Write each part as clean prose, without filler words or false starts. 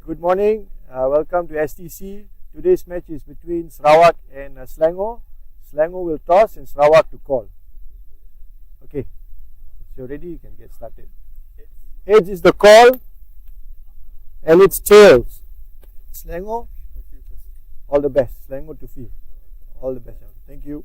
Good morning. Welcome to STC. Today's match is between Sarawak and Selangor. Selangor will toss and Sarawak to call. Okay. If you're ready, you can get started. Heads is the call and it's tails. Selangor, all the best. Selangor to field. All the best. Thank you.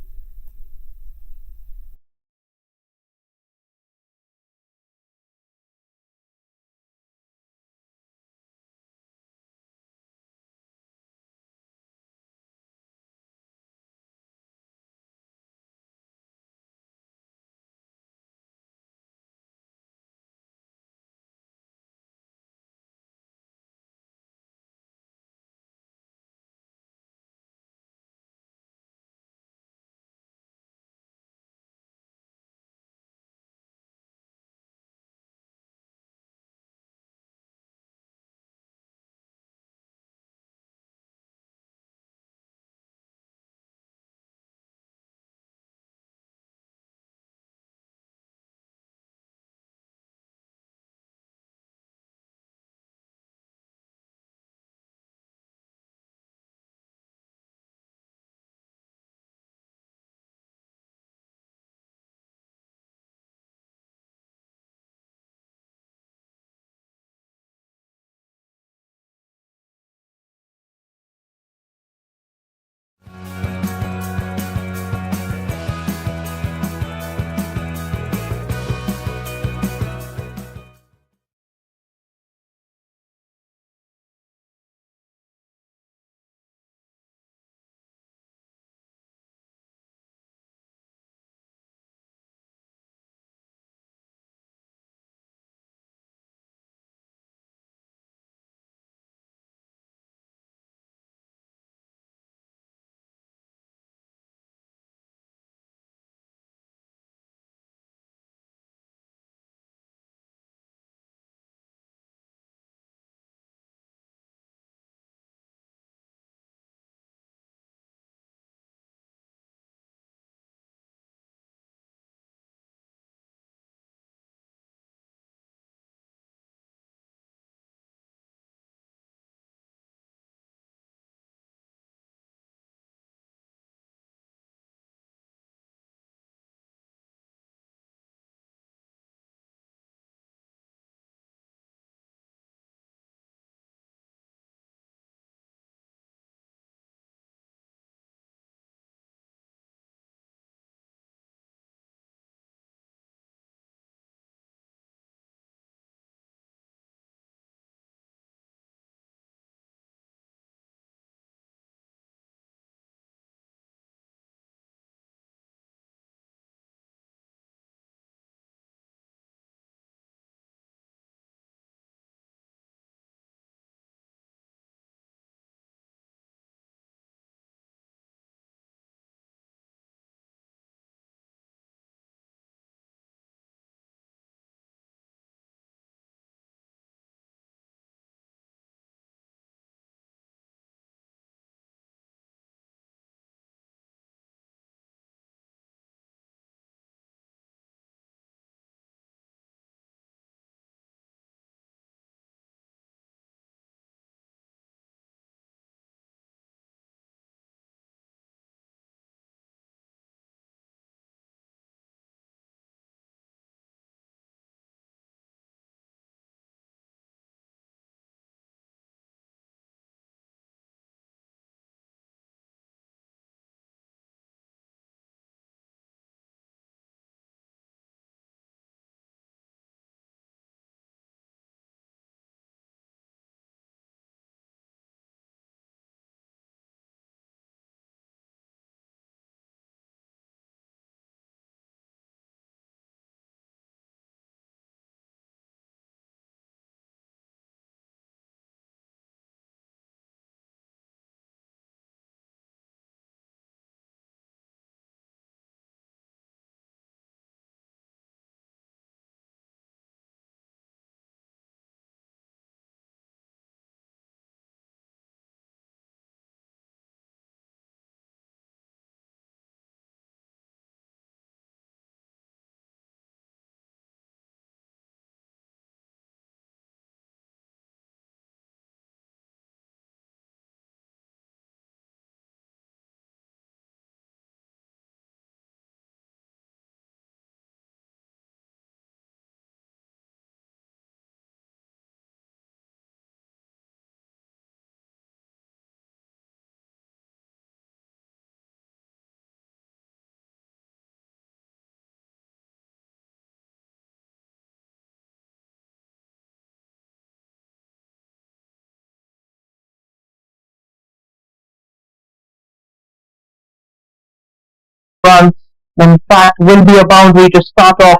runs. In fact, will be a boundary to start off.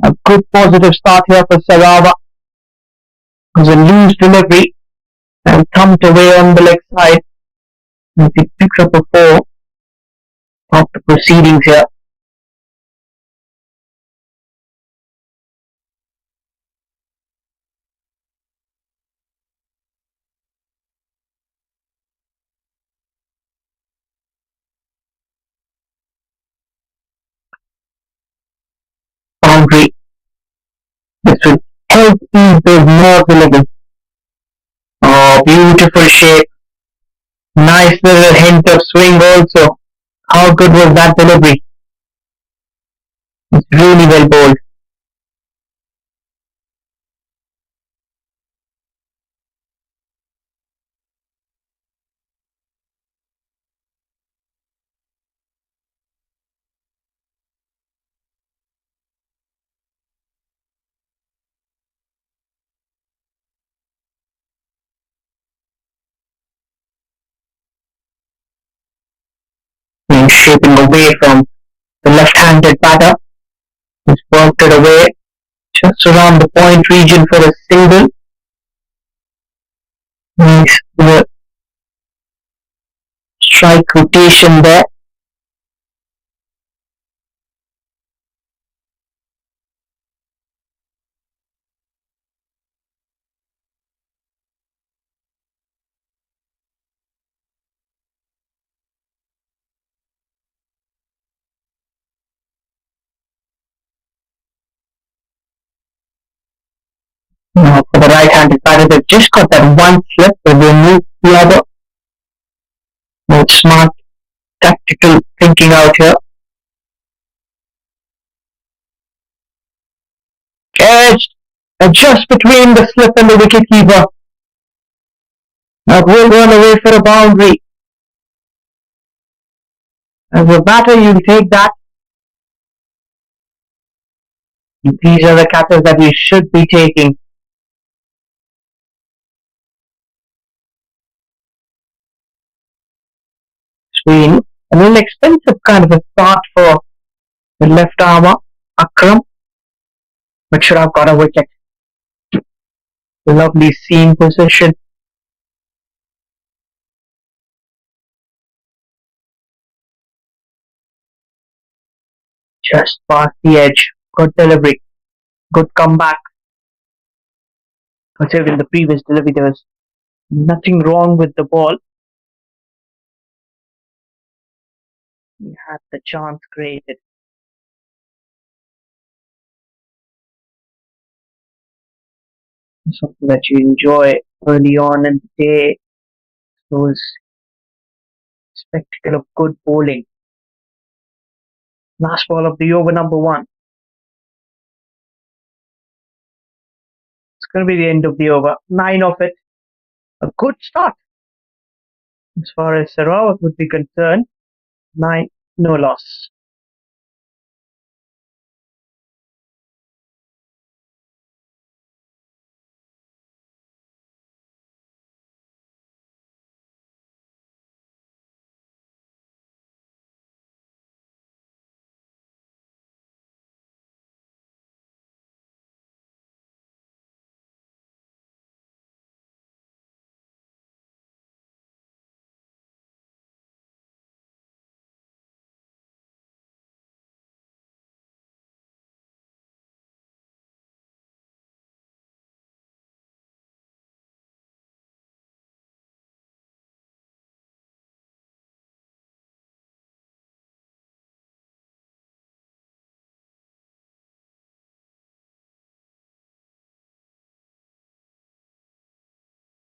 A good positive start here for Sarawak. It was a loose delivery and thumped away on the leg side as he picks up a 4 of the proceedings here. Boundary. This will help ease those nerves a little. Oh, beautiful shape. Nice little hint of swing also. How good was that delivery? It's really well bowled. And shaping away from the left-handed batter. He's worked it away just around the point region for a single. Nice little strike rotation there. Now for the right-handed batter, they've just got that one slip, but they move the other. With smart tactical thinking out here. Edged just between the slip and the wicketkeeper. That will run away for a boundary. As a batter, you'll take that. These are the catches that you should be taking. Swing. A little expensive kind of a start for the left armour, Akram. But should have got a wicket. Lovely seam position. Just past the edge. Good delivery. Good comeback. Considering the previous delivery, there was nothing wrong with the ball. He had the chance created. Something that you enjoy early on in the day. Those spectacle of good bowling. Last ball of the over, number 1. It's going to be the end of the over. 9 of it. A good start. As far as Sarawak would be concerned, 9, no loss.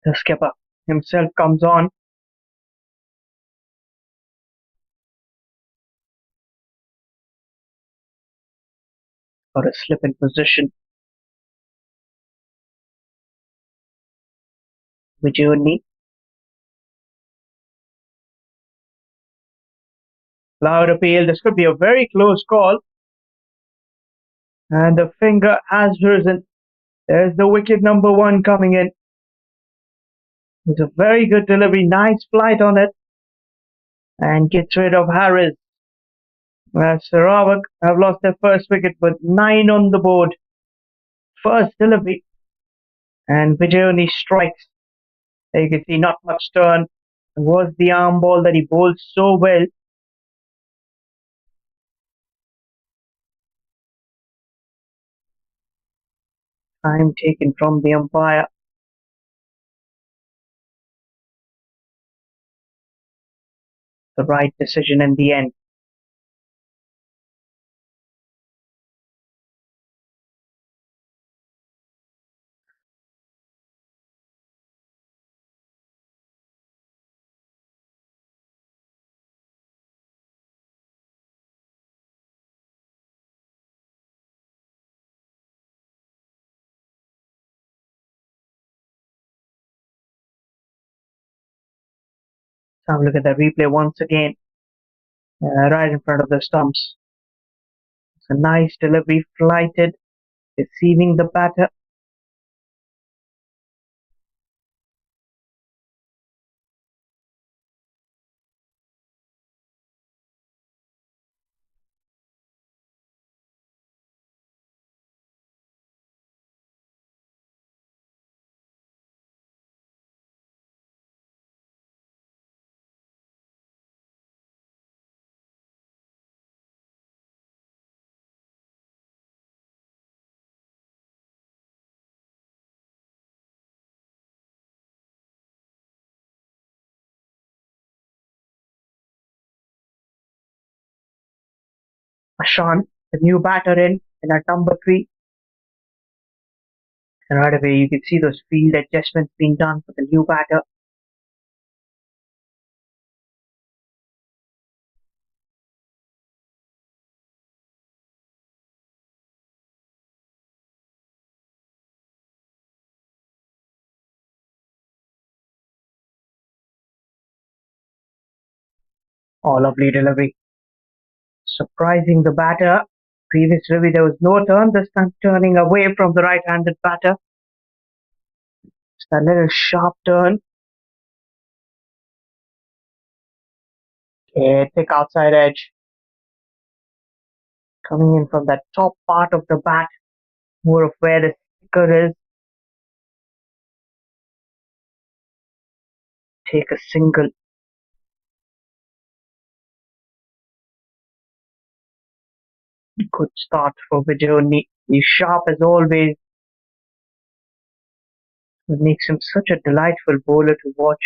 The skipper himself comes on. Got a slip in position. Vijayuni. Loud appeal. This could be a very close call. And the finger has risen. There's the wicket number 1 coming in. It's a very good delivery. Nice flight on it. And gets rid of Harris. Sarawak have lost their first wicket, but 9 on the board. First delivery, and Vijayoni strikes. There you can see not much turn. It was the arm ball that he bowled so well. Time taken from the umpire. The right decision in the end. Let's have a look at the replay once again. Right in front of the stumps. It's a nice delivery, flighted, deceiving the batter. Ashan, the new batter in at number 3. And right away you can see those field adjustments being done for the new batter. Oh, lovely delivery. Surprising the batter. Previous delivery there was no turn, this time turning away from the right-handed batter. It's a little sharp turn. Okay, thick outside edge. Coming in from that top part of the bat, more of where the sticker is. Take a single. Good start for Vijayoni. He's sharp as always. It makes him such a delightful bowler to watch.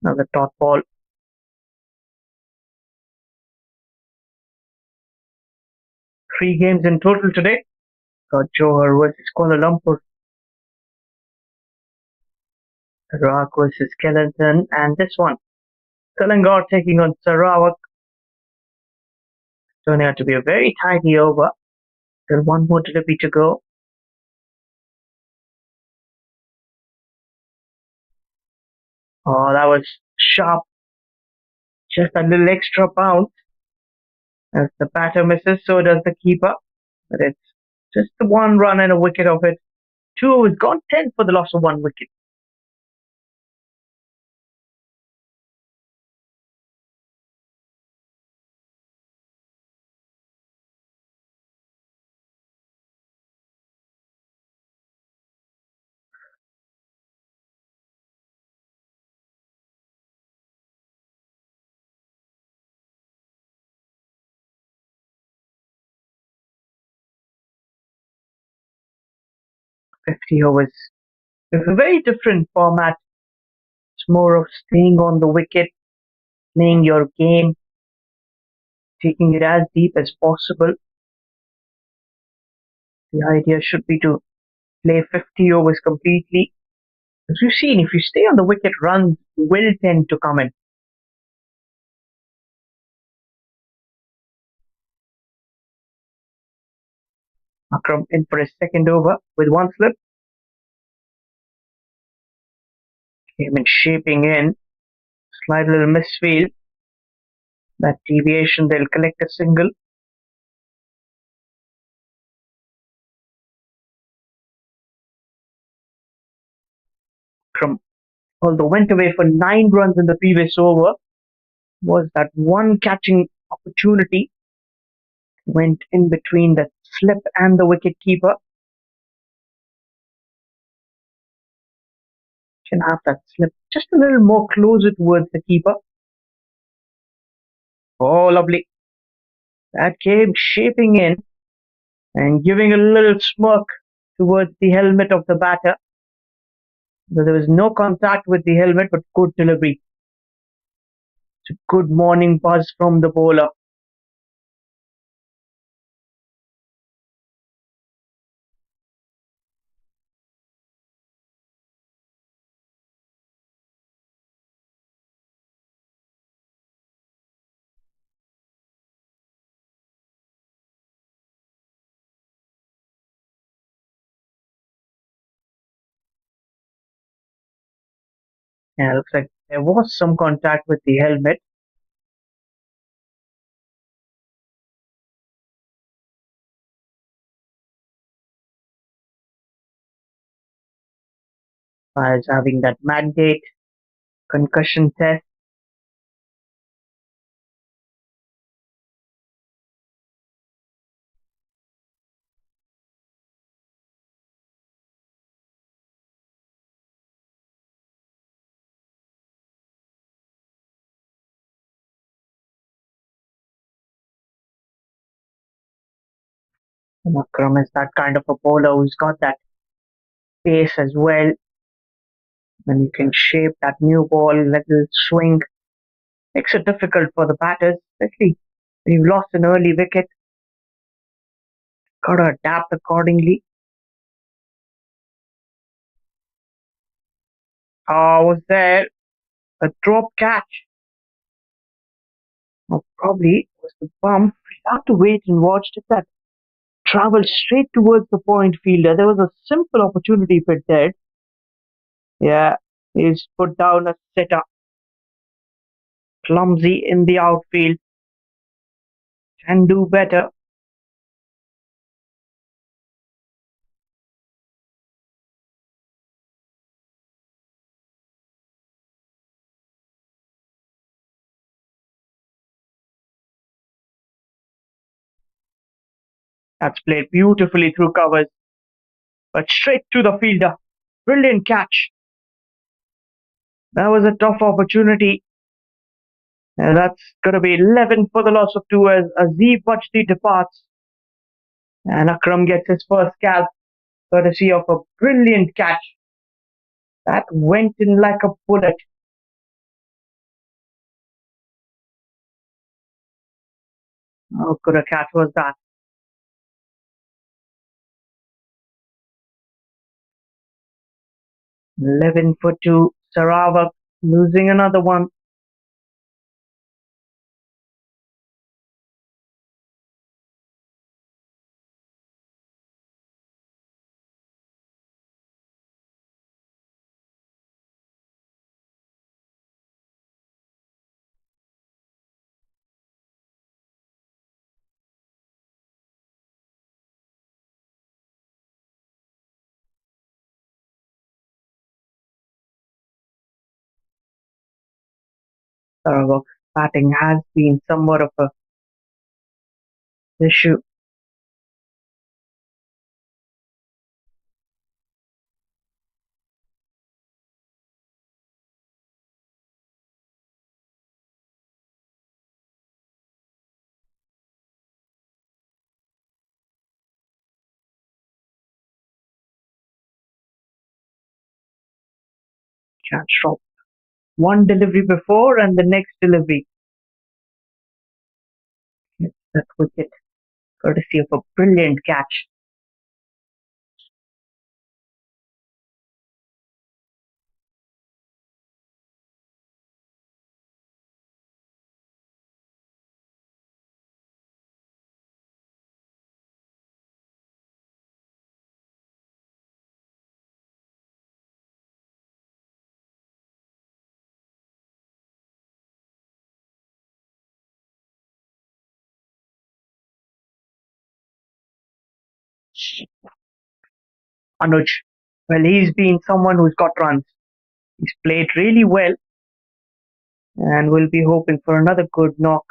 Now the dot ball. Three games in total today. Got Johor versus Kuala Lumpur, Sarawak versus Kelantan, and this one, Selangor taking on Sarawak. Turning out to be a very tidy over. Still one more delivery to go. Oh, that was sharp. Just a little extra bounce. As the batter misses, so does the keeper. But it's just the 1 run and a wicket of it. 2 overs gone, 10 for the loss of 1 wicket. Fifty overs. It's a very different format. It's more of staying on the wicket, playing your game, taking it as deep as possible. The idea should be to play 50 overs completely. As you've seen, if you stay on the wicket, runs will tend to come in. Akram in for his second over with 1 slip. Came in shaping in. Slight little misfield. That deviation, they'll collect a single. Akram, although went away for 9 runs in the previous over, was that one catching opportunity went in between the slip and the wicket keeper. Can have that slip just a little more closer towards the keeper. Oh, lovely. That came shaping in and giving a little smirk towards the helmet of the batter. So there was no contact with the helmet, but good delivery. It's a good morning buzz from the bowler. Yeah, looks like there was some contact with the helmet. As having that mandate concussion test. And Akram is that kind of a bowler who's got that pace as well. And you can shape that new ball, little swing. Makes it difficult for the batters, especially when you've lost an early wicket. Gotta adapt accordingly. Was there a drop catch? Or probably it was the bump. We have to wait and watch. Did that travel straight towards the point fielder? There was a simple opportunity if it did. Yeah, he's put down a setter. Clumsy in the outfield. Can do better. That's played beautifully through covers, but straight to the fielder. Brilliant catch. That was a tough opportunity. And that's going to be 11 for the loss of 2 as Azib Bajti departs. And Akram gets his first scalp, courtesy of a brilliant catch. That went in like a bullet. How good a catch was that? 11 for 2. Sarawak losing another one. Sarawak's batting has been somewhat of a issue. Catch drop. One delivery before and the next delivery. Gets that wicket, courtesy of a brilliant catch. Anoj, well, he's been someone who's got runs. He's played really well and we'll be hoping for another good knock.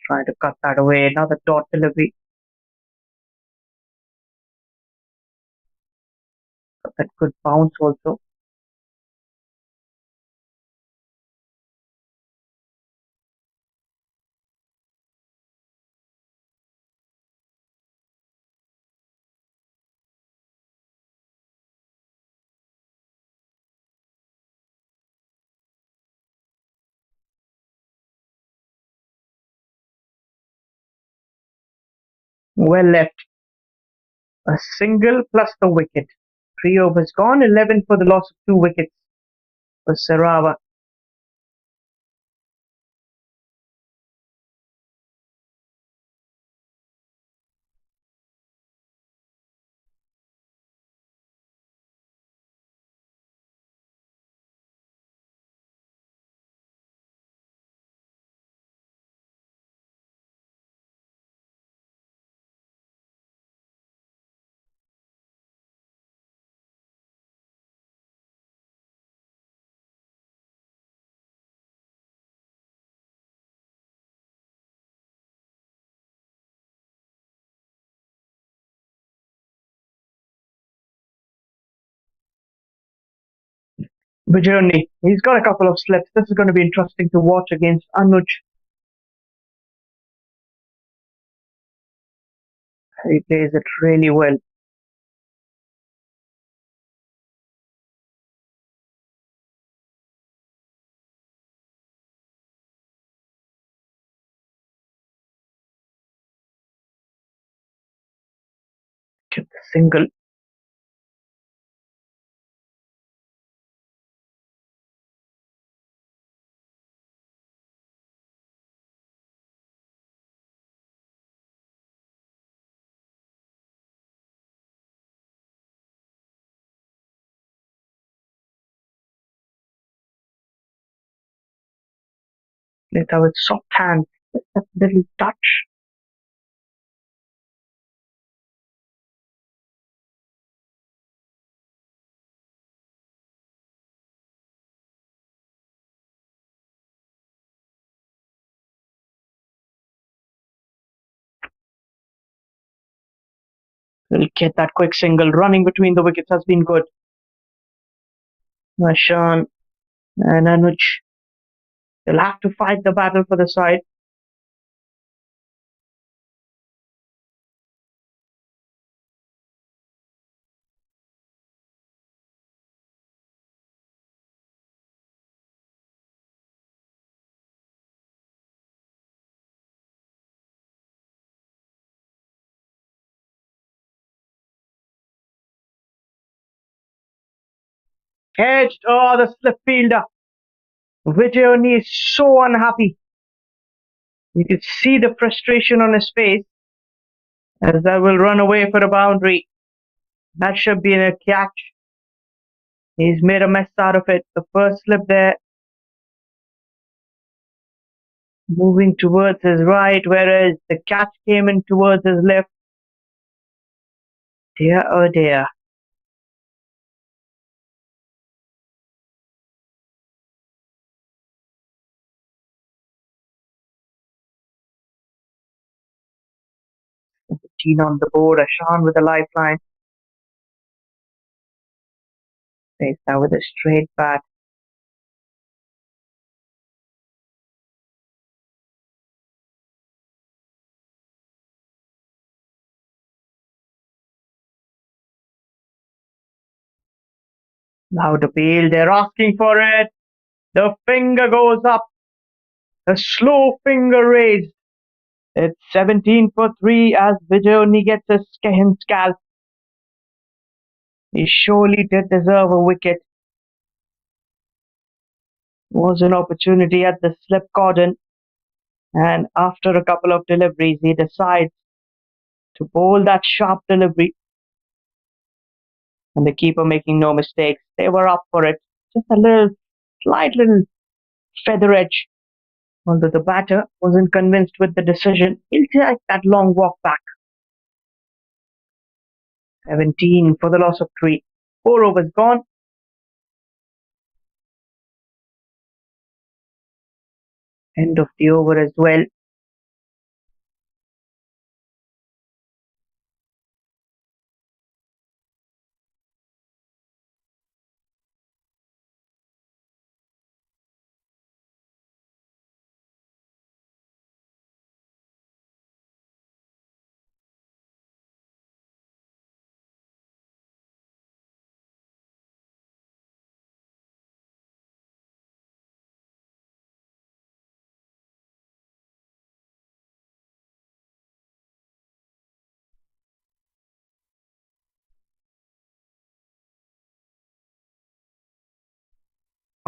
Trying to cut that away. Another dot delivery. Got that good bounce also. Well left. A single plus the wicket. 3 overs gone, 11 for the loss of 2 wickets for Sarawak. Bajoni, he's got a couple of slips. This is going to be interesting to watch against Anoj. He plays it really well. Get the single. Let out with soft hand. That little touch. He'll get that quick single. Running between the wickets has been good. Mashan and Anuj. They'll have to fight the battle for the side. Edged. Oh, the slip fielder. Vijayoni is so unhappy. You can see the frustration on his face as I will run away for a boundary. That should be in a catch. He's made a mess out of it. The first slip there. Moving towards his right, whereas the catch came in towards his left. Dear oh dear. Teen on the board, Ashan with a lifeline. Face that with a straight bat. Loud appeal, they're asking for it. The finger goes up. A slow finger raised. It's 17 for 3 as Vijayoni gets a scalp. He surely did deserve a wicket. Was an opportunity at the slip cordon, and after a couple of deliveries, he decides to bowl that sharp delivery. And the keeper making no mistakes. They were up for it. Just a slight little feather edge. Although the batter wasn't convinced with the decision, he'll take that long walk back. 17 for the loss of 3. 4 overs gone. End of the over as well.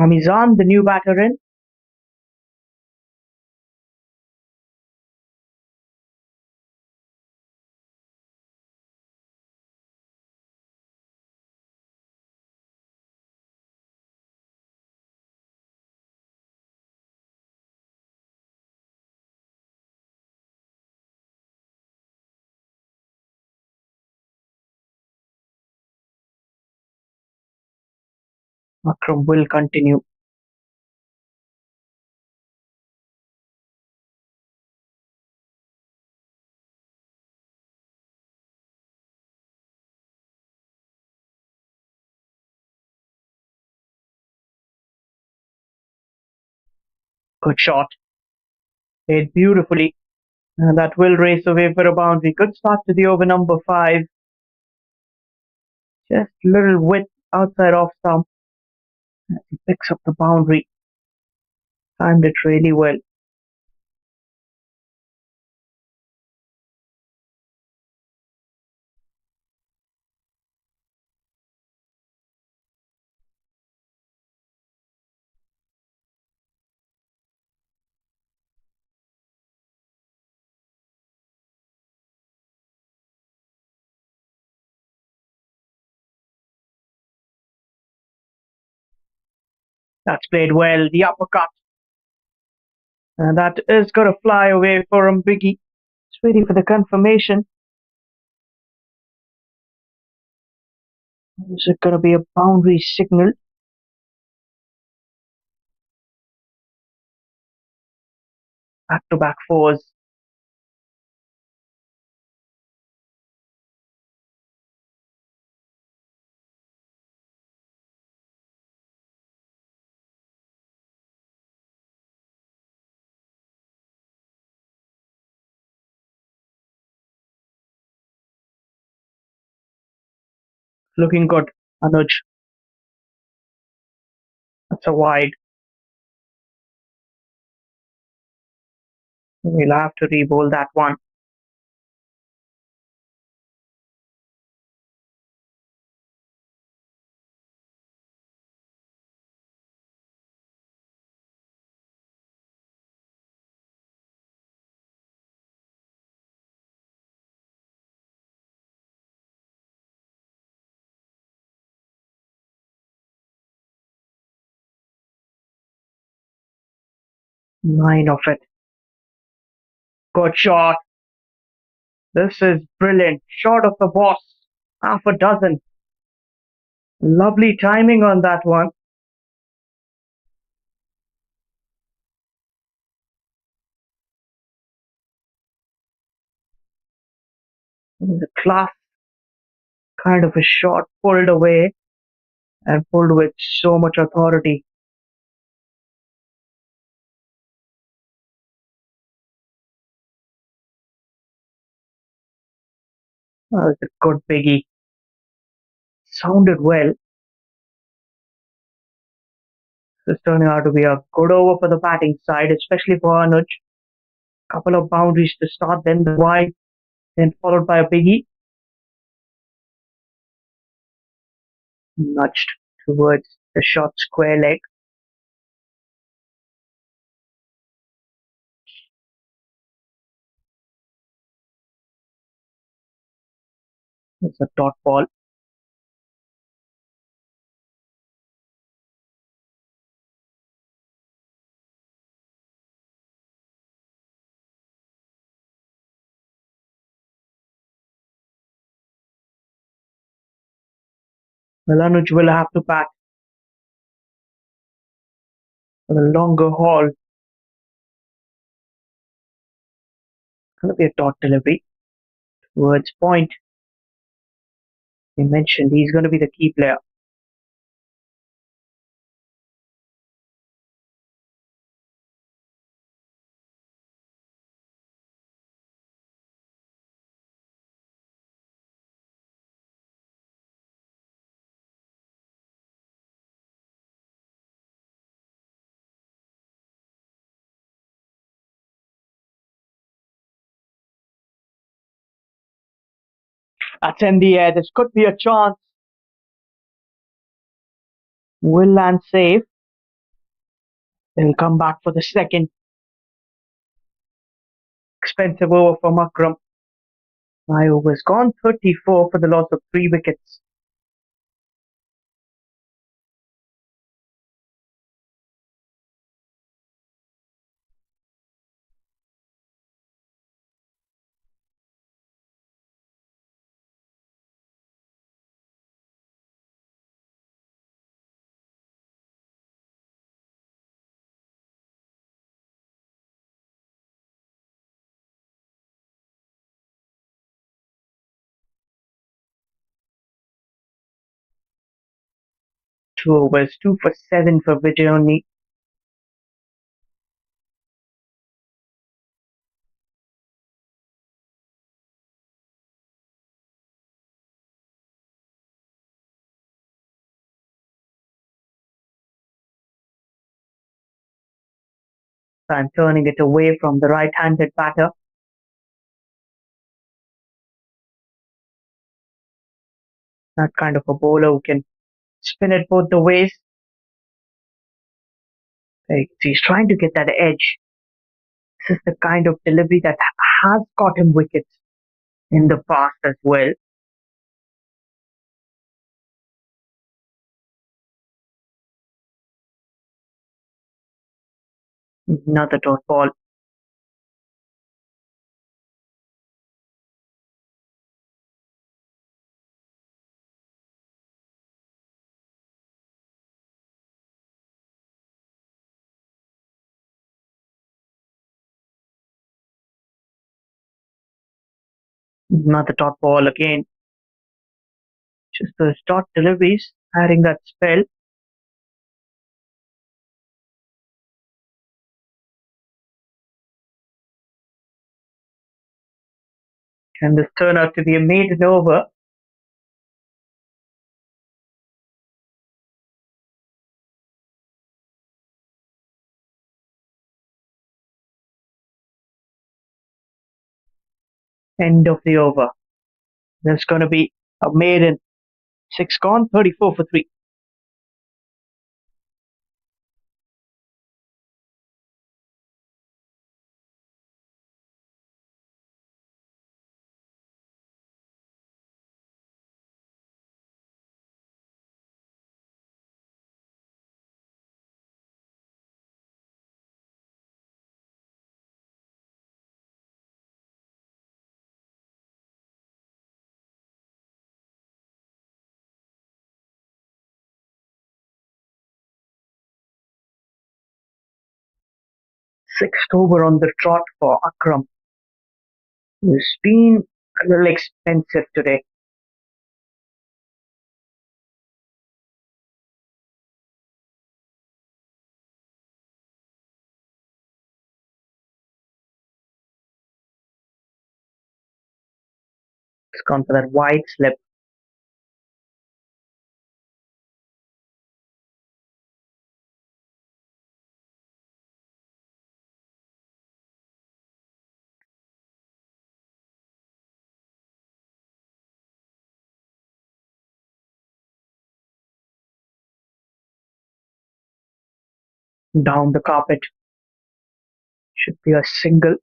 Amizan, the new batter in. Akram will continue. Good shot. Played beautifully. And that will race away for a boundary. Good start to the over number 5. Just little width outside off stump. As he picks up the boundary. Timed it really well. That's played well. The uppercut. And that is going to fly away for Biggie. Just waiting for the confirmation. Is it going to be a boundary signal? Back-to-back 4s. Looking good, Anoj. That's a wide. We'll have to re-bowl that one. Nine of it. Good shot. This is brilliant. Shot of the boss. Half a dozen. Lovely timing on that one. The class kind of a shot pulled away and pulled with so much authority. That was a good biggie. Sounded well. This is turning out to be a good over for the batting side, especially for Anoj. Couple of boundaries to start, then the wide, then followed by a biggie. Nudged towards the short square leg. It's a dot ball. Well, Anuj will have to bat for the longer haul. It's going to be a dot delivery towards point. We mentioned he's going to be the key player. That's in the air. This could be a chance. Will land safe. They'll come back for the second. Expensive over from Akram. 5 overs gone. 34 for the loss of 3 wickets. Two overs, 2 for 7 for Vijay only. I'm turning it away from the right-handed batter. That kind of a bowler who can spin it both the ways. He's trying to get that edge. This is the kind of delivery that has got him wickets in the past as well. Another dot ball. Another dot ball again. Just those dot deliveries, adding that spell. Can this turn out to be a maiden over? End of the over. There's going to be a maiden. 6 gone, 34 for 3. Sixth over on the trot for Akram, who's been a little expensive today. It's gone for that wide slip. Down the carpet. Should be a single.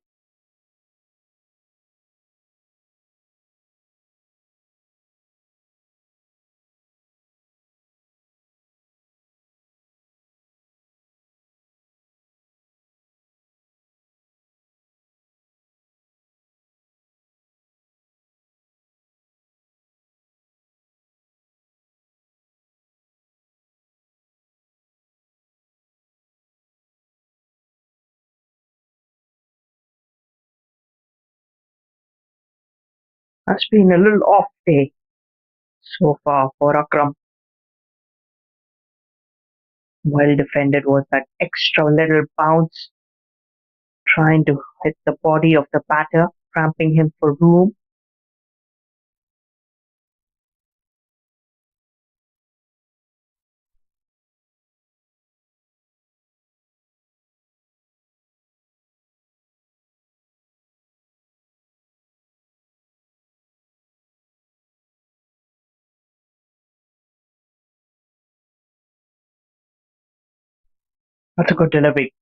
Has been a little off day so far for Akram. Well defended was that extra little bounce, trying to hit the body of the batter, cramping him for room. That's a good delivery.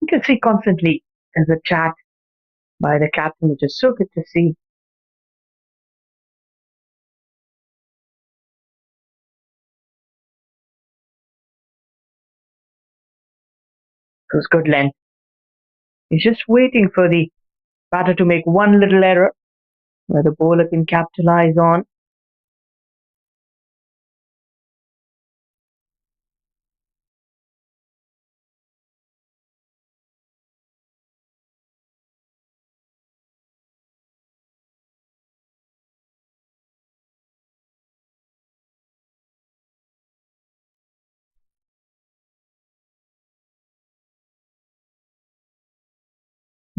You can see constantly there's a chat by the captain, which is so good to see. It was good length. He's just waiting for the batter to make one little error where the bowler can capitalize on.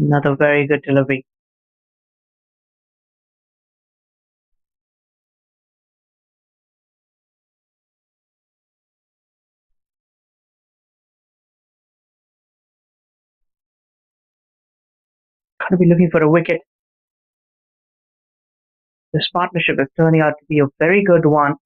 Another very good delivery. Gotta be looking for a wicket. This partnership is turning out to be a very good one.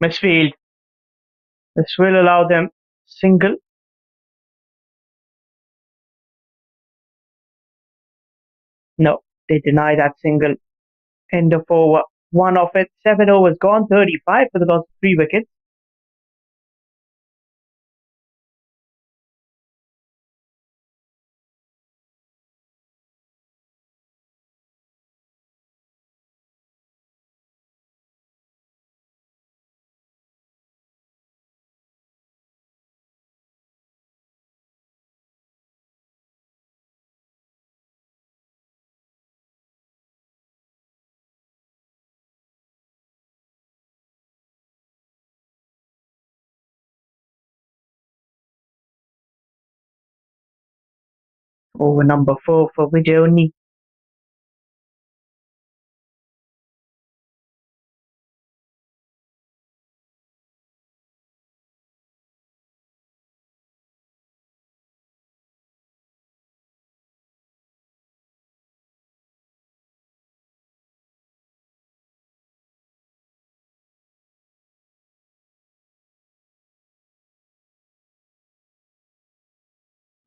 Misfield. This will allow them single. No, they deny that single. End of over. One off it. 7 overs gone. 35 for the loss of 3 wickets. Over number 4 for Vijayoni.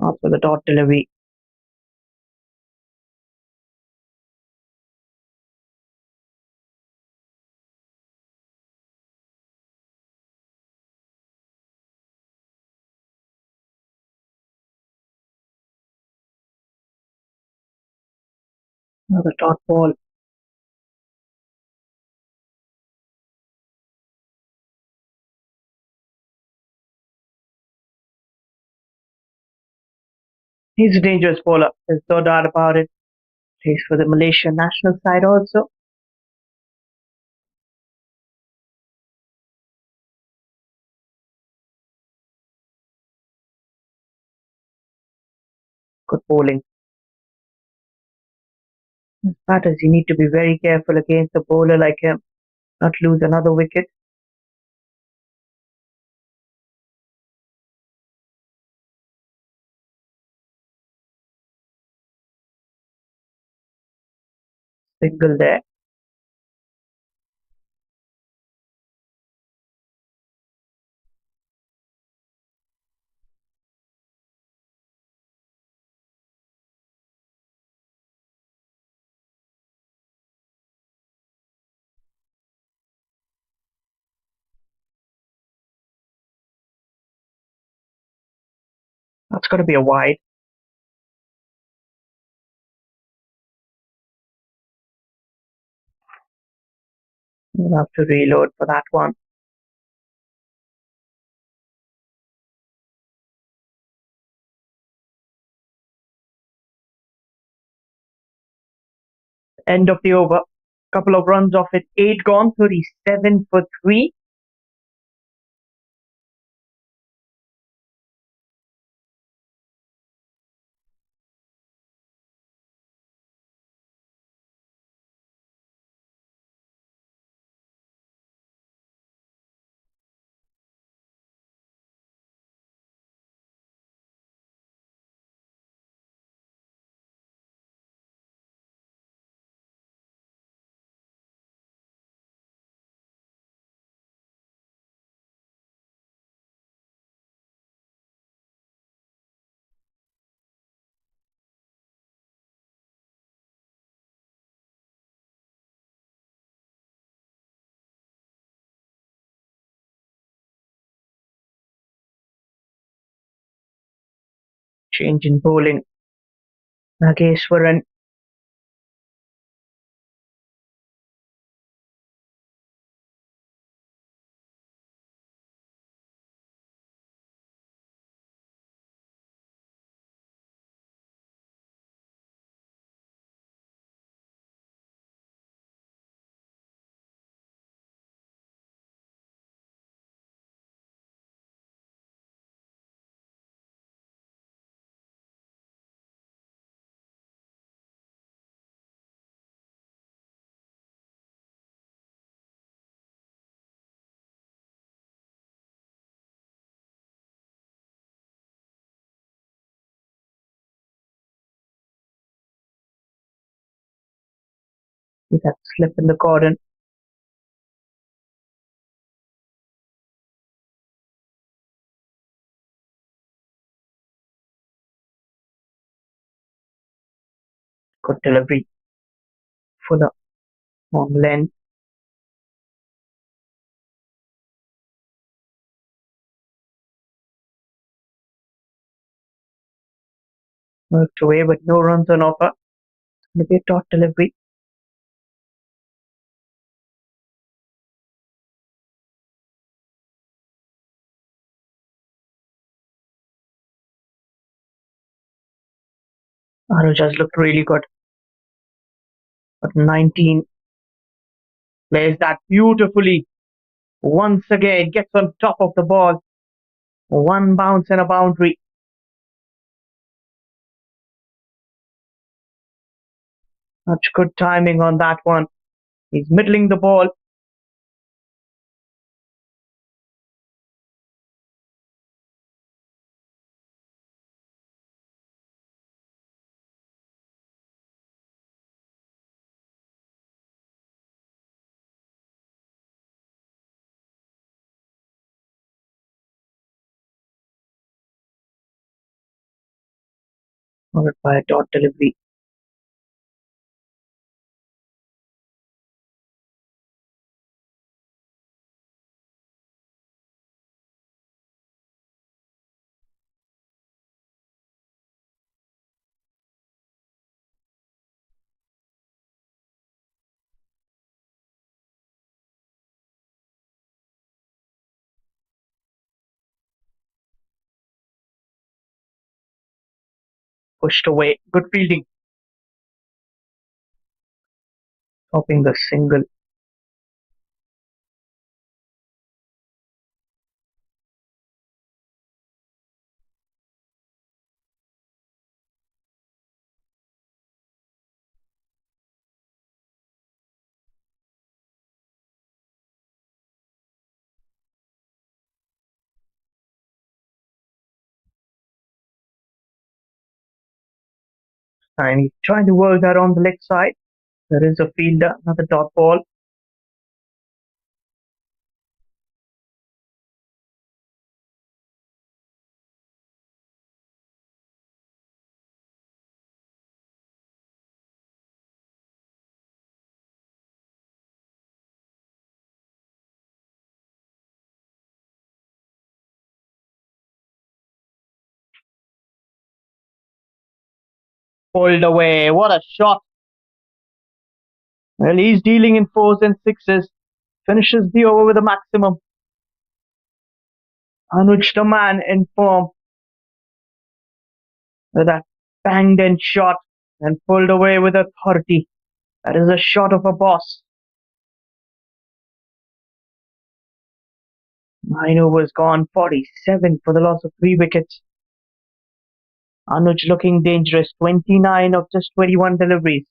After the dot delivery. Another dot ball. He's a dangerous bowler. There's no doubt about it. Plays for the Malaysian national side also. Good bowling. As batters, you need to be very careful against a bowler like him. Not lose another wicket. Single there. That's got to be a wide. We'll have to reload for that one. End of the over. Couple of runs off it. 8 gone, 37 for 3. Change in bowling. Nageshwaran. See that slip in the cordon. Good delivery. Fuller on length. Worked away, but no runs on offer. Maybe a dot delivery. Anoj has looked really good. But 19 plays that beautifully. Once again, gets on top of the ball. One bounce and a boundary. Such good timing on that one. He's middling the ball. Followed by a dot delivery. Pushed away. Good fielding. Stopping the single. And he's trying to work that on the leg side. There is a fielder, another dot ball. pulled away. What a shot. Well, he's dealing in fours and sixes. Finishes the over with a maximum. Anoj, the man in form, with that banged in shot and pulled away with authority. That is a shot of a boss. 9 overs gone, 47 for the loss of 3 wickets. Anoj looking dangerous, 29 of just 21 deliveries.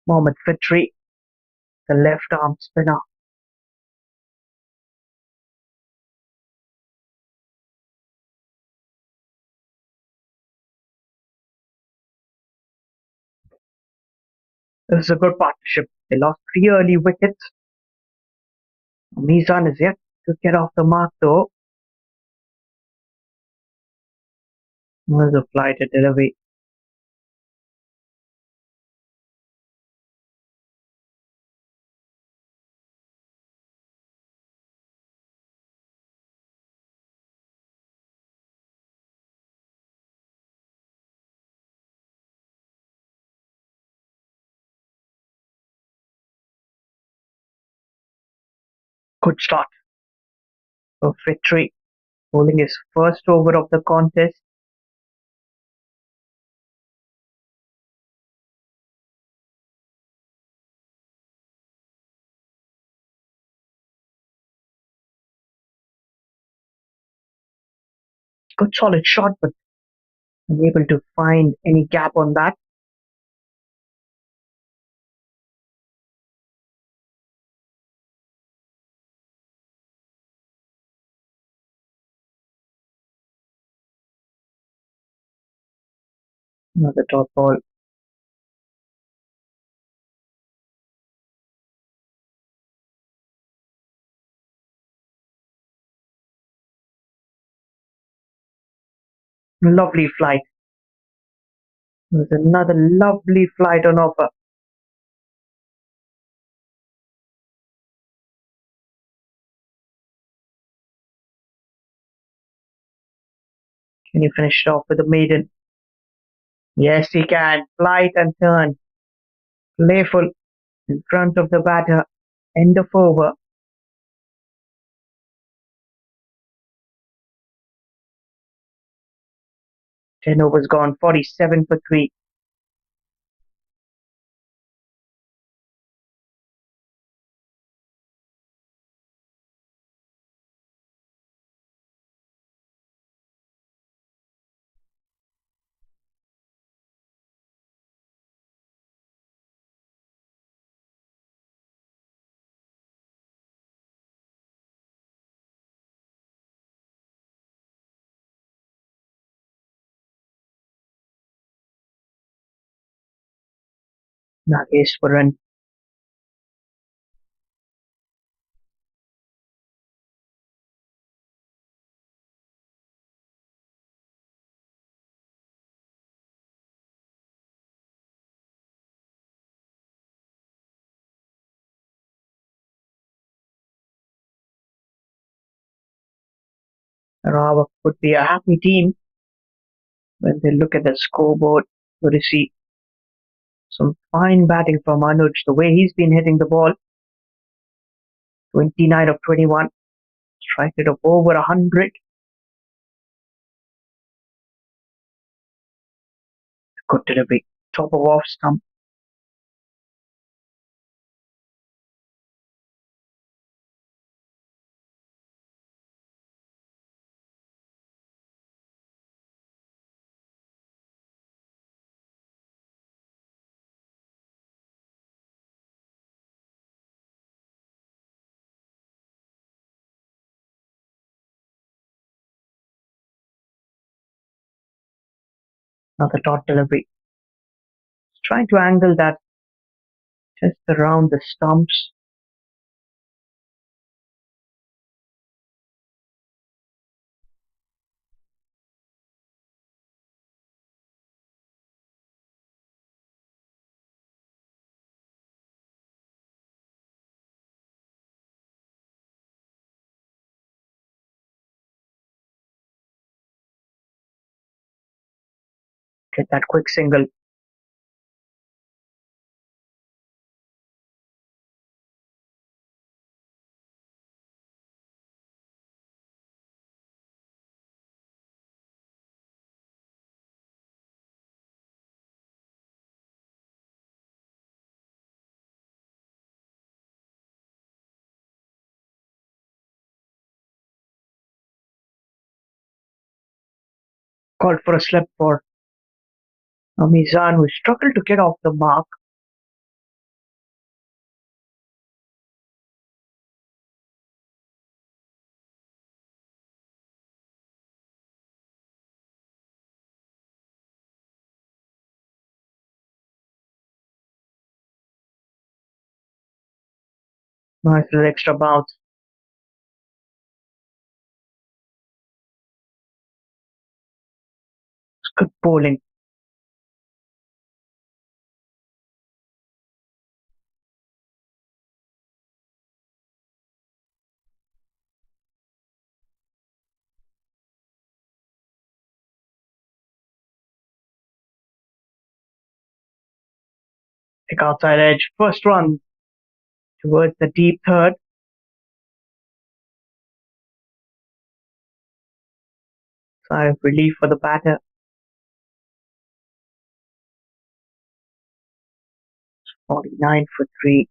Mohammad Fitri, the left arm spinner. This is a good partnership. They lost 3 early wickets. Mizan is yet to get off the mark though. There's a flight at delivery. Good start for Fitri, bowling his first over of the contest. Good solid shot, but unable to find any gap on that. Another top ball. Lovely flight. There's another lovely flight on offer. Can he finish it off with a maiden? Yes, he can. Flight and turn. Playful in front of the batter. End of over. Ten overs gone. 47 for 3. Nageswaran. Sarawak would be a happy team when they look at the scoreboard. Good to see some fine batting from Anoj. The way he's been hitting the ball. 29 of 21. Strike rate of over 100. Good delivery. Top of off stump. Another dot delivery. Trying to angle that just around the stumps. Get that quick single. Called for a slip for Mizan, who struggled to get off the mark. Nice little extra bounce. It's good bowling. Take outside edge. First run towards the deep third. Sigh of relief for the batter. 49 for 3.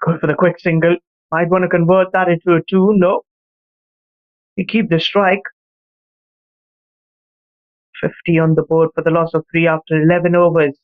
Good for the quick single. Might want to convert that into a 2. No. We keep the strike. 50 on the board for the loss of 3 after 11 overs.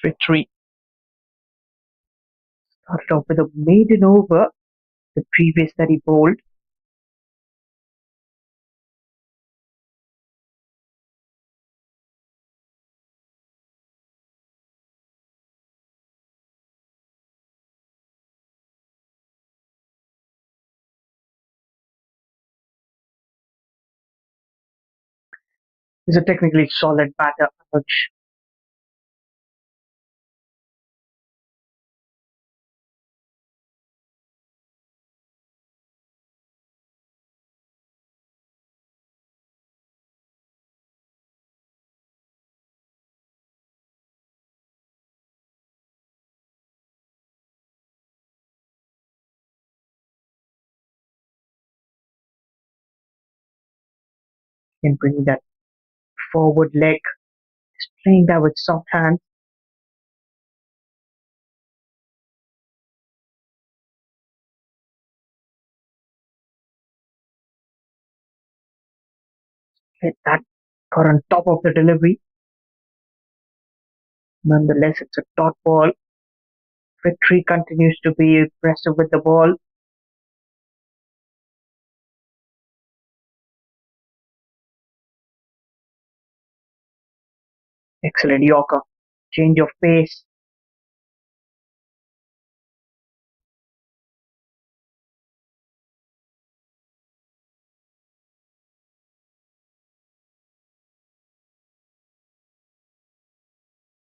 Victory. Started off with a maiden over, the previous that he bowled. He's a technically solid batter, Anoj. And bringing that forward leg, just playing that with soft hands. Hit that, got on top of the delivery. Nonetheless, it's a dot ball. Victory continues to be aggressive with the ball. Excellent Yorker. Change of pace.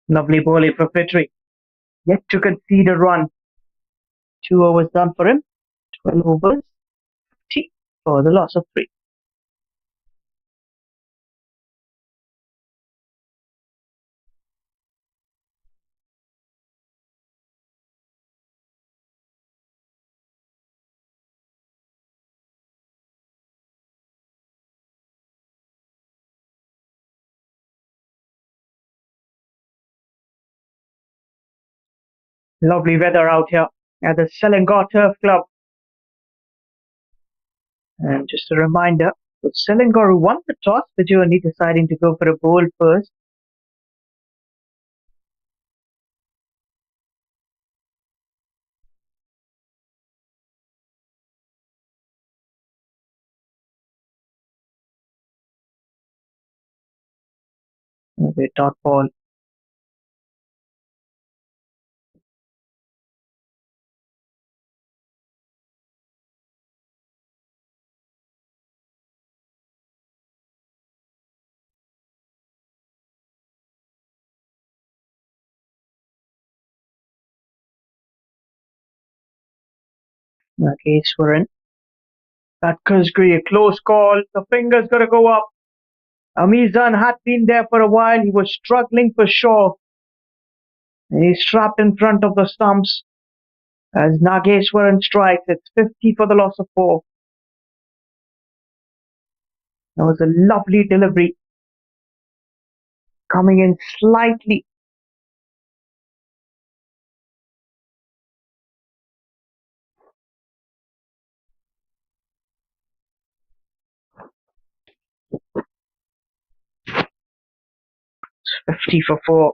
Lovely bowling for Victory. Yet to concede a run. 2 overs done for him. 12 overs, 50 for the loss of 3. Lovely weather out here at the Selangor Turf Club. And just a reminder, with Selangor who won the toss, the journey deciding to go for a bowl first. The dot ball. Okay, Swaran. That could be a close call. The finger's got to go up. Amizan had been there for a while. He was struggling for sure. He's trapped in front of the stumps as Nageswaran strikes. It's 50 for the loss of 4. That was a lovely delivery. Coming in slightly. It's 50 for 4.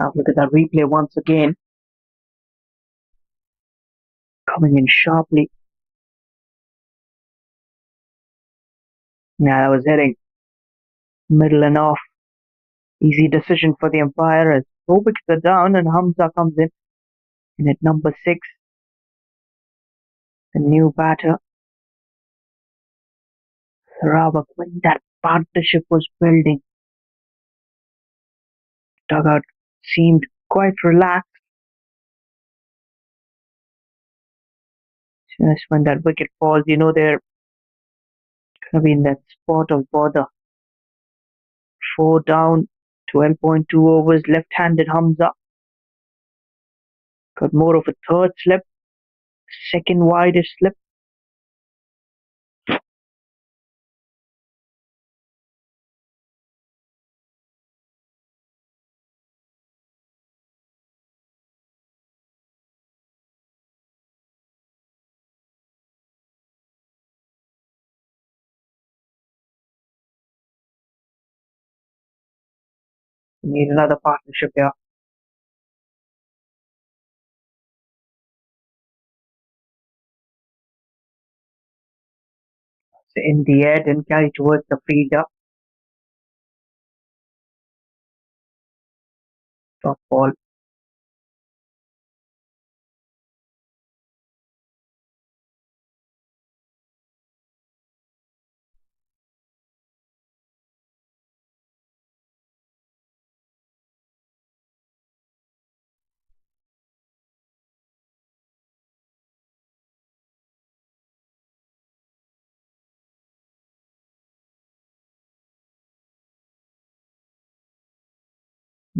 Now look at that replay once again. Coming in sharply. Yeah, that was hitting middle and off. Easy decision for the umpire as 4 wickets are down and Hamza comes in. And at number 6, the new batter, Sarawak, when that partnership was building, dugout seemed quite relaxed. Just when that wicket falls, you know they're going to be in that spot of bother. 4 down, 12.2 overs, left-handed Hamza. Got more of a third slip, second widest slip. Need another partnership here. So in the air, then carry towards the fielder. Top ball.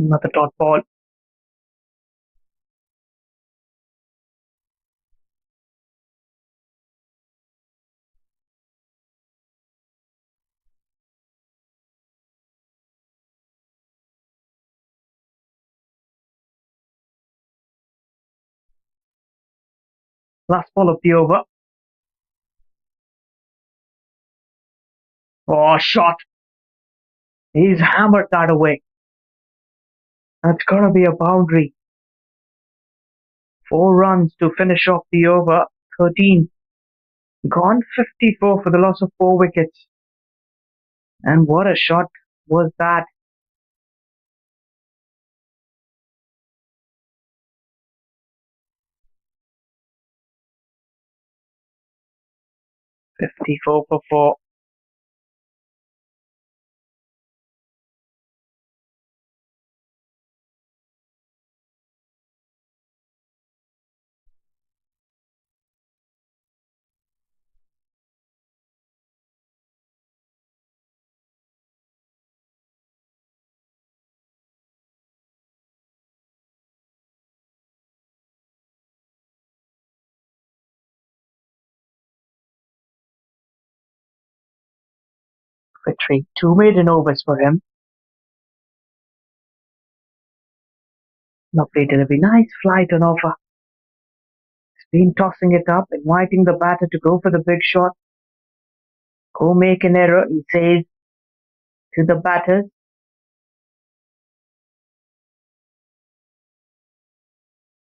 Another dot ball. Last ball of the over. Oh, shot. He's hammered that away. That's gonna be a boundary. 4 runs to finish off the over. 13. Gone 54 for the loss of 4 wickets. And what a shot was that. 54 for 4. Victory. 2 maiden overs for him. Lovely delivery. Nice flight on offer. He's been tossing it up, inviting the batter to go for the big shot. Go make an error, he says to the batters.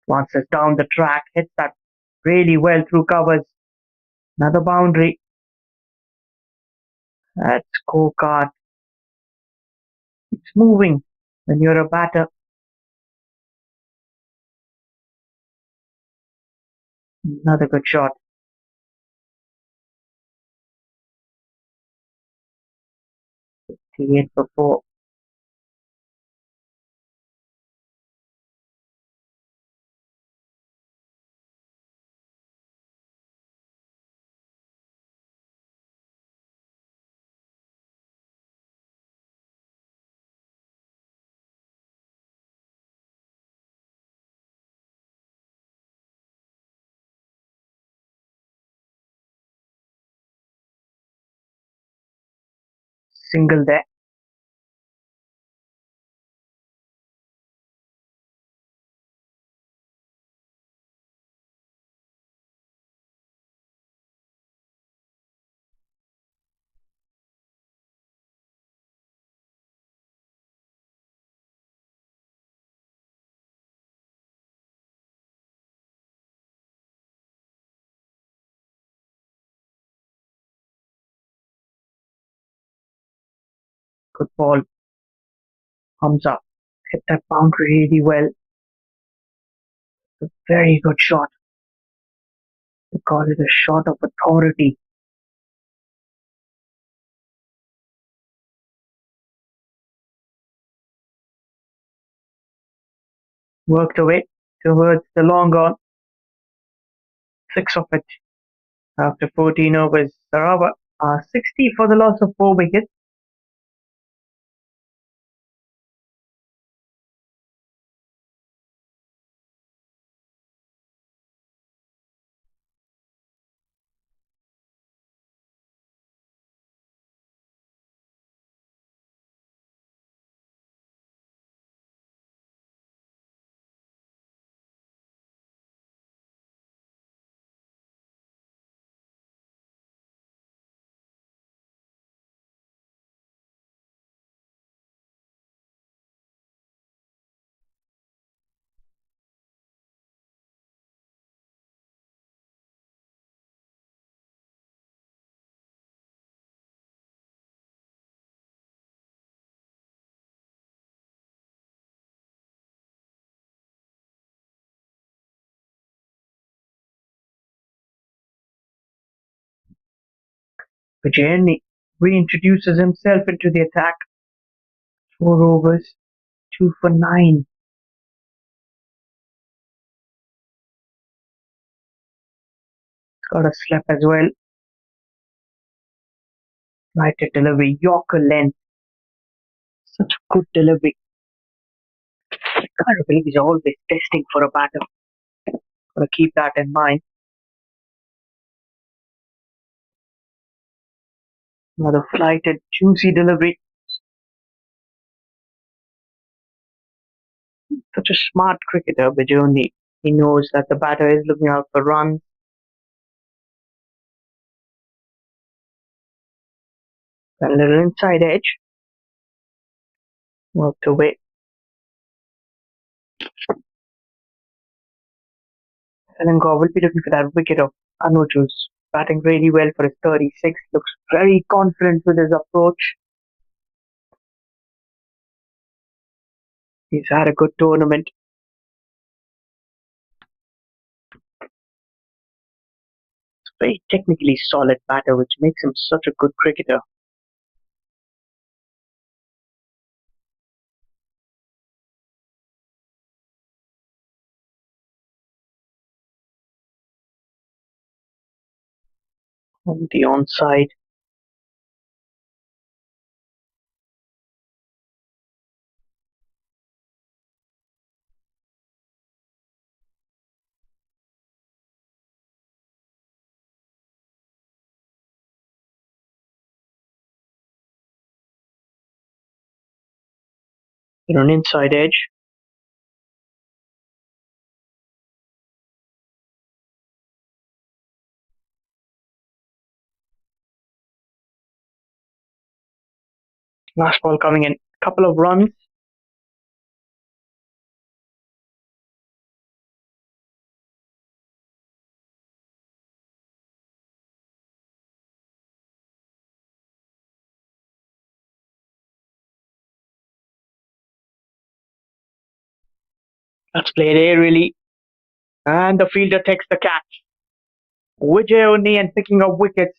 Once it's down the track, hits that really well through covers. Another boundary. That scorecard. It's moving when you're a batter. Another good shot. 58 for 4. Single there. Good ball. Thumbs up. Hit that boundary really well. A very good shot. They call it a shot of authority. Worked away towards the long on. 6 of it after 14 overs. Sarawak are 60 for the loss of 4 wickets. Vijay reintroduces himself into the attack. 4 overs, 2 for 9. Got a slap as well. Right at delivery, Yorker length. Such a good delivery. I can't believe he's always testing for a batter. Gotta keep that in mind. Another flighted, juicy delivery. Such a smart cricketer, Vijay. He knows that the batter is looking out for runs. A little inside edge. Worked away. Selangor will be looking for that wicket of Anoj, who's batting really well for his 36. Looks very confident with his approach. He's had a good tournament. Very technically solid batter, which makes him such a good cricketer. On the onside, on inside edge. Last ball coming in. Couple of runs. That's played aerially. And the fielder takes the catch. Vijay Oni and picking up wickets.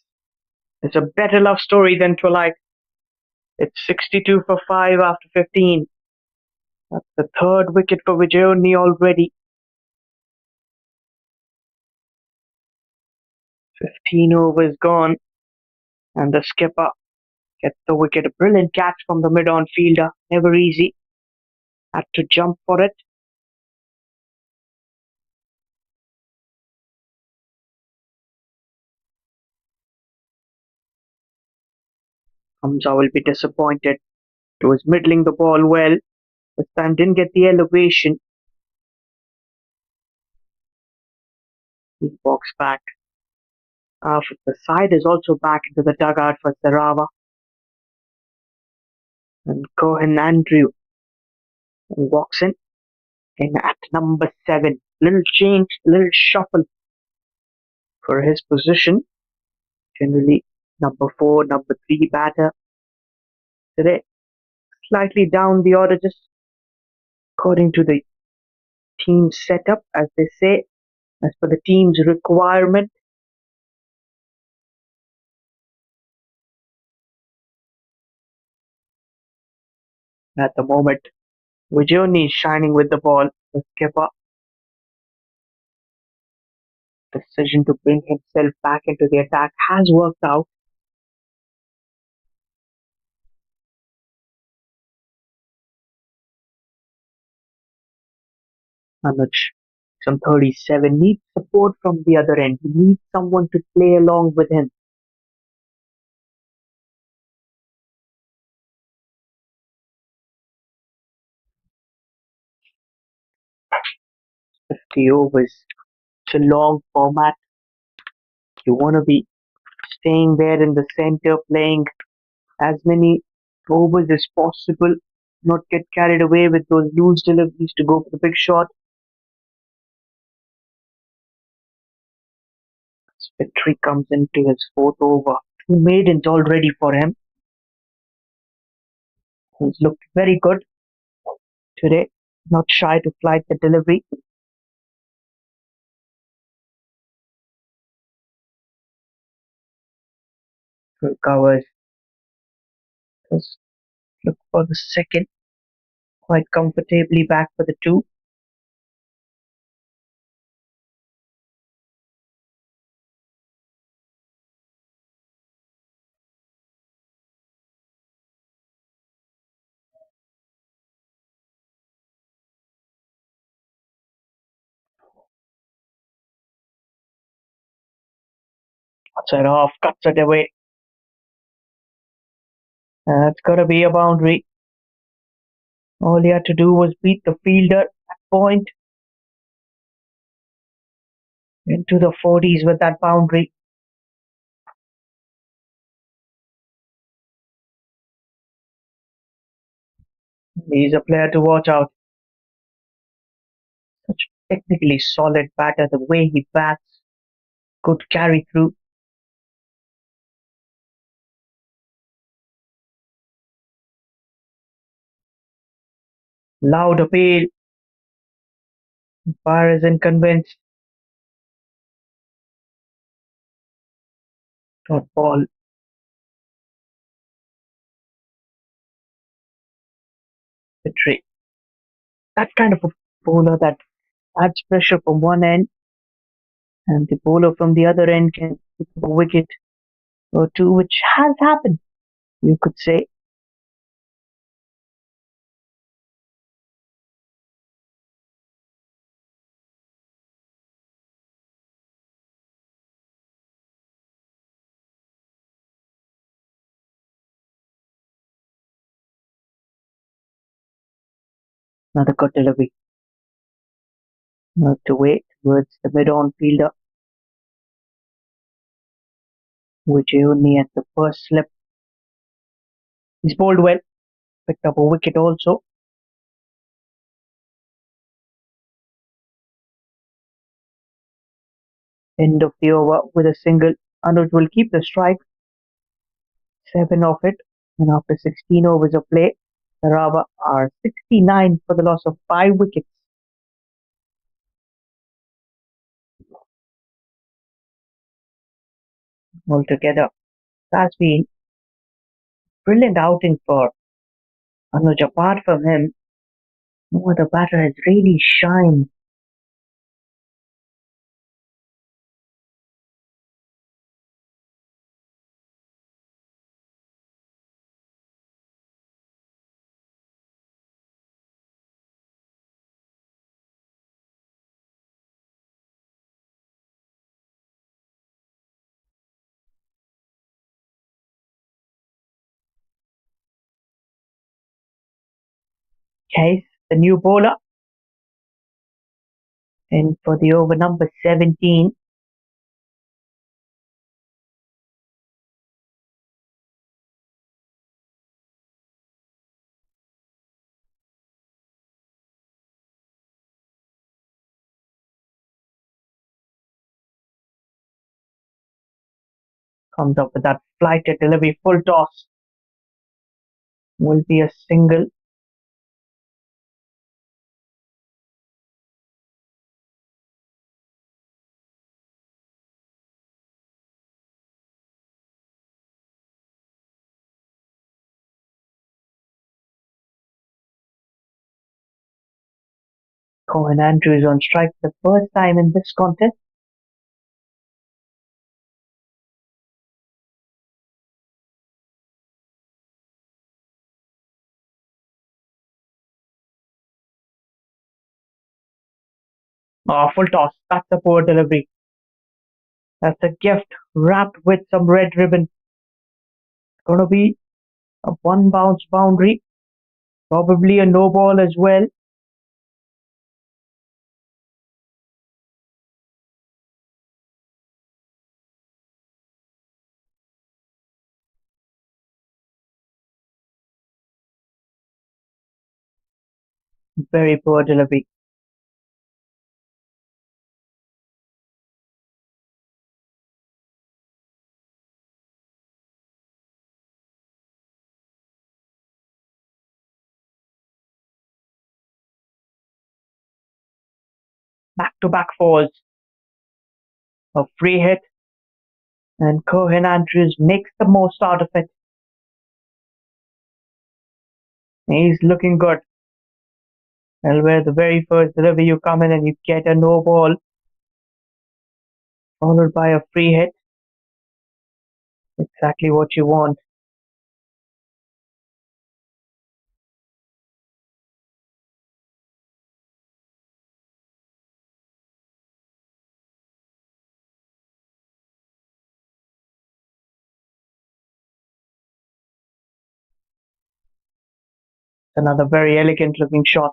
It's a better love story than to like. It's 62 for 5 after 15. That's the third wicket for Vijay Oni already. 15 overs gone. And the skipper gets the wicket. A brilliant catch from the mid-on fielder. Never easy. Had to jump for it. Hamza will be disappointed. He was middling the ball well. This time didn't get the elevation. He walks back. The side is also back into the dugout for Sarawak. And Cohen Andrew walks in at number 7. Little change, little shuffle for his position. Generally, number 4, number 3 batter. Today, slightly down the order, just according to the team setup, as they say, as per the team's requirement. At the moment, Vijay is shining with the ball. The skipper decision to bring himself back into the attack has worked out. Anoj, some 37, needs support from the other end. He needs someone to play along with him. The overs. It's a long format. You want to be staying there in the center, playing as many overs as possible, not get carried away with those loose deliveries to go for the big shot. Victory comes into his 4th over. 2 maidens already for him. He's looked very good today, not shy to flight the delivery. Recovers. Just look for the second. Quite comfortably back for the 2. Cuts it off, cuts it away. That's got to be a boundary. All he had to do was beat the fielder at point into the 40s with that boundary. He's a player to watch out. Such technically solid batter. The way he bats, good carry through. Loud appeal. Umpire isn't convinced. Dot ball. Victory. That kind of a bowler that adds pressure from one end, and the bowler from the other end can pick up a wicket or two, which has happened, you could say. Another good delivery. Knocked away towards the mid-on fielder, which only at the first slip. He's bowled well, picked up a wicket also. End of the over with a single. Anoj will keep the strike, 7 of it, and after 16 overs of play, Sarawak are 69 for the loss of 5 wickets. Altogether, it has been brilliant outing for Anoj. Apart from him, no other batter has really shined. Case, the new bowler, and for the over number 17, comes up with that flighted delivery, full toss. Will be a single. Cohen Andrews on strike for the first time in this contest. Oh, full toss. That's a poor delivery. That's a gift wrapped with some red ribbon. Gonna be a one bounce boundary. Probably a no ball as well. Very poor delivery. Back to back falls. A free hit. And Cohen Andrews makes the most out of it. He's looking good. And where the very first delivery you come in and you get a no ball, followed by a free hit. Exactly what you want. Another very elegant looking shot.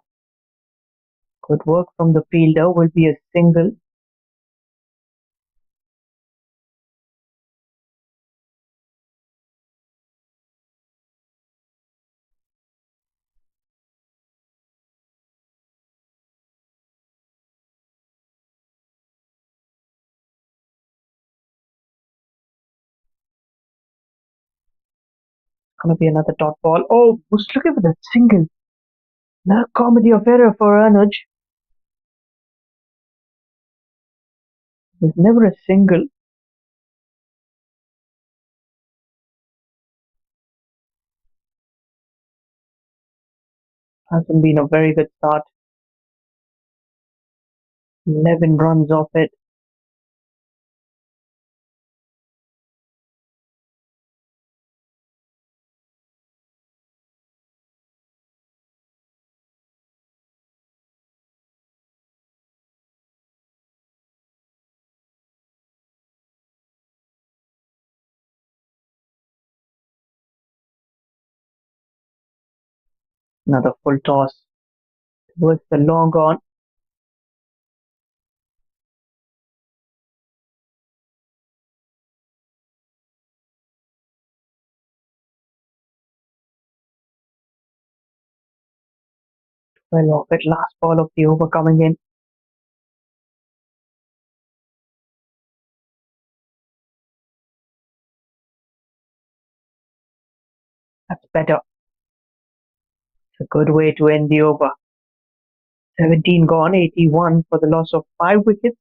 Good work from the fielder, will be a single. going to be another dot ball. Oh, was looking for that single. The comedy of error for Anoj. There's never a single. Hasn't been a very good start. 11 runs off it. Another full toss towards the long on. Well off it. Last ball of the over coming in. That's better. It's a good way to end the over. 17 gone, 81 for the loss of 5 wickets.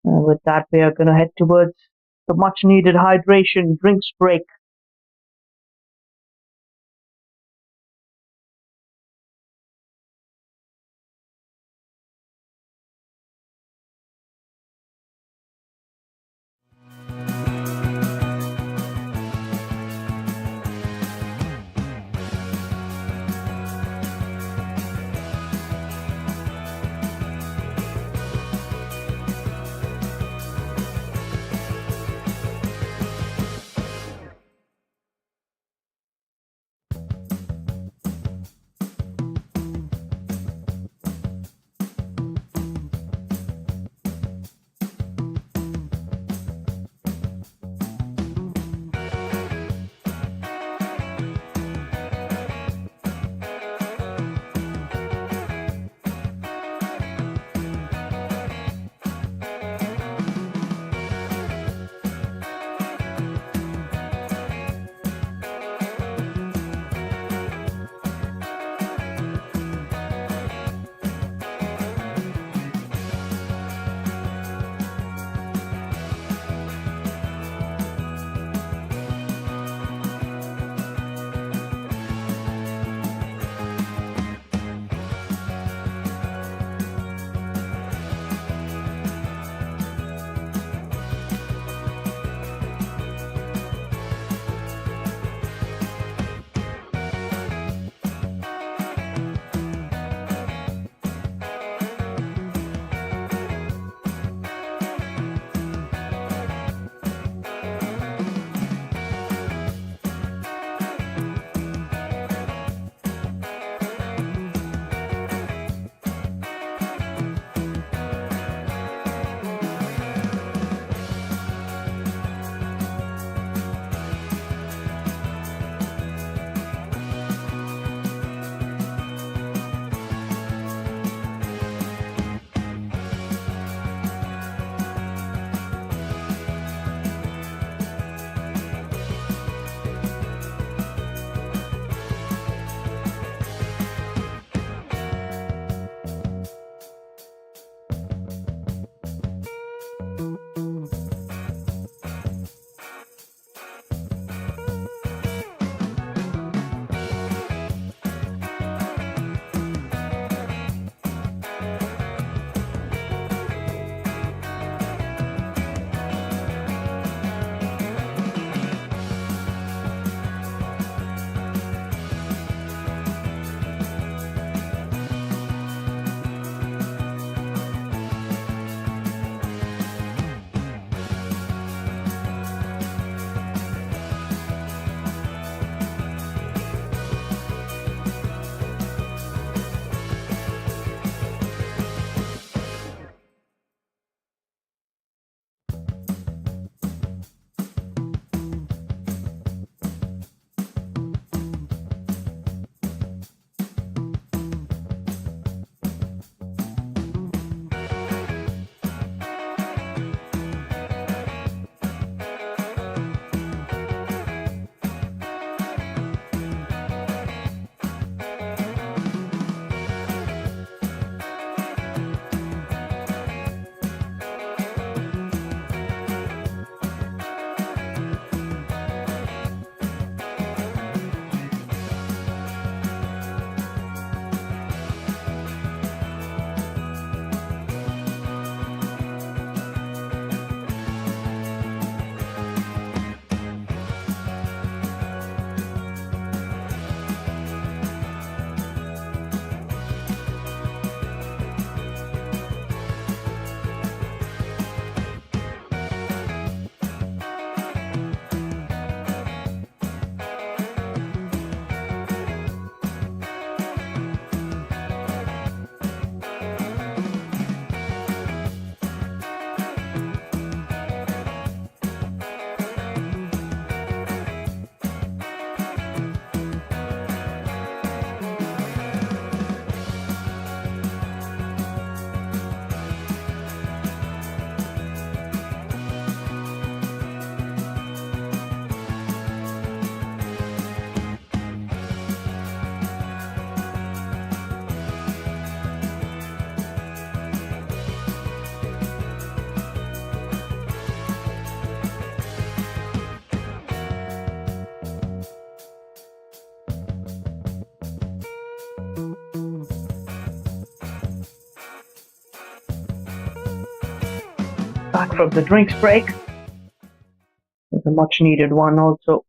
With that, we are going to head towards the much needed hydration drinks break. Back from the drinks break. It's a much needed one also.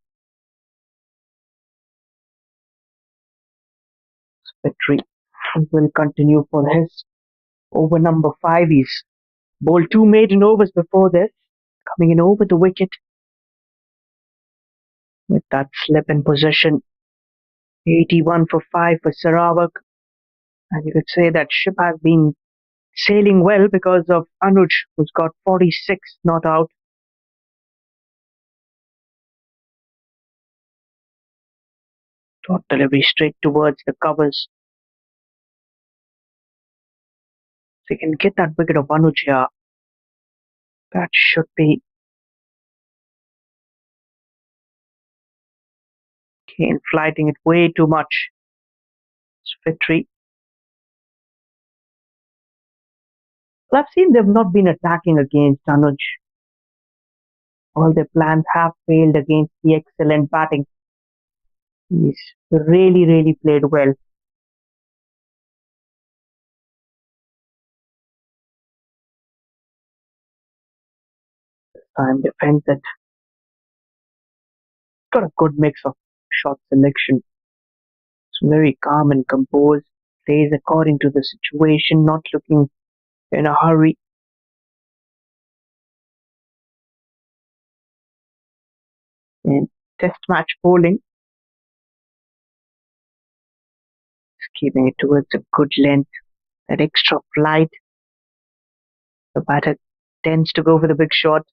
Victory will continue for his over number 5. He's bowled 2 maiden overs before this, coming in over the wicket with that slip in position. 81 for 5 for Sarawak. And you could say that ship has been sailing well because of Anoj, who's got 46 not out. Short delivery straight towards the covers. If they can get that wicket of Anuj here, that should be Kane flighting it way too much. It's victory. Well, I've seen they've not been attacking against Anuj. All their plans have failed against the excellent batting. He's really played well. Time defends it. Got a good mix of shot selection. It's very calm and composed. Plays according to the situation, not looking in a hurry. And test match bowling. Just keeping it towards a good length. That extra flight. The batter tends to go for the big shot.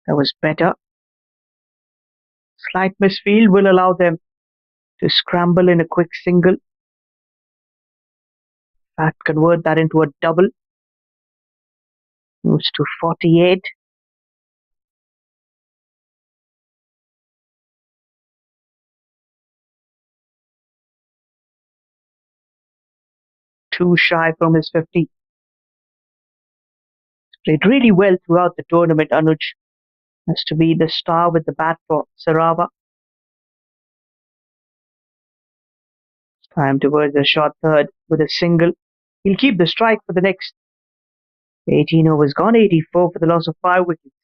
That was better. Slight misfield will allow them to scramble in a quick single. That convert that into a double. Moves to 48. Too shy from his 50. He's played really well throughout the tournament. Anuj has to be the star with the bat for Sarawak. Time towards a short third with a single. He'll keep the strike for the next 18 overs gone. 84 for the loss of 5 wickets.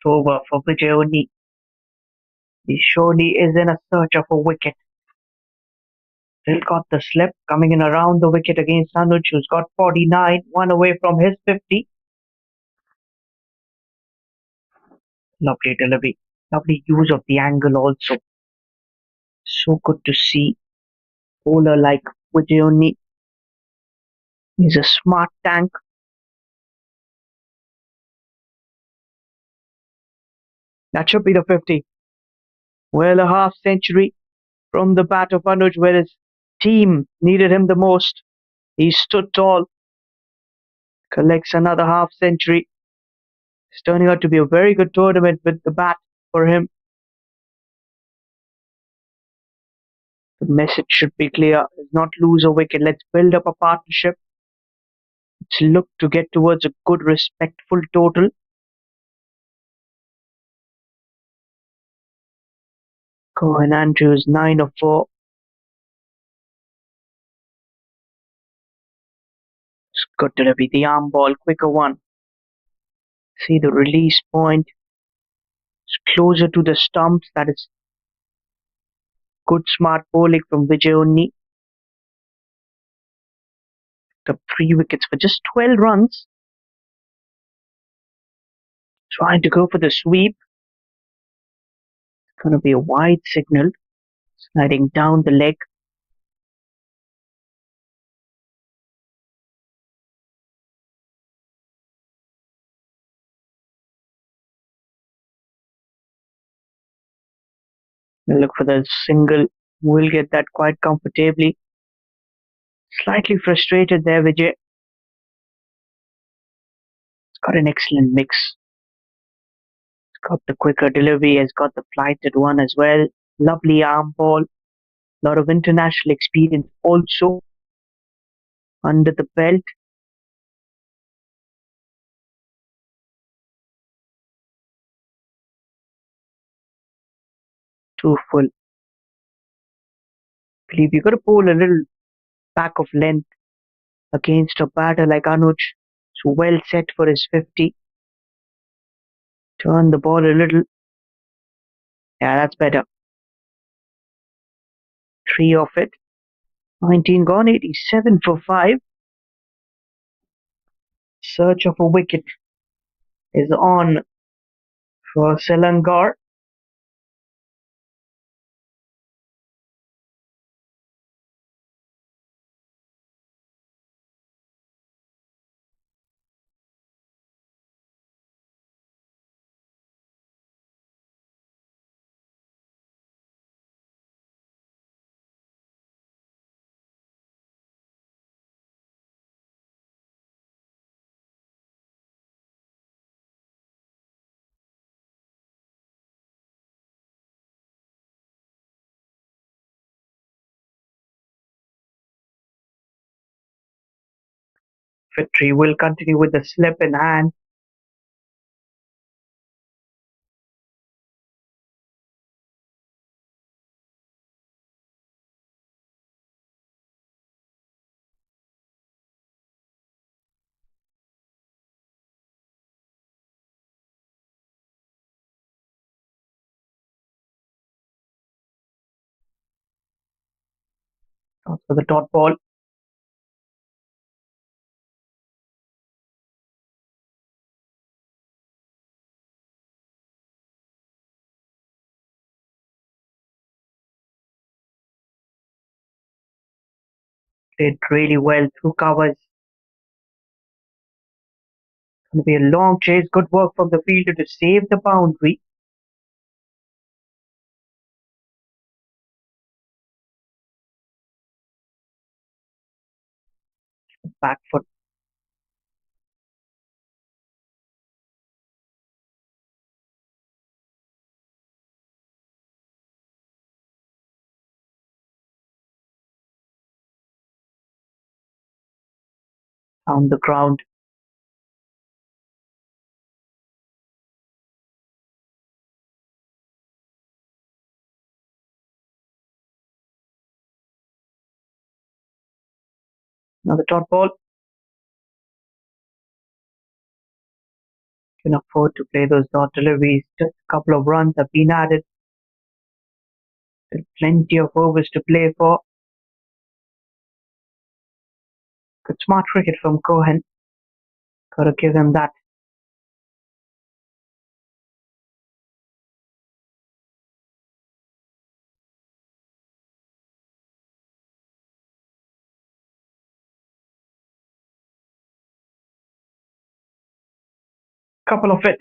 Over for Vijay. He surely is in a search of a wicket. Still got the slip coming in around the wicket against Anuj, who's got 49, one away from his 50. Lovely delivery. Lovely use of the angle also. So good to see bowler like Vijay. He's a smart tank. That should be the 50. Well, a half century from the bat of Anuj, where his team needed him the most. He stood tall. Collects another half century. It's turning out to be a very good tournament with the bat for him. The message should be clear. Let's not lose a wicket. Let's build up a partnership. Let's look to get towards a good, respectful total. Cohen Andrews, 9 of 4. It's good delivery. The arm ball, quicker one. See the release point. It's closer to the stumps. That is good, smart bowling from Vijay. The 3 wickets for just 12 runs. Trying to go for the sweep. It's going to be a wide signal. Sliding down the leg. We'll look for the single. We'll get that quite comfortably. Slightly frustrated there, Vijay. It's got an excellent mix. It's got the quicker delivery, has got the flighted one as well. Lovely arm ball. A lot of international experience also under the belt. Too full. I believe you got to pull a little back of length against a batter like Anoj. So well set for his 50. Turn the ball a little. Yeah, that's better. 3 off it. 19 gone, 87 for 5. Search of a wicket is on for Selangor. Victory will continue with the slip in hand. For the dot ball. Did really well through covers. Going to be a long chase. Good work from the fielder to save the boundary. Back foot. On the ground. Another dot ball. Can afford to play those dot deliveries. Just a couple of runs have been added. Still plenty of overs to play for. Good smart cricket from Cohen. Gotta give him that. Couple of it.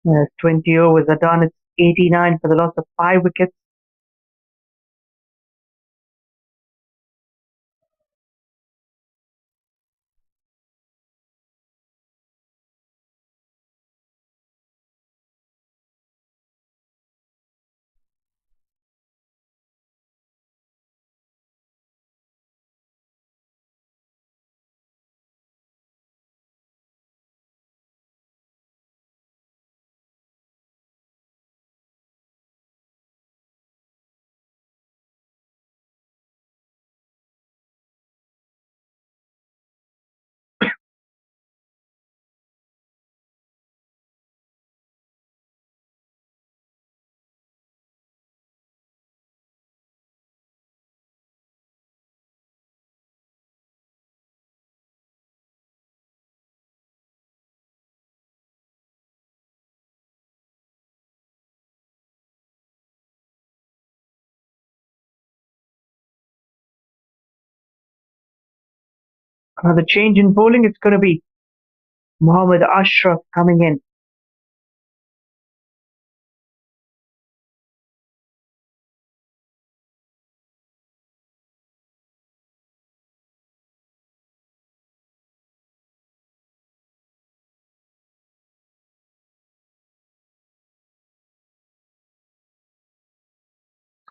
Yes, 20 overs are done. It's 89 for the loss of 5 wickets. Another change in bowling. It's going to be Mohammad Ashraf coming in.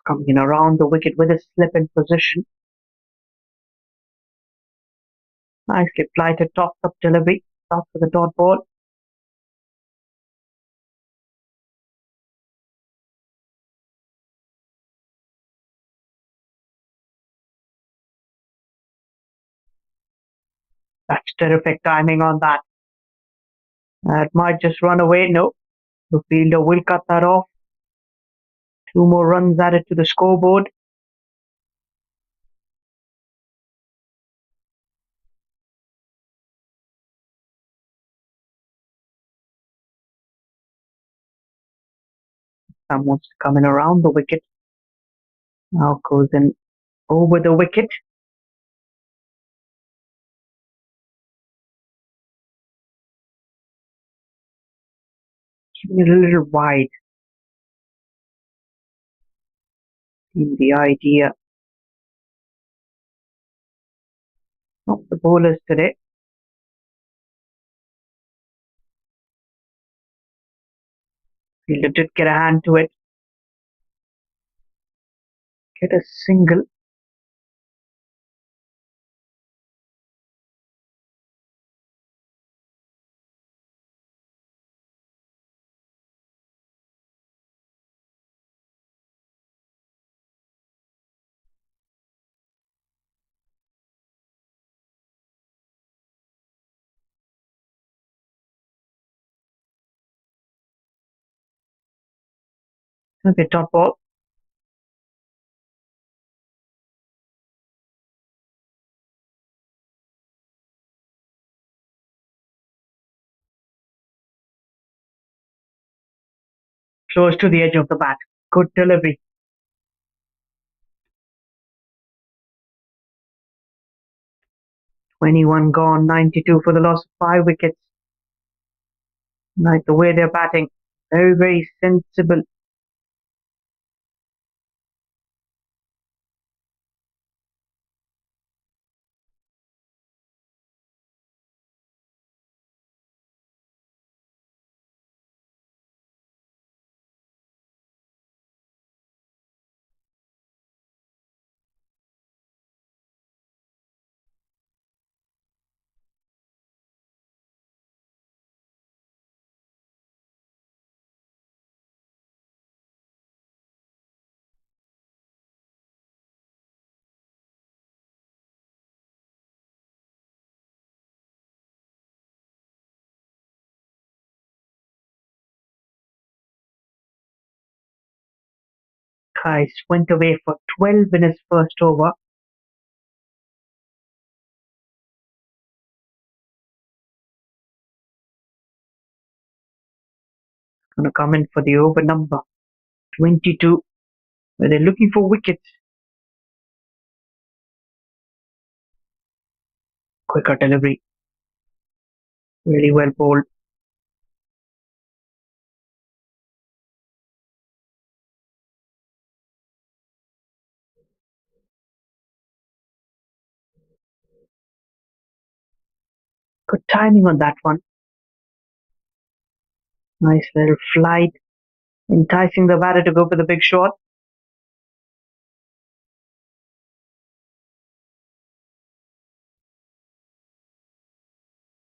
Coming in around the wicket with a slip in position. Nicely flighted top delivery. Top for the dot ball. That's terrific timing on that. That might just run away. No, the fielder will cut that off. 2 more runs added to the scoreboard. Someone's coming around the wicket. Now goes in over the wicket. Keeping it a little wide. In the idea. Not the bowlers today. Fielder did get a hand to it. Get a single. Okay, top ball. Close to the edge of the bat. Good delivery. "21 gone, 92 for the loss of 5 wickets." Like the way they're batting. Very, very sensible. Guys went away for 12 in his first over. Gonna come in for the over number 22, where they're looking for wickets. Quicker delivery. Really well bowled. Good timing on that one. Nice little flight. Enticing the batter to go for the big shot.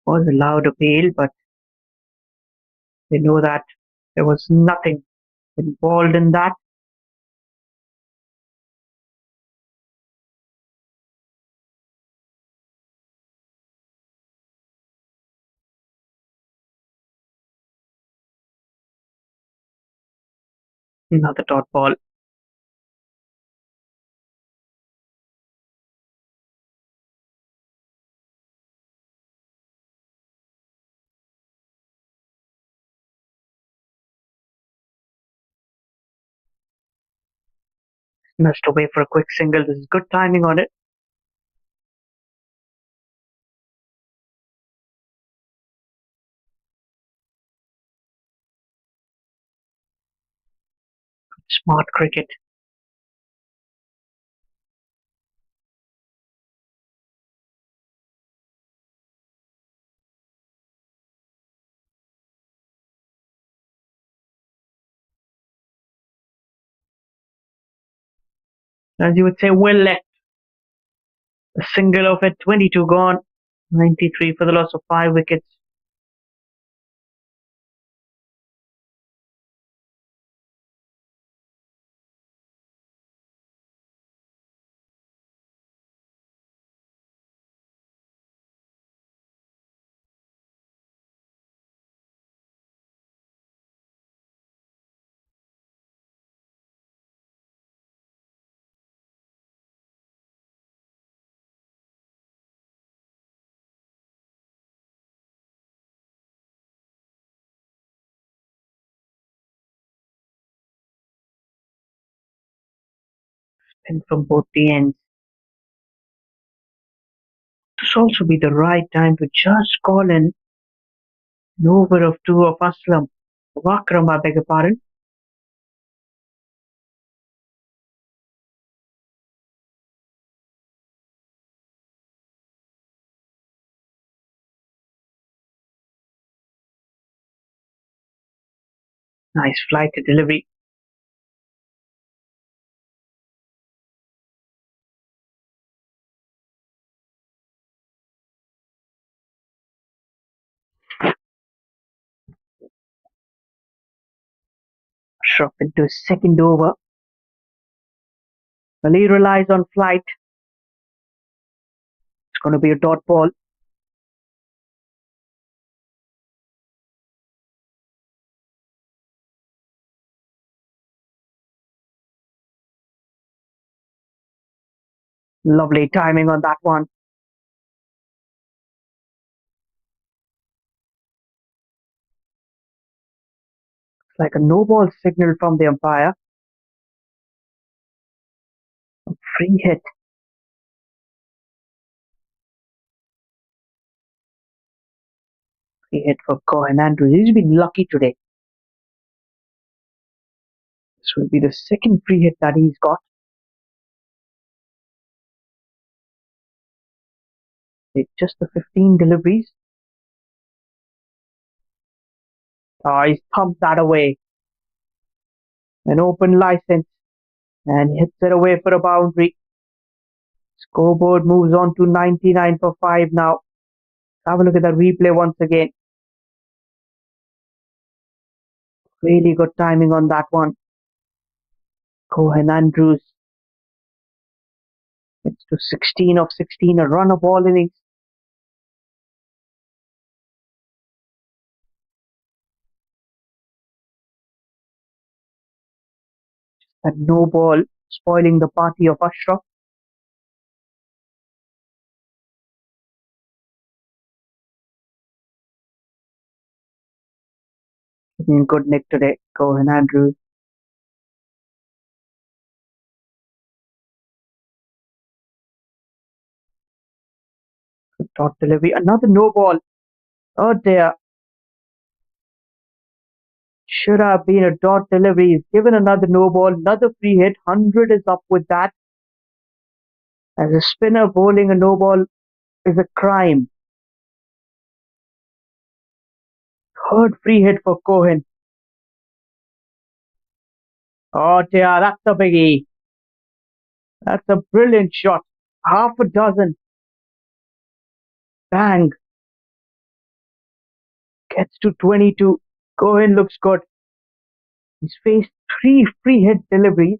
Was a loud appeal, but they know that there was nothing involved in that. Another dot ball. Nudged away for a quick single. This is good timing on it. Smart cricket. As you would say, well left. A single off at 22 gone. 93 for the loss of 5 wickets. And from both the ends. This also be the right time to just call in an over of 2 of Aslam. Wakram, I beg your pardon. Nice flight to delivery. Shrub into his second over. Ali relies on flight. It's going to be a dot ball. Lovely timing on that one. It's like a no ball signal from the umpire. A free hit. Free hit for Cohen Andrews. He's been lucky today. This will be the second free hit that he's got. It's just the 15 deliveries. He's thumped that away. An open license. And hits it away for a boundary. Scoreboard moves on to 99 for 5 now. Have a look at the replay once again. Really good timing on that one. Cohen Andrews. It's to 16 of 16, a run of all innings. That no ball spoiling the party of Ashraf. In good nick today, Cohen Andrews. Good dot delivery. Another no ball. Oh dear. Should have been a dot delivery. He's given another no ball. Another free hit. 100 is up with that. As a spinner, bowling a no ball is a crime. Third free hit for Cohen. Oh dear, that's a biggie. That's a brilliant shot. Half a dozen. Bang. Gets to 22. Cohen looks good. He's faced 3 free hit deliveries.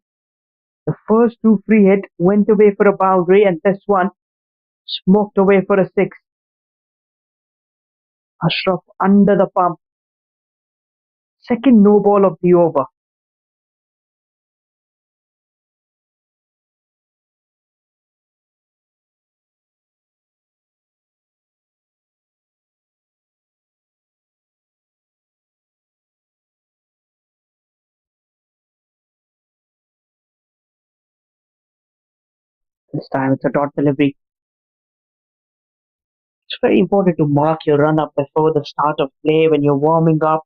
The first 2 free hit went away for a boundary, and this one smoked away for a 6. Ashraf under the pump. Second no ball of the over. This time it's a dot delivery. It's very important to mark your run up before the start of play when you're warming up.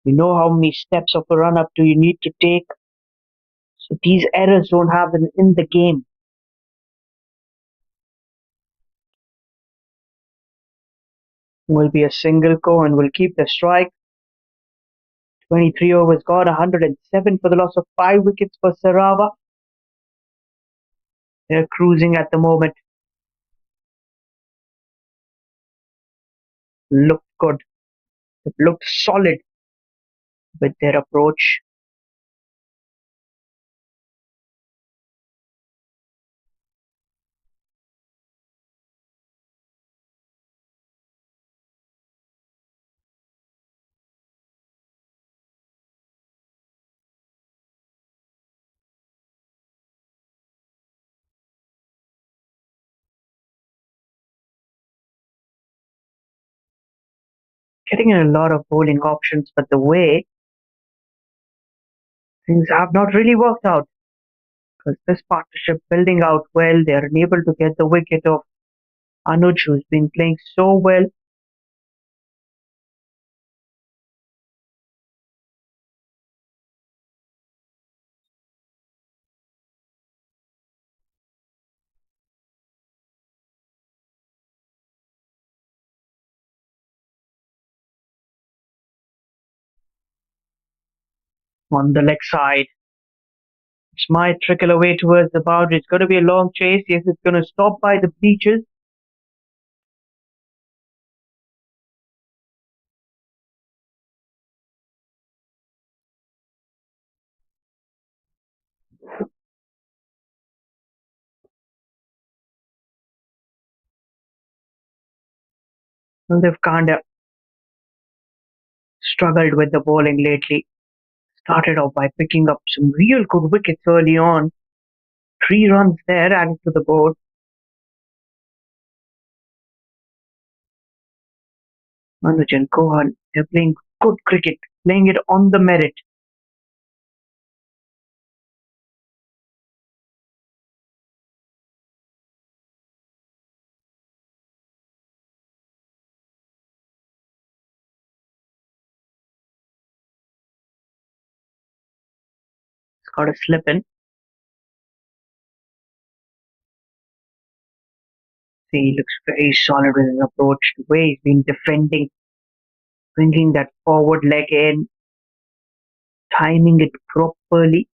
You know how many steps of a run up do you need to take. So these errors don't happen in the game. Will be a single. Cohen will keep the strike. 23 overs gone, 107 for the loss of 5 wickets for Sarawak. They're cruising at the moment. Looked good. It looked solid with their approach. Getting in a lot of bowling options, but the way things have not really worked out because this partnership building out well, they are unable to get the wicket of Anoj, who's been playing so well. On the leg side. It might trickle away towards the boundary. It's going to be a long chase. Yes, it's going to stop by the beaches. Well, they've kind of struggled with the bowling lately. Started off by picking up some real good wickets early on. 3 runs there added to the board. Anoj and Kohan, they're playing good cricket, playing it on the merit. It's got a slip in. He looks very solid with his approach. The way he's been defending, bringing that forward leg in, timing it properly.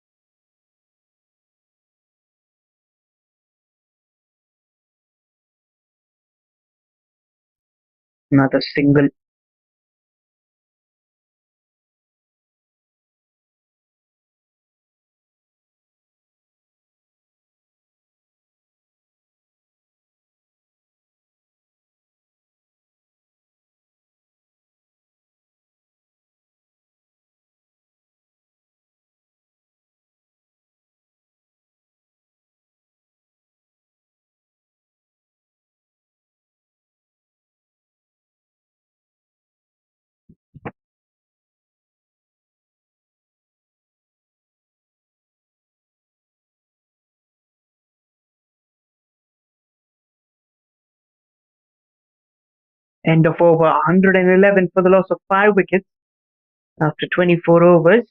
Another single. End of over 111 for the loss of 5 wickets after 24 overs.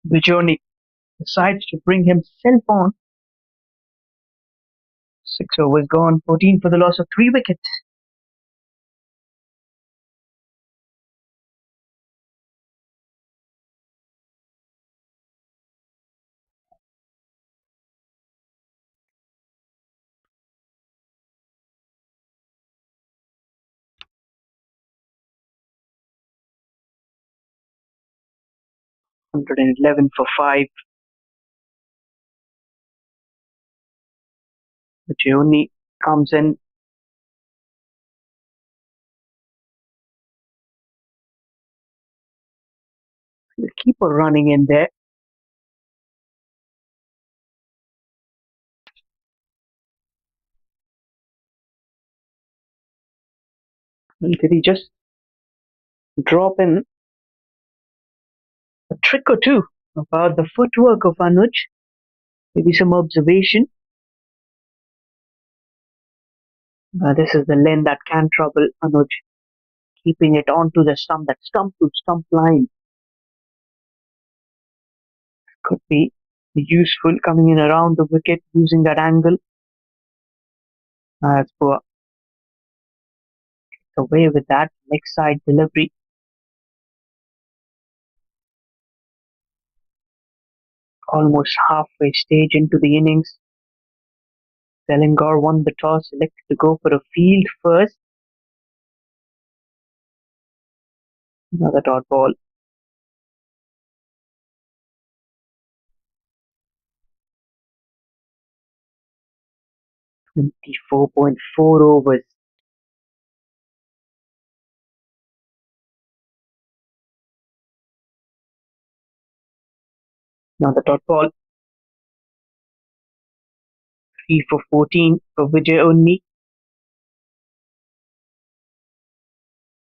Bijoni decides to bring himself on. 6 overs gone, 14 for the loss of 3 wickets. Hundred and 11 for 5. Bijoni comes in. The keeper running in there. Did he just drop in a trick or two about the footwork of Anuj? Maybe some observation. This is the lane that can trouble Anuj, keeping it onto the stump, that stump to stump line. Could be useful coming in around the wicket using that angle. That's poor. Away with that leg side delivery. Almost halfway stage into the innings. Selangor won the toss, selected to go for a field first. Another dot ball. 24.4 overs. Another dot ball. 3 for 14 for Vijay only.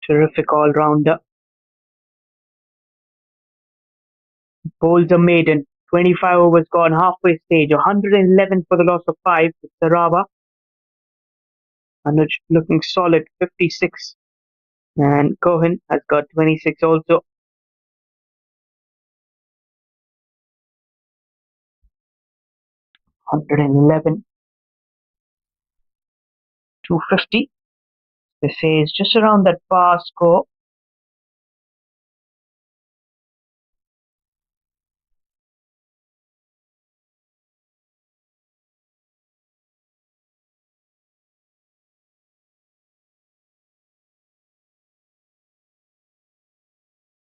Terrific all-rounder. Bowls are maiden. 25 overs gone, halfway stage. 111 for the loss of 5 with Sarawak. Anoj looking solid, 56. And Cohen has got 26 also. 111. 250. This is just around that par score.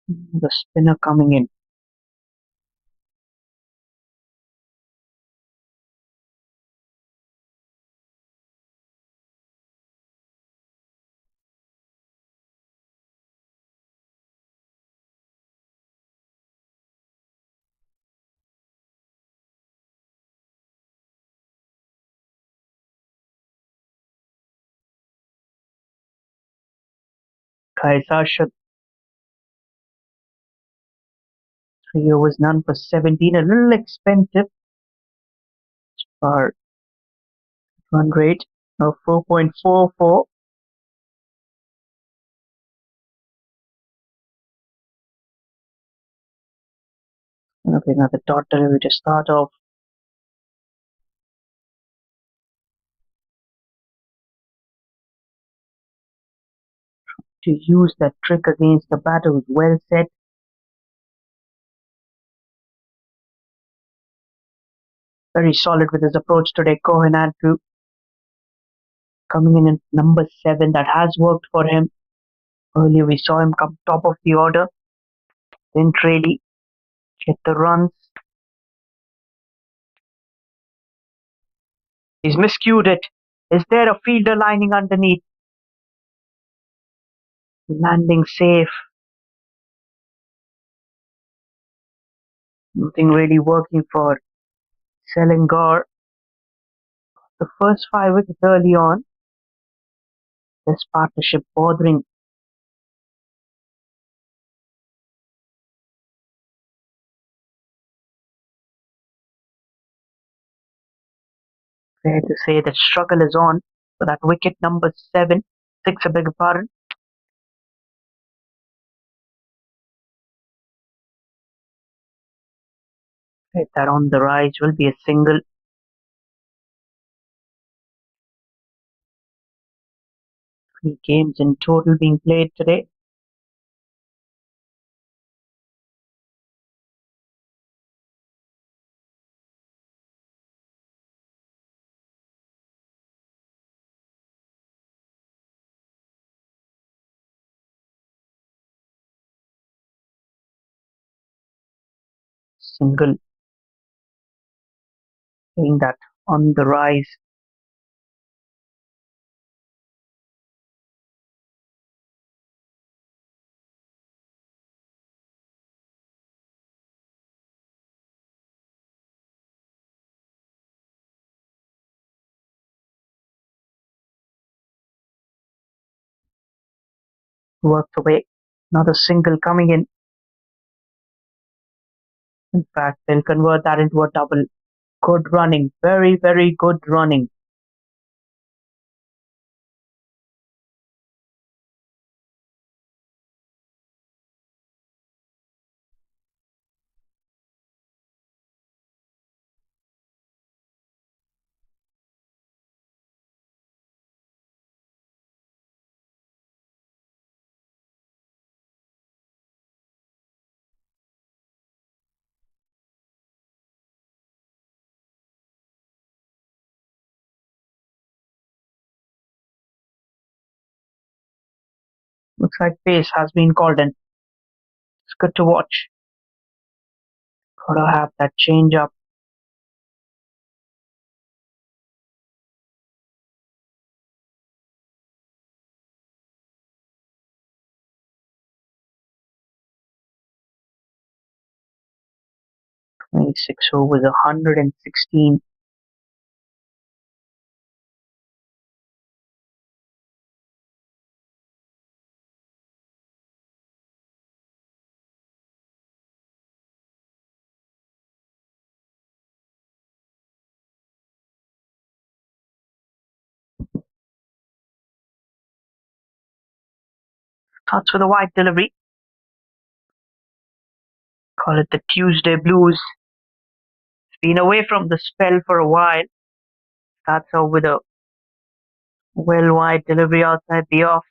The spinner coming in. Kaisashad. 3 overs, none for 17. A little expensive for run rate of 4.44. Okay, now the dot delivery to start off. To use that trick against the batter was well set. Very solid with his approach today. Cohen Andrew coming in at number 7. That has worked for him. Earlier we saw him come top of the order. Didn't really get the runs. He's miscued it. Is there a fielder lining underneath? Landing safe. Nothing really working for Selangor. The first 5 wickets early on. This partnership bothering. Fair to say the struggle is on for that wicket number 7. 6, I beg your pardon. Hit that on the rise will be a single. 3 games in total being played today. Single. Saying that on the rise. Worked away. Another single coming in. In fact, they'll convert that into a double. Good running. Very, very good running. Looks like pace has been called in. It's good to watch. Gotta have that change up. Twenty-six overs, 116. Starts with a wide delivery. Call it the Tuesday Blues. Been away from the spell for a while. Starts out with a well wide delivery outside the off.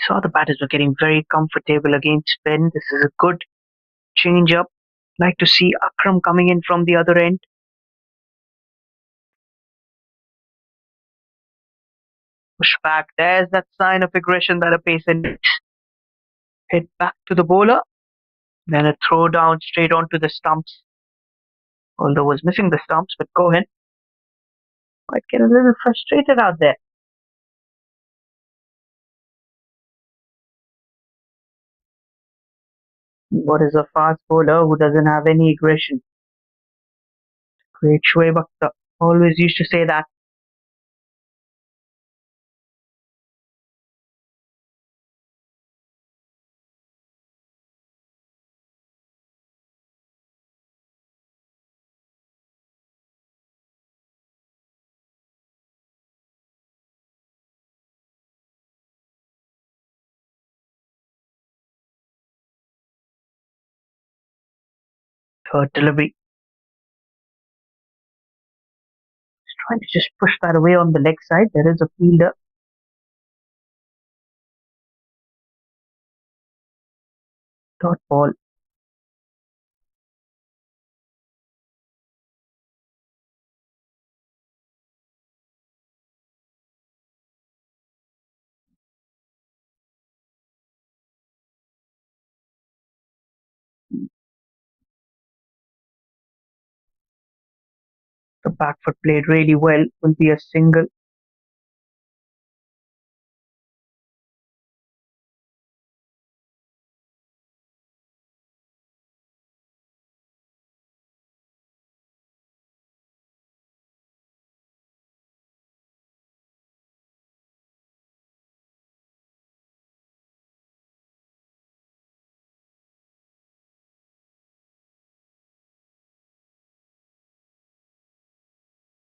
Saw the batters were getting very comfortable against spin. This is a good change up. Like to see Akram coming in from the other end. Push back. There's that sign of aggression that a pacer needs. Hit back to the bowler. Then a throw down straight onto the stumps. Although was missing the stumps, but Cohen might get a little frustrated out there. What is a fast bowler who doesn't have any aggression? Great Shoaib Akhtar. Always used to say that. Third delivery. Trying to just push that away on the leg side. There is a fielder. Dot ball. The back foot played really well. Will be a single.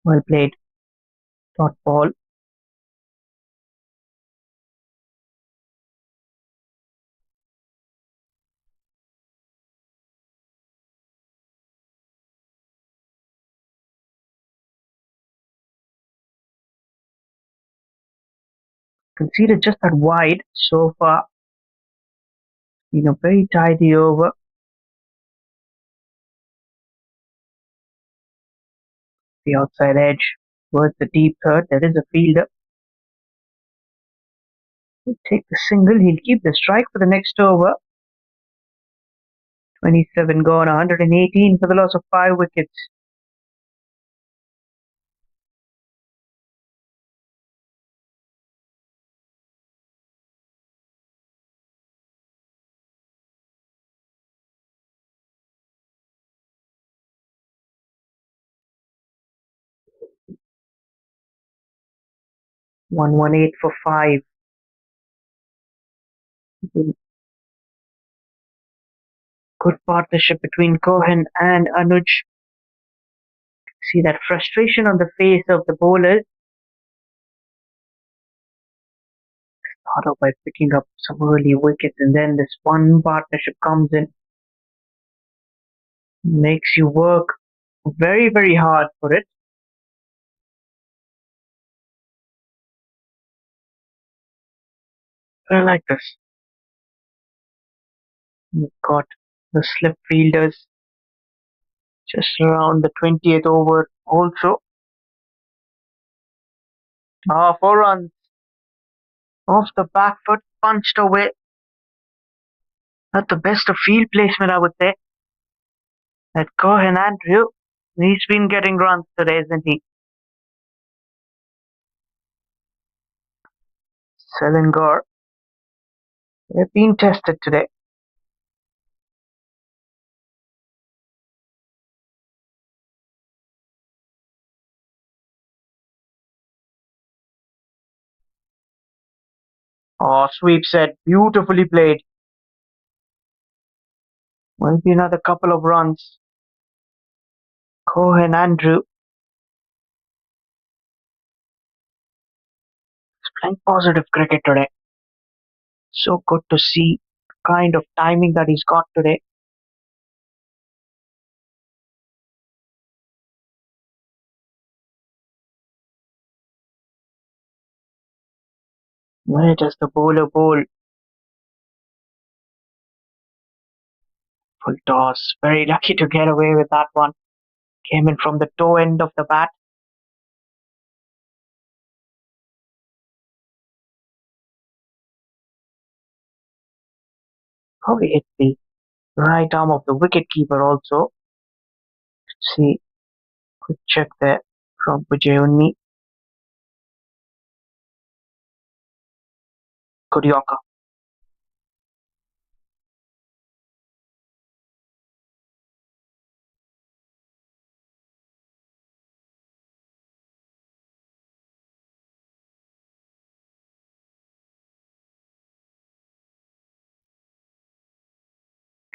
Well played. Dot ball. Conceded just that wide so far. Been a very tidy over. The outside edge. Towards the deep third. There is a fielder. He'll take the single. He'll keep the strike for the next over. 27 gone. 118 for the loss of 5 wickets. 118 for 5. Good partnership between Cohen and Anuj. See that frustration on the face of the bowlers. Start off by picking up some early wickets, and then this one partnership comes in, makes you work very, very hard for it. I like this. You've got the slip fielders just around the 20th over also. 4 runs off the back foot, punched away. Not the best of field placement, I would say. That Cohen Andrew, he's been getting runs today, isn't he? Selangor, they've been tested today. Sweep set, beautifully played. Will be another couple of runs. Cohen Andrew is playing positive cricket today. So good to see the kind of timing that he's got today. Where does the bowler bowl? Full toss. Very lucky to get away with that one. Came in from the toe end of the bat. Probably hit the right arm of the wicketkeeper also. Let's see. Quick check there from Vijay. Good Yorker.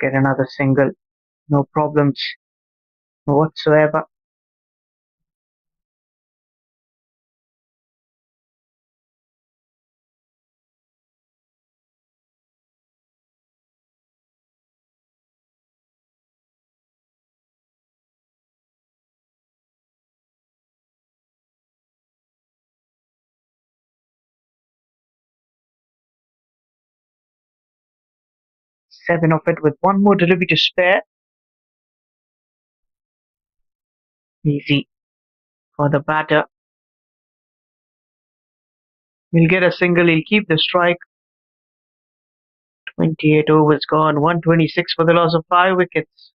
Get another single. No problems whatsoever. Seven of it with one more delivery to spare. Easy for the batter. He'll get a single. He'll keep the strike. 28 overs gone. 126 for the loss of 5 wickets.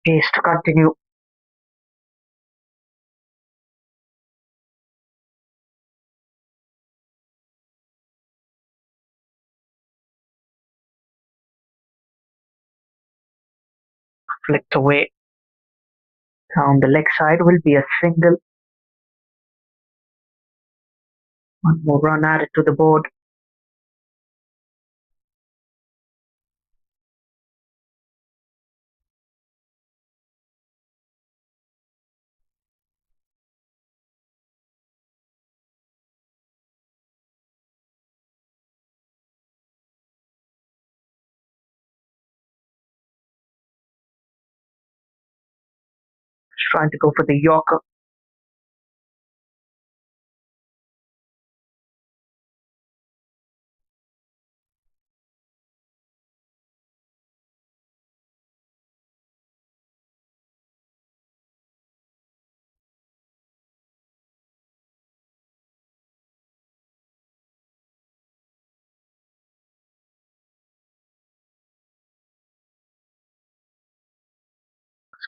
Pace to continue. Flicked away. Down the leg side will be a single. One more run added to the board. Trying to go for the Yorker.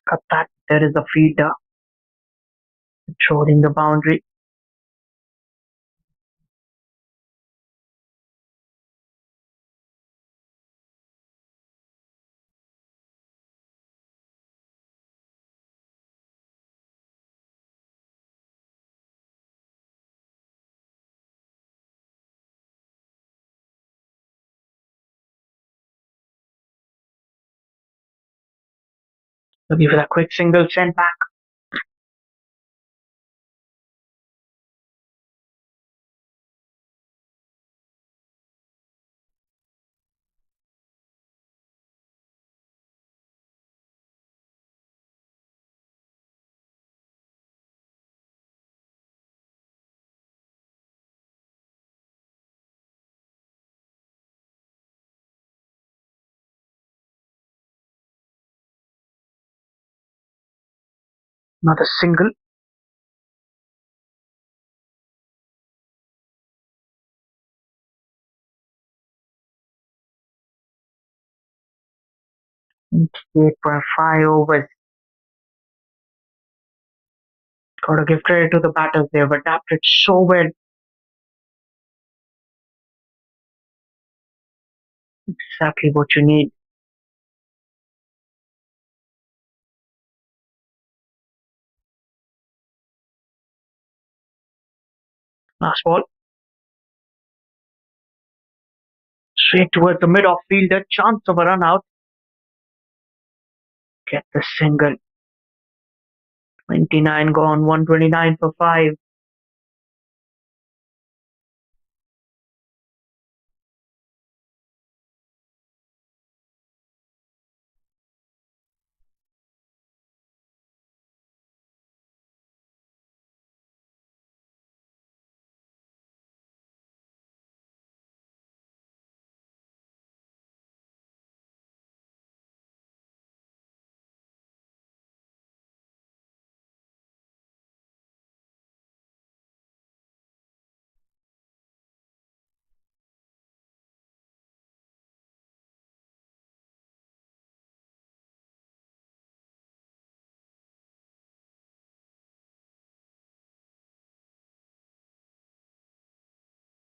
Cut that. There is a fielder controlling the boundary. Looking for that quick single sent back. Another single. And 8.5 overs. Gotta give credit to the batters. They've adapted so well. Exactly what you need. Last ball. Straight towards the mid-off fielder. Chance of a run out. Get the single. 29 gone. 129 for 5.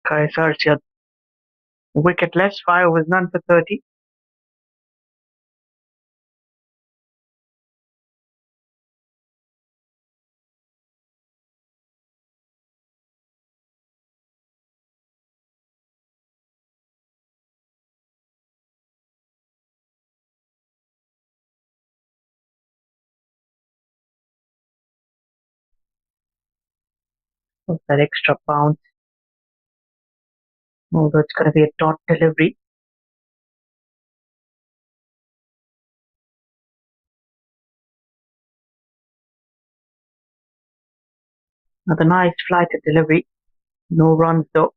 Kaisarcia. Wicketless. 5 overs, none for 30. That extra bounce. Although it's gonna be a dot delivery. Another nice flighted delivery. No runs though.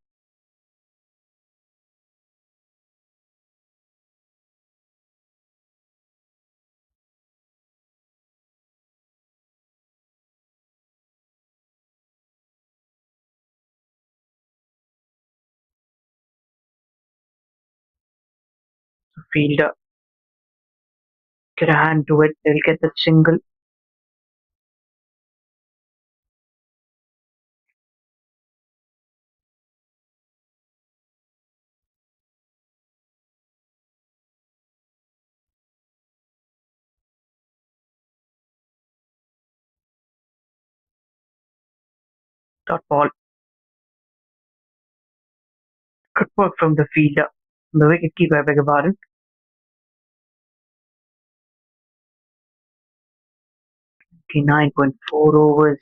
Fielder. Get a hand to it. They'll get the single. Dot ball. Good work from the fielder. The wicket keeper, I beg your pardon. 9.4 overs.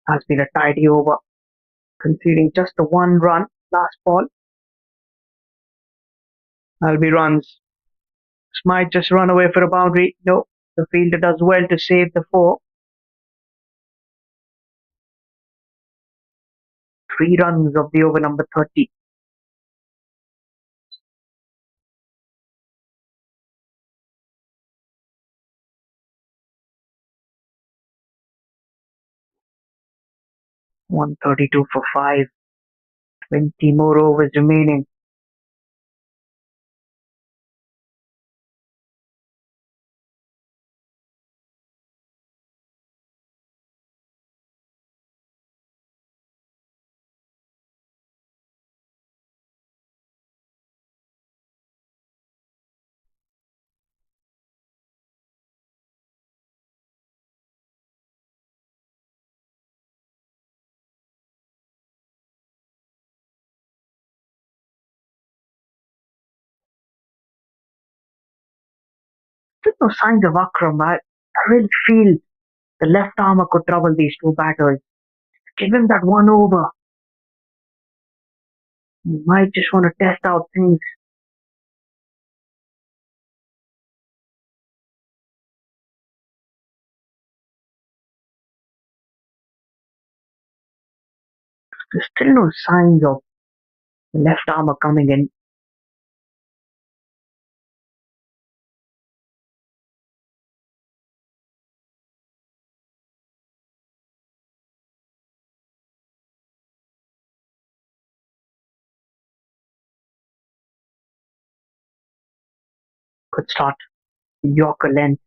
Has been a tidy over. Conceding just the one run. Last ball. That'll be runs. This might just run away for a boundary. No, the fielder does well to save the 4. 3 runs of the over number 30. 132 for 5. 20 more overs remaining. Still no signs of Akram. I really feel the left armer could trouble these two batters. Give him that one over. You might just want to test out things. There's still no signs of the left armer coming in. Could start Yorker length.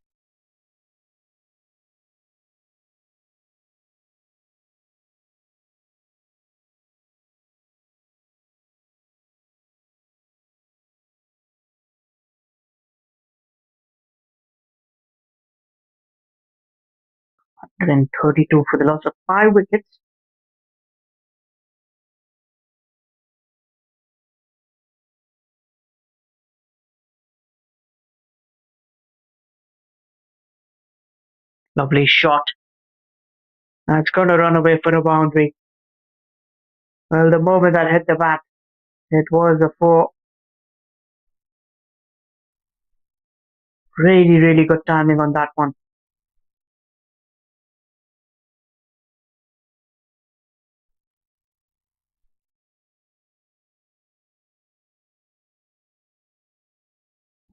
And then 32 for the loss of 5 wickets. Lovely shot. It's going to run away for a boundary. Well, the moment that hit the bat, it was a 4. Really, really good timing on that one.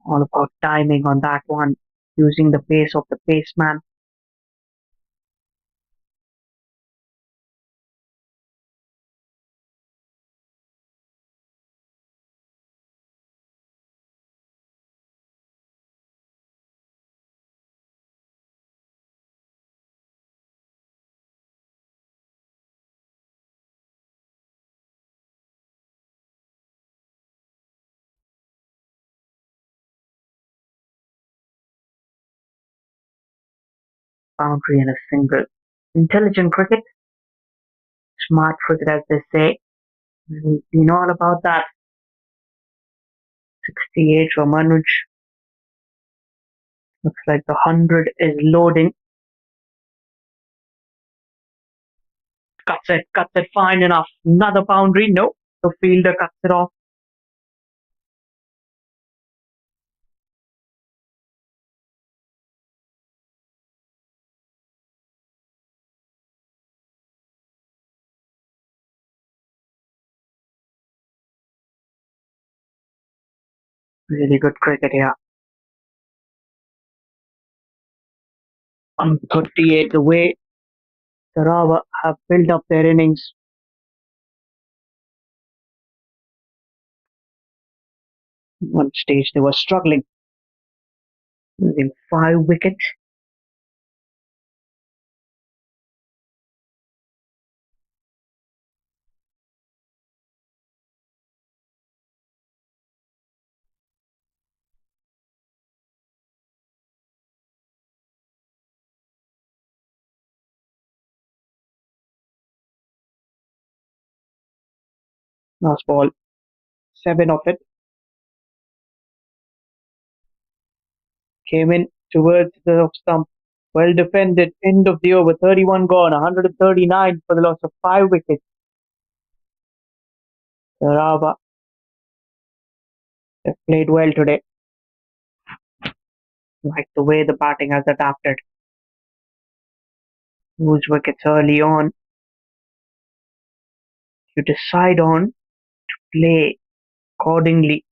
All about timing on that one, using the pace of the paceman. Boundary and a single. Intelligent cricket, smart cricket as they say. We know all about that. 68 from Anoj. Looks like the 100 is loading. Cuts it fine enough. Another boundary. No, the fielder cuts it off. Really good cricket here. 138 the way Sarawak have built up their innings. One stage they were struggling. Losing 5 wickets. Last ball. 7 of it. Came in towards the off stump. Well defended. End of the over. 31 gone. 139 for the loss of 5 wickets. Sarawak have played well today. Like the way the batting has adapted. Lose wickets early on. You decide on to play accordingly.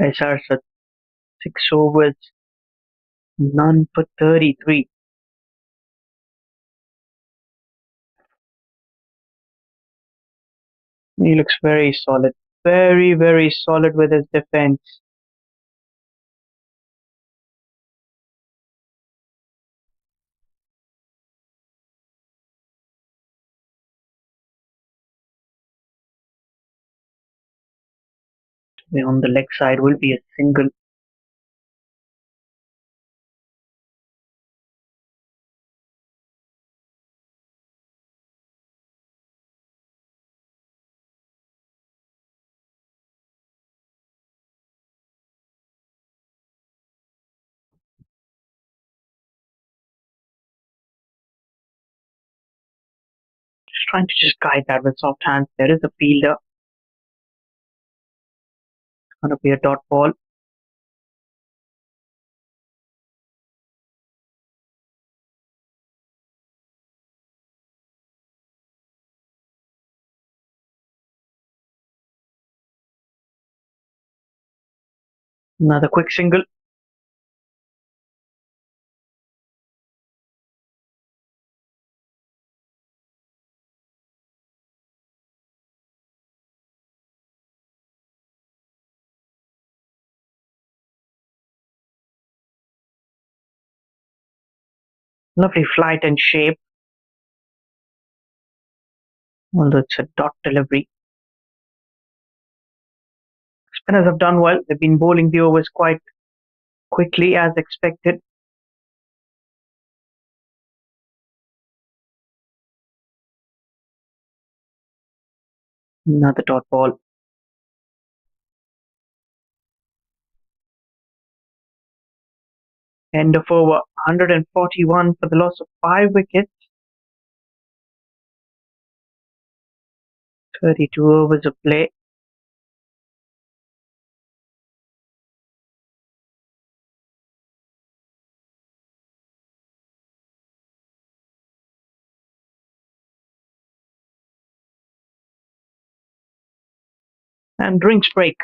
SR's at 6 overs, none for 33. He looks very solid. Very, very solid with his defense. On the leg side will be a single. Trying to just guide that with soft hands. There is a fielder. Gonna be a dot ball. Another quick single. Lovely flight and shape. Although it's a dot delivery. Spinners have done well. They've been bowling the overs quite quickly as expected. Another dot ball. End of over, 141 for the loss of 5 wickets. 32 overs of play. And drinks break.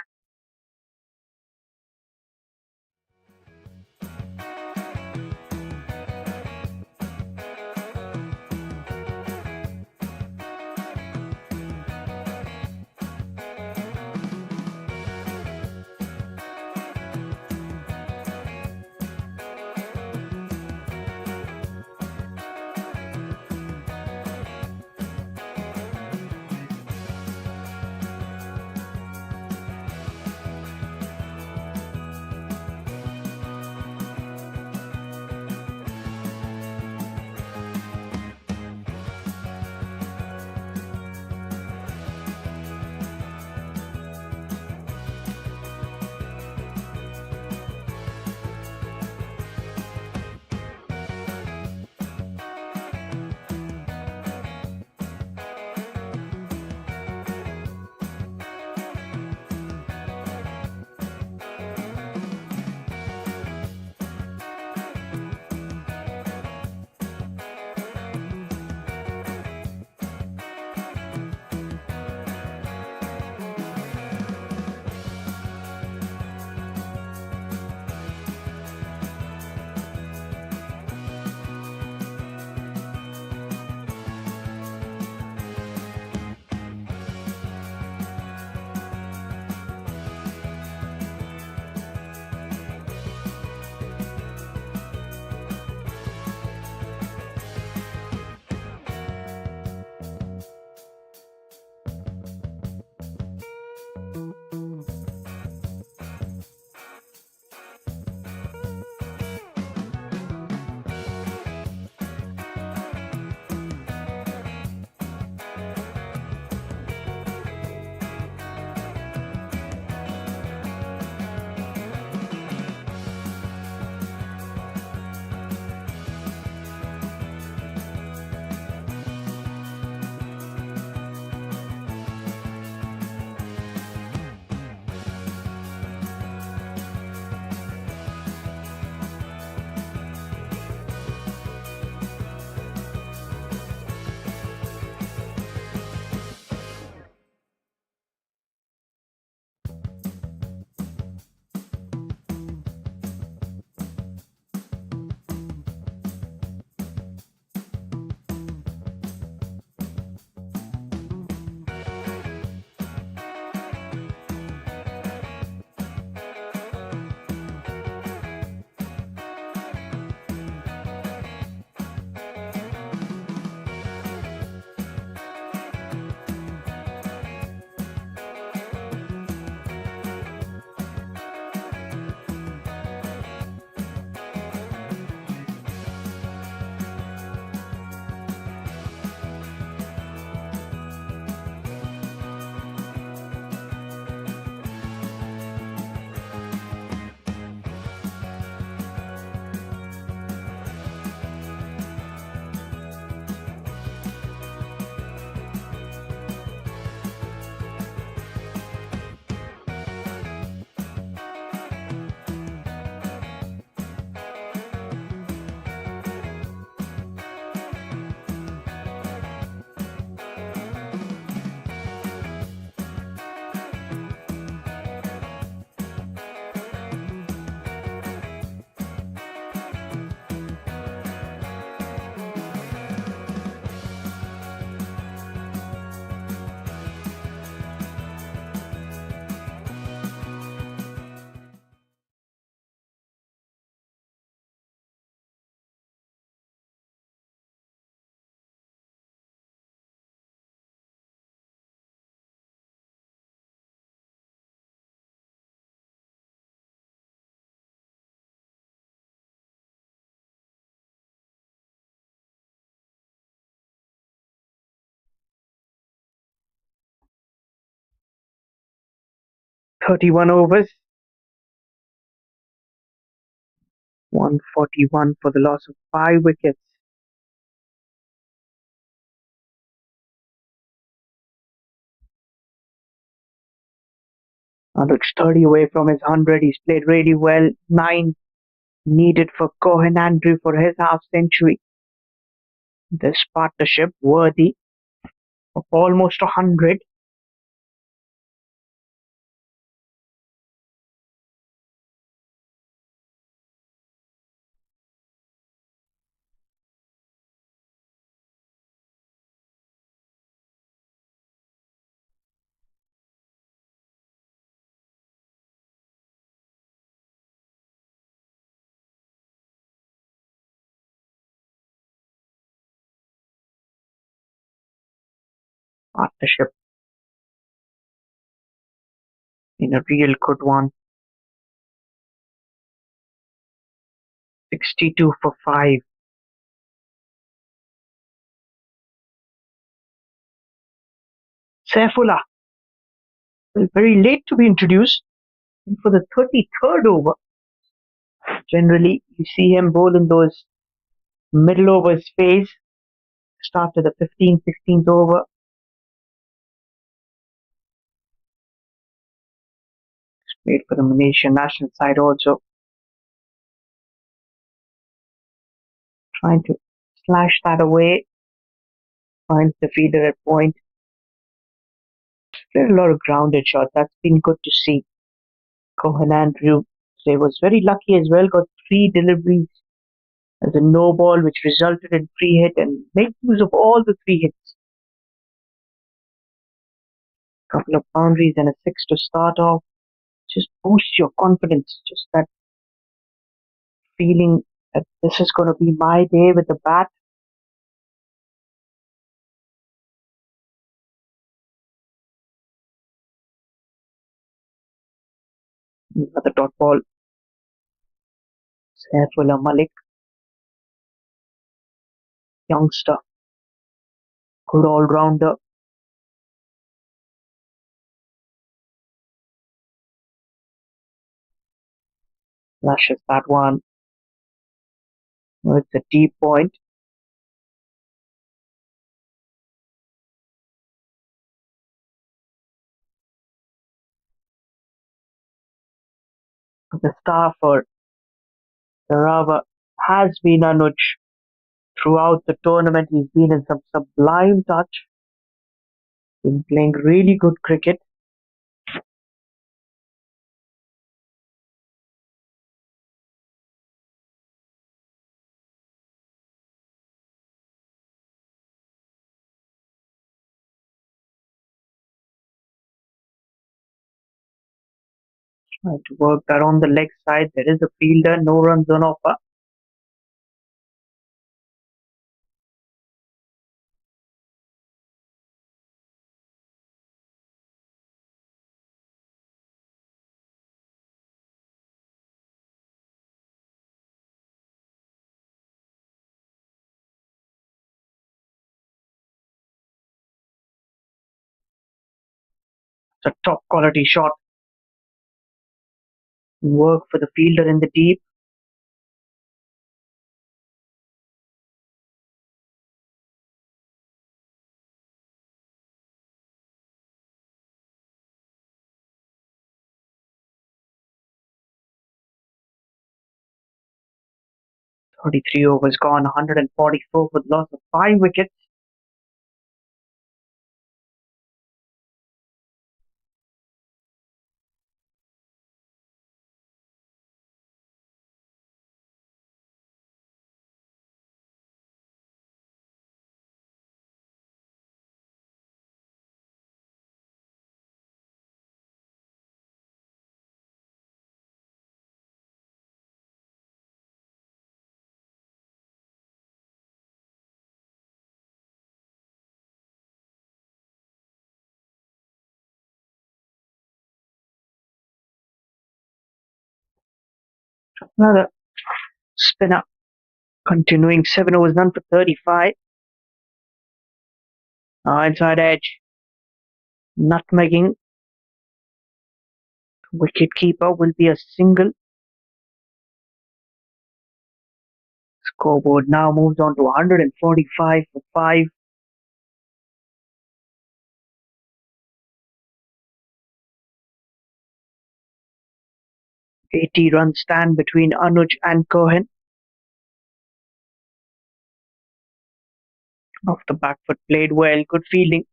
31 overs. 141 for the loss of 5 wickets. Anoj 30 away from his 100. He's played really well. 9 needed for Cohen Andrew for his half century. This partnership worthy of almost 100. Partnership in a real good one. 62 for 5. Saifullah, well, very late to be introduced. And for the 33rd over, generally you see him bowl in those middle overs phase. Start to the 15th, 16th over. Played for the Malaysian national side also. Trying to slash that away. Finds the fielder at point. Played a lot of grounded shots. That's been good to see. Cohen Andrew was very lucky as well. Got 3 deliveries as a no ball, which resulted in free hit and made use of all the 3 hits. Couple of boundaries and a 6 to start off. Just boosts your confidence. Just that feeling that this is going to be my day with the bat. Another dot ball. Saifullah Malik, youngster, good all-rounder. Flashes that one. It's a deep point. The star for Sarawak has been Anoj. Throughout the tournament, he's been in some sublime touch. Been playing really good cricket. Trying to work that on the leg side. There is a fielder, no runs on offer. It's a top quality shot. Work for the fielder in the deep. Thirty-three overs gone, 144 with loss of 5 wickets. Another spinner. Continuing 7 overs, none for 35. Inside edge. Nutmegging. Wicketkeeper will be a single. Scoreboard now moves on to 145 for 5. 80 runs stand between Anuj and Cohen. Off the back foot, played well, good fielding,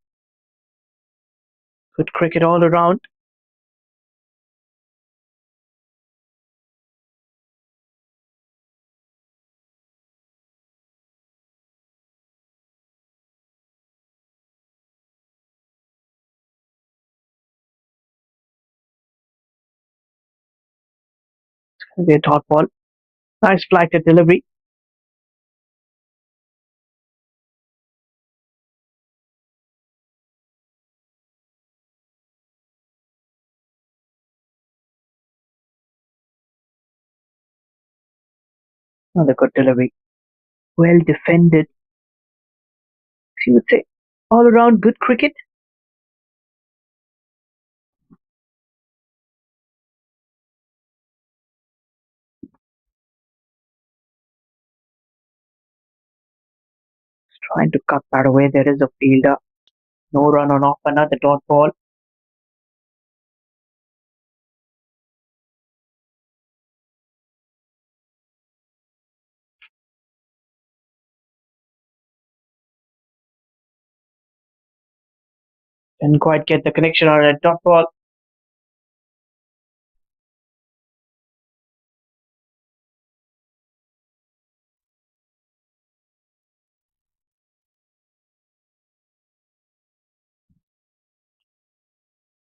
good cricket all around. The dot ball. Nice flighted delivery. Another good delivery. Well defended. She would say all around good cricket. Trying to cut that away. There is a fielder. No run on off. Another dot ball. Didn't quite get the connection on a dot ball.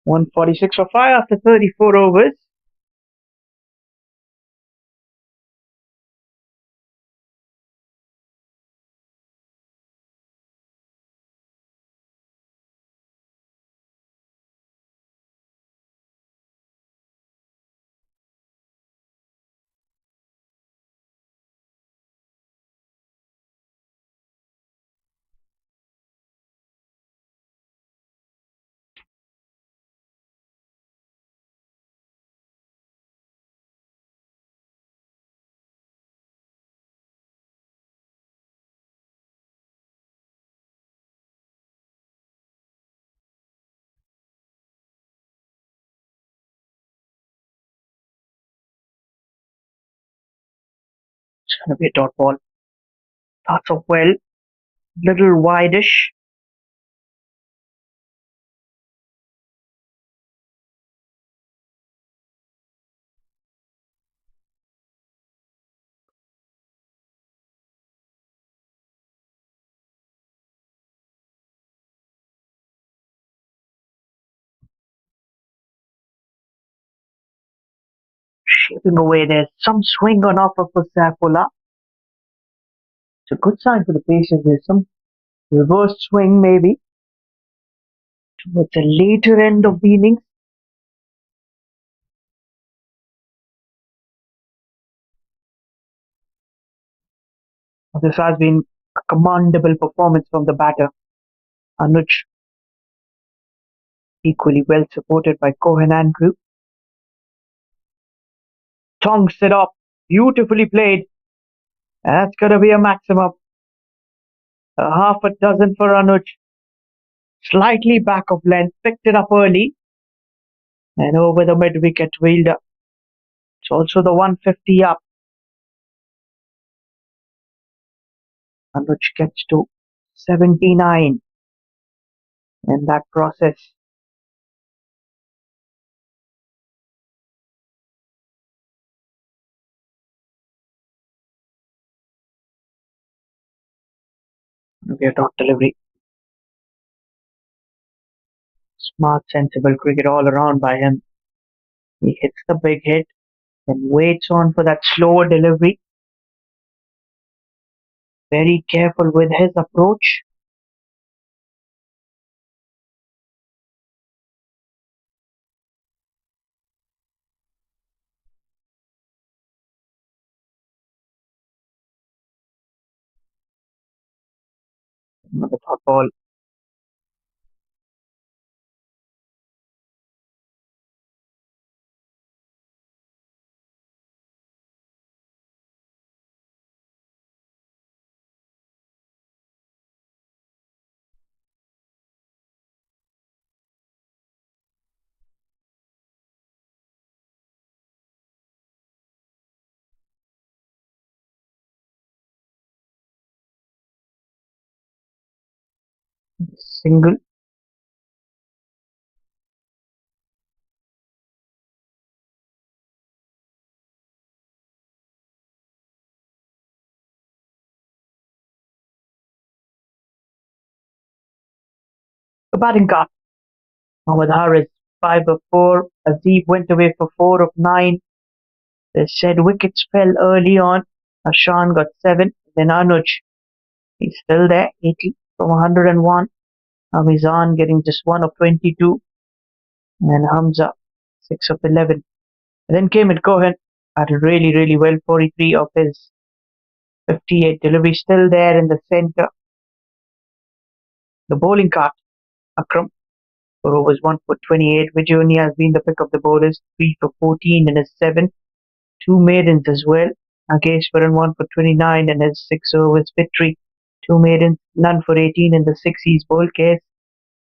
$146 for 5 after 34 overs. It's going to be a dot ball. Starts off well. Little wideish. Shaping away. There's some swing on offer for Saifullah. It's a good sign for the Pacers. There's some reverse swing maybe towards the later end of the innings. This has been a commendable performance from the batter. Anoj, equally well supported by Cohen and Group. Tongs it up. Beautifully played. That's going to be a maximum. A half a dozen for Anuj. Slightly back of length. Picked it up early. And over the mid wicket wielder. It's also the 150 up. Anuj gets to 79 in that process. A dot delivery. Smart, sensible cricket all around by him. He hits the big hit, then waits on for that slower delivery. Very careful with his approach. Another thought ball. Single. The batting card. Mohammad Haris, 5 of 4. Azib went away for 4 of 9. They said wickets fell early on. Ashan got 7. Then Anoj, he's still there, 80 from 101. Hamizan getting just 1 of 22. And Hamza, 6 of 11. And then came at Cohen, batted really well, 43 of his 58. Delivery still there in the centre. The bowling cart, Akram, for overs 1 for 28. Vijayuni has been the pick of the bowlers, 3 for 14 in his 7. 2 maidens as well. Ageshwaran 1 for 29 in his 6 overs. Fitri, 2 maidens, none for 18 in the 6 he's bowled. Case,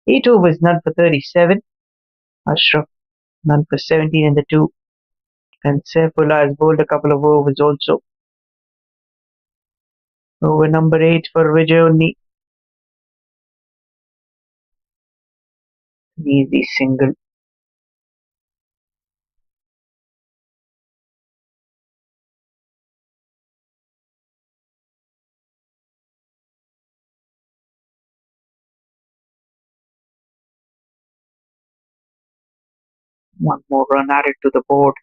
8 overs, none for 37. Ashraf, none for 17 in the 2. And Saifullah has bowled a couple of overs also. Over number 8 for Vijayuni. Easy single. One more run added to the board.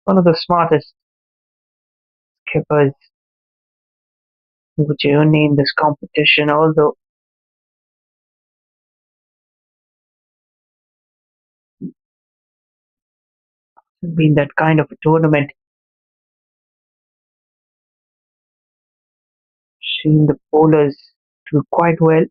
One of the smartest skippers Vijayuni in this competition, although it's been that kind of a tournament. Seen the bowlers do quite well.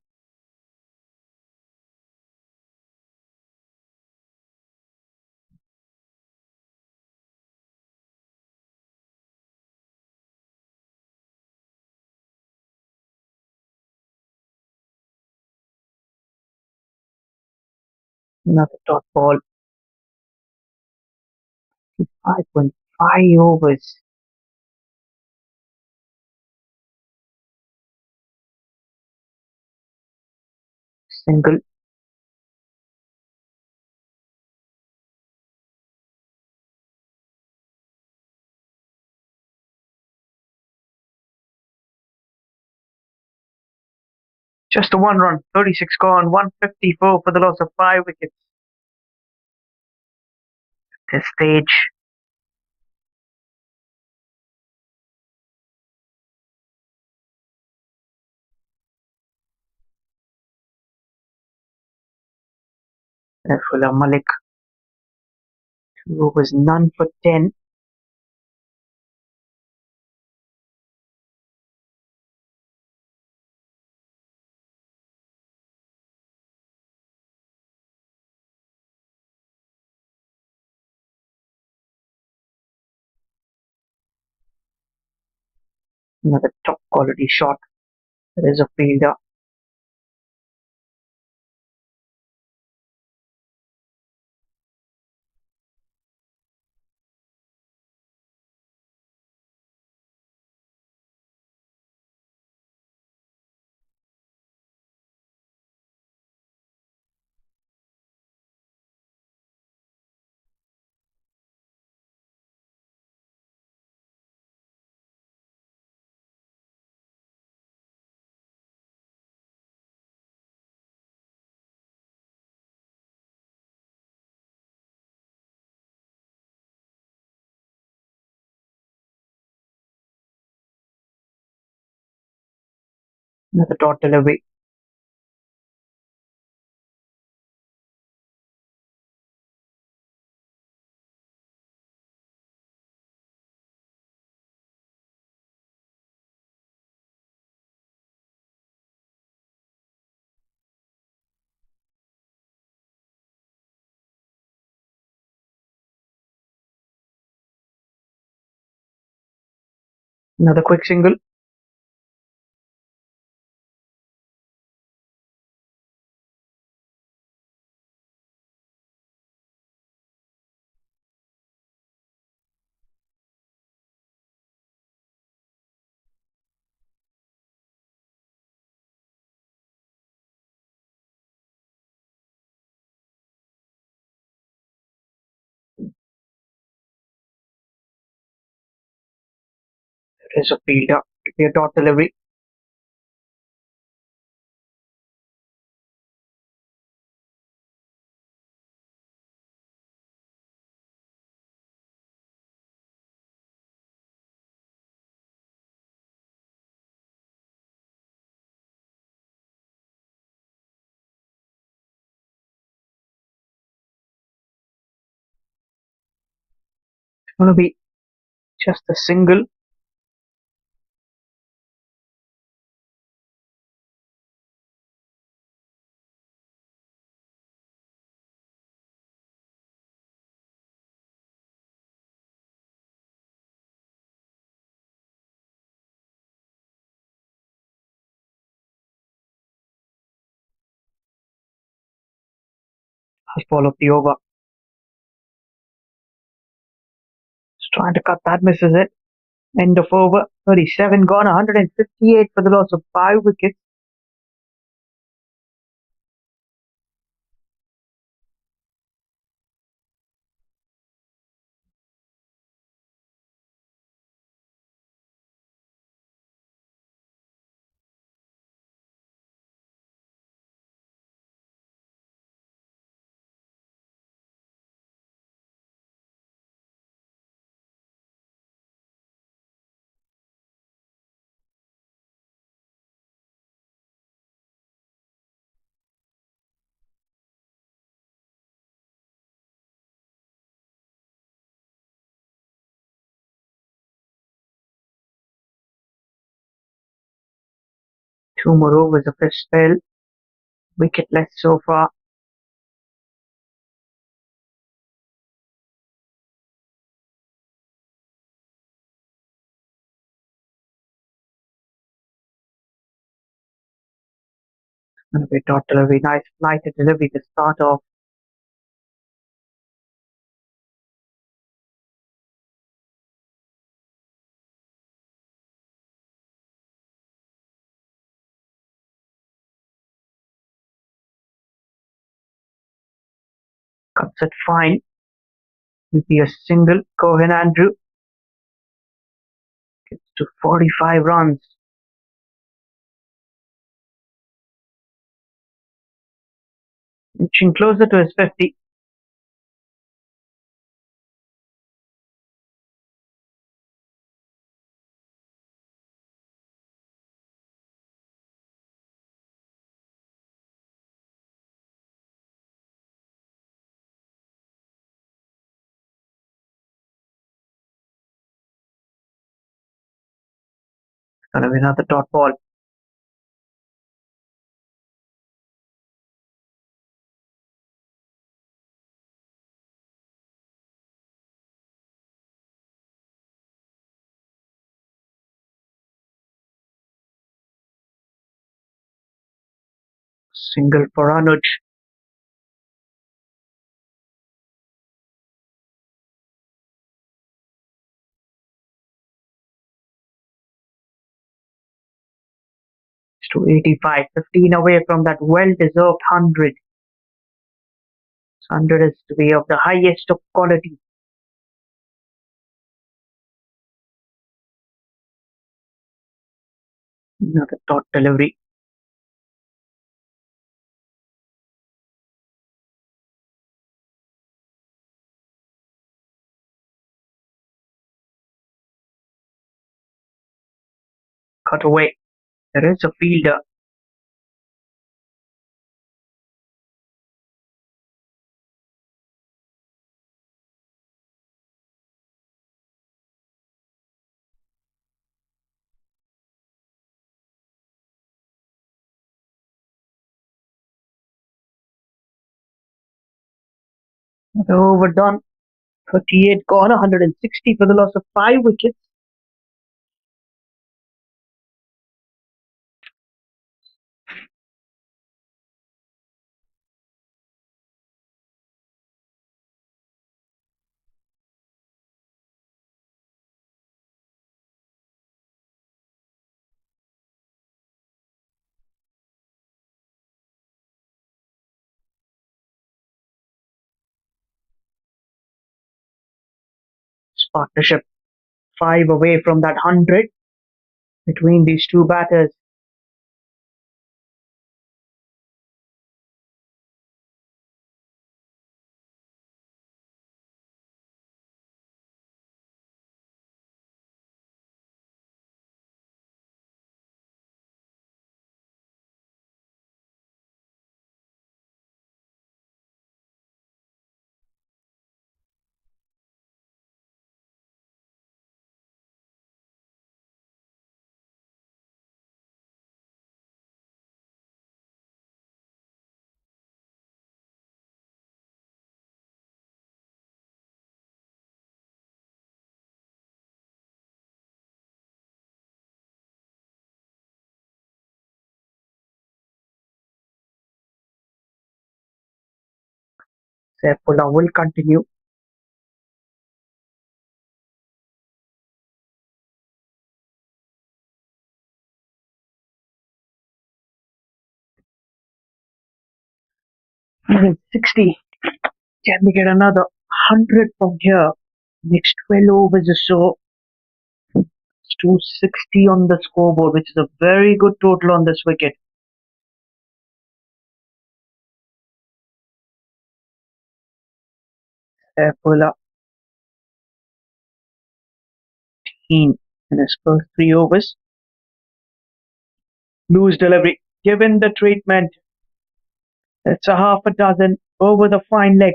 Another dot ball, 5.5 overs. Single. Just a 1 run, 36 gone, 154 for the loss of 5 wickets. This stage, Saifullah Malik, 2 overs, none for 10. Another top quality shot. There is a fielder. Another dot delivery. Another quick single. There's a fielder. A dot delivery. It's going to be just a single. Last ball of the over. Just trying to cut that, misses it. End of over. 37 gone. 158 for the loss of 5 wickets. Two more overs of a spell. Wicketless so far. Going to be dot delivery. Nice flighted delivery to start off. Cuts it fine. Will be a single. Cohen Andrew gets to 45 runs. Inching closer to his 50. Gonna be another dot ball. Single for Anoj. It's to 85. 15 away from that well-deserved 100. 100 is to be of the highest of quality. Another dot delivery. Cut away. There is a fielder. Overdone. 38 gone. 160 for the loss of 5 wickets. partnership. 5 away from that 100 between these two batters. Saifullah will continue. Even 60. Can we get another 100 from here? Next 12 overs or so. It's 260 on the scoreboard, which is a very good total on this wicket. Saifullah in his first 3 overs. Loose delivery. Given the treatment, it's a half a dozen over the fine leg.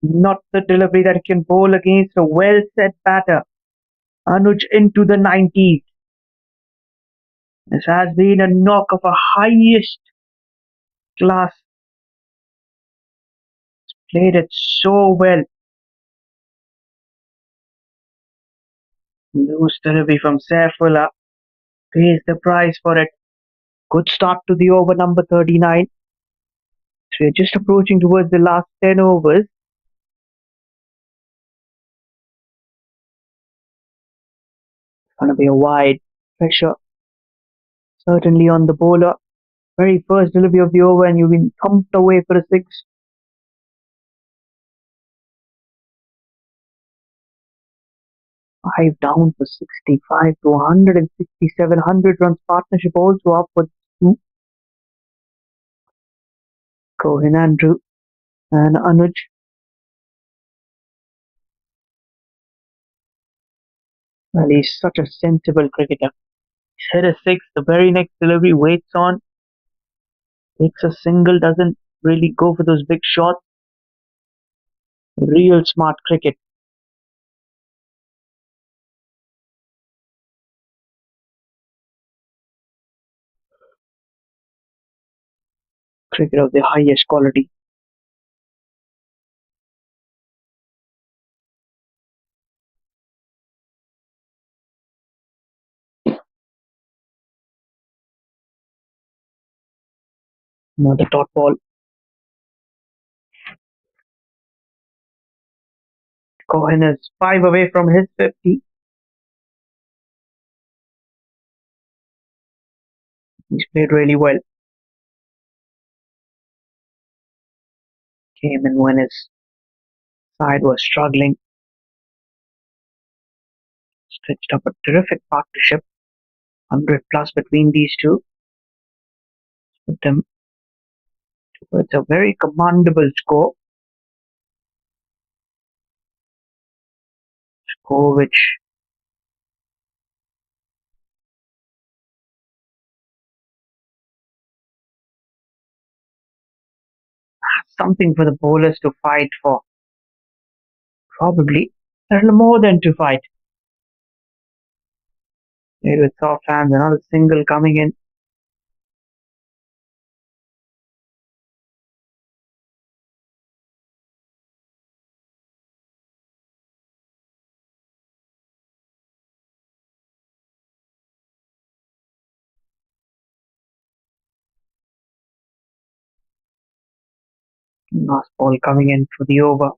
Not the delivery that he can bowl against a well set batter. Anoj into the 90s. This has been a knock of a highest class. Played it so well. Loose delivery from Saifullah. Pays the price for it. Good start to the over number 39. So we're just approaching towards the last 10 overs. It's going to be a wide pressure. Certainly on the bowler. Very first delivery of the over and you've been thumped away for a 6. 5 down for 65 to 167. 100 runs partnership also up for 2. Cohen Andrew and Anoj. Well, he's such a sensible cricketer. He's hit a 6. The very next delivery waits on. Takes a single, doesn't really go for those big shots. Real smart cricket. Cricket of the highest quality. Another dot ball. Cohen is 5 away from his 50. He's played really well. Came in when his side was struggling. Stretched up a terrific partnership. 100 plus between these two. Put them towards a very commandable score. Score which has something for the bowlers to fight for. Probably a little more than to fight. Played with soft hands, another single coming in. Last ball coming in for the over.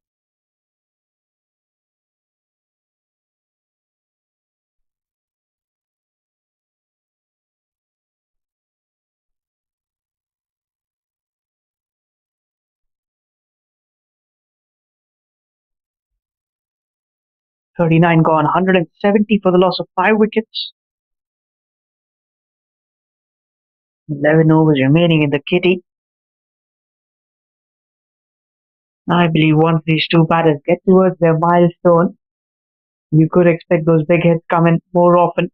39 gone, 170 for the loss of 5 wickets. 11 overs remaining in the kitty. I believe once these two batters get towards their milestone, you could expect those big hits coming more often.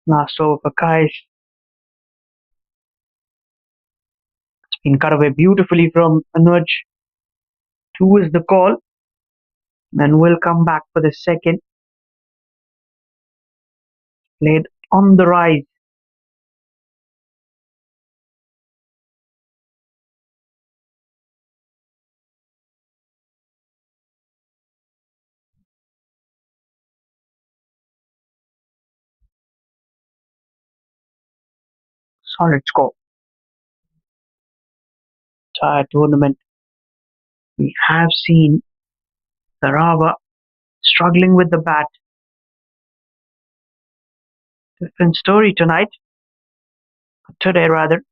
Last over for Kais. It's been cut away beautifully from Anoj. 2 is the call. And we'll come back for the second. Played on the rise. Solid score. Entire tournament, we have seen Sarawak struggling with the bat. Different story tonight. Today, rather.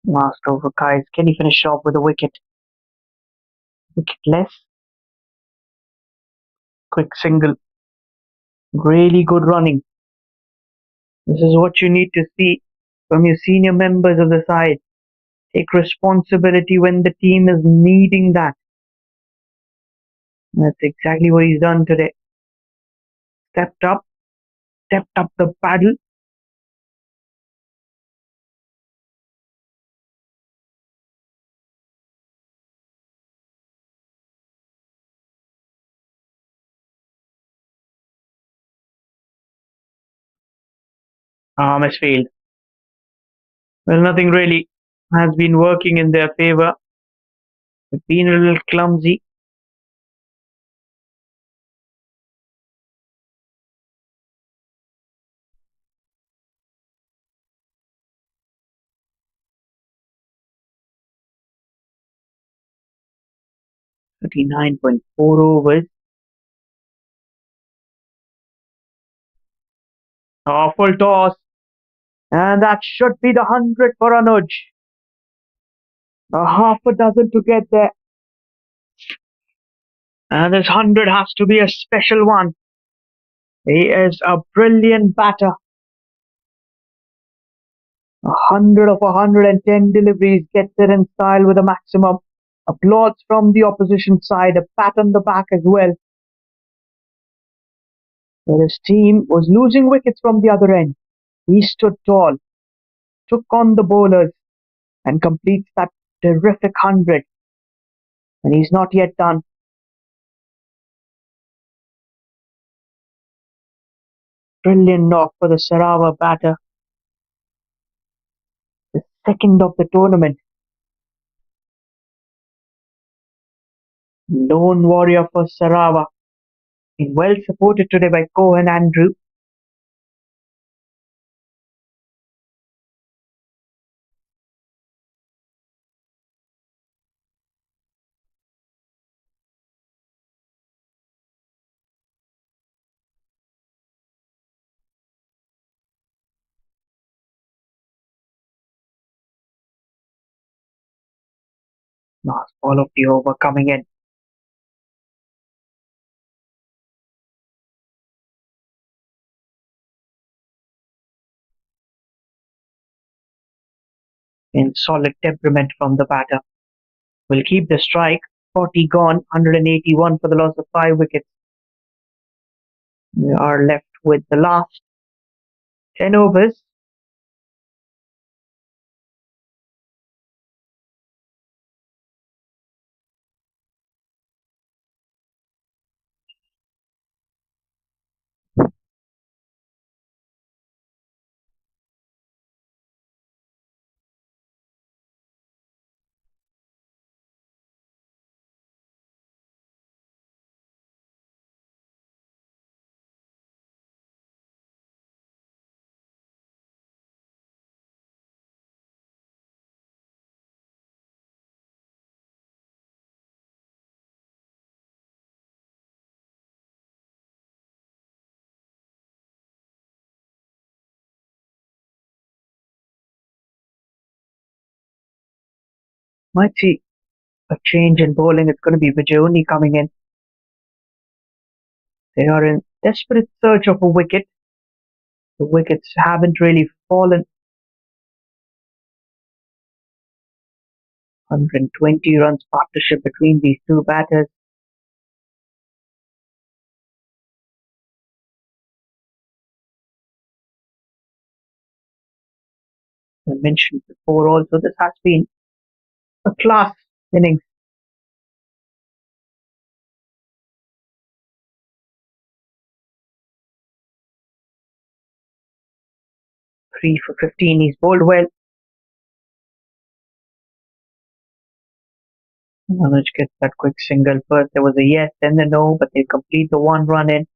Last over, Kais. Can he finish off with a wicket? Wicketless. Quick single. Really good running. This is what you need to see from your senior members of the side. Take responsibility when the team is needing that. That's exactly what he's done today. Stepped up the paddle. Misfield. Well, nothing really has been working in their favour. They've been a little clumsy. .4 overs. Full toss. And that should be the 100 for Anoj. Half a dozen to get there. And this 100 has to be a special one. He is a brilliant batter. 100 of 110 deliveries gets it in style with a maximum. Applause from the opposition side. A pat on the back as well. But his team was losing wickets from the other end. He stood tall, took on the bowlers, and completes that terrific 100. And he's not yet done. Brilliant knock for the Sarawak batter. The second of the tournament. Lone warrior for Sarawak. Been well supported today by Cohen Andrew. Last ball of the over coming in. In solid temperament from the batter. Will keep the strike. 40 gone, 181 for the loss of 5 wickets. We are left with the last 10 overs. Might see a change in bowling. It's going to be Vijayuni coming in. They are in desperate search of a wicket. The wickets haven't really fallen. 120 runs partnership between these two batters. I mentioned before also, this has been a class innings. Three for 15. He's bowled well. Anoj gets that quick single first. There was a yes, then the no, but they complete the one run in.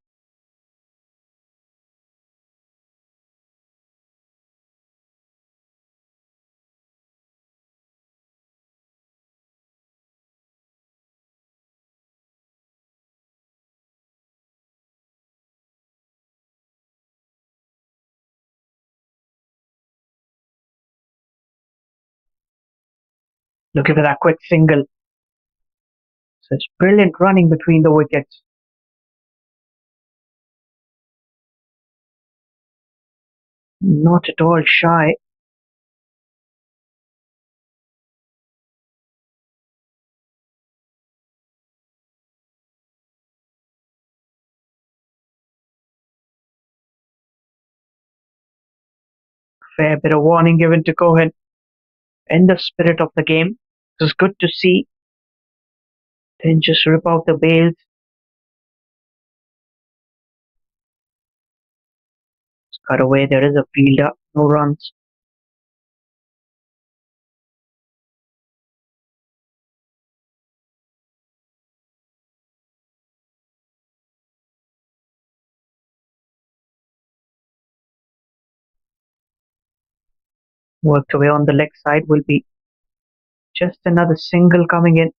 Look at that quick single. Such brilliant running between the wickets. Not at all shy. Fair bit of warning given to Cohen. In the spirit of the game. It was good to see. Then just rip out the bails. Cut away. There is a fielder. No runs. Worked away on the leg side. Will be just another single coming in.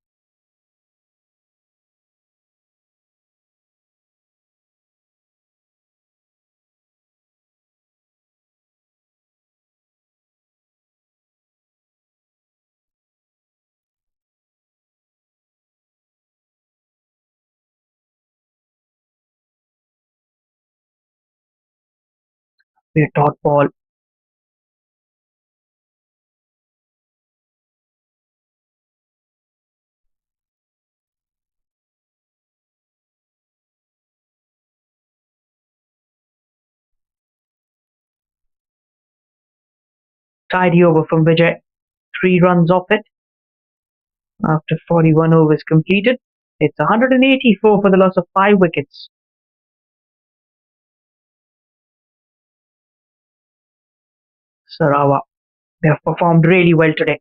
Be a dot ball. Tidy over from Vijay. 3 runs off it. After 41 overs completed. It's 184 for the loss of 5 wickets. Sarawak. They have performed really well today.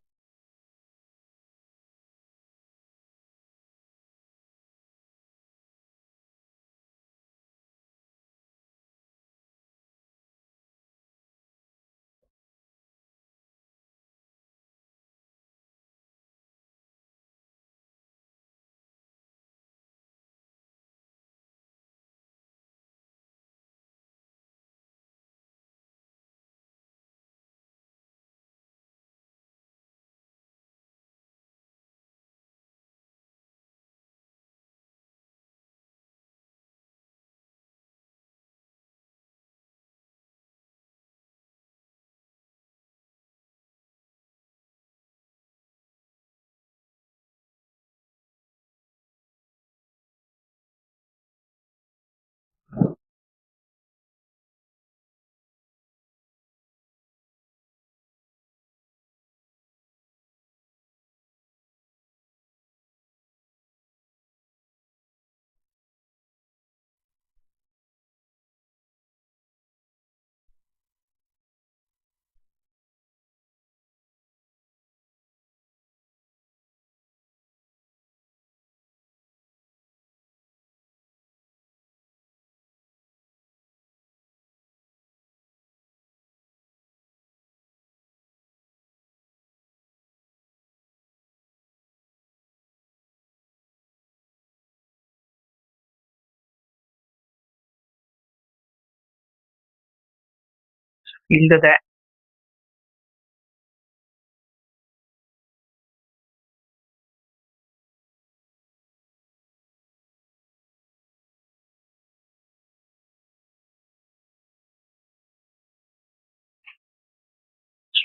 Fielder there.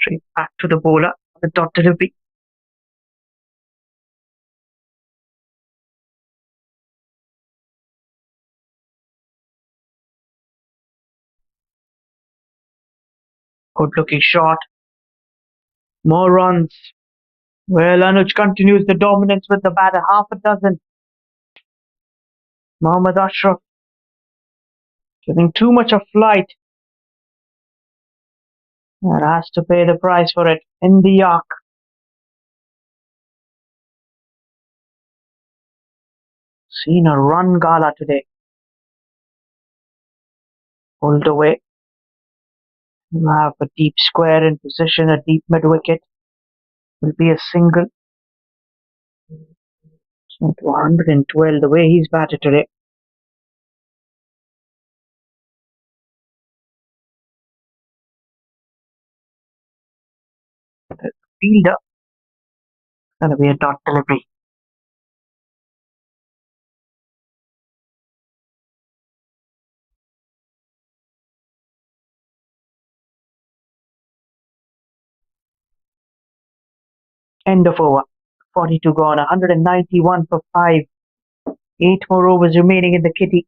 Straight back to the bowler. The dot delivery. Good looking shot. More runs. Well, Anoj continues the dominance with the batter. Half a dozen. Mohammad Ashraf giving too much of flight. And has to pay the price for it in the York. Seen a run gala today. Pulled away. You have a deep square in position, a deep mid wicket. Will be a single. It's 112 the way he's batted today. The fielder. Gonna be a dot delivery. End of over. 42 gone. 191 for 5. 8 more overs remaining in the kitty.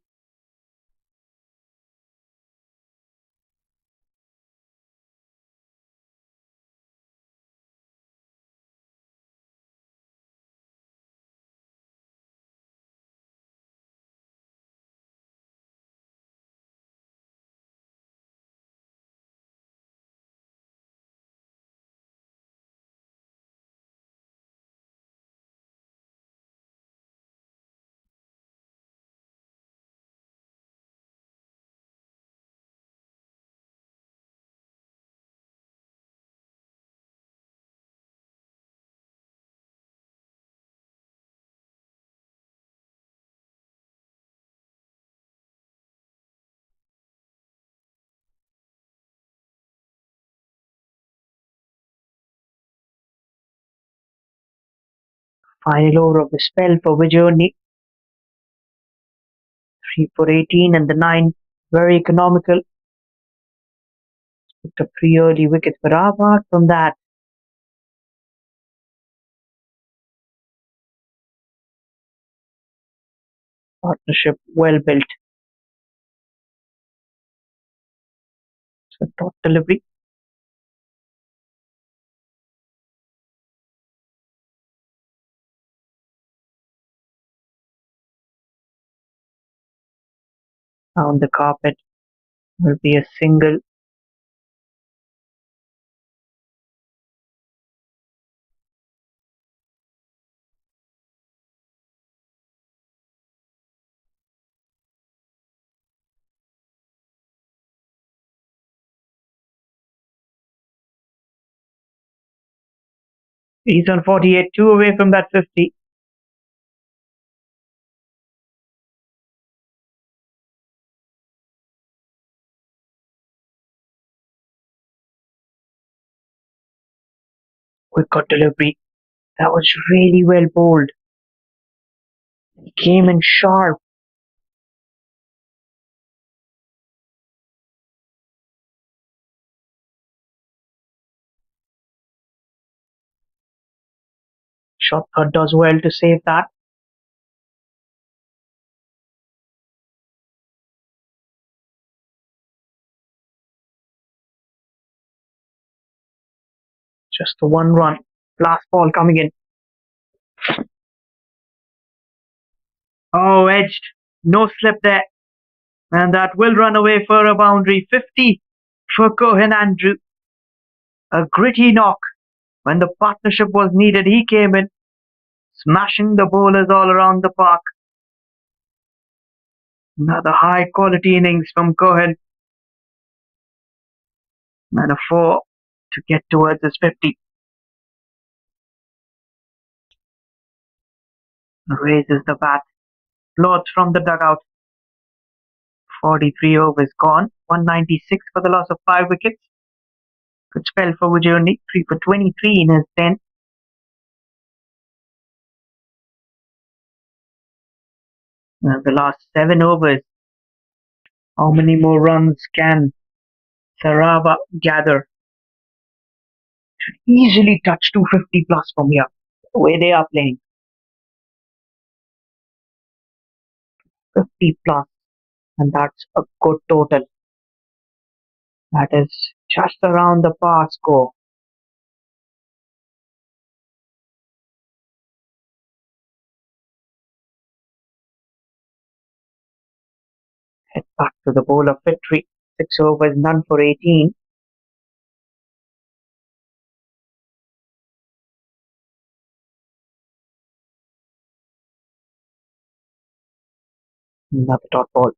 Final over of the spell for Vijayoni. 3 for 18 and the 9. Very economical. Picked up 3 early wickets, but apart from that, partnership well built. So dot delivery. On the carpet will be a single. He's on 48, 2 away from that 50. Quick cut delivery. That was really well bowled. He came in sharp. Shortcut does well to save that. Just the 1 run. Last ball coming in. Oh, edged. No slip there. And that will run away for a boundary. 50 for Cohen Andrew. A gritty knock. When the partnership was needed, he came in, smashing the bowlers all around the park. Another high quality innings from Cohen. And a 4 to get towards his 50. Raises the bat. Floats from the dugout. 43 overs gone. 196 for the loss of 5 wickets. Good spell for Vijayoni. 3 for 23 in his 10. And the last 7 overs. How many more runs can Sarawak gather? Easily touch 250 plus from here. The way they are playing. 50 plus, and that's a good total. That is just around the par score. Head back to the bowl of victory. 6 overs, none for 18. Another dot ball.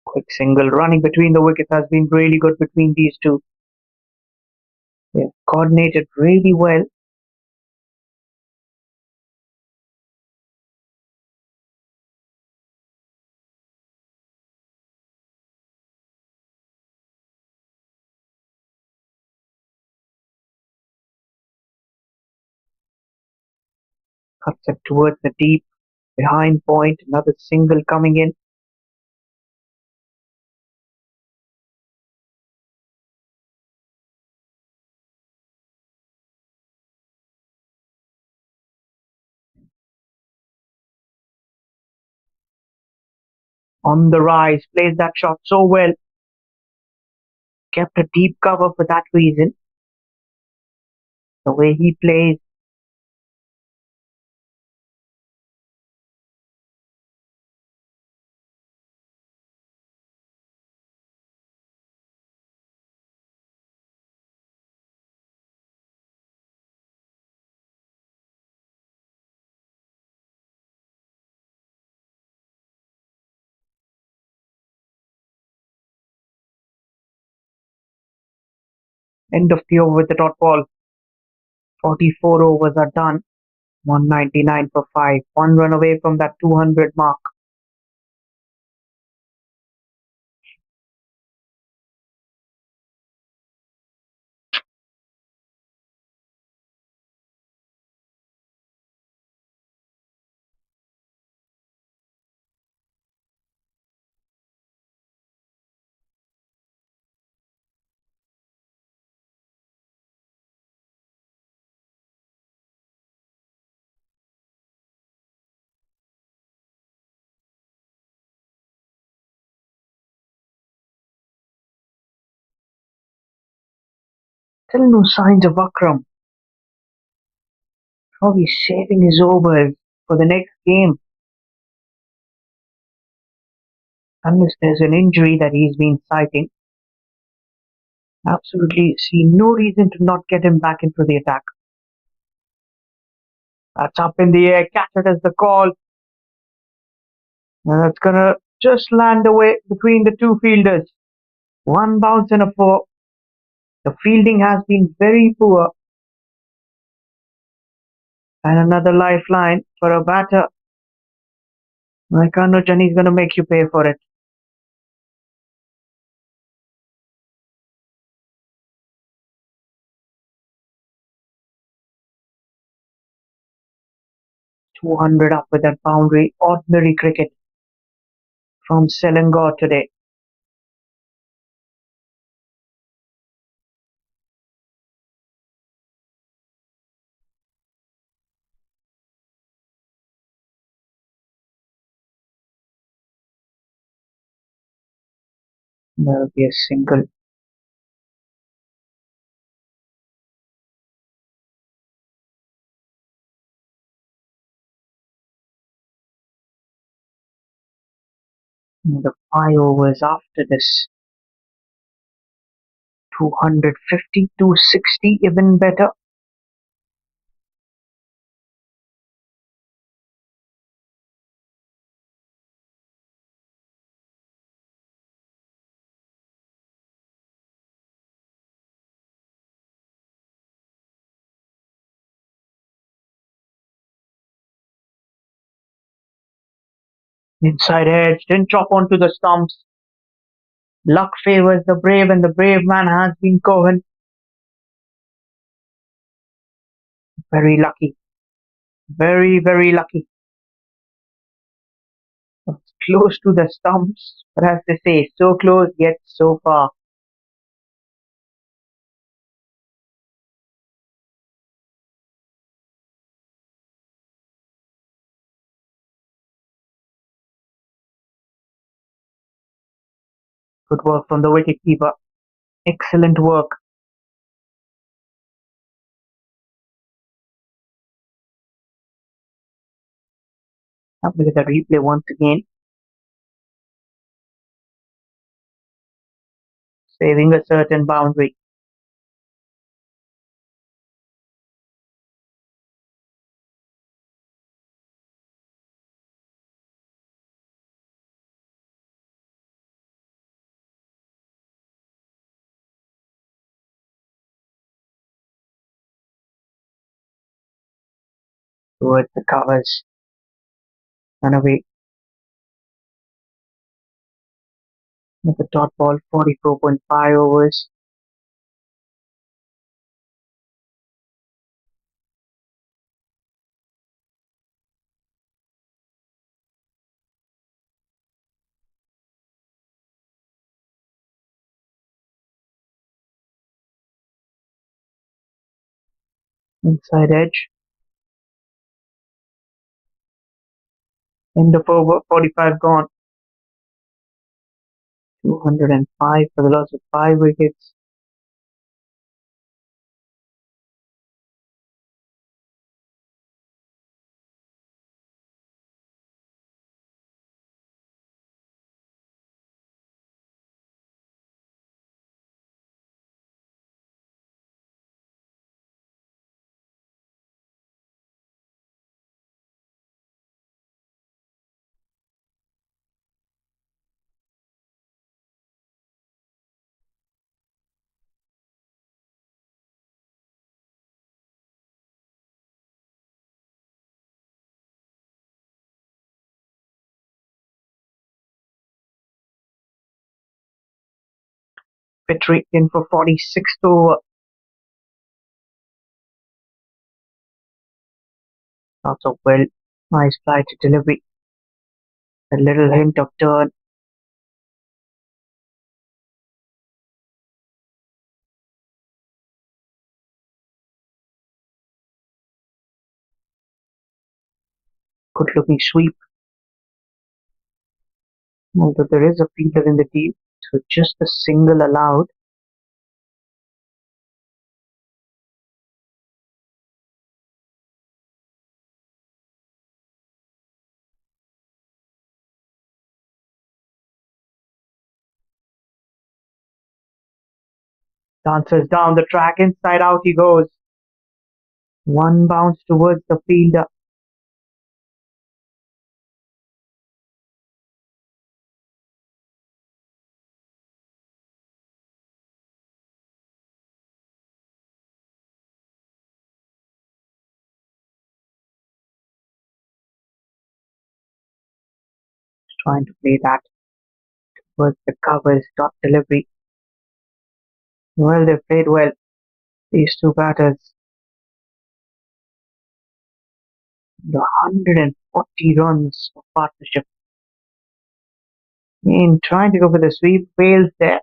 Quick single running between the wickets has been really good between these two. They've coordinated really well. Cuts it towards the deep behind point. Another single coming in. On the rise, plays that shot so well. Kept a deep cover for that reason. The way he plays. End of the over with the dot ball. 44 overs are done. 199 for 5. 1 run away from that 200 mark. Still no signs of Akram. Probably saving his overs for the next game. Unless there's an injury that he's been citing. Absolutely see no reason to not get him back into the attack. That's up in the air. Catch it as the call. And that's gonna just land away between the two fielders. 1 bounce and a 4. The fielding has been very poor. And another lifeline for a batter like Anoj, and he's gonna make you pay for it. .200 up with that boundary. Ordinary cricket from Selangor today. There'll be a single. The 5 overs after this. 250, 260, even better. Inside edge, didn't chop onto the stumps. Luck favors the brave, and the brave man has been Cohen. Very lucky. Very, very lucky. It's close to the stumps, but as they say, so close yet so far. Good work from the wicketkeeper. Excellent work. Have a look at the replay once again. Saving a certain boundary. Towards the covers. And away. With the dot ball, 44.5 overs. Inside edge. End of over, 45 gone. 205 for the loss of 5 wickets. Petrie in for 46th over. Lots of well. Nice flight to delivery. A little hint of turn. Good looking sweep. Although there is a fielder in the team, so just a single allowed. Dances down the track, inside out he goes. One bounce towards the fielder. Trying to play that towards the covers, dot delivery. Well, they played well, these two batters. The 140 runs of partnership. In trying to go for the sweep, fails there.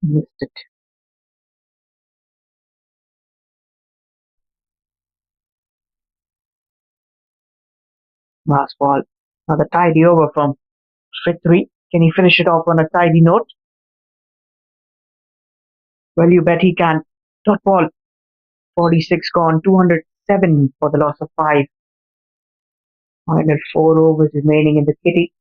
Missed it. Last ball. Another tidy over from Petrie. Can he finish it off on a tidy note? Well, you bet he can. Dot ball. 46 gone. 207 for the loss of 5. Final 4 overs remaining in the kitty.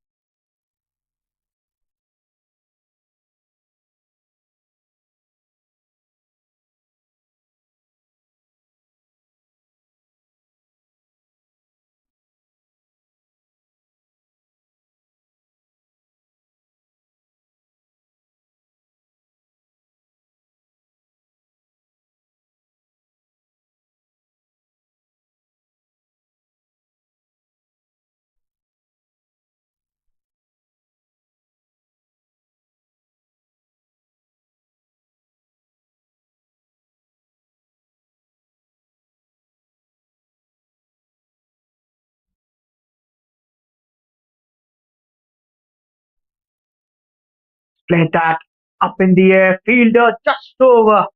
Played that up in the air. Fielder just over.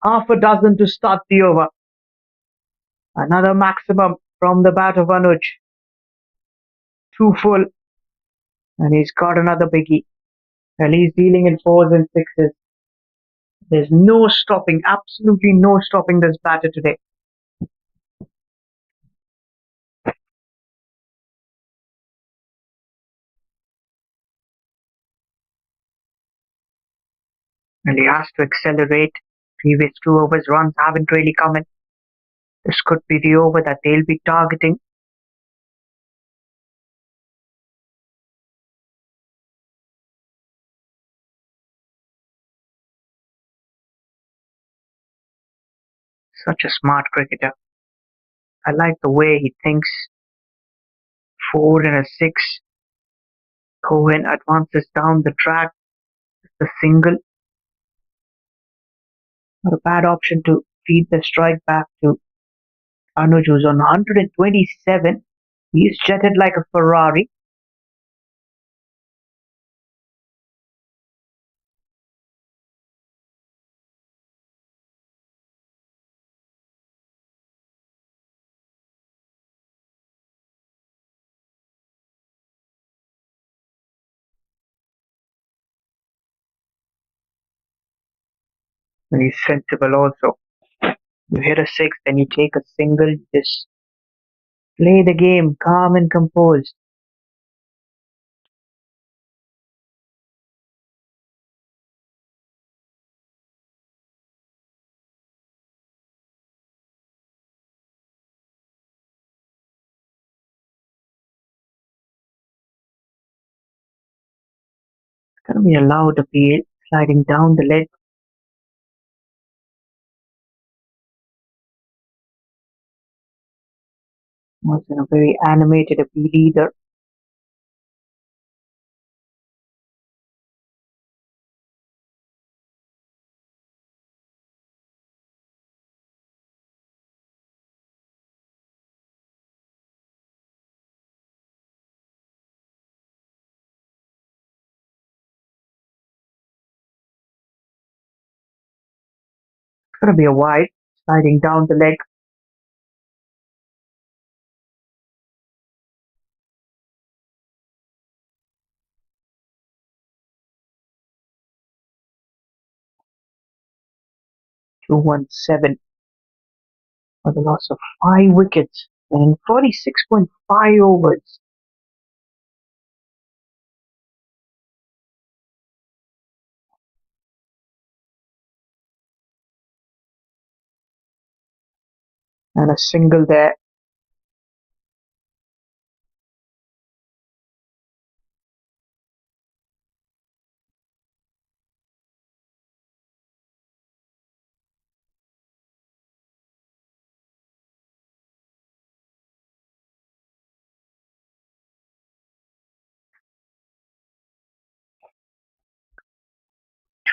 Half a dozen to start the over. Another maximum from the bat of Anoj. 2 full. And he's got another biggie. And he's dealing in 4s and 6s. There's no stopping, absolutely no stopping this batter today. And he has to accelerate. Previous 2 overs runs haven't really come in. This could be the over that they'll be targeting. Such a smart cricketer. I like the way he thinks. 4 and a 6. Cohen advances down the track. The single. Not a bad option to feed the strike back to Anoj, who's on 127. He's jetted like a Ferrari. And he's sensible also. You hit a 6, then you take a single. Just play the game, calm and composed. Gonna be allowed to be sliding down the leg. Wasn't a very animated appeal either. Gonna be a wide, sliding down the leg. .217 for the loss of 5 wickets and 46.5 overs. And a single there.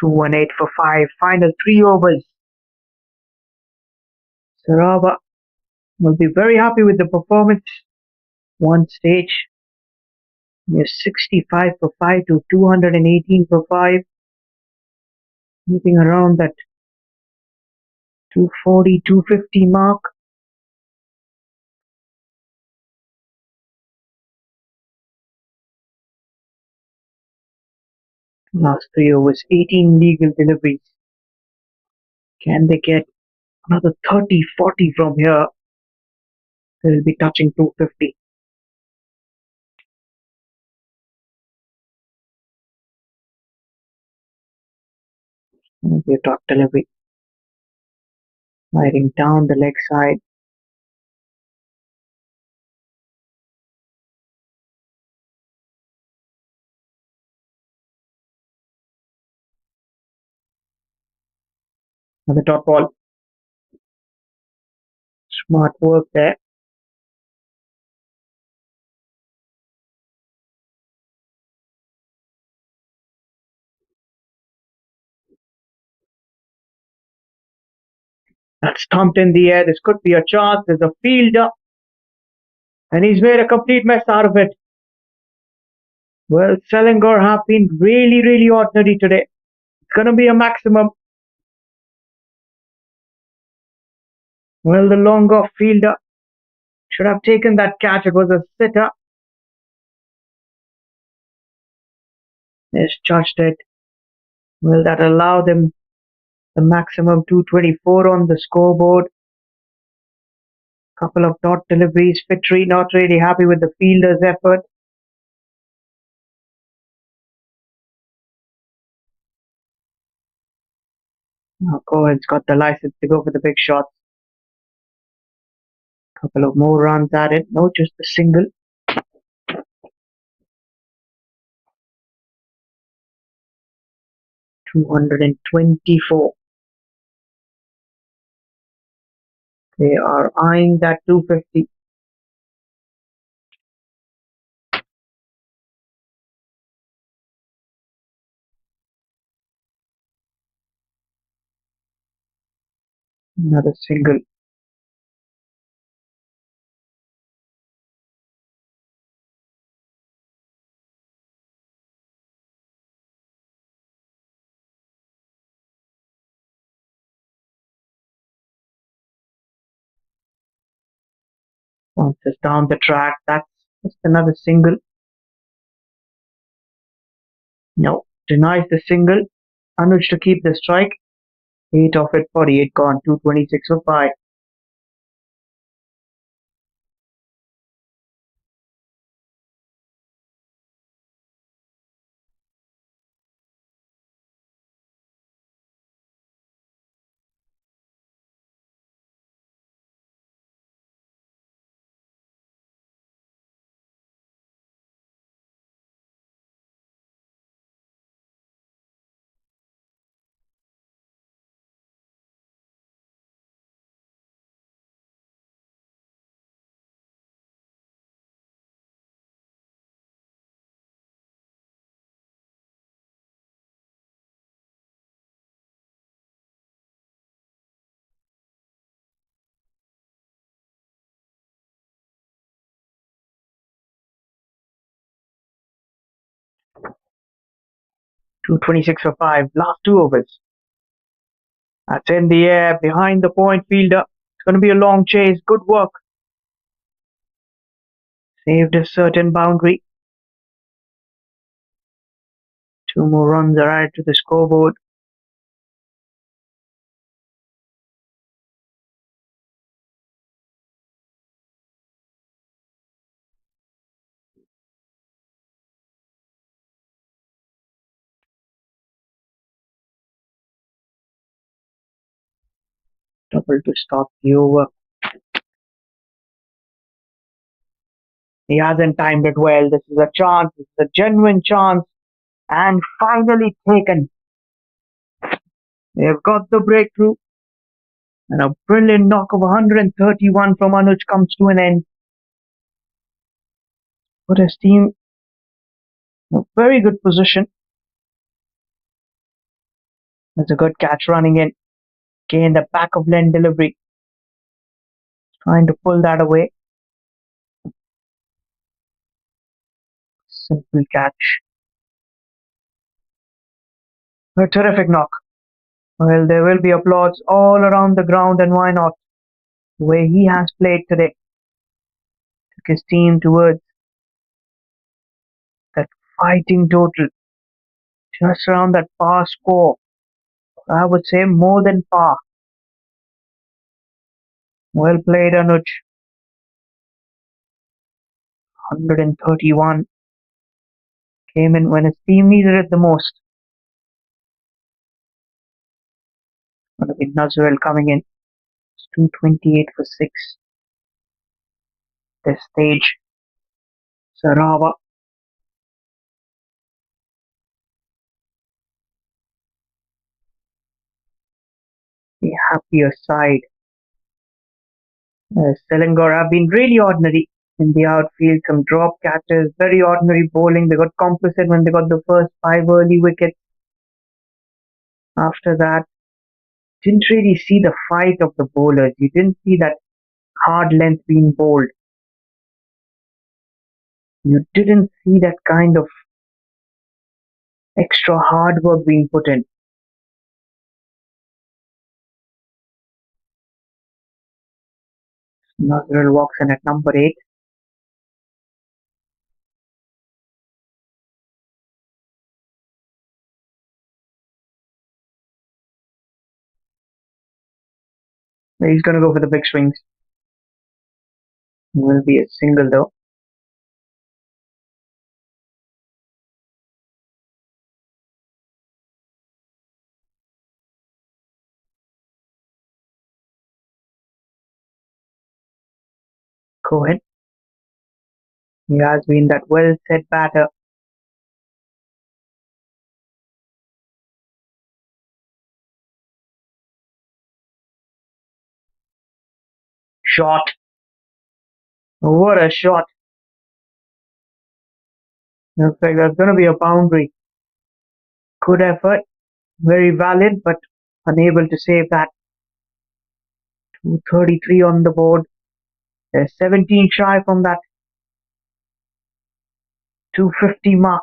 .218 for 5. Final 3 overs. Sarawak will be very happy with the performance. One stage. Yes, 65 for 5 to 218 for 5. Anything around that 240, 250 mark. Last 3 overs, 18 legal deliveries. Can they get another 30, 40 from here? They'll be touching 250. Maybe a top delivery. Sliding down the leg side. And the top ball. Smart work there. That's thumped in the air. This could be a chance. There's a fielder. And he's made a complete mess out of it. Well, Selangor have been really ordinary today. It's gonna be a maximum. Well, the long off fielder should have taken that catch. It was a sitter. He's judged it. Will that allow them the maximum 224 on the scoreboard? Couple of dot deliveries. Fitri not really happy with the fielder's effort. Now Cohen's got the license to go for the big shots. Couple of more runs added. No, just a single. 224. They are eyeing that 250. Another single. Once it's down the track, that's just another single. No, denies the single. Anoj to keep the strike. 8 off it, 48 gone, 226 for 5. .226 for 5. Last 2 overs. That's in the air, behind the point fielder. It's going to be a long chase. Good work. Saved a certain boundary. 2 more runs are added to the scoreboard. Double to stop the over. He hasn't timed it well. This is a chance. It's a genuine chance. And finally taken. They've got the breakthrough. And a brilliant knock of 131 from Anoj comes to an end. Put his team in a very good position. There's a good catch running in. Again, the back of Len delivery. Trying to pull that away. Simple catch. A terrific knock. Well, there will be applause all around the ground, and why not? The way he has played today. Took his team towards that fighting total. Just around that par score. I would say more than par. Well played, Anuj. 131. Came in when his team needed it the most. Going to be Nazrul coming in. It's 228 for 6. This stage. Sarawak. The happier side. Selangor have been really ordinary in the outfield. Some drop catches, very ordinary bowling. They got composite when they got the first 5 early wickets. After that, didn't really see the fight of the bowlers. You didn't see that hard length being bowled. You didn't see that kind of Extra hard work being put in. Nazrul walks in at number 8. He's going to go for the big swings. Will be a single though. Cohen. He has been that well set batter. Shot. What a shot. Looks like that's going to be a boundary. Good effort. Very valid, but unable to save that. 233 on the board. They're 17 shy from that 250 mark.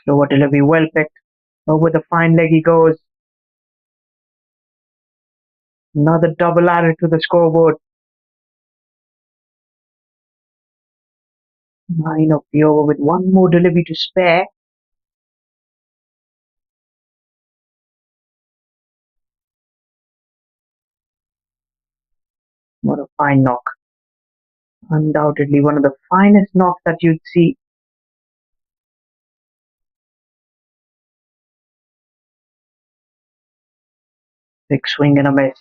Slower delivery, well picked. Over the fine leg he goes. Another double added to the scoreboard. 9 of the over with one more delivery to spare. What a fine knock. Undoubtedly one of the finest knocks that you'd see. Big swing and a miss.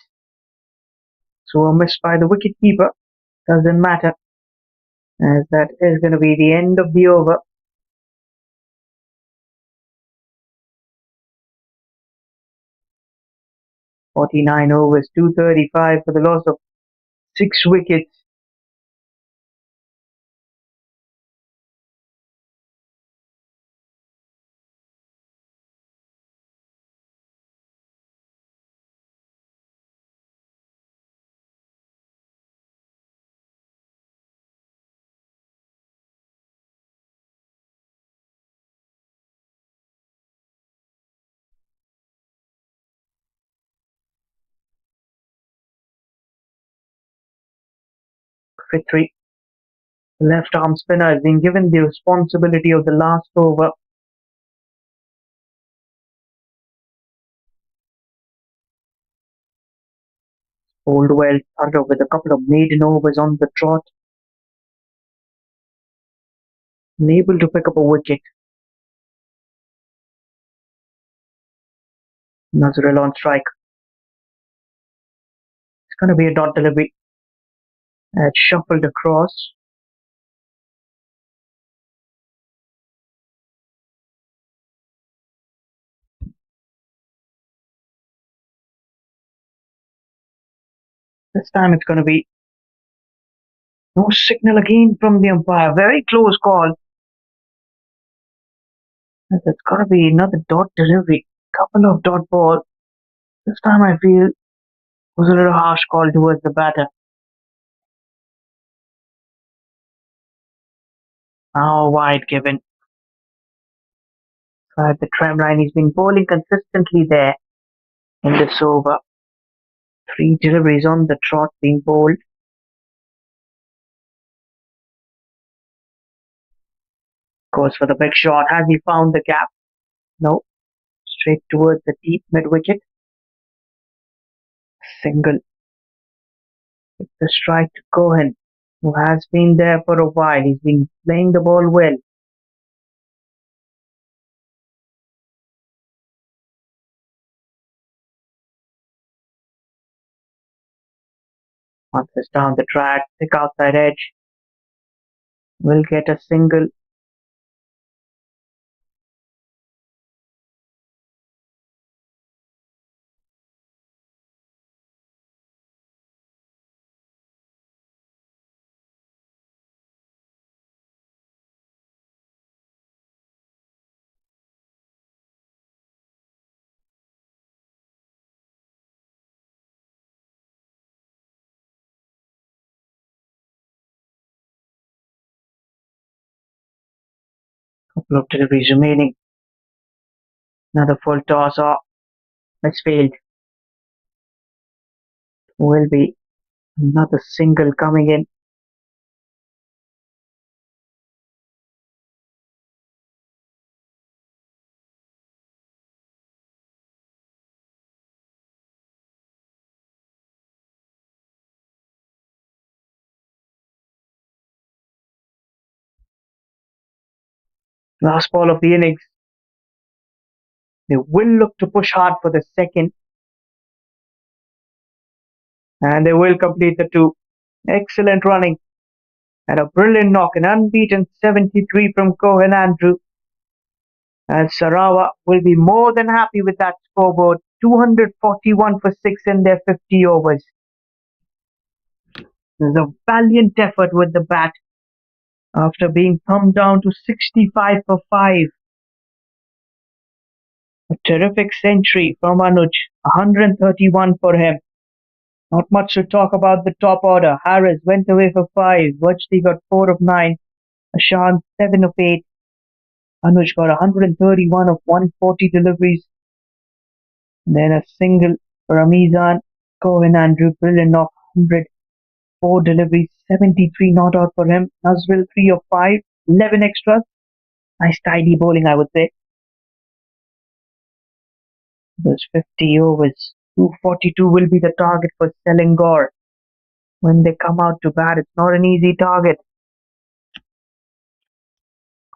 So a miss by the wicketkeeper. Doesn't matter, as that is going to be the end of the over. "49 overs, 235 for the loss of 6 wickets. Fitri, the left arm spinner, has been given the responsibility of the last over. Bowled well, started with a couple of maiden overs on the trot. Unable to pick up a wicket. Nazrul on strike. It's going to be a dot delivery. It's shuffled across. This time it's going to be no signal again from the umpire. Very close call. It's got to be another dot delivery. Couple of dot balls. This time I feel was a little harsh call towards the batter. Now wide given. At the tram line, he's been bowling consistently there in this over. 3 deliveries on the trot being bowled. Goes for the big shot. Has he found the gap? No. Straight towards the deep mid wicket. Single. It's the strike to Cohen, who has been there for a while. He's been playing the ball well. Once it's down the track, thick outside edge. Will get a single. Couple of deliveries remaining. Another full toss. Oh, it's failed. Will be another single coming in. Last ball of the innings. They will look to push hard for the second. And they will complete the two. Excellent running. And a brilliant knock. An unbeaten 73 from Cohen Andrew. And Sarawak will be more than happy with that scoreboard. 241 for 6 in their 50 overs. There's a valiant effort with the bat after being thumbed down to 65 for 5. A terrific century from Anoj. 131 for him. Not much to talk about the top order. Harris went away for 5. Vajti got 4 of 9. Ashan 7 of 8. Anuj got 131 of 140 deliveries. And then a single for Ramizan. Cohen Andrew, brilliant knock, 104 deliveries, 73 not out for him. Nazril 3 of 5, 11 extras. Nice tidy bowling, I would say. Those 50 overs. 242 will be the target for Selangor. When they come out to bat, it's not an easy target.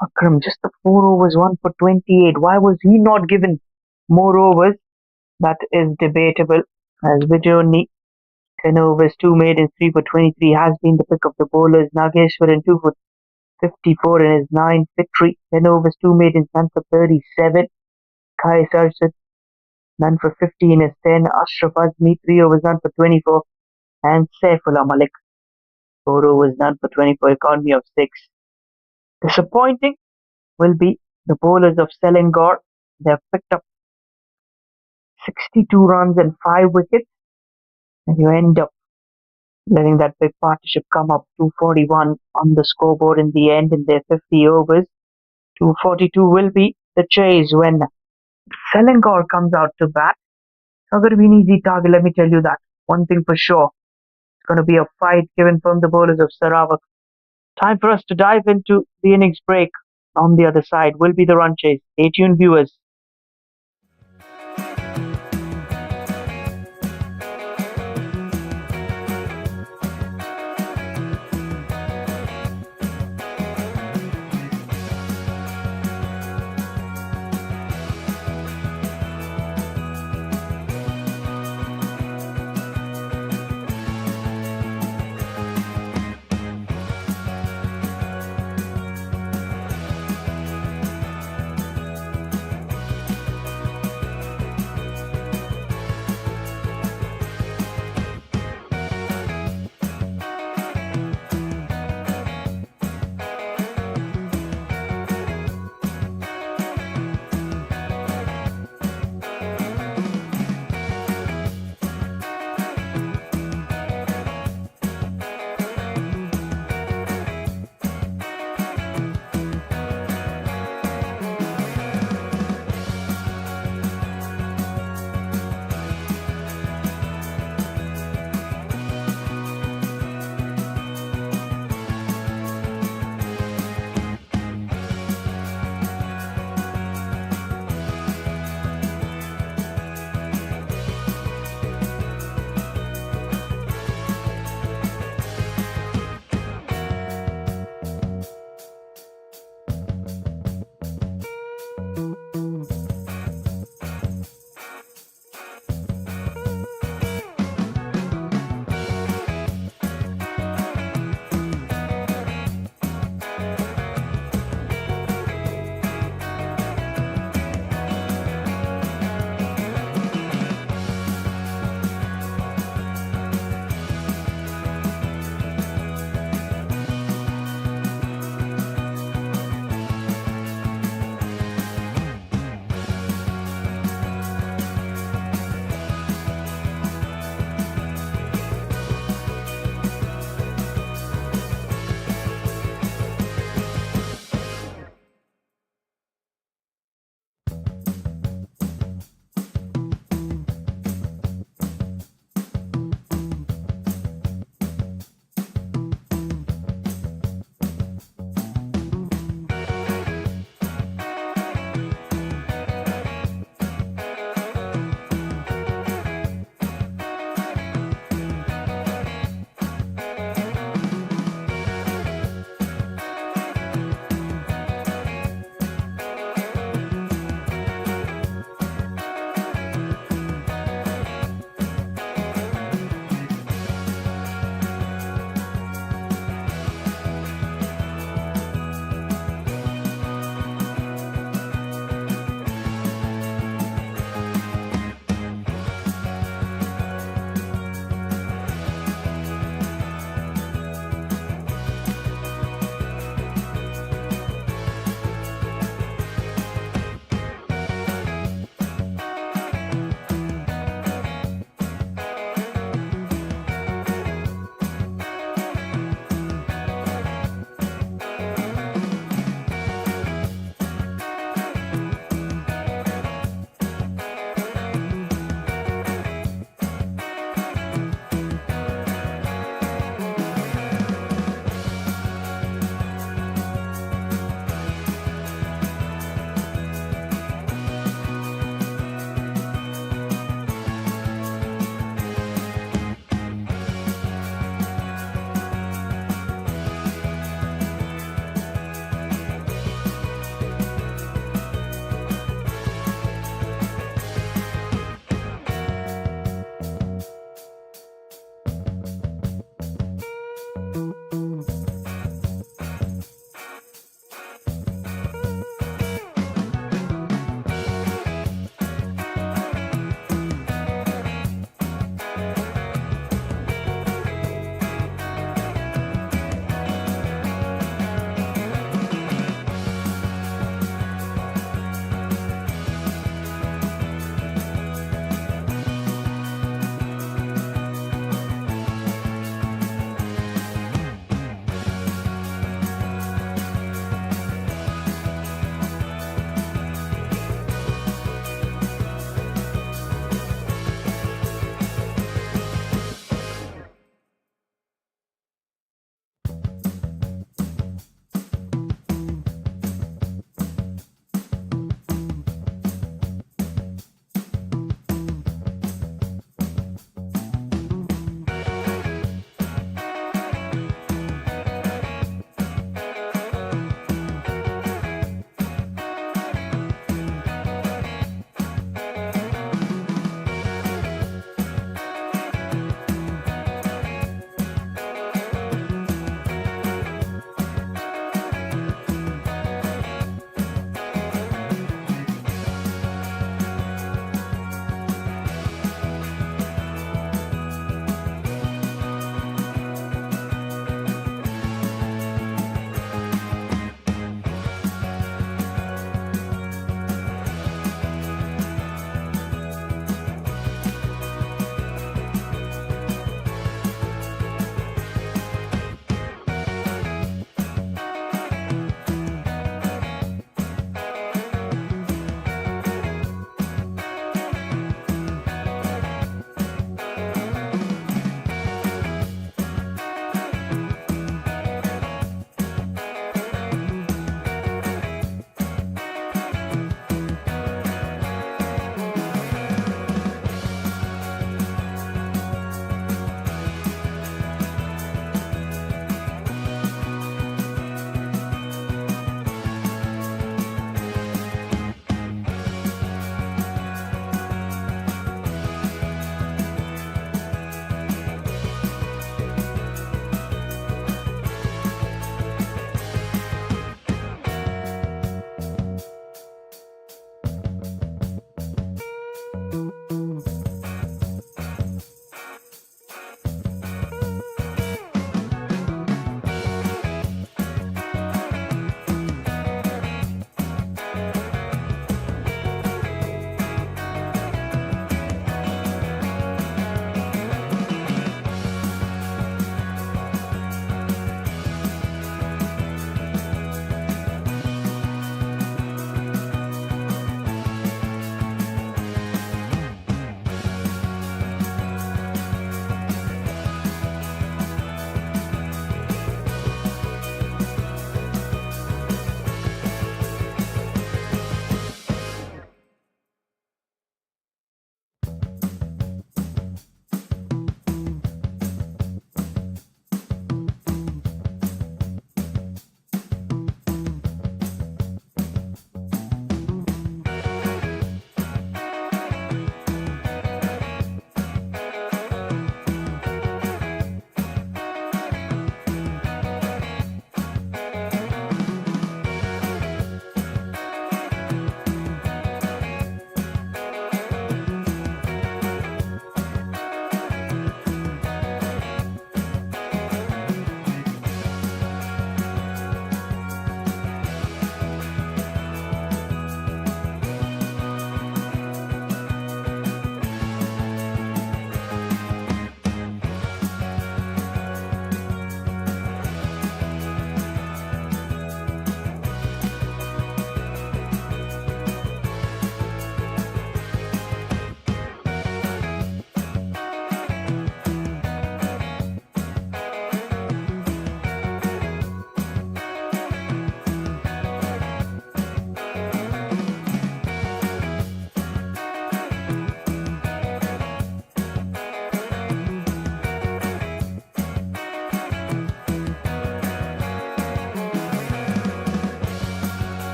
Akram, just the 4 overs, 1 for 28. Why was he not given more overs? That is debatable. As Vijayoni, 10 overs, 2 maidens, 3 for 23 has been the pick of the bowlers. Nageshwaran 2 for 54 in his 9th victory. 10 overs, 2 maidens, none for 37. Kai Sarsit, none for 50 in his 10. Ashraf Azmi, 3 overs, none for 24. And Saifullah Malik, 4 overs, none for 24. Economy of 6. Disappointing will be the bowlers of Selangor. They have picked up 62 runs and 5 wickets. And you end up letting that big partnership come up 241 on the scoreboard in the end in their 50 overs. 242 will be the chase when Selangor comes out to bat. It's not going to be an easy target, let me tell you that. One thing for sure. It's going to be a fight given from the bowlers of Sarawak. Time for us to dive into the innings break. On the other side will be the run chase. Stay tuned, viewers.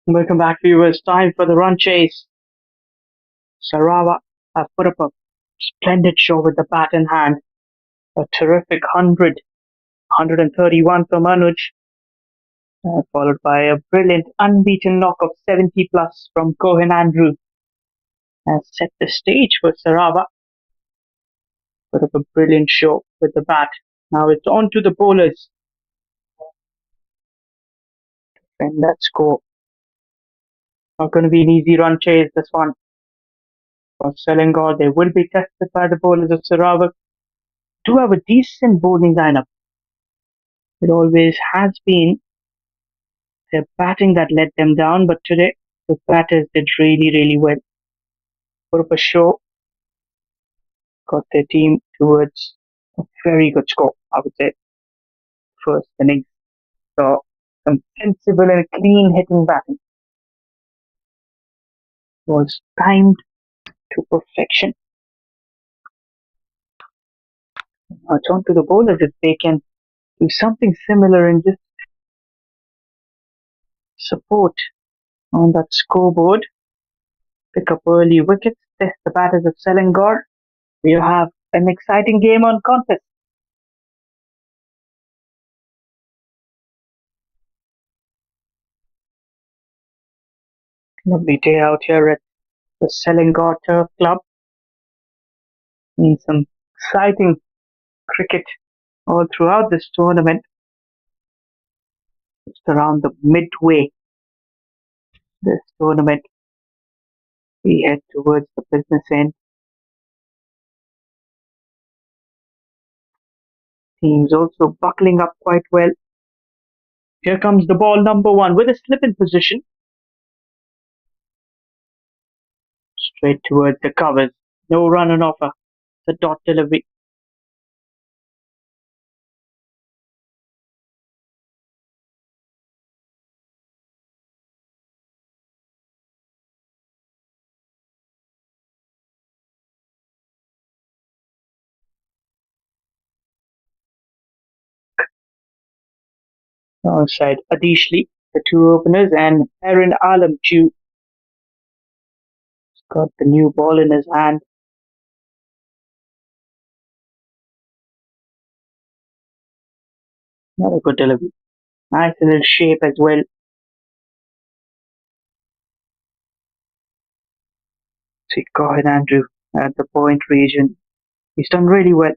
Welcome back, viewers. Time for the run chase. Sarawak have put up a splendid show with the bat in hand. A terrific 131 from Anoj, followed by a brilliant unbeaten knock of 70 plus from Cohen Andrew, has set the stage for Sarawak. Put up a brilliant show with the bat. Now it's on to the bowlers. And that score. Not going to be an easy run chase, this one. For Selangor, they will be tested by the bowlers of Sarawak. Do have a decent bowling lineup. It always has been their batting that let them down, but today the batters did really, really well. Put up a show, got their team towards a very good score, I would say. First innings, so some sensible and clean hitting batting was timed to perfection. Now it's on to the bowlers if they can do something similar and just support on that scoreboard. Pick up early wickets, test the batters of Selangor. We have an exciting game on contest. Lovely day out here at the Selangor Turf Club. And some exciting cricket all throughout this tournament. Just around the midway this tournament, we head towards the business end. Teams also buckling up quite well. Here comes the ball, number one, with a slip in position. Straight towards the covers. No run on offer. The dot delivery. Outside Adishli, the two openers, and Aaron Alam Chu got the new ball in his hand. Not a good delivery. Nice little shape as well. See, Cohen Andrew at the point region. He's done really well.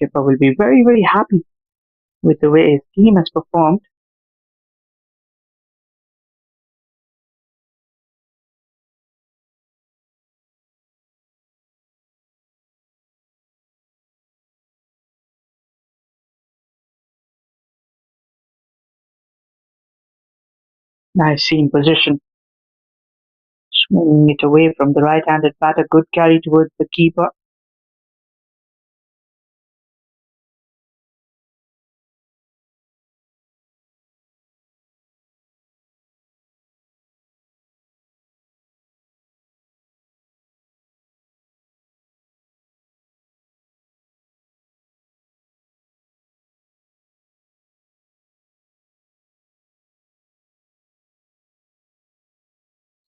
Keeper will be very, very happy with the way his team has performed. Nice seam position. Swinging it away from the right-handed batter. Good carry towards the keeper.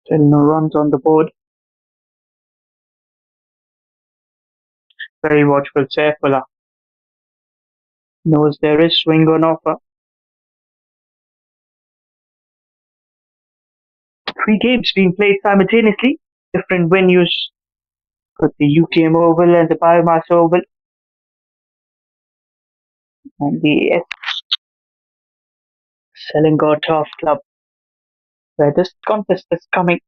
Still no runs on the board. Very watchful Saifullah. Knows there is swing on offer. 3 games being played simultaneously. Different venues. Got the UKM Oval and the Biomass Oval. And the Selangor Turf Club, where this contest is coming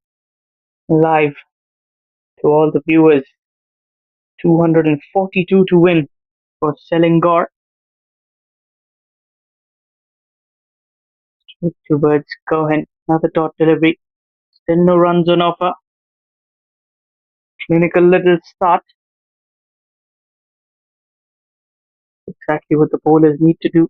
live to all the viewers. 242 to win for Selangor. Towards Cohen. Another dot delivery. Still no runs on offer. Clinical little start. Exactly what the bowlers need to do.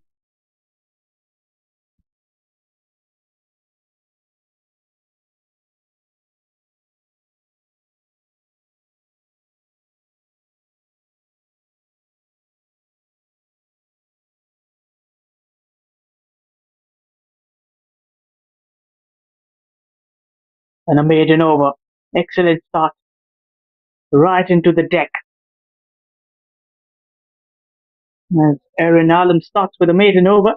And a maiden over. Excellent start. Right into the deck. As Aaron Allen starts with a maiden over.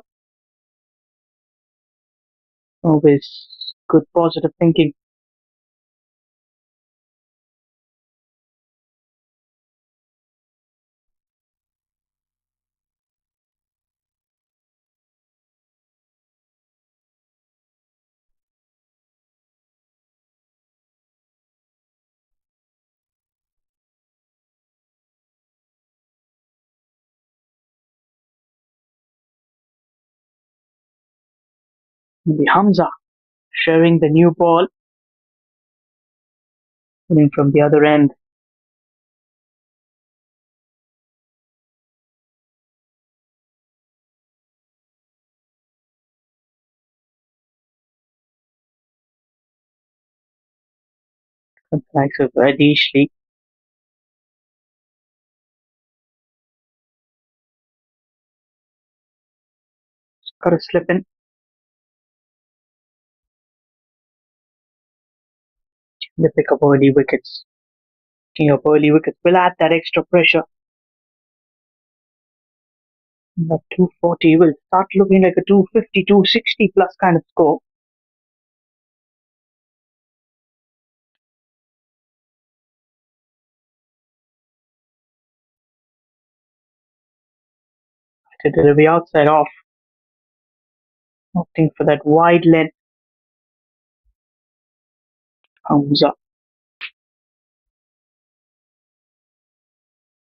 Always good positive thinking. The Hamza sharing the new ball. Coming from the other end. Likes of Adishli. Got to slip in. They pick up early wickets. Picking up early wickets will add that extra pressure. That 240 will start looking like a 250, 260 plus kind of score. To delivery outside off. Opting for that wide length. Hamza.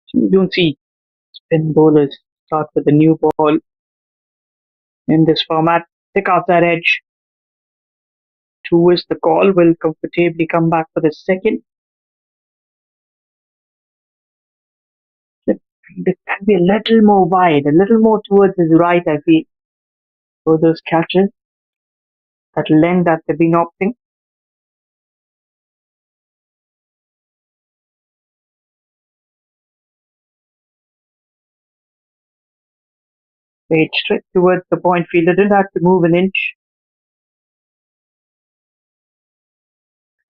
So you don't see spin bowlers start with a new ball in this format. Pick out that edge. 2 is the call. Will comfortably come back for the second. It can be a little more wide, a little more towards his right, I feel, for those catches. That length that they've been opting. Played straight towards the point fielder, didn't have to move an inch.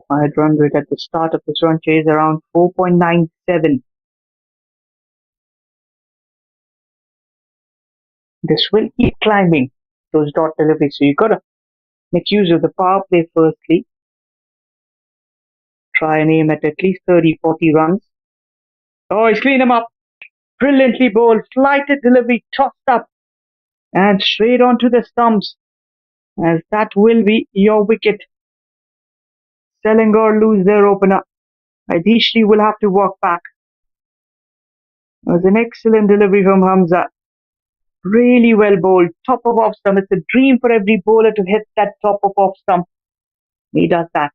My run rate at the start of this run chase around 4.97. This will keep climbing those dot deliveries. So you gotta make use of the power play firstly. Try and aim at least 30, 40 runs. Oh, he's cleaned him up. Brilliantly bowled. Flighted delivery, tossed up. And straight onto the stumps. As that will be your wicket. Selangor lose their opener. Adishli will have to walk back. It was an excellent delivery from Hamza. Really well bowled. Top of off stump. It's a dream for every bowler to hit that top of off stump. He does that.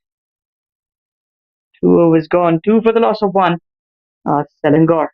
2 overs gone. 2 for the loss of 1. Selangor.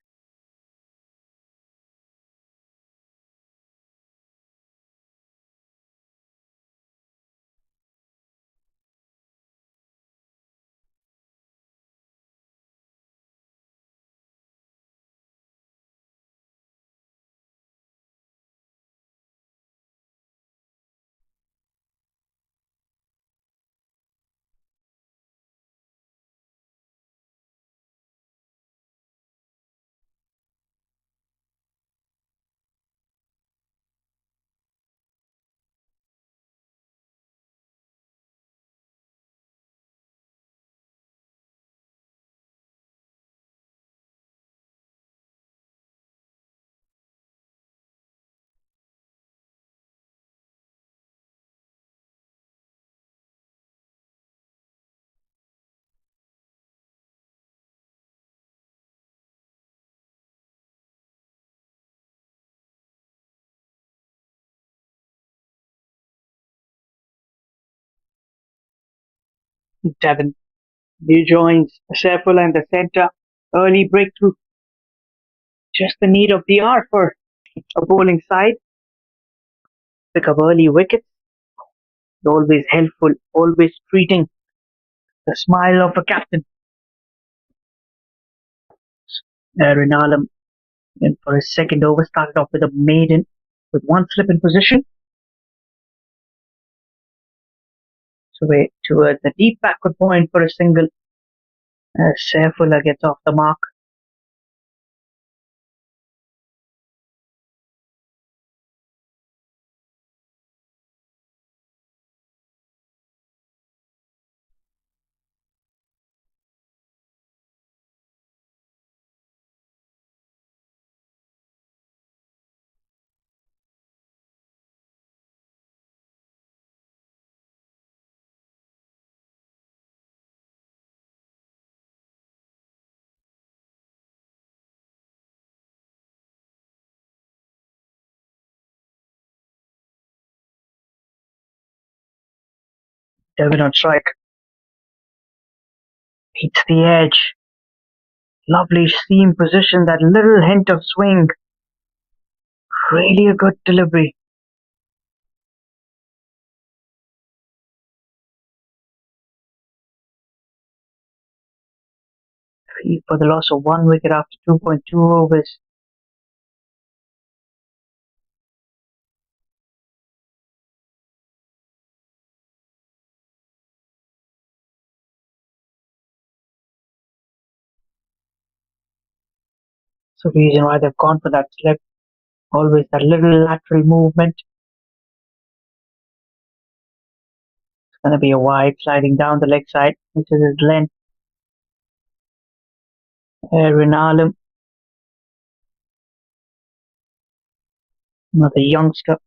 Devon rejoins Saifullah in the centre. Early breakthrough. Just the need of the hour for a bowling side. Pick up early wickets. Always helpful. Always treating the smile of a captain. Aaron Alam in for his second over. Started off with a maiden with 1 slip in position. Away towards the deep backward point for a single. Saifullah gets off the mark. Devin on strike. Hits the edge. Lovely seam position, that little hint of swing. Really a good delivery. Three for the loss of 1 wicket after 2.2 overs. So the reason why they've gone for that slip. Always that little lateral movement. It's going to be a wide sliding down the leg side, which is his length. Aaron Alam, another youngster.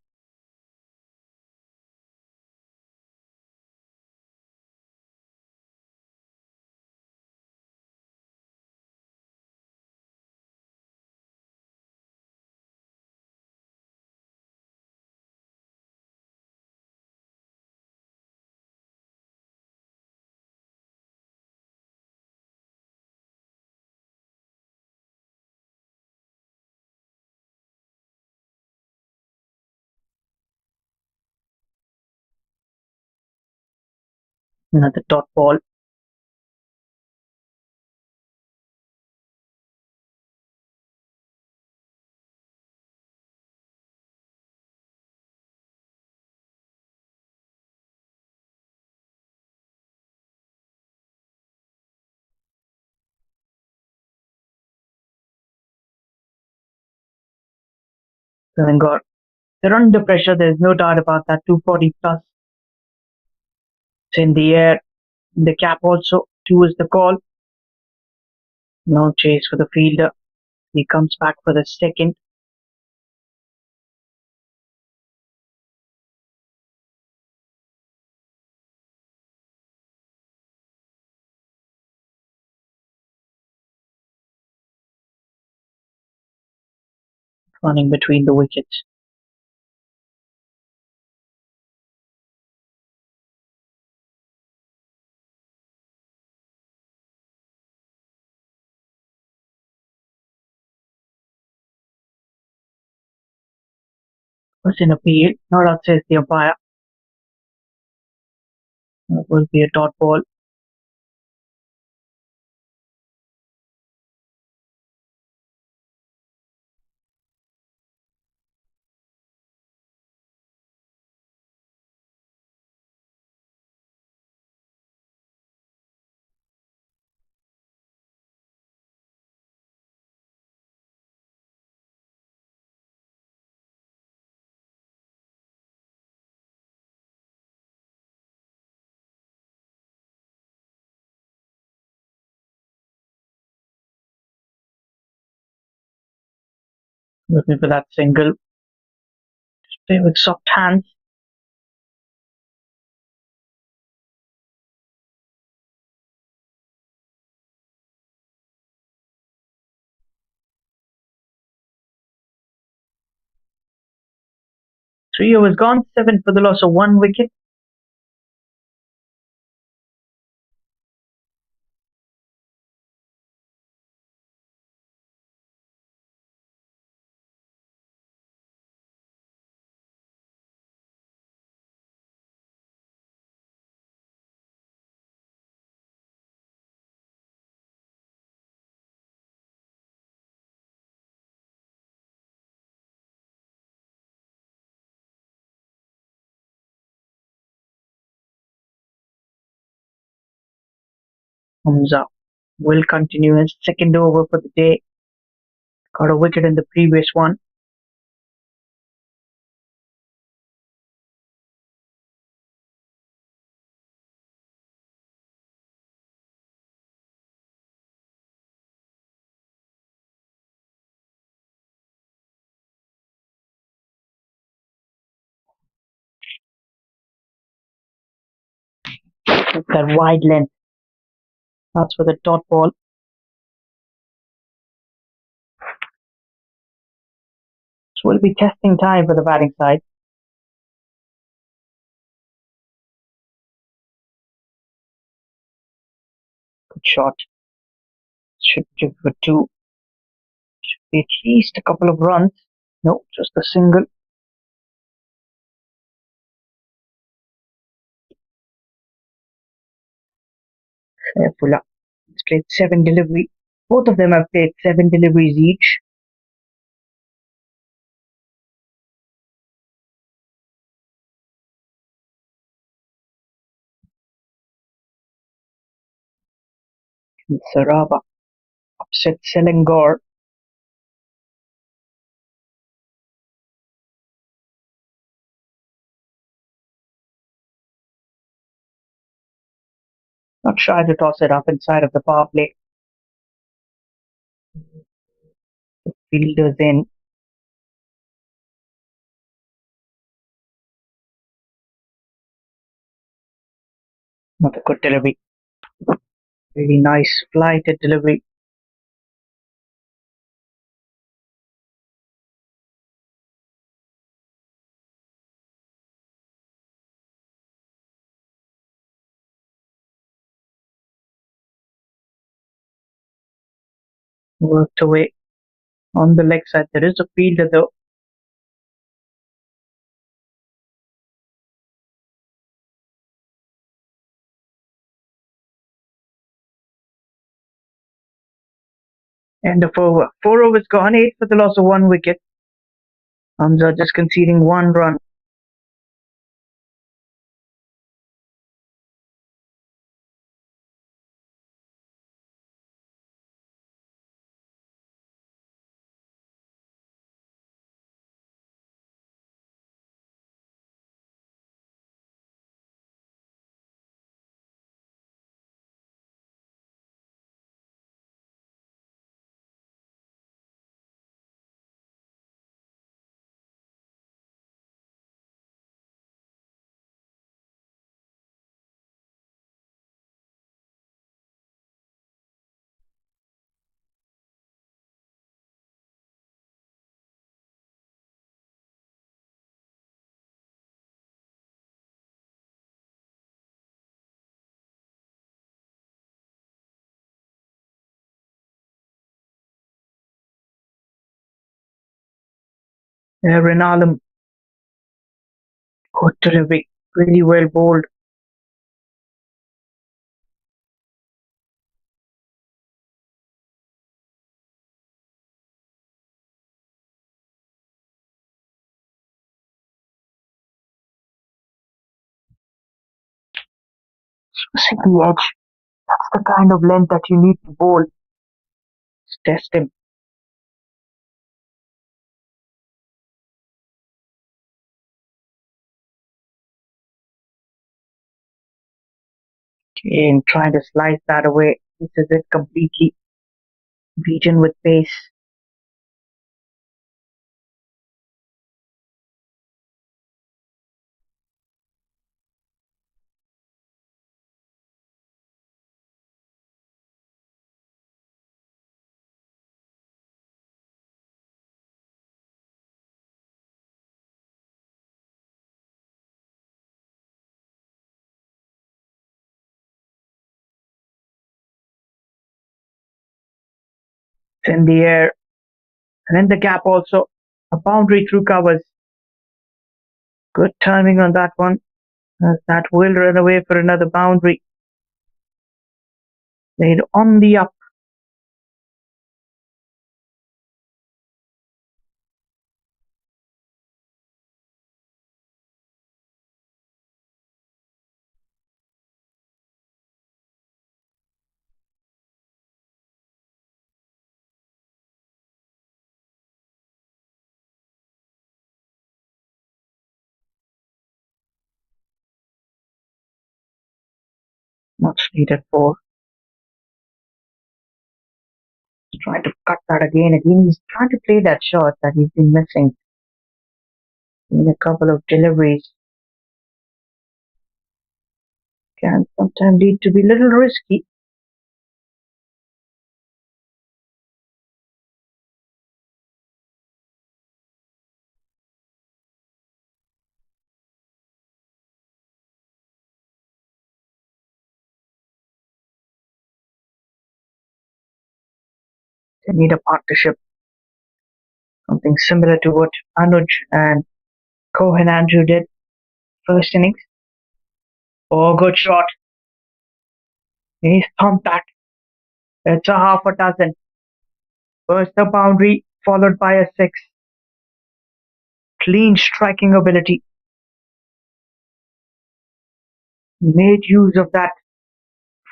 Another dot ball. Selangor. They're under pressure, there's no doubt about that. 240 plus. It's in the air. The cap also. 2 is the call. No chase for the fielder. He comes back for the second. Running between the wickets. Was in appeal. Not out, says the umpire. It will be a dot ball. Looking for that single. Play with soft hands. Three overs gone. 7 for the loss of 1 wicket. Hamza will continue his second over for the day. Got a wicket in the previous one. With that wide length. That's for the dot ball. So we'll be testing time for the batting side. Good shot. Should give for two. Should be at least a couple of runs. No, just a single. Saifullah. He's played 7 deliveries. Both of them have played 7 deliveries each. Sarawak upset Selangor. Not shy to toss it up inside of the power play. The fielders in. Not a good delivery. Really nice flighted delivery. Worked away on the leg side. There is a fielder though. End of over. 4 overs gone. 8 for the loss of 1 wicket. Hamza just conceding 1 run. Aaron Alam. Good delivery. Really well bowled. Simply edge. That's the kind of length that you need to bowl. Just test him. And trying to slice that away. This is it completely. Beaten with pace. It's in the air. And in the gap also. A boundary through covers. Good timing on that one. That will run away for another boundary. Played on the up. Much needed for. Trying to cut that again. Again, he's trying to play that shot that he's been missing in a couple of deliveries. Can sometimes lead to be a little risky. They need a partnership. Something similar to what Anoj and Cohen Andrew did first innings. Oh, good shot. He's thumped that. It's a half a dozen. First the boundary, followed by a six. Clean striking ability. Made use of that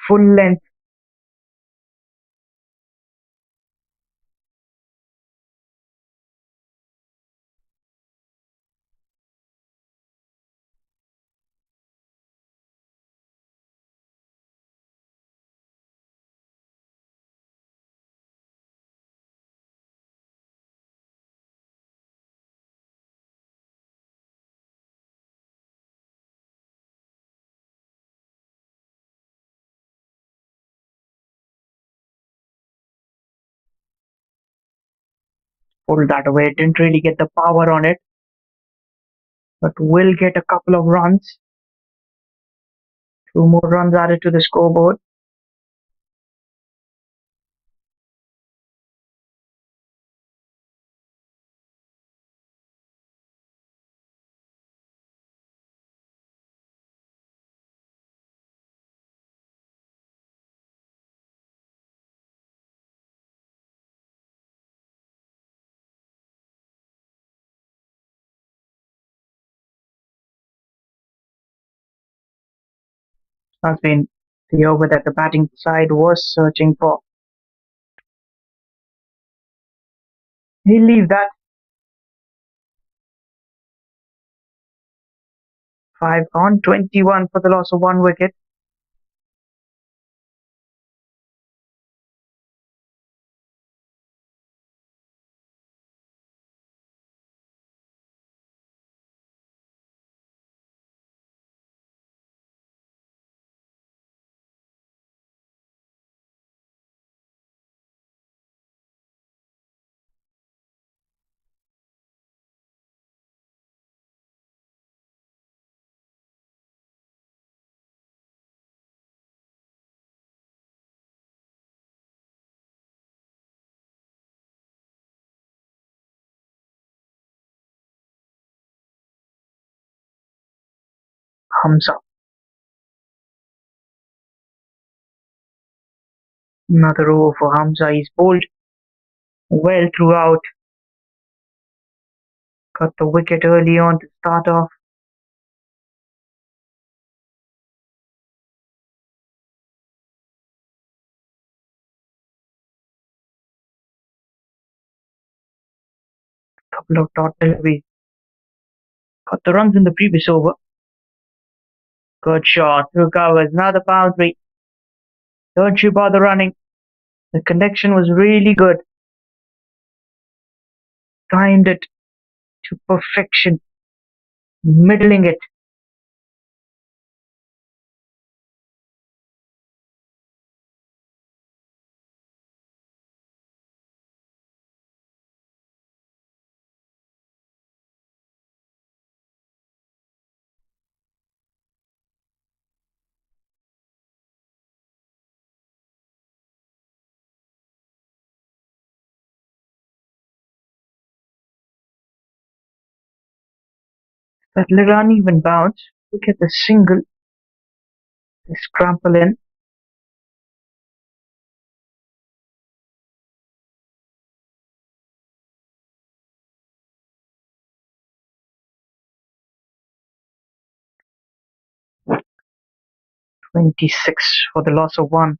full length. Pulled that away. Didn't really get the power on it, but will get a couple of runs. 2 more runs added to the scoreboard. Has been the over that the batting side was searching for. He'll leave that. 5 gone, 21 for the loss of 1 wicket. Hamza. Another over for Hamza. He's bowled well throughout. Got the wicket early on to start off. Couple of dot deliveries. Got the runs in the previous over. Good shot. Through covers. Another boundary. Don't you bother running. The connection was really good. Timed it to perfection. Middling it. That little uneven bounce. Look at the single. The scramble in. 26 for the loss of 1.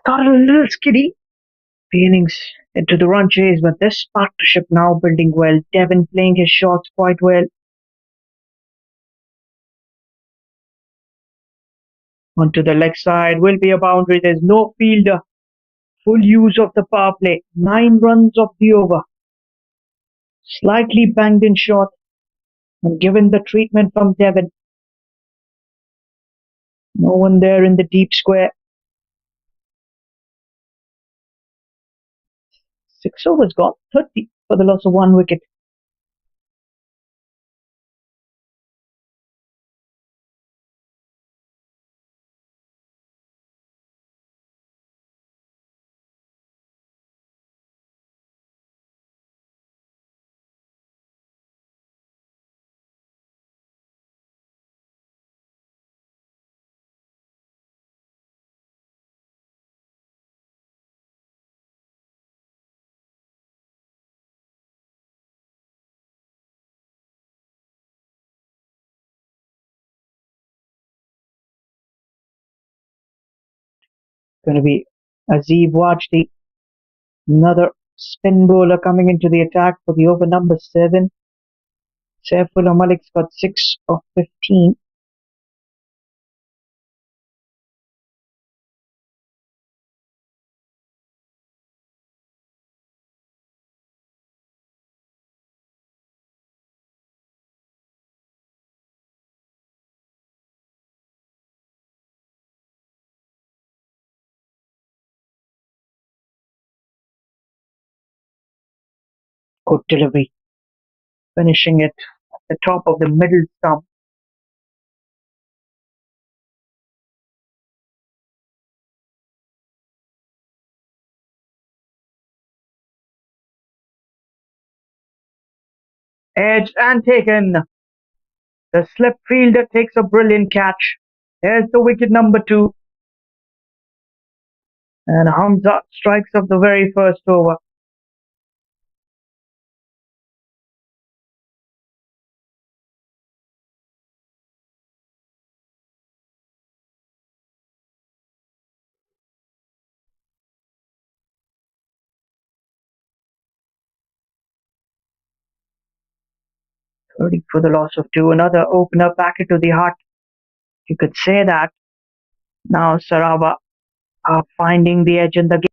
Started a little skiddy. The innings into the run chase, but this partnership now building well. Devon playing his shots quite well. Onto the leg side will be a boundary. There's no fielder. Full use of the power play. 9 runs of the over. Slightly banged in shot. And given the treatment from Devon. No one there in the deep square. 6 overs gone. 30 for the loss of 1 wicket. Going to be Azib Wajdi. Another spin bowler coming into the attack for the over number 7. Saifullah Malik's got 6 of 15. Good delivery. Finishing it at the top of the middle stump. Edged and taken. The slip fielder takes a brilliant catch. There's the wicket number 2. And Hamza strikes off the very first over. For the loss of 2. Another opener back into the hut. You could say that. Now Sarawak are finding the edge in the game.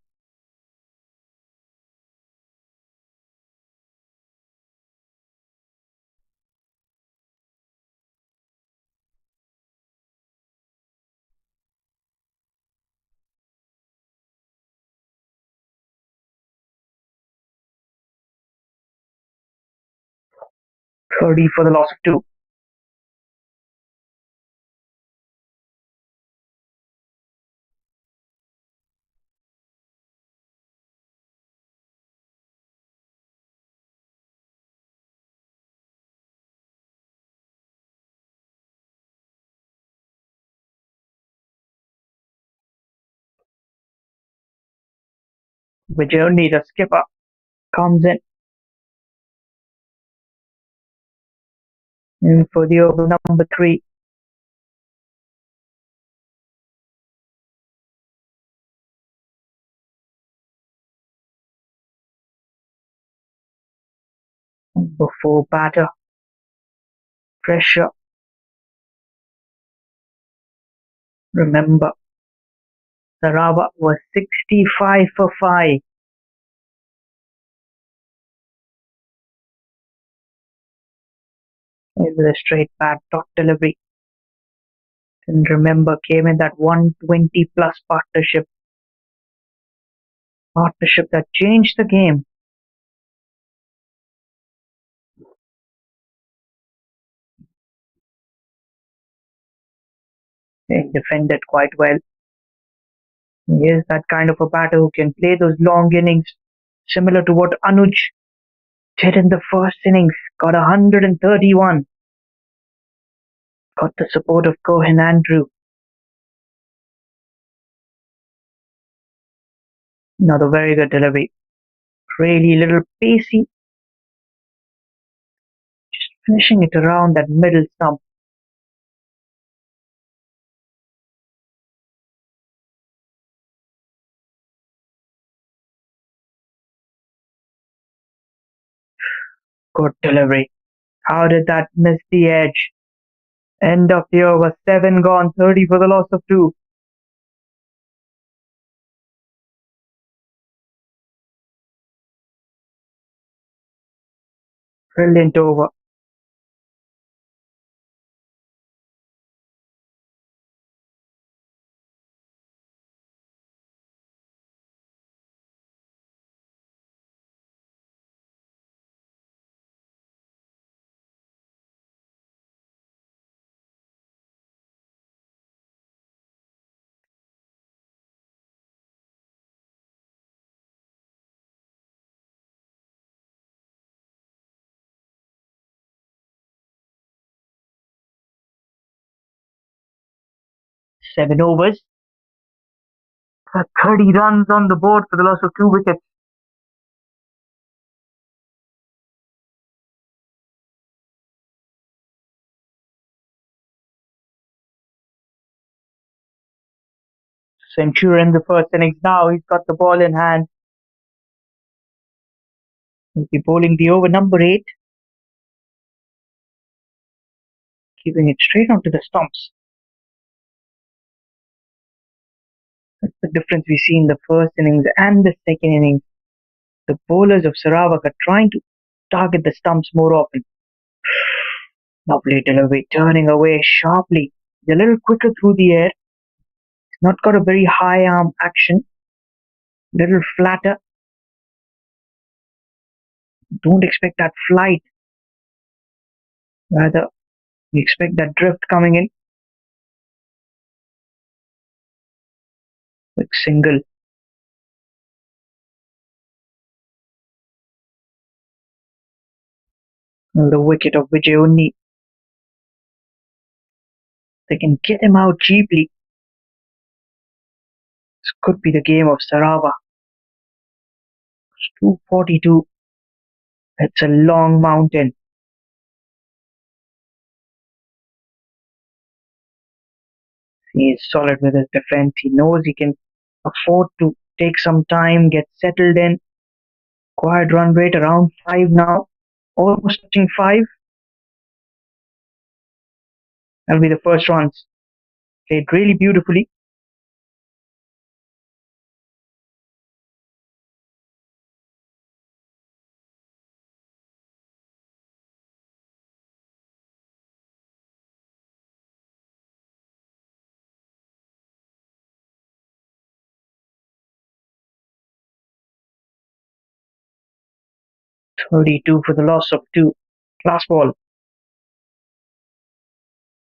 For the loss of 2. Vijay, the skipper, comes in for the over number 3. Before batter. Pressure. Remember, Sarawak was 65 for 5. With a straight bat, dot delivery. And remember, came in that 120 plus partnership. Partnership that changed the game. They defended quite well. He is that kind of a batter who can play those long innings, similar to what Anoj did in the first innings. Got 131. Got the support of Cohen Andrew. Another very good delivery. Really little pacey. Just finishing it around that middle stump. Good delivery. How did that miss the edge? End of the over. 7 gone. 30 for the loss of 2. Brilliant over. Seven overs. 30 runs on the board for the loss of 2 wickets. Century in the first innings now. He's got the ball in hand. He'll be bowling the over number 8. Keeping it straight onto the stumps. That's the difference we see in the first innings and the second innings. The bowlers of Sarawak are trying to target the stumps more often. Lovely delivery, turning away sharply. He's a little quicker through the air. He's not got a very high arm action. Little flatter. Don't expect that flight. Rather, we expect that drift coming in. Quick single. The wicket of Vijay Unni. They can get him out cheaply. This could be the game of Sarawak. It's 242. It's a long mountain. He is solid with his defense. He knows he can afford to take some time, get settled in. Quiet run rate around 5 now. Almost touching 5. That'll be the first runs. Played really beautifully. .32 for the loss of 2. Last ball.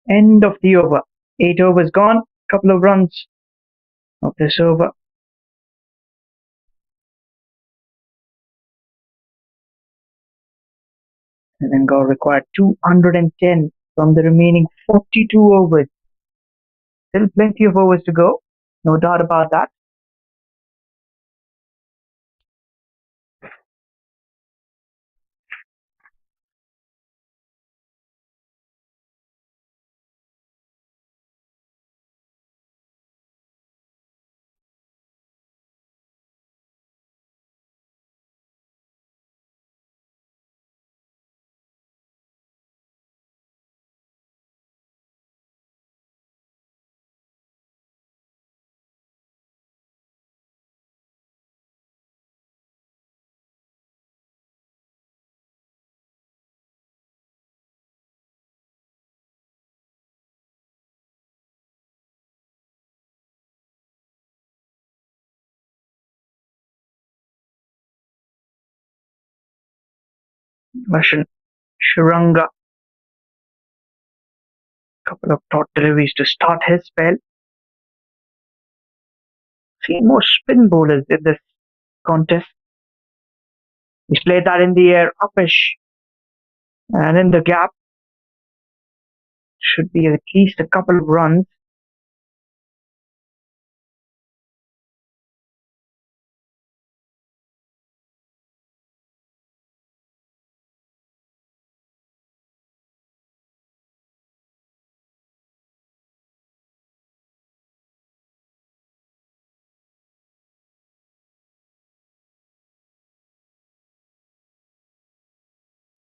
End of the over. 8 overs gone. Couple of runs of this over. Selangor required 210 from the remaining 42 overs. Still plenty of overs to go. No doubt about that. Russian Shuranga. Couple of dot deliveries to start his spell. Seen more spin bowlers in this contest. He's played that in the air, uppish, and in the gap. Should be at least a couple of runs.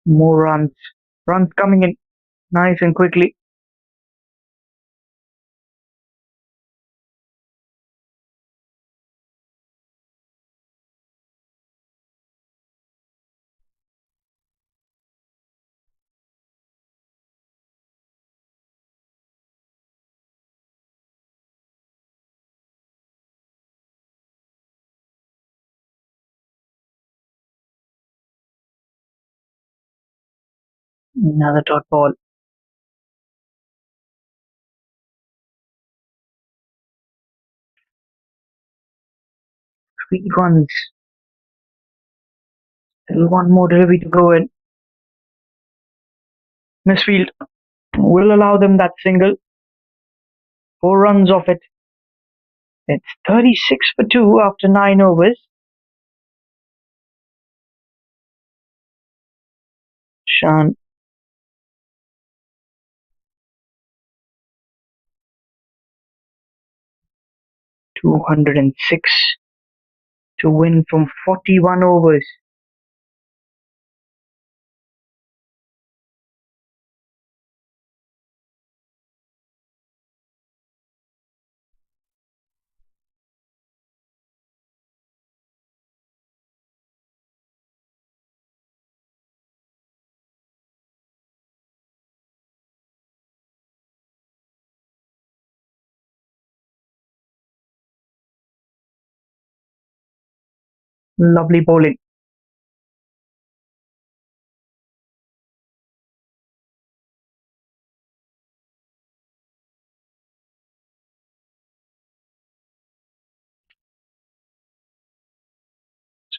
More runs. Runs coming in nice and quickly. Another dot ball. 3 runs. Still one more delivery to go in. Misfield will allow them that single. 4 runs off it. It's 36 for 2 after 9 overs. Shan 206 to win from 41 overs. Lovely bowling.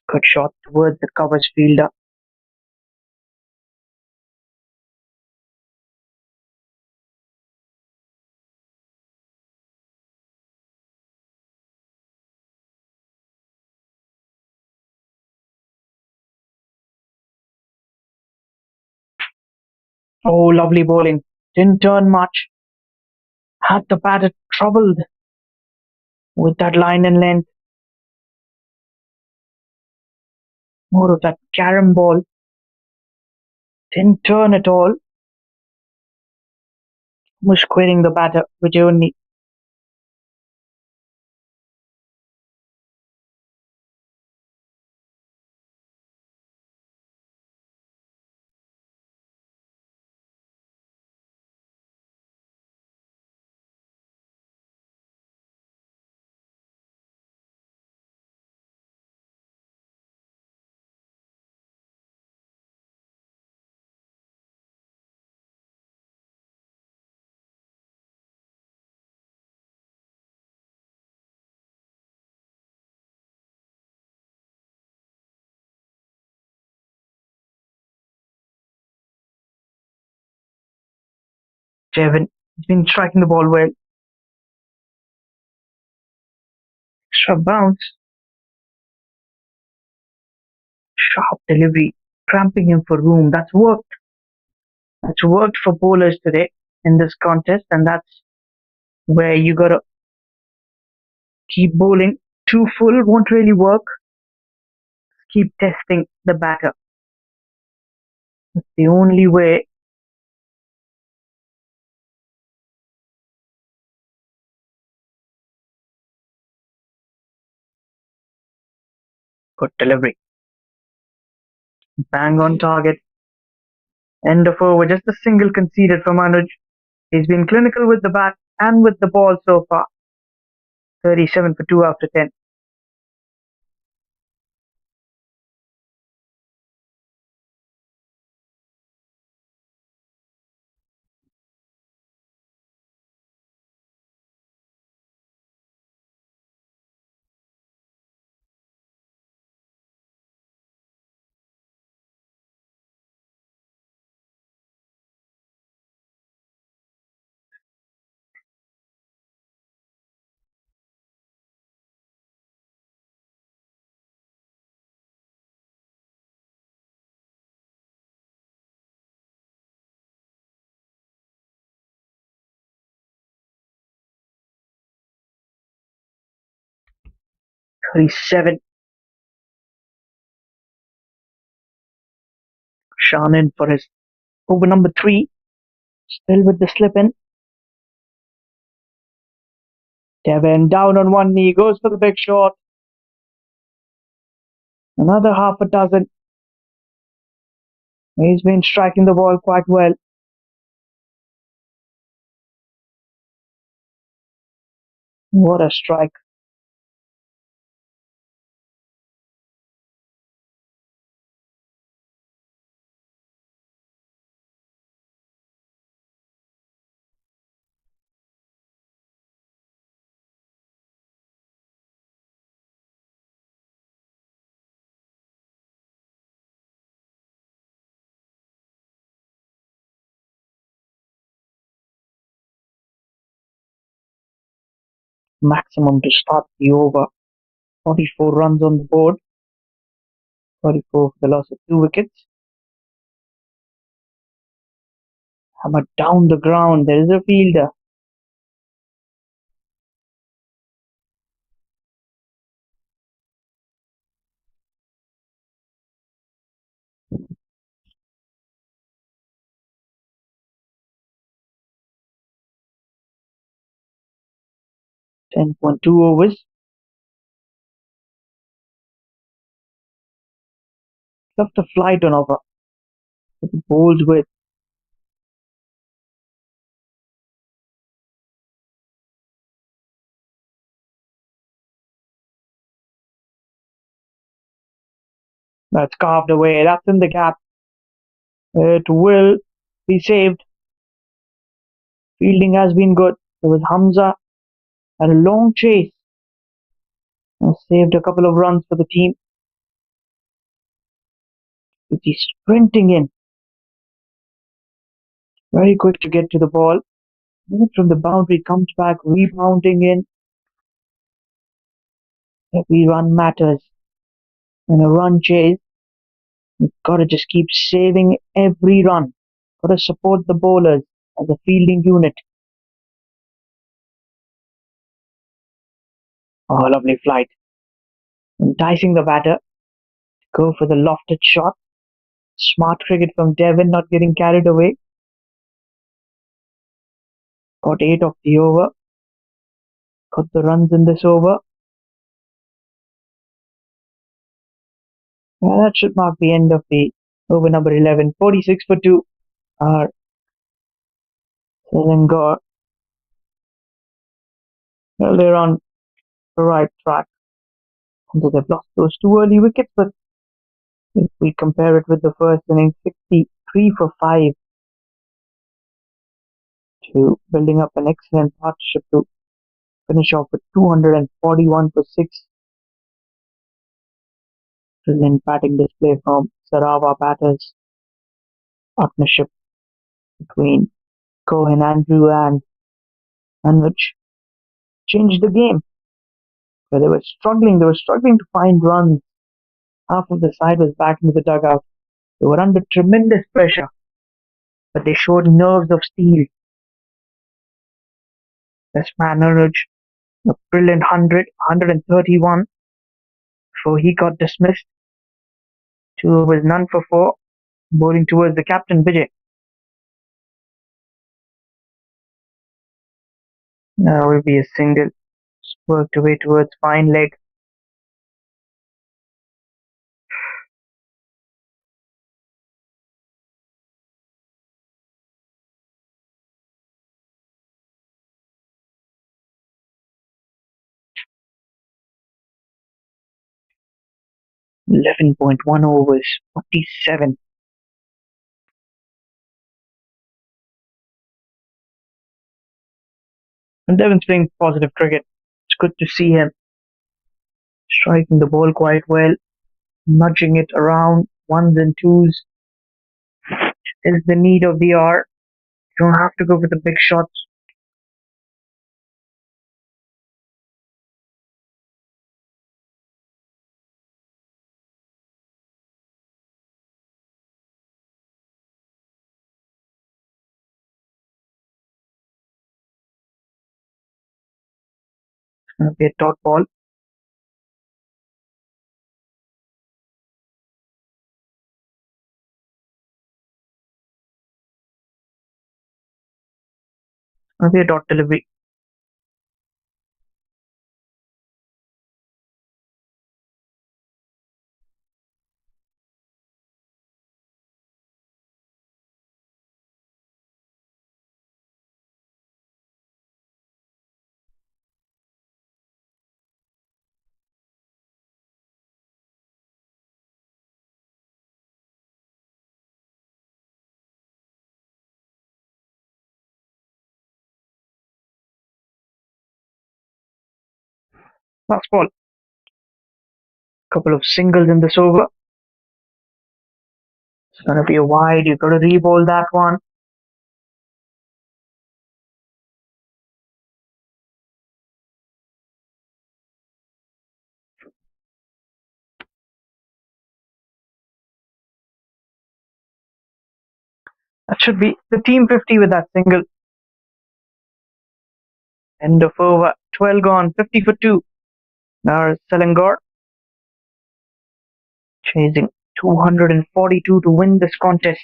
Good shot towards the covers fielder. Oh, lovely bowling. Didn't turn much. Had the batter troubled with that line and length. More of that carom ball. Didn't turn at all. Was quitting the batter with only 7. He's been striking the ball well. Extra bounce. Sharp delivery. Cramping him for room. That's worked. That's worked for bowlers today in this contest, and that's where you gotta keep bowling. Too full won't really work. Keep testing the batter. It's the only way. Good delivery. Bang on target. End of over. Just a single conceded from Anoj. He's been clinical with the bat and with the ball so far. 37 for 2 after 10. Thirty-seven. Shannon for his over number 3. Still with the slip in. Devin down on one knee, goes for the big shot. Another half a dozen. He's been striking the ball quite well. What a strike. Maximum to start the over. 44 runs on the board. 44 for the loss of 2 wickets. Hammer down the ground. There is a fielder. .2 overs. Left the flight on over. Bowls with. That's carved away. That's in the gap. It will be saved. Fielding has been good. There was Hamza. Had a long chase. And saved a couple of runs for the team. He's sprinting in. Very quick to get to the ball. Moved from the boundary, comes back, rebounding in. Every run matters. In a run chase, you've got to just keep saving every run. Got to support the bowlers as a fielding unit. Oh, lovely flight. Enticing the batter. Go for the lofted shot. Smart cricket from Devin, not getting carried away. Got 8 of the over. Got the runs in this over. Well, that should mark the end of the over number 11. 46 for 2 are Selangor. Well, they're on the right track. Although they've lost those 2 early wickets, but if we compare it with the first innings, 63 for 5 to building up an excellent partnership to finish off with 241 for 6. Brilliant batting display from Sarawak batters. Partnership between Cohen, Andrew and Anoj changed the game. Where they were struggling to find runs. Half of the side was back into the dugout. They were under tremendous pressure, but they showed nerves of steel. This man Anoj, a brilliant 131 before he got dismissed. 2 overs, none for 4, bowling towards the captain Vijay. Now will be a single, worked away towards fine leg. .1 overs, 47. And Devin's playing positive cricket. It's good to see him striking the ball quite well, nudging it around, ones and twos. Is the need of the hour. You don't have to go for the big shots. It's going to be a dot ball. Maybe a dot delivery. Last ball. Couple of singles in this over. It's gonna be a wide. You've got to re-ball that one. That should be the team 50 with that single. End of over. 12 gone. 50 for 2. Now Selangor chasing 242 to win this contest.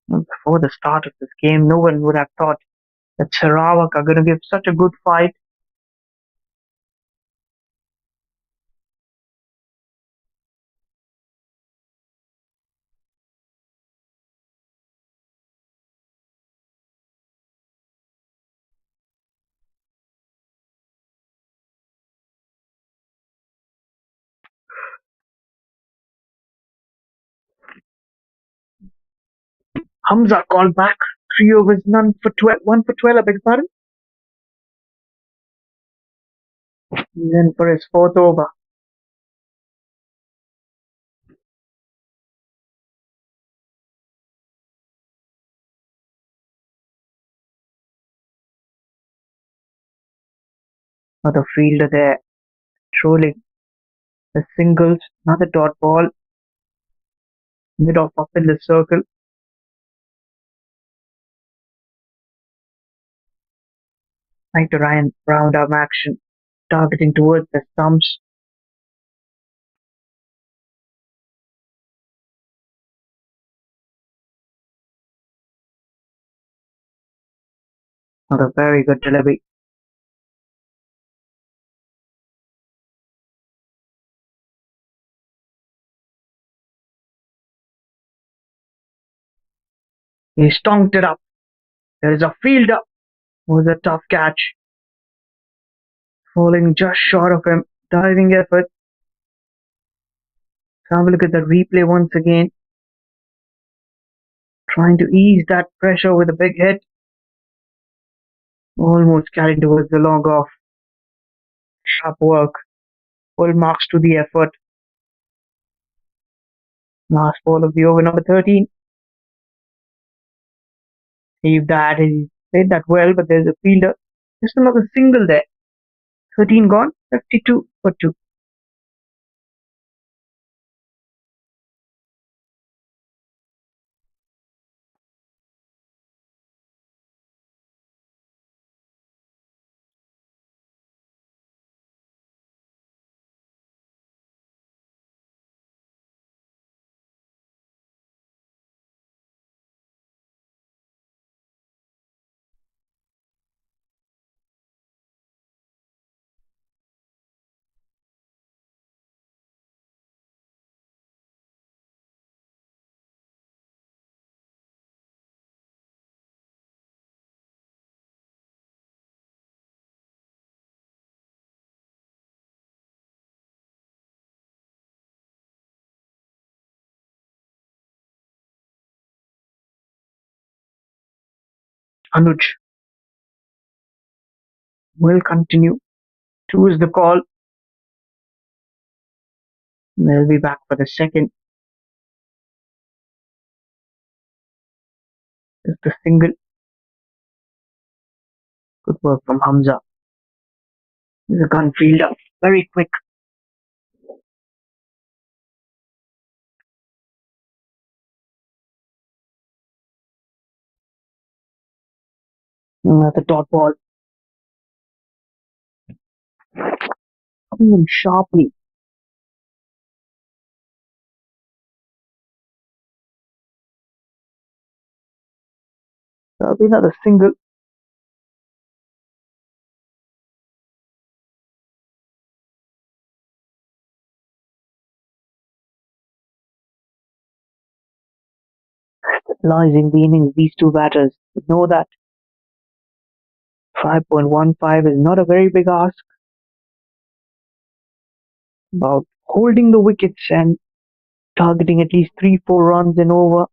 Before the start of this game, no one would have thought that Sarawak are going to give such a good fight. Hamza called back. 3 overs, none for 12. 1 for 12, I beg your pardon. And then for his fourth over. Another fielder there. Trolling the singles. Another dot ball. Mid off up in the circle. Trying to round arm action. Targeting towards the stumps. Another very good delivery. He stonked it up. There is a fielder. Was a tough catch. Falling just short of him. Diving effort. Have a look at the replay once again. Trying to ease that pressure with a big hit. Almost carried towards the long off. Sharp work. Full marks to the effort. Last ball of the over, number 13. Saved that. He played that well, but there's a fielder. Just another single there. 13 gone. 52 for 2. Anoj will continue. 2 is the call. They'll be back for the second. Just the single. Good work from Hamza. He's a gun fielder. Very quick. Another dot ball. Coming in sharply. That'll be another single. Analyzing the innings, these two batters know that 5.15 is not a very big ask. About holding the wickets and targeting at least 3-4 runs and over,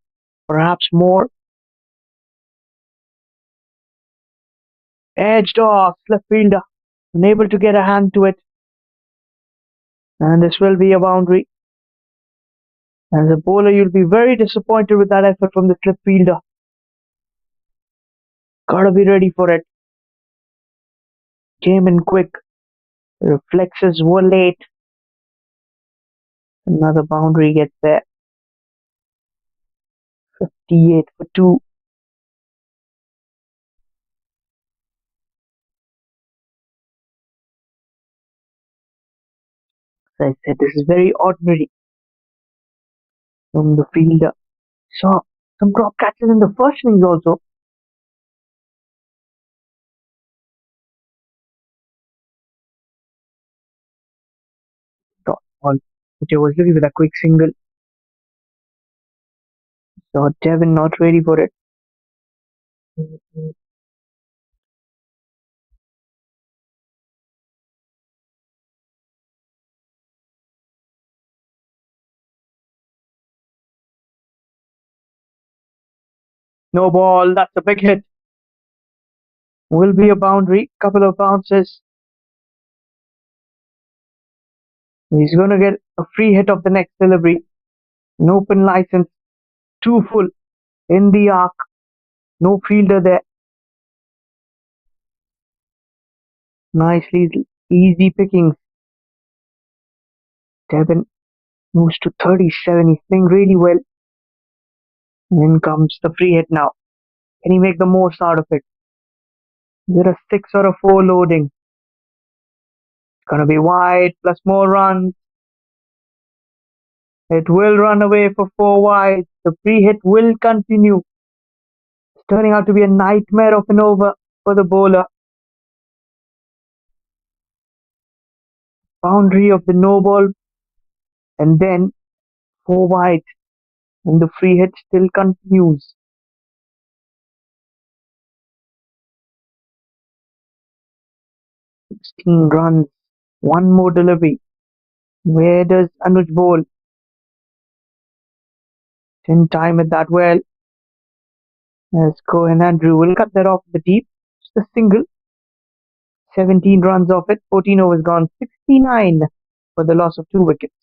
perhaps more. Edged off, left fielder, unable to get a hand to it. And this will be a boundary. As a bowler, you'll be very disappointed with that effort from the slip fielder. Gotta be ready for it. Came in quick. The reflexes were late. Another boundary gets there. 58 for 2. As I said, this is very ordinary from the fielder. Saw some drop catches in the first innings also. Dot ball, which I was looking with a quick single. So Devin not ready for it. No ball, that's a big hit. Will be a boundary, couple of bounces. He's gonna get a free hit of the next delivery. An open license, 2 full in the arc. No fielder there. Nicely easy pickings. Devin moves to 37. He's playing really well. In comes the free hit now. Can he make the most out of it? Is it a 6 or a 4 loading? It's gonna be wide plus more runs. It will run away for 4 wide. The free hit will continue. It's turning out to be a nightmare of an over for the bowler. Boundary of the no ball and then 4 wide. And the free hit still continues. 16 runs. One more delivery. Where does Anoj bowl? Didn't time it that well. Let's go and Andrew will cut that off the deep. Just a single. 17 runs off it. 14 overs gone. 69 for the loss of 2 wickets.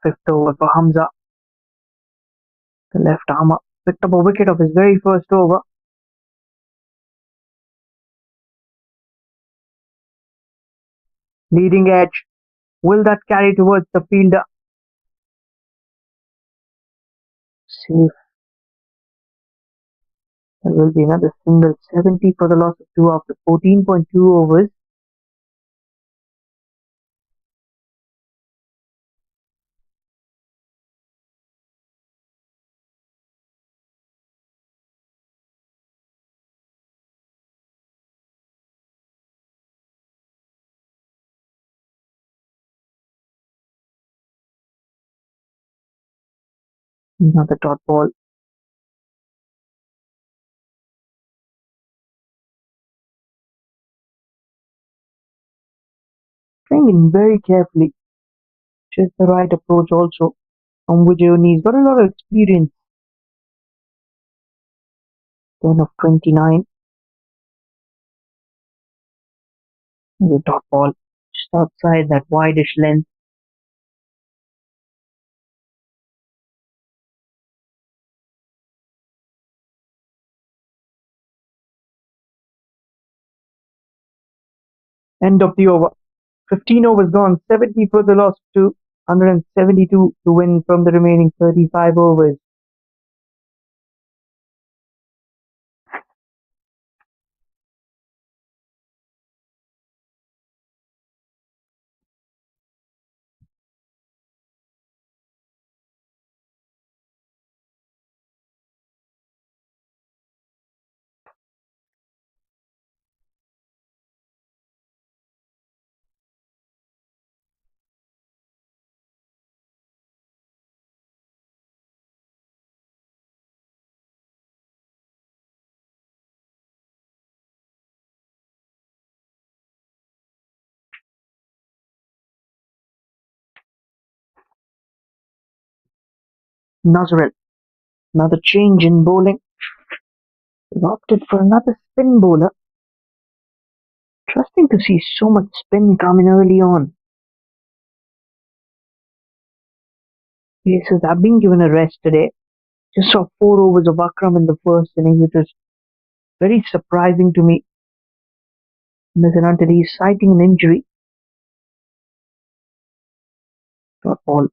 Fifth over for Hamza. The left armer picked up a wicket of his very first over. Leading edge. Will that carry towards the fielder? Safe. There will be another single. 70 for the loss of 2 after 14.2 overs. Another dot ball. Playing in very carefully. Just the right approach also. From Vijay, he's got a lot of experience. 10 of 29. The dot ball. Just outside that wideish length. End of the over. 15 overs gone. 70 for the last two. 172 to win from the remaining 35 overs. Nazareth. Another change in bowling. They've opted for another spin bowler. Interesting to see so much spin coming early on. Pacers have been given a rest today. Just saw 4 overs of Akram in the first innings, which was very surprising to me. Until he's citing an injury. Not all.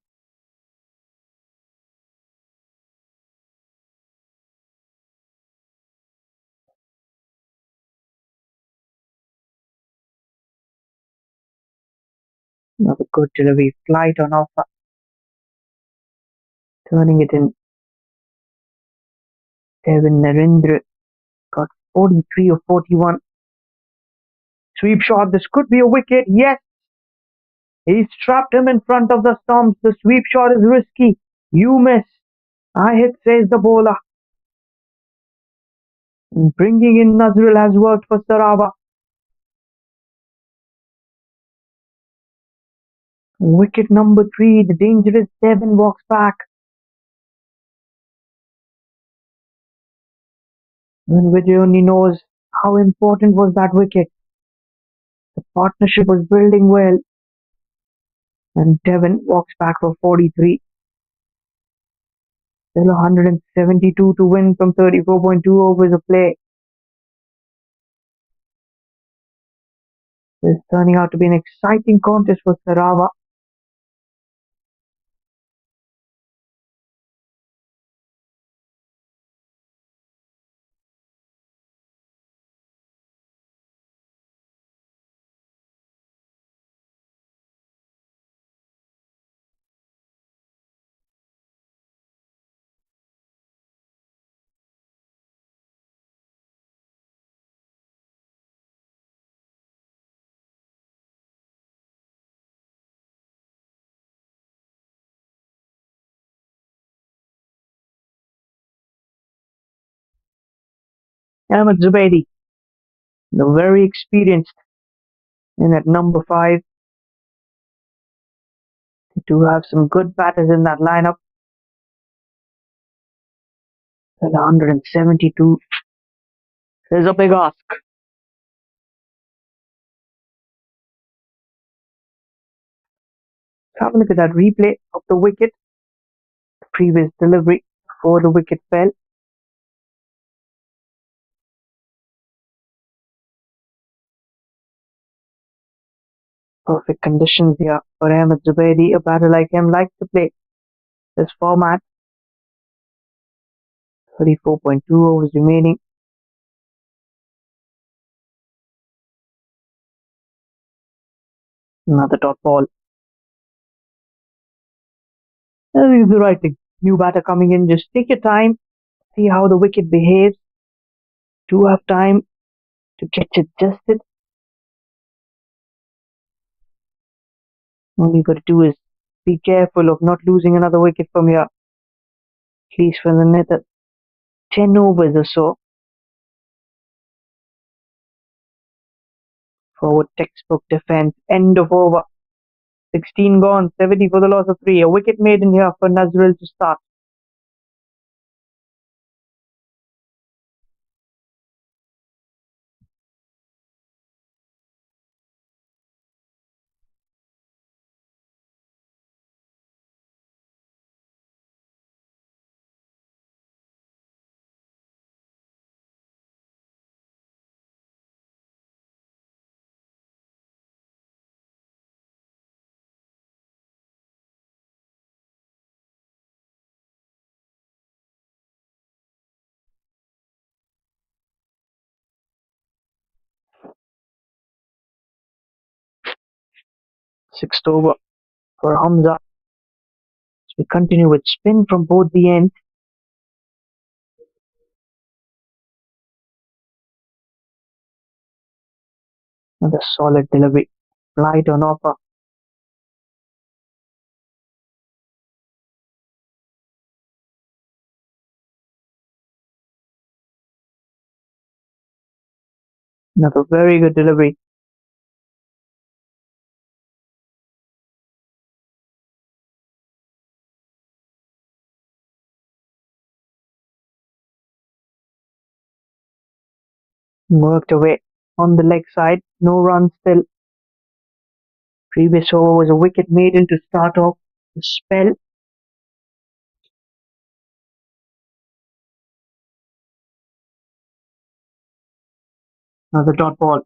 Another good delivery. Flight on offer. Turning it in. Devin Narendra got 43 or 41. Sweep shot. This could be a wicket. Yes. He's trapped him in front of the stumps. The sweep shot is risky. You miss. I hit, says the bowler. Bringing in Nazrul has worked for Sarawak. Wicket number 3. The dangerous Devin walks back. When Vijay only knows how important was that wicket. The partnership was building well. And Devin walks back for 43. Still 172 to win from 34.2 overs of play. This is turning out to be an exciting contest for Sarawak. Ahmed Zubaidi, the very experienced, in at number 5. They do have some good batters in that lineup. At 172. There's a big ask. Have a look at that replay of the wicket. The previous delivery before the wicket fell. Perfect conditions here for Ahmed Zubaidi. A batter like him likes to play this format. 34.2 overs remaining. Another dot ball. This is the right thing. New batter coming in. Just take your time. See how the wicket behaves. Do have time to get adjusted. All you got to do is be careful of not losing another wicket from here. At least for another 10 overs or so. Forward textbook defense. End of over. 16 gone. 70 for the loss of 3. A wicket made in here for Nazrul to start. Sixth over for Hamza. We continue with spin from both the ends. Another solid delivery. Light on offer. Another very good delivery. Worked away on the leg side. No runs still. Previous over was a wicket maiden to start off the spell. Another dot ball.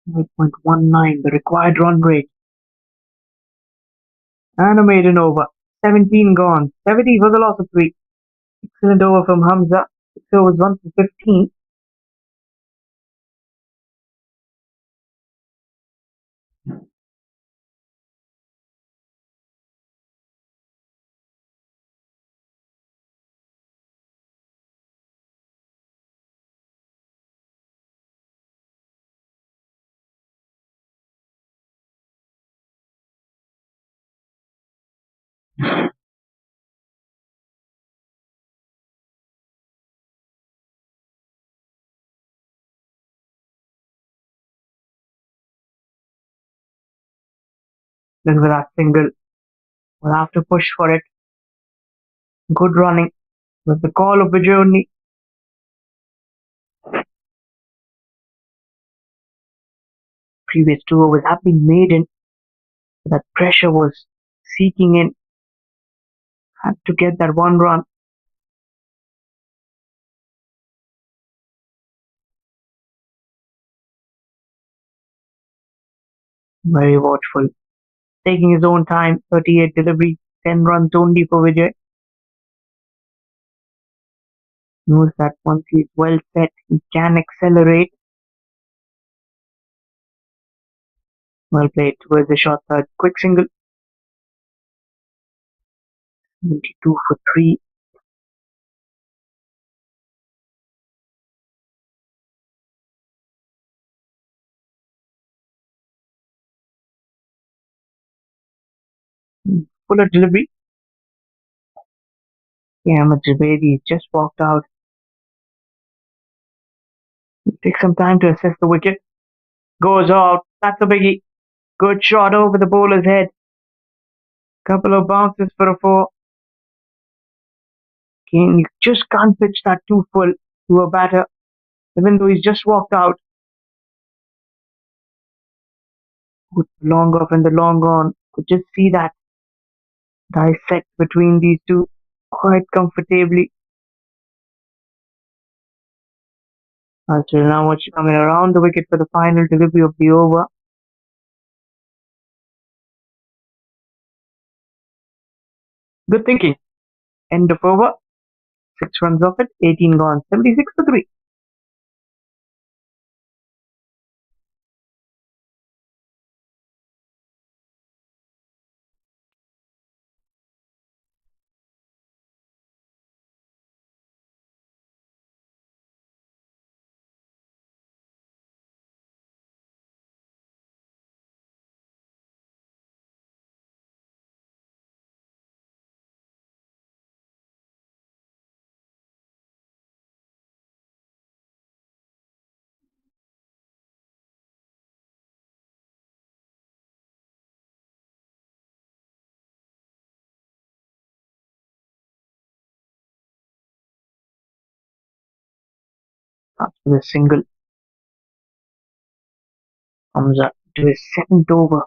8.19, the required run rate. And a maiden over. 17 gone. 70 for the loss of 3. Excellent over from Hamza. 6 overs, 1 for 15. Look at that single. We'll have to push for it. Good running. With the call of Vijay. Previous 2 overs have been maiden. That pressure was seeking in. Had to get that 1 run. Very watchful. Taking his own time. 38 delivery. 10 runs only for Vijay. Knows that once he's well set, he can accelerate. Well played towards the short third. Quick single. 22 for 3. Fuller delivery. Ahmed Jabedi just walked out. Take some time to assess the wicket. Goes out. That's a biggie. Good shot over the bowler's head. Couple of bounces for a 4. You just can't pitch that too full to a batter, even though he's just walked out. Good long off and the long on. Could just see that dissect between these two quite comfortably. So now what's coming around the wicket for the final delivery of the over. Good thinking. End of over. 6 runs off it. 18 gone. 76 for 3. After the single, Hamza to his second over.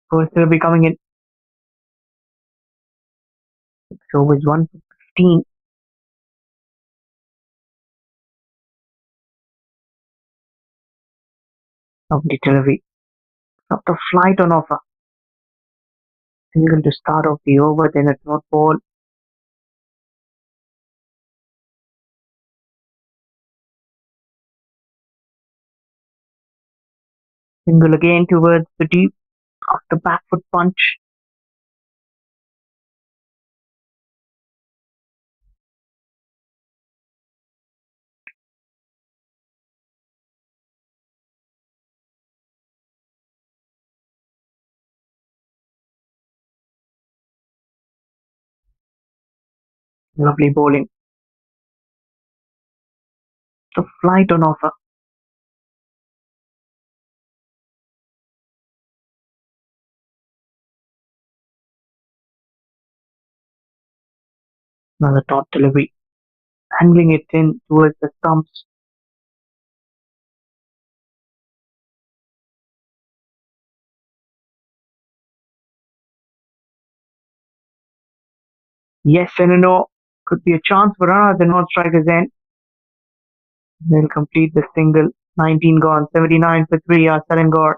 First will be coming in. 6 overs, 1 for 15. Lovely delivery. Not the flight on offer. Single to start off the over, then a dot ball. Single again towards the deep off the back foot punch. Lovely bowling. The flight on offer. Another dot delivery. Angling it in towards the stumps. Yes and a no. Could be a chance for another non-striker's end. They'll complete the single. 19 gone. 79 for 3 are Selangor.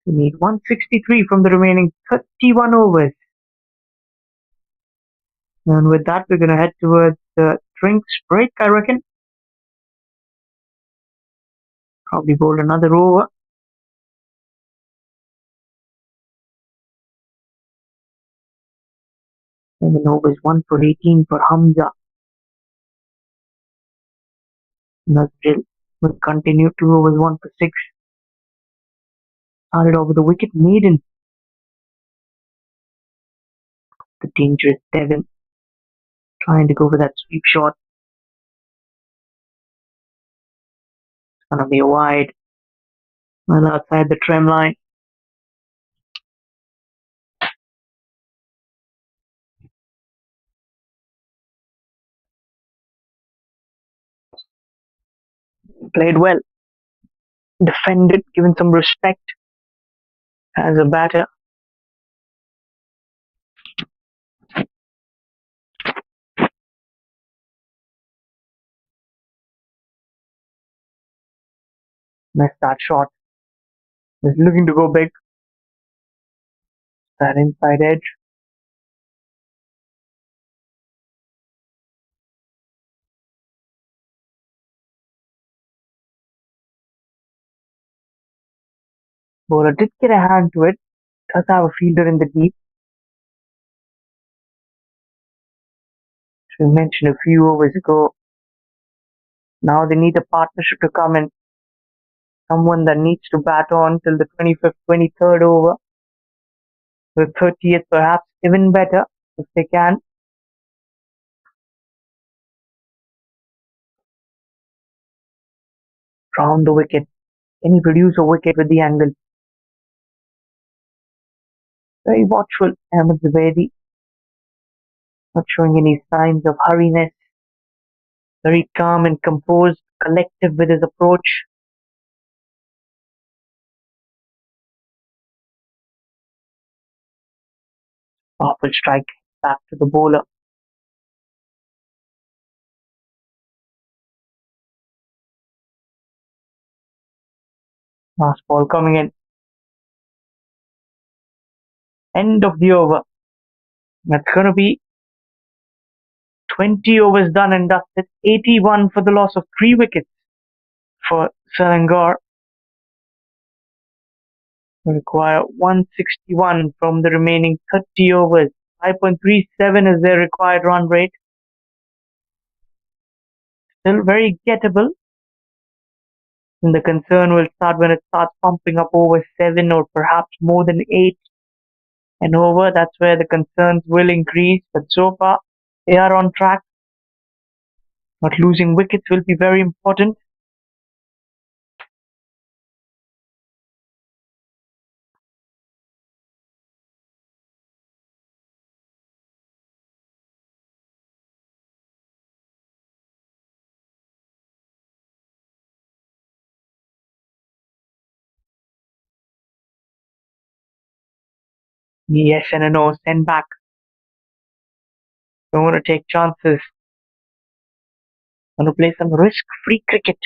We need 163 from the remaining 31 overs. And with that, we're going to head towards the drinks break, I reckon. Probably bowl another over. 7 overs, 1 for 18 for Hamza. Nazril will continue 2 overs, 1 for 6. Started over the wicket, maiden. The dangerous Devon trying to go for that sweep shot. It's gonna be wide. Well outside the trim line. Played well. Defended, given some respect as a batter. Missed that shot. Was looking to go big. That inside edge. Bowler did get a hand to it. Does have a fielder in the deep. As we mentioned a few overs ago. Now they need a partnership to come in. Someone that needs to bat on till the 25th, 23rd over. The 30th perhaps even better if they can. Round the wicket. Can he produce a wicket with the angle? Very watchful, Ahmed Zubaidi. Not showing any signs of hurriness. Very calm and composed, collective with his approach. Powerful strike back to the bowler. Last ball coming in. End of the over. That's going to be 20 overs done and dusted. 81 for the loss of 3 wickets for Selangor. We require 161 from the remaining 30 overs. 5.37 is their required run rate. Still very gettable. And the concern will start when it starts pumping up over 7 or perhaps more than 8 and over. That's where the concerns will increase. But so far, they are on track. Not losing wickets will be very important. Yes and a no. Send back. Don't want to take chances. Want to play some risk-free cricket.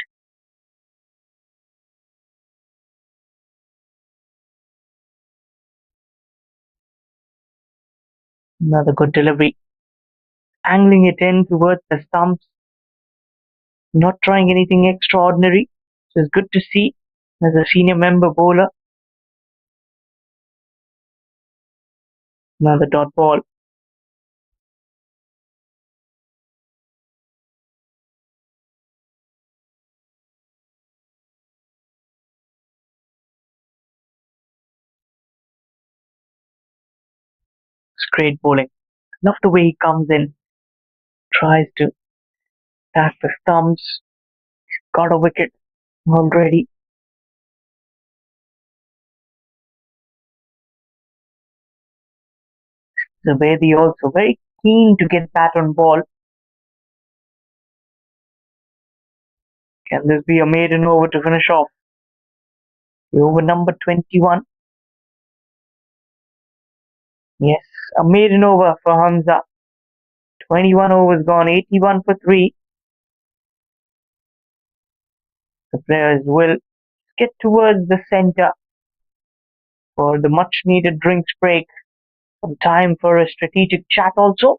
Another good delivery. Angling it in towards the stumps. Not trying anything extraordinary. Which is good to see as a senior member bowler. Another dot ball. Straight bowling. Love the way he comes in. Tries to pass the stumps. Got a wicket already. Zavedi also very keen to get bat on ball. Can this be a maiden over to finish off? The over number 21. Yes, a maiden over for Hamza. 21 overs gone, 81 for 3. The players will get towards the centre for the much needed drinks break. Some time for a strategic chat also.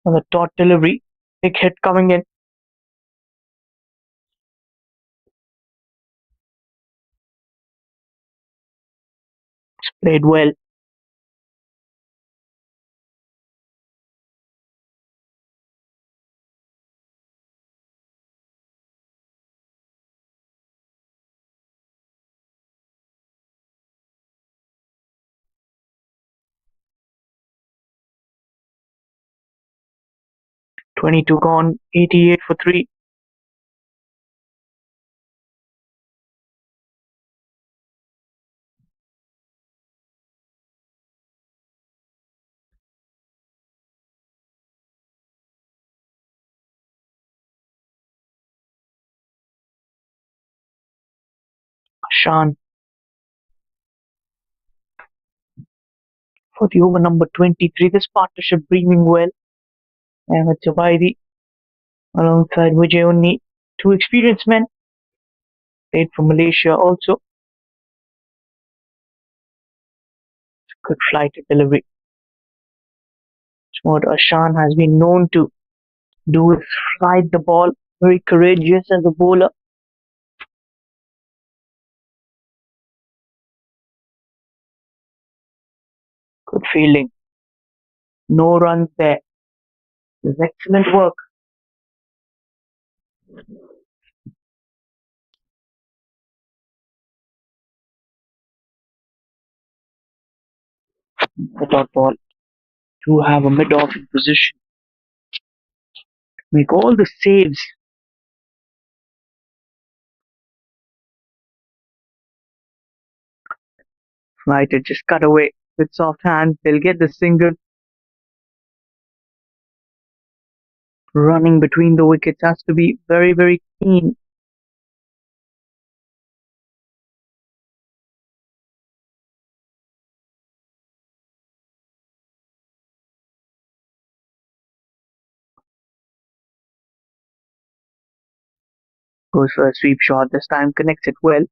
On the dot delivery, big hit coming in. It's played well. "22 gone, 88 for 3. Shan for the over number 23. This partnership breathing well. Ahmed Zubaidi alongside Vijay Unni. Two experienced men. Played for Malaysia also. Good flight delivery. It's what Ashan has been known to do is flight the ball. Very courageous as a bowler. Good fielding. No runs there. It's excellent work. The dot ball to have a mid-off position. Make all the saves. Right, it just cut away with soft hands. They'll get the single. Running between the wickets has to be very, very keen. Goes for a sweep shot. This time connects it well.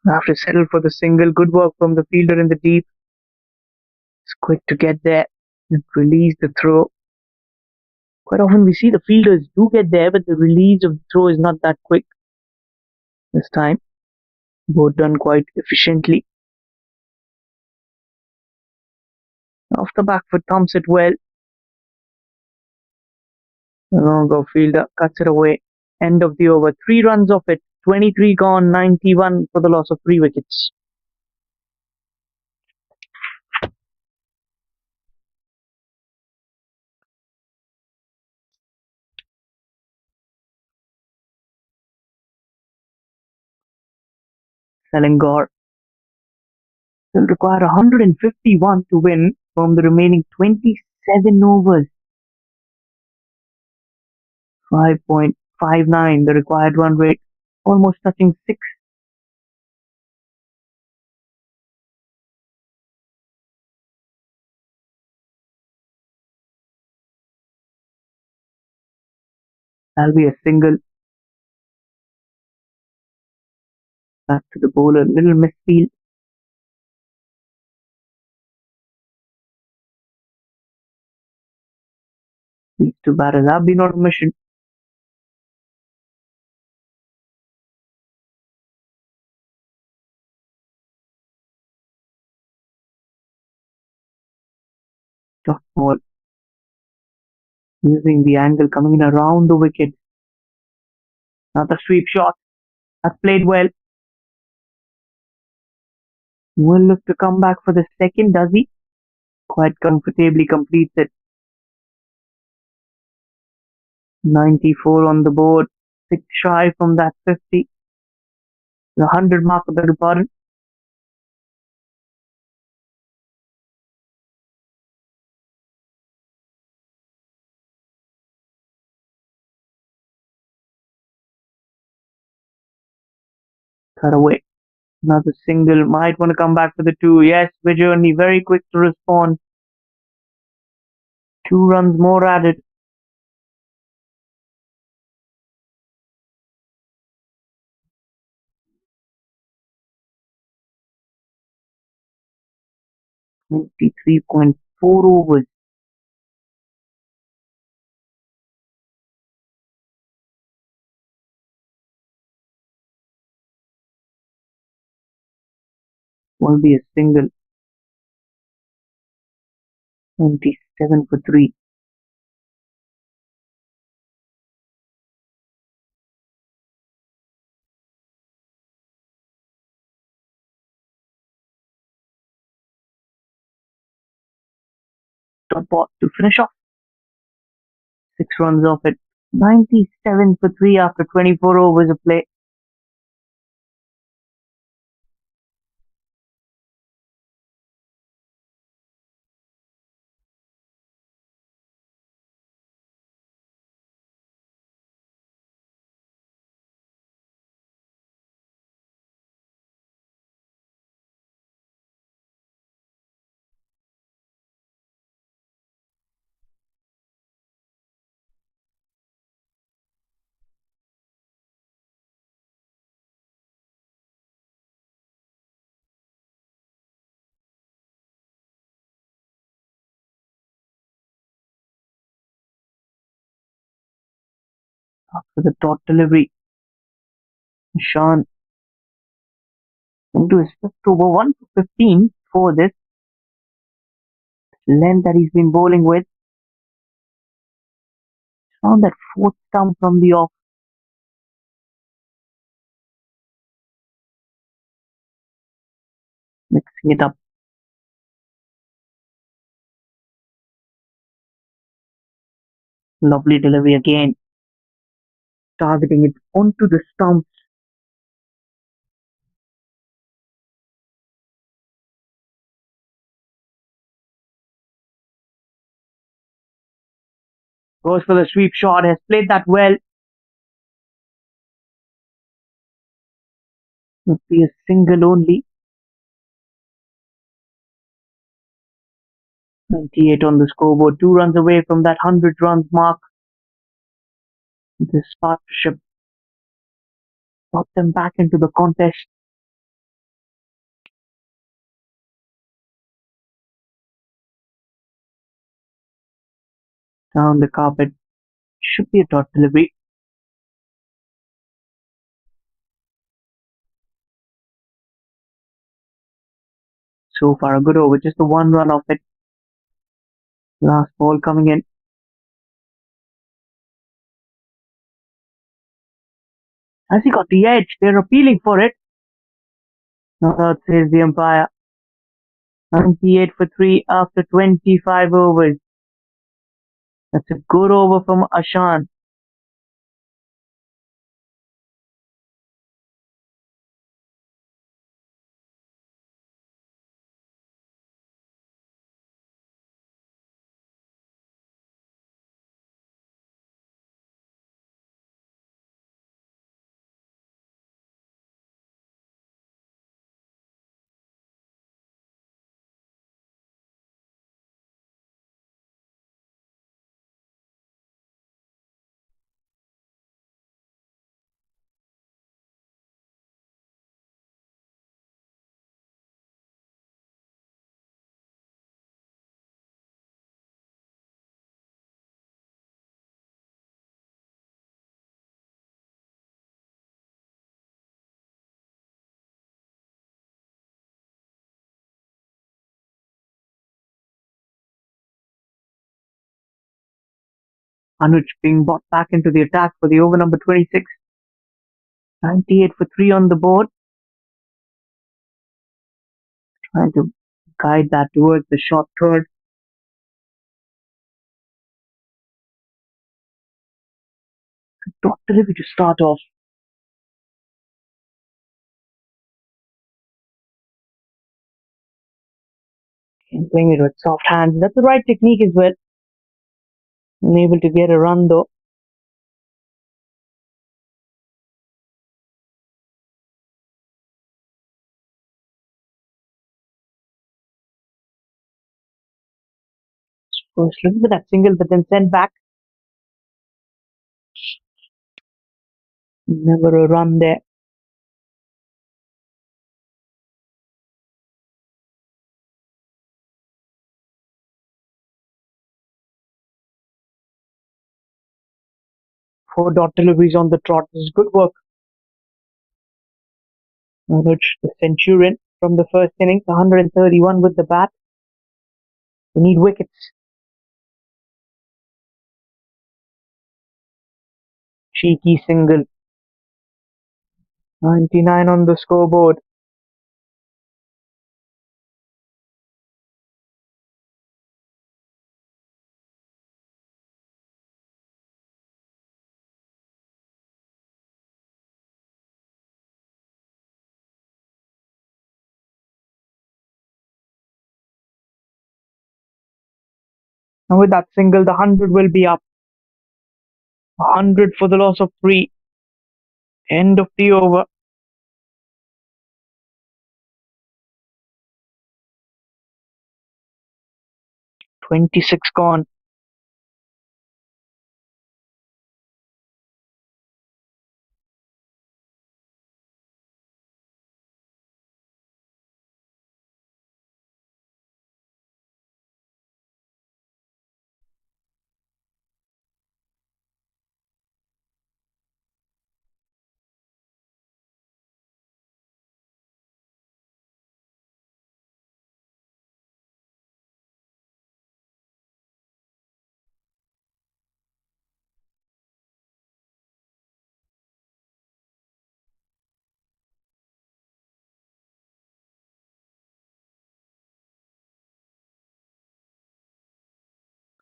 Have to settle for the single. Good work from the fielder in the deep. It's quick to get there and release the throw. Quite often we see the fielders do get there, but the release of the throw is not that quick. This time, both done quite efficiently. Off the back foot, thumps it well. The long fielder cuts it away. End of the over. 3 runs off it. 23 gone, 91 for the loss of 3 wickets. Selangor will require 151 to win from the remaining 27 overs. 5.59 the required run rate, almost touching 6. That'll be a single. Back to the bowler, little misfield. These 2 batters have been on a mission. Dot ball. Using the angle coming in around the wicket. Another sweep shot. That's played well. Will look to come back for the second, does he? Quite comfortably completes it. 94 on the board. 6 shy from that 50. The 100 mark of the pardon. Cut away. Another single. Might want to come back for the 2. Yes, Vijay very quick to respond. 2 runs more added. 4 overs. Will be a single. 27 for 3. Dot ball to finish off. 6 runs off it. 97 for 3 after 24 overs of play. After the dot delivery, Sean into his fifth over, 1 for 15 for this length that he's been bowling with. Found that fourth stump from the off. Mixing it up. Lovely delivery again. Targeting it onto the stumps. Goes for the sweep shot. Has played that well. Would be a single only. 98 on the scoreboard. 2 runs away from that 100 runs mark. This partnership brought them back into the contest. Down the carpet. Should be a dot delivery. So far a good over. Just the 1 run off it. Last ball coming in. Has he got the edge? They're appealing for it. Not out, says the umpire. 98 for 3 after 25 overs. That's a good over from Ashan. Anoj being brought back into the attack for the over number 26. 98 for 3 on the board. Trying to guide that towards the short third. Dot delivery to start off. And playing it with soft hands. That's the right technique as well. Unable to get a run though. First look at that single, but then sent back. Never a run there. Four dot deliveries on the trot. This is good work. Anoj, the Centurion from the first innings, 131 with the bat. We need wickets. Cheeky single. 99 on the scoreboard. And with that single, the 100 will be up. 100 for the loss of 3. End of the over. 26 gone.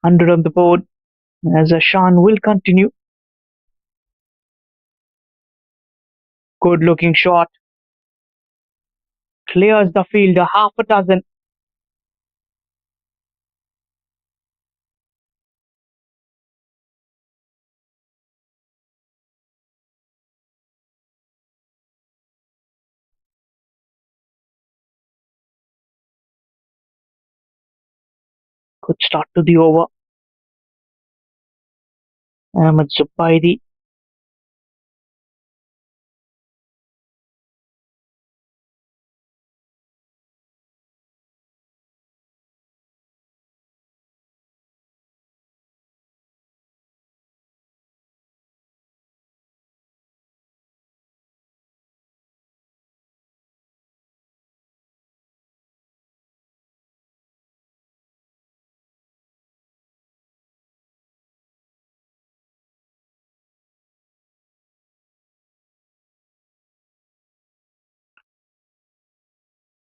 Hundred on the board as Ashan will continue. Good looking shot. Clears the fielder, half a dozen. Good start to the over. Ahmed Zubairi.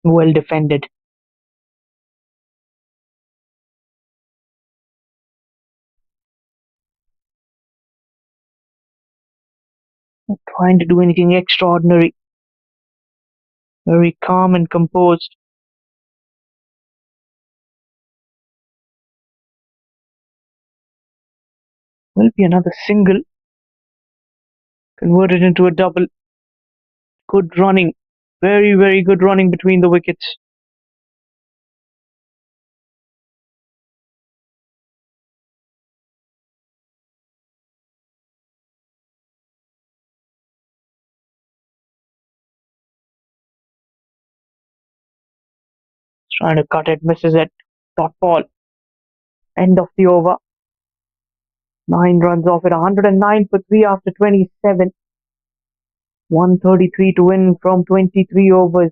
Well defended. Not trying to do anything extraordinary. Very calm and composed. Will be another single. Converted into a double. Good running. Very, very good running between the wickets. Trying to cut it, misses it. Dot ball. End of the over. 9 runs off it. 109 for 3 after 27. 133 to win from 23 overs.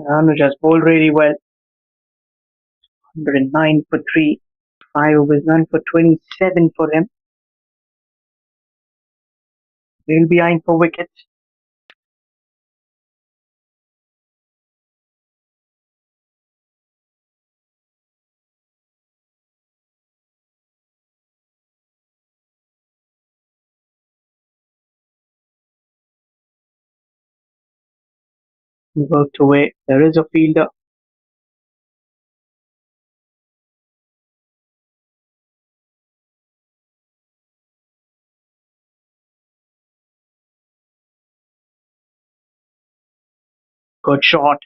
Anoj has bowled really well. 109 for 3. 5 overs, none for 27 for him. We'll be eyeing for wickets. He worked away. There is a fielder. Good shot.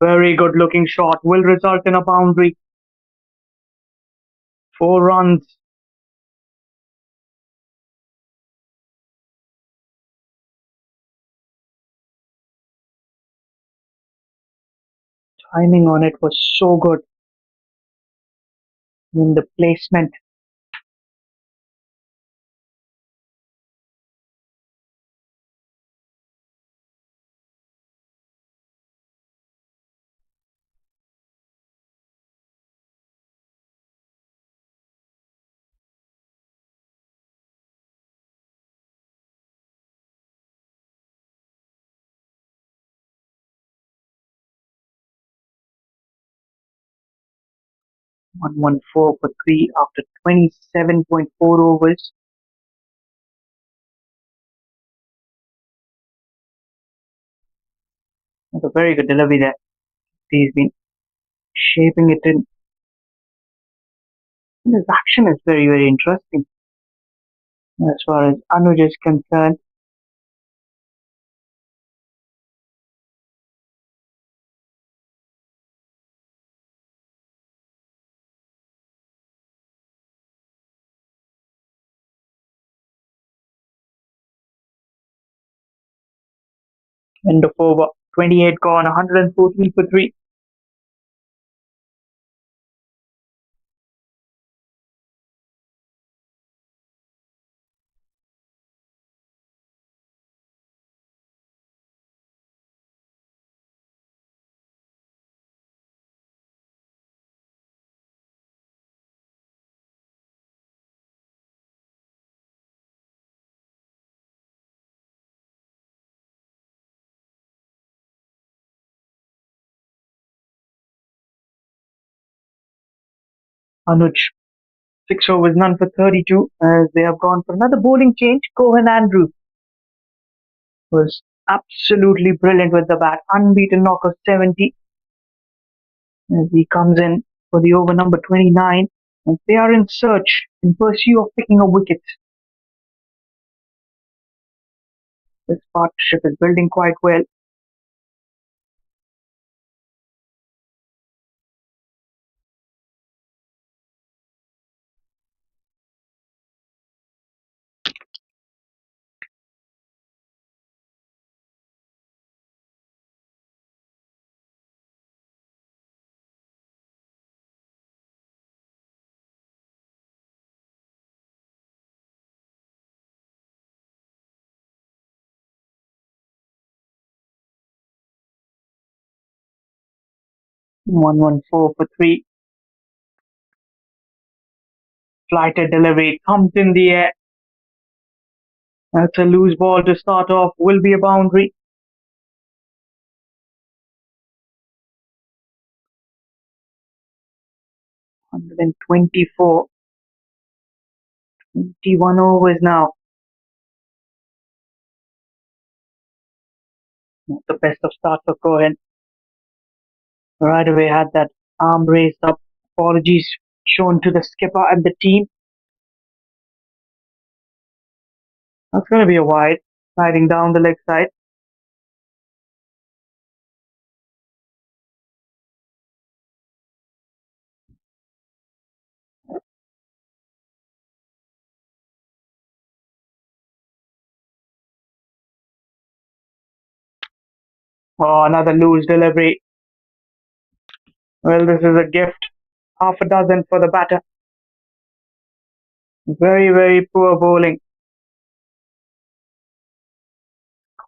Very good looking shot. Will result in a boundary. 4 runs. Timing on it was so good. In the placement. One four for three after 27.4 overs. That's a very good delivery there. He's been shaping it in. And his action is very, very interesting as far as Anoj is concerned. End of over. 28 gone, 114 for three. Anuj, 6 overs, none for 32 as they have gone for another bowling change. Cohen Andrew was absolutely brilliant with the bat. Unbeaten knock of 70 as he comes in for the over number 29. And they are in search, in pursuit of picking up wickets. This partnership is building quite well. One four for three. Flighted delivery, thumped in the air. That's a loose ball to start off. Will be a boundary. 124. 21 overs now. Not the best of start for Cohen. Right away had that arm raised up. Apologies shown to the skipper and the team. That's going to be a wide. Sliding down the leg side. Oh, another loose delivery. Well, this is a gift. Half a dozen for the batter. Very, very poor bowling.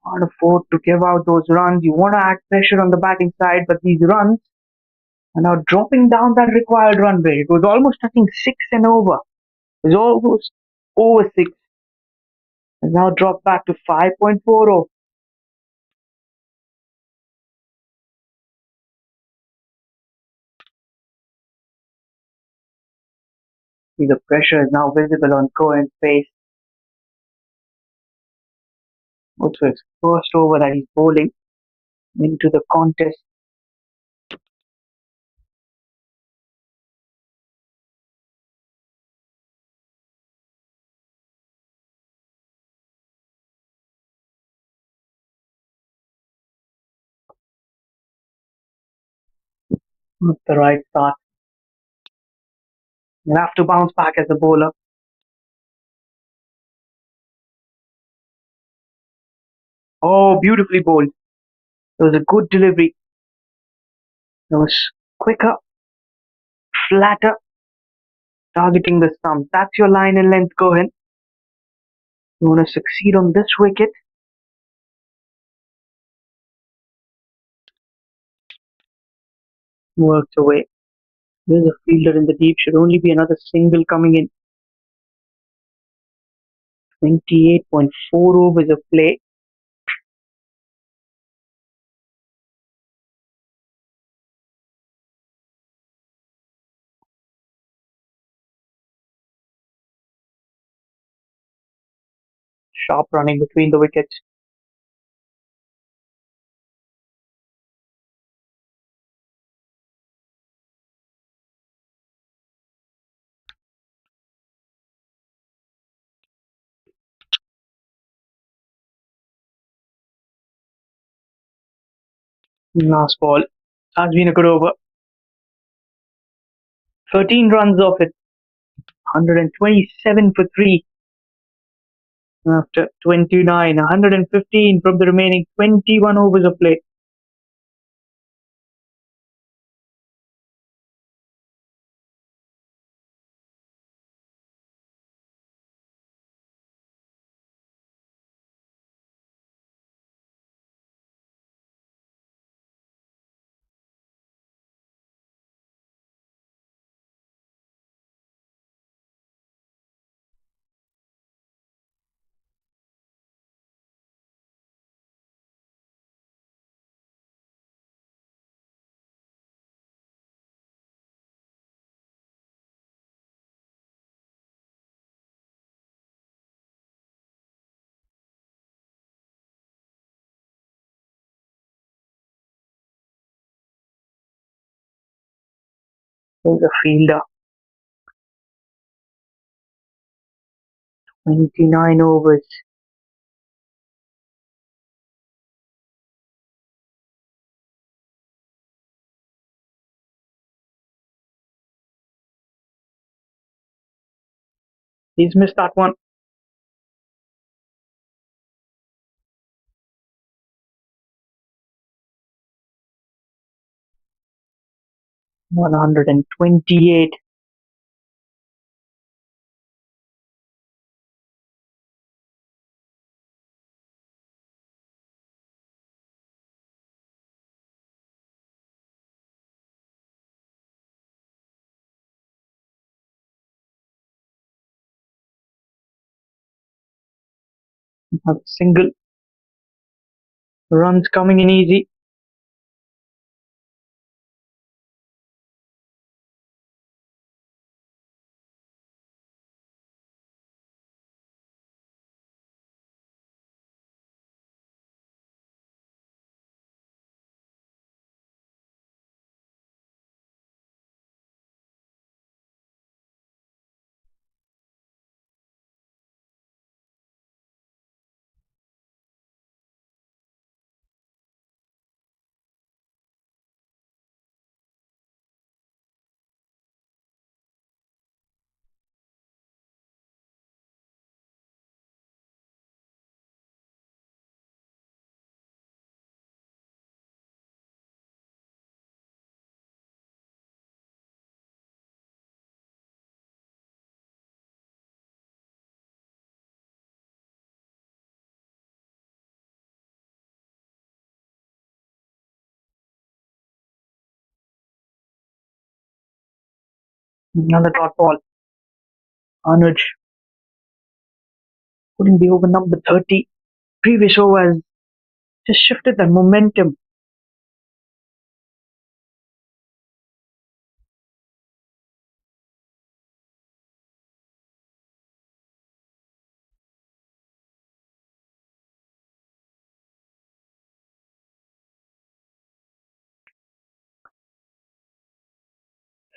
Can't afford to give out those runs. You want to add pressure on the batting side, but these runs are now dropping down that required run rate. It was almost touching 6 and over. It was almost over 6. It's now dropped back to 5.40. See, the pressure is now visible on Cohen's face. Also, it's first over that he's bowling. into the contest. Not the right start. You'll have to bounce back as a bowler. Oh, beautifully bowled. It was a good delivery. It was quicker, flatter, targeting the stump. That's your line and length, Gohan. You want to succeed on this wicket? Worked away. There's a fielder in the deep. Should only be another single coming in. 28.4 overs of play. Sharp running between the wickets. Last ball. Has been a good over. 13 runs off it. 127 for 3. After 29, 115 from the remaining 21 overs of play. There's a fielder. 29 overs. He's missed that one. 128. A single. Runs coming in easy. Another dot ball. Anoj putting the over number 30. Previous over has just shifted the momentum.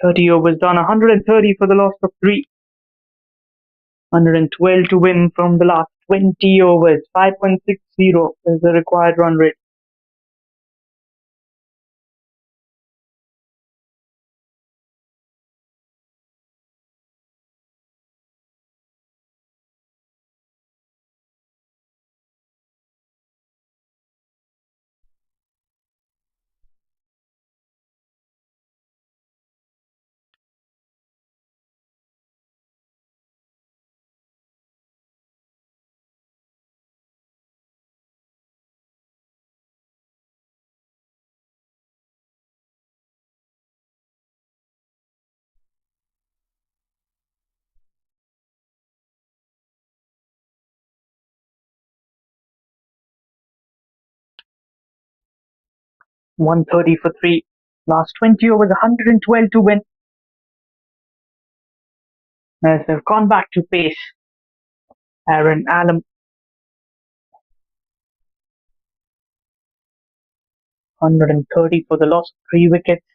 30 overs done, 130 for the loss of 3. 112 to win from the last 20 overs. 5.60 is the required run rate. $130 for 3. Last 20 overs, 112 to win. As they've gone back to pace. Aaron Allen. 130 for the loss of 3 wickets.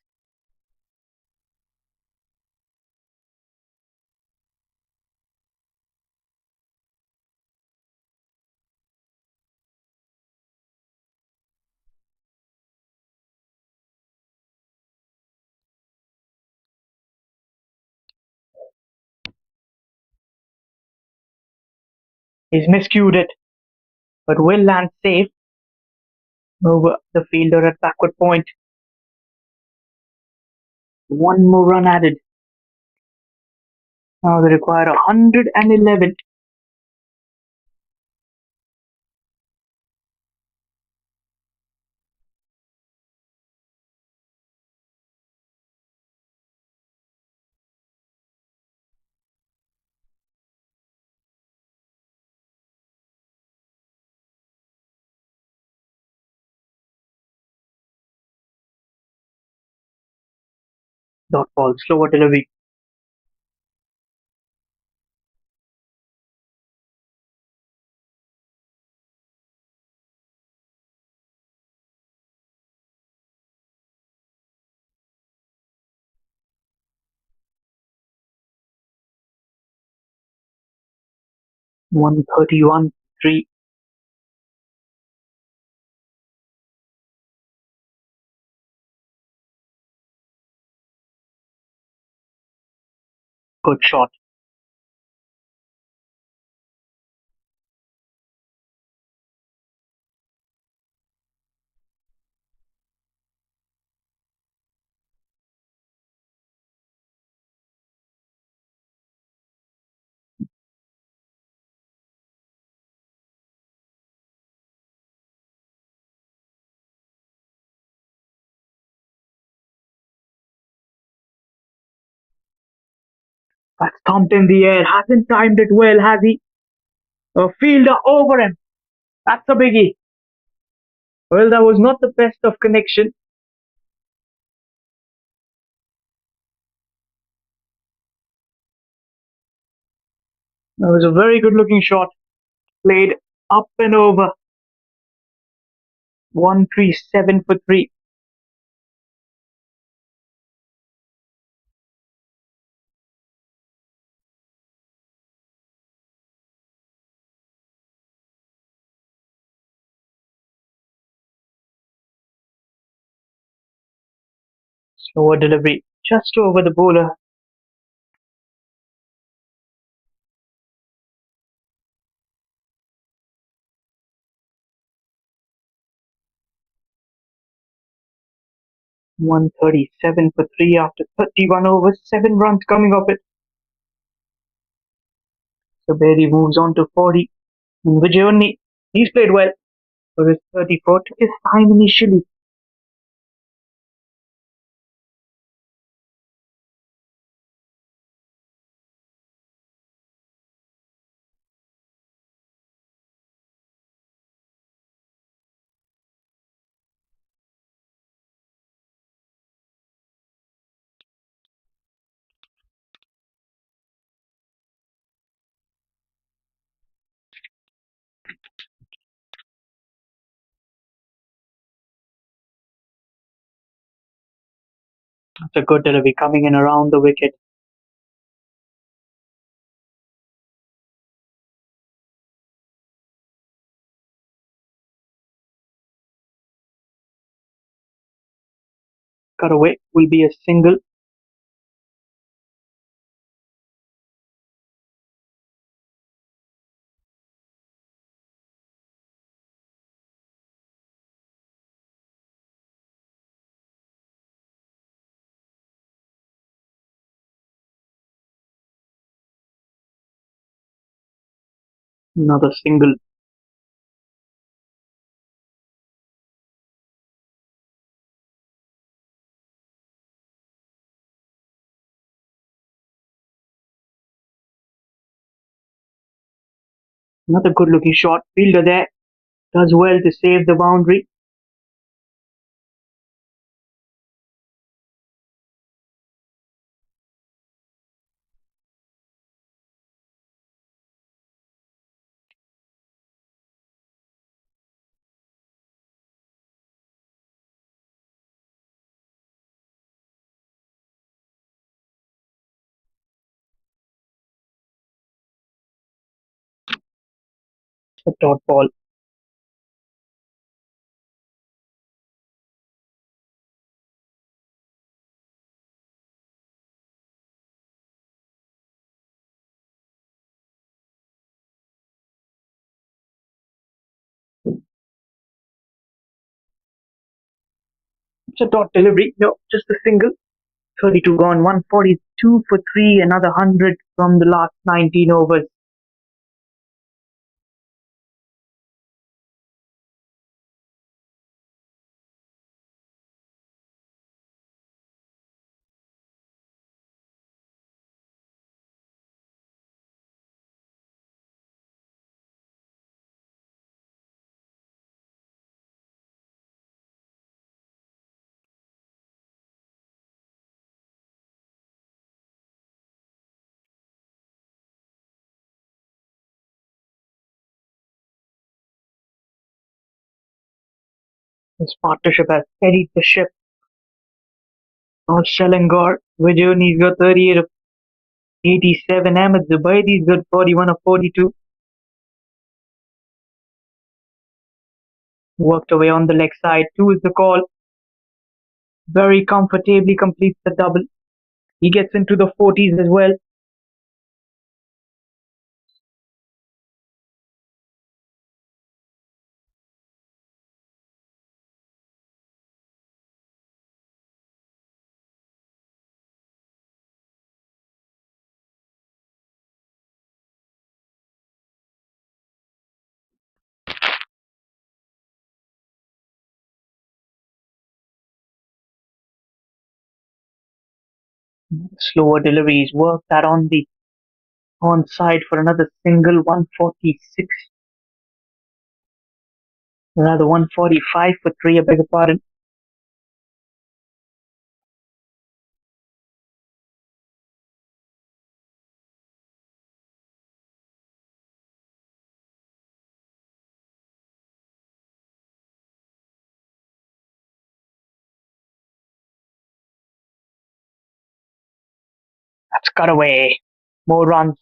He's miscued it, but will land safe over the fielder at backward point. One more run added. Now they require 111. Dot ball, slower delivery. $131, 3. Good shot. That's thumped in the air. Hasn't timed it well, has he? A fielder over him. That's a biggie. Well, that was not the best of connection. That was a very good looking shot. Played up and over. 137 for 3. Slower delivery. Just over the bowler. $137 for 3 after 31 overs. 7 runs coming off it. So Berry moves on to 40. And Vijay, he's played well for his 34. Took his time initially. It's a good delivery coming in around the wicket. Cut away will be a single. Another single. Another good looking shot. Fielder there does well to save the boundary. A dot ball. It's a dot delivery. No, just a single. 32 gone. 142 for 3. Another 100 from the last 19 overs. This partnership has steadied the ship of Selangor. Vijayani's got 38 of 87. Ahmed Zubaydi's got 41 of 42. Worked away on the leg side. 2 is the call. Very comfortably completes the double. He gets into the 40s as well. Slower deliveries. Work that on the onside for another single. 146. Another 145 for 3. I beg your pardon. That's cut away. More runs.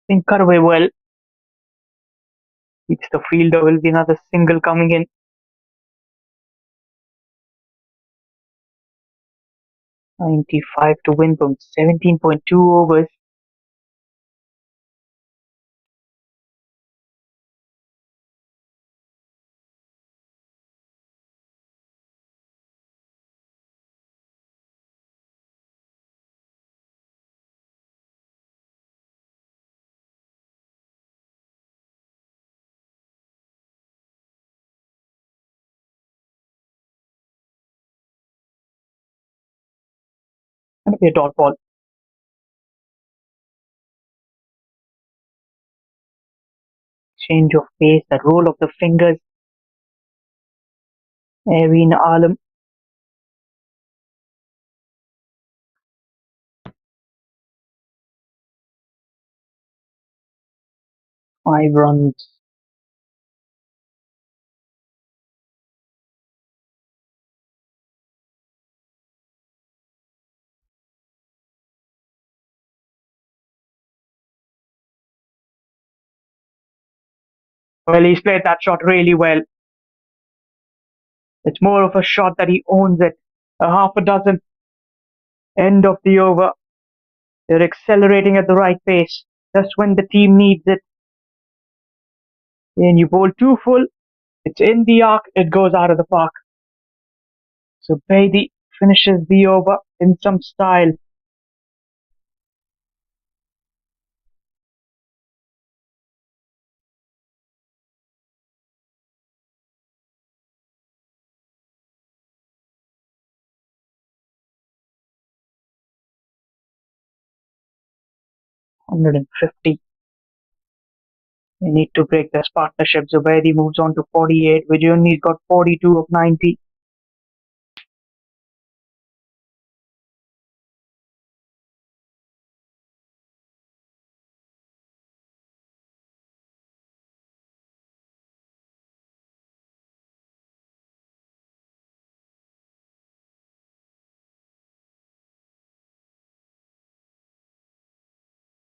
Been cut away well. It's the fielder. Will be another single coming in. 95 to win from 17.2 overs. And a dot ball. Change of pace, the roll of the fingers. Erin Alam. 5 runs. Well, he's played that shot really well. It's more of a shot that he owns it. A half a dozen. End of the over. They're accelerating at the right pace. Just when the team needs it. And you bowl too full. It's in the arc. It goes out of the park. So Baidi finishes the over in some style. $150. They need to break this partnership. Zubaidi moves on to 48. Vijayuni's got 42 of 90.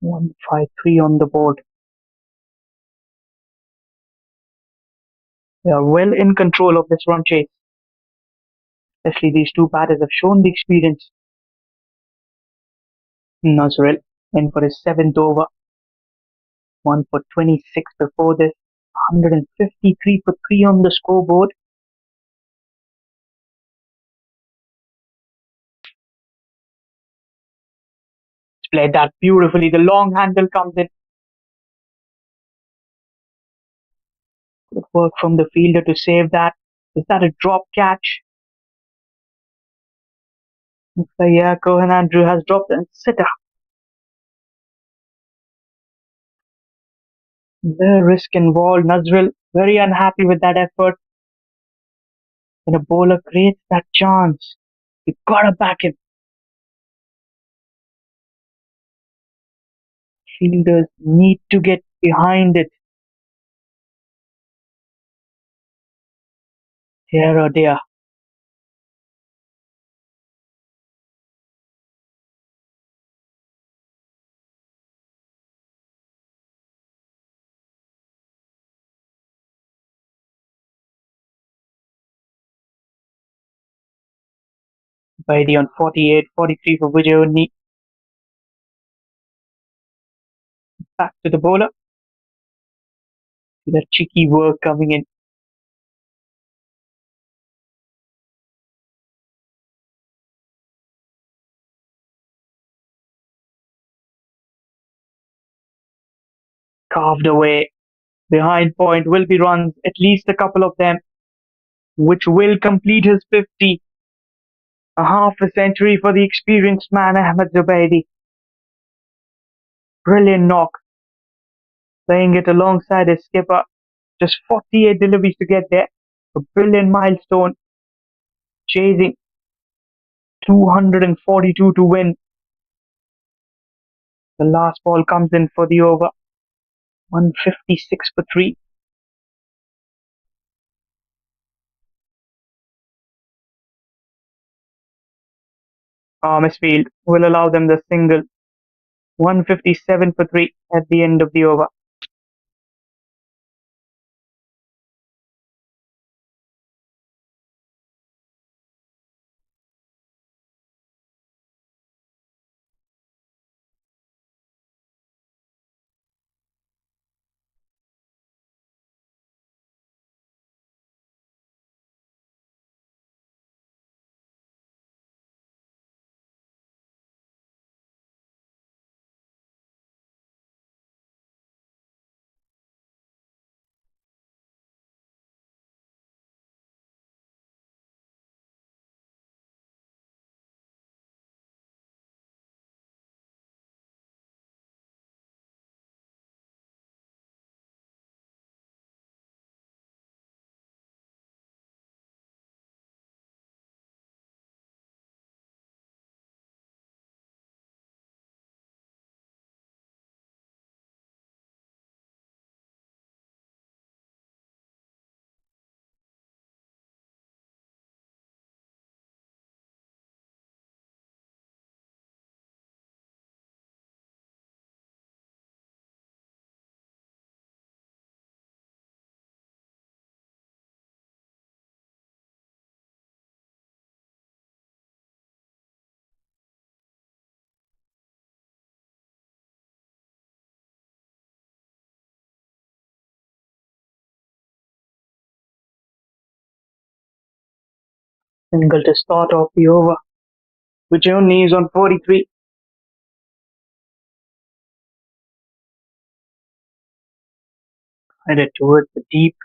$153 on the board. They are well in control of this run chase. Especially these two batters have shown the experience. Nazrul in for his 7th over. One for 26 before this. 153 for 3 on the scoreboard. He's played that beautifully. The long handle comes in. Good work from the fielder to save that. Is that a drop catch? So yeah, Cohen Andrew has dropped and sitter. The risk involved. Nazrul very unhappy with that effort. When a bowler creates that chance, you gotta back him. Fielders need to get behind it. Here or there. Baidi on 48, 43 for Vijay. Back to the bowler. The cheeky work coming in. Carved away. Behind point will be runs, at least a couple of them, which will complete his 50. A half a century for the experienced man Ahmed Zubaidi. Brilliant knock. Playing it alongside his skipper. Just 48 deliveries to get there. A brilliant milestone. Chasing 242 to win. The last ball comes in for the over. 156 for 3. Misfield will allow them the single. 157 for 3 at the end of the over. Single to start off the over, which only is on 43. Headed towards the deep.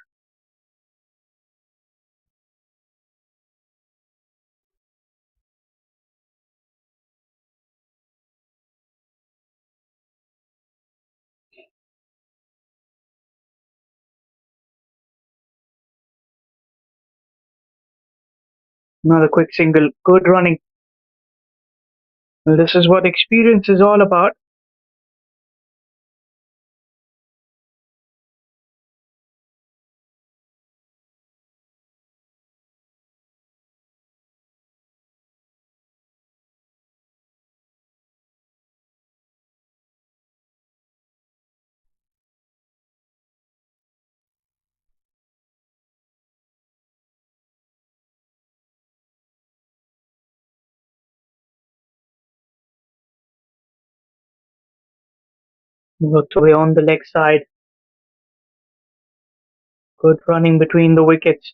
Another quick single. Good running. Well, this is what experience is all about. Worked away on the leg side. Good running between the wickets.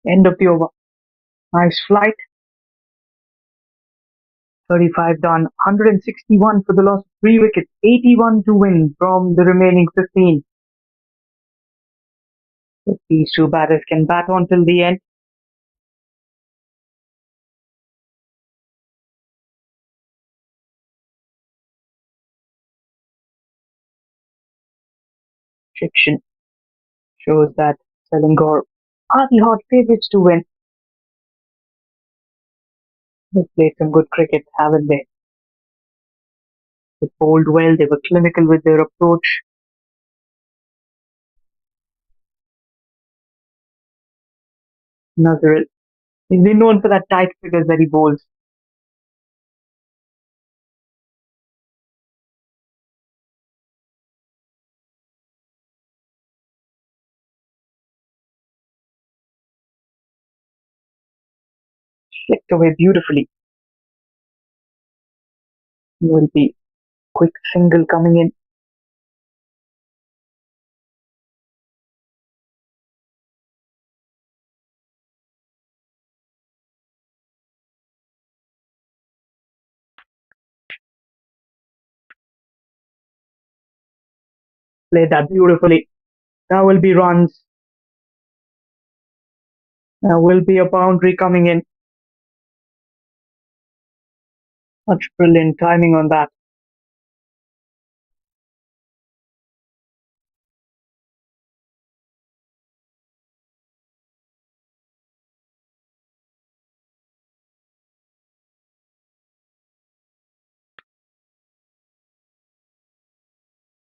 End of the over. Nice flight. 35 done. 161 for the loss of 3 wickets. 81 to win from the remaining 15. If these two batters can bat on till the end, fiction shows that Selangor are the hot favourites to win. They've played some good cricket, haven't they? They bowled well, they were clinical with their approach. Nazaril, he's been known for that tight figures that he bowls. Flicked away beautifully. Will be quick single coming in. Played that beautifully. There will be runs. There will be a boundary coming in. Much brilliant timing on that.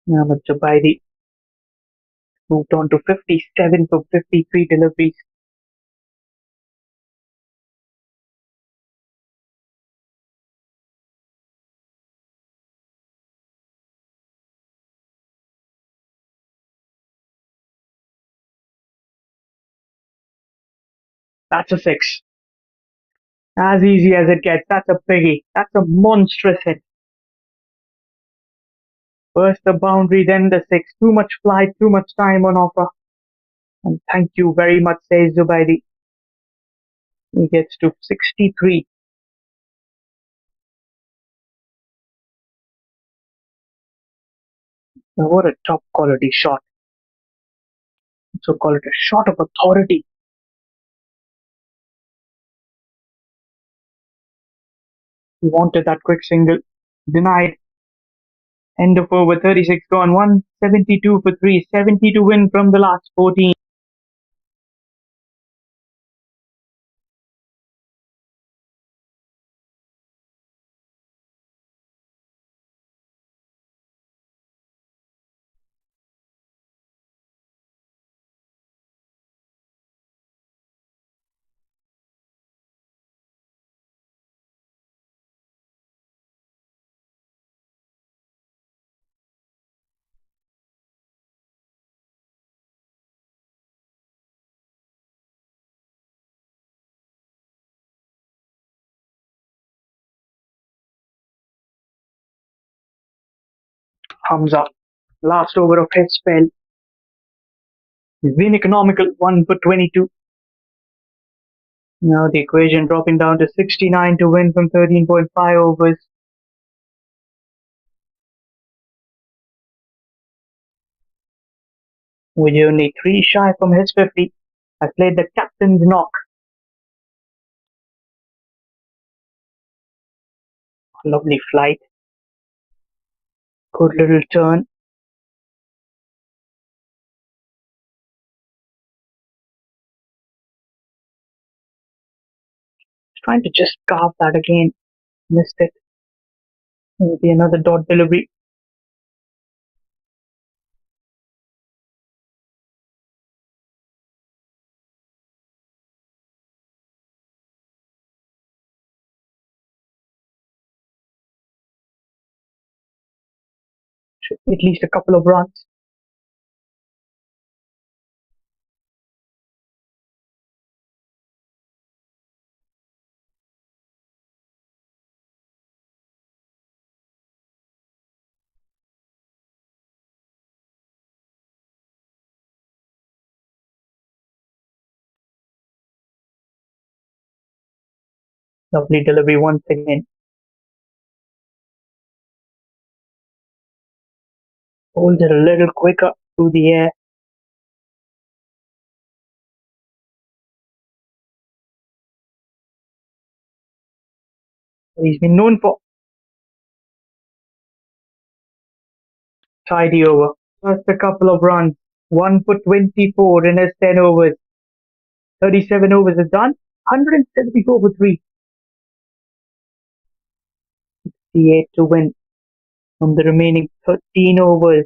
Now, but Zubaidi moved on to 57 for 53 deliveries. That's a six. As easy as it gets. That's a biggie. That's a monstrous hit. First the boundary, then the six. Too much flight, too much time on offer. And thank you very much, says Zubaidi. He gets to 63. Now, what a top quality shot. So call it a shot of authority. He wanted that quick single. Denied. End of over 36 gone. 172 for 3. 70 to win from the last 14. Thumbs up. Last over of his spell. He's been economical, 1 for 22. Now the equation dropping down to 69 to win from 13.5 overs. With only 3 shy from his 50, has played the captain's knock. Lovely flight. Good little turn. Trying to just carve that again. Missed it. Maybe another dot delivery. Should be at least a couple of runs. Lovely delivery once again. Holds it a little quicker through the air. He's been known for. Tidy over. Just a couple of runs. 1 for 24 in his 10 overs. 37 overs is done. 174 for 3. 68 to win from the remaining 13 overs.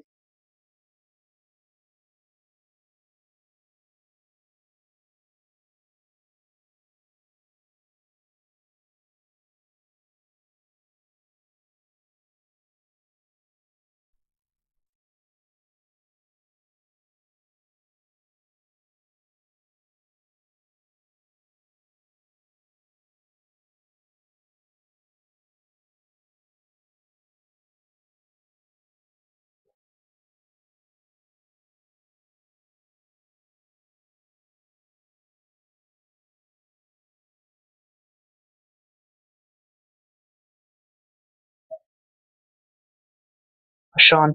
Sean.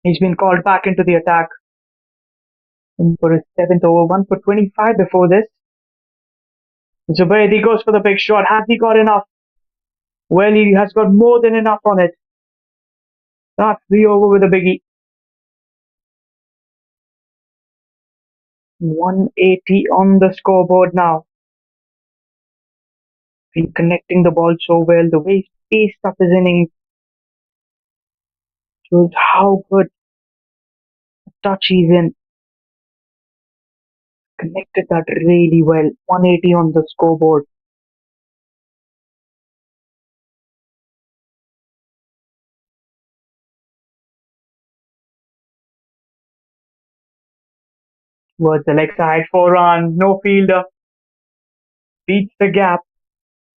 He's been called back into the attack. In for his 7th over, 1 for 25 before this. Zubaidi goes for the big shot. Has he got enough? Well, he has got more than enough on it. That's the over with a biggie. 180 on the scoreboard now. Been connecting the ball so well. The way he spaced up his innings shows how good a touch he's in. Connected that really well. 180 on the scoreboard. Towards the leg side, 4 runs, no fielder. Beats the gap.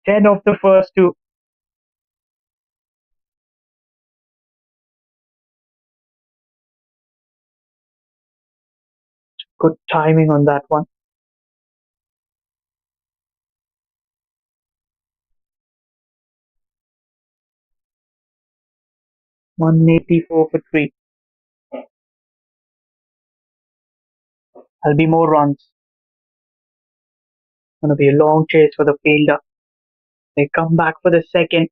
10 of the first 2. Good timing on that one. $184 for 3. There'll be more runs. Gonna be a long chase for the fielder. They come back for the second.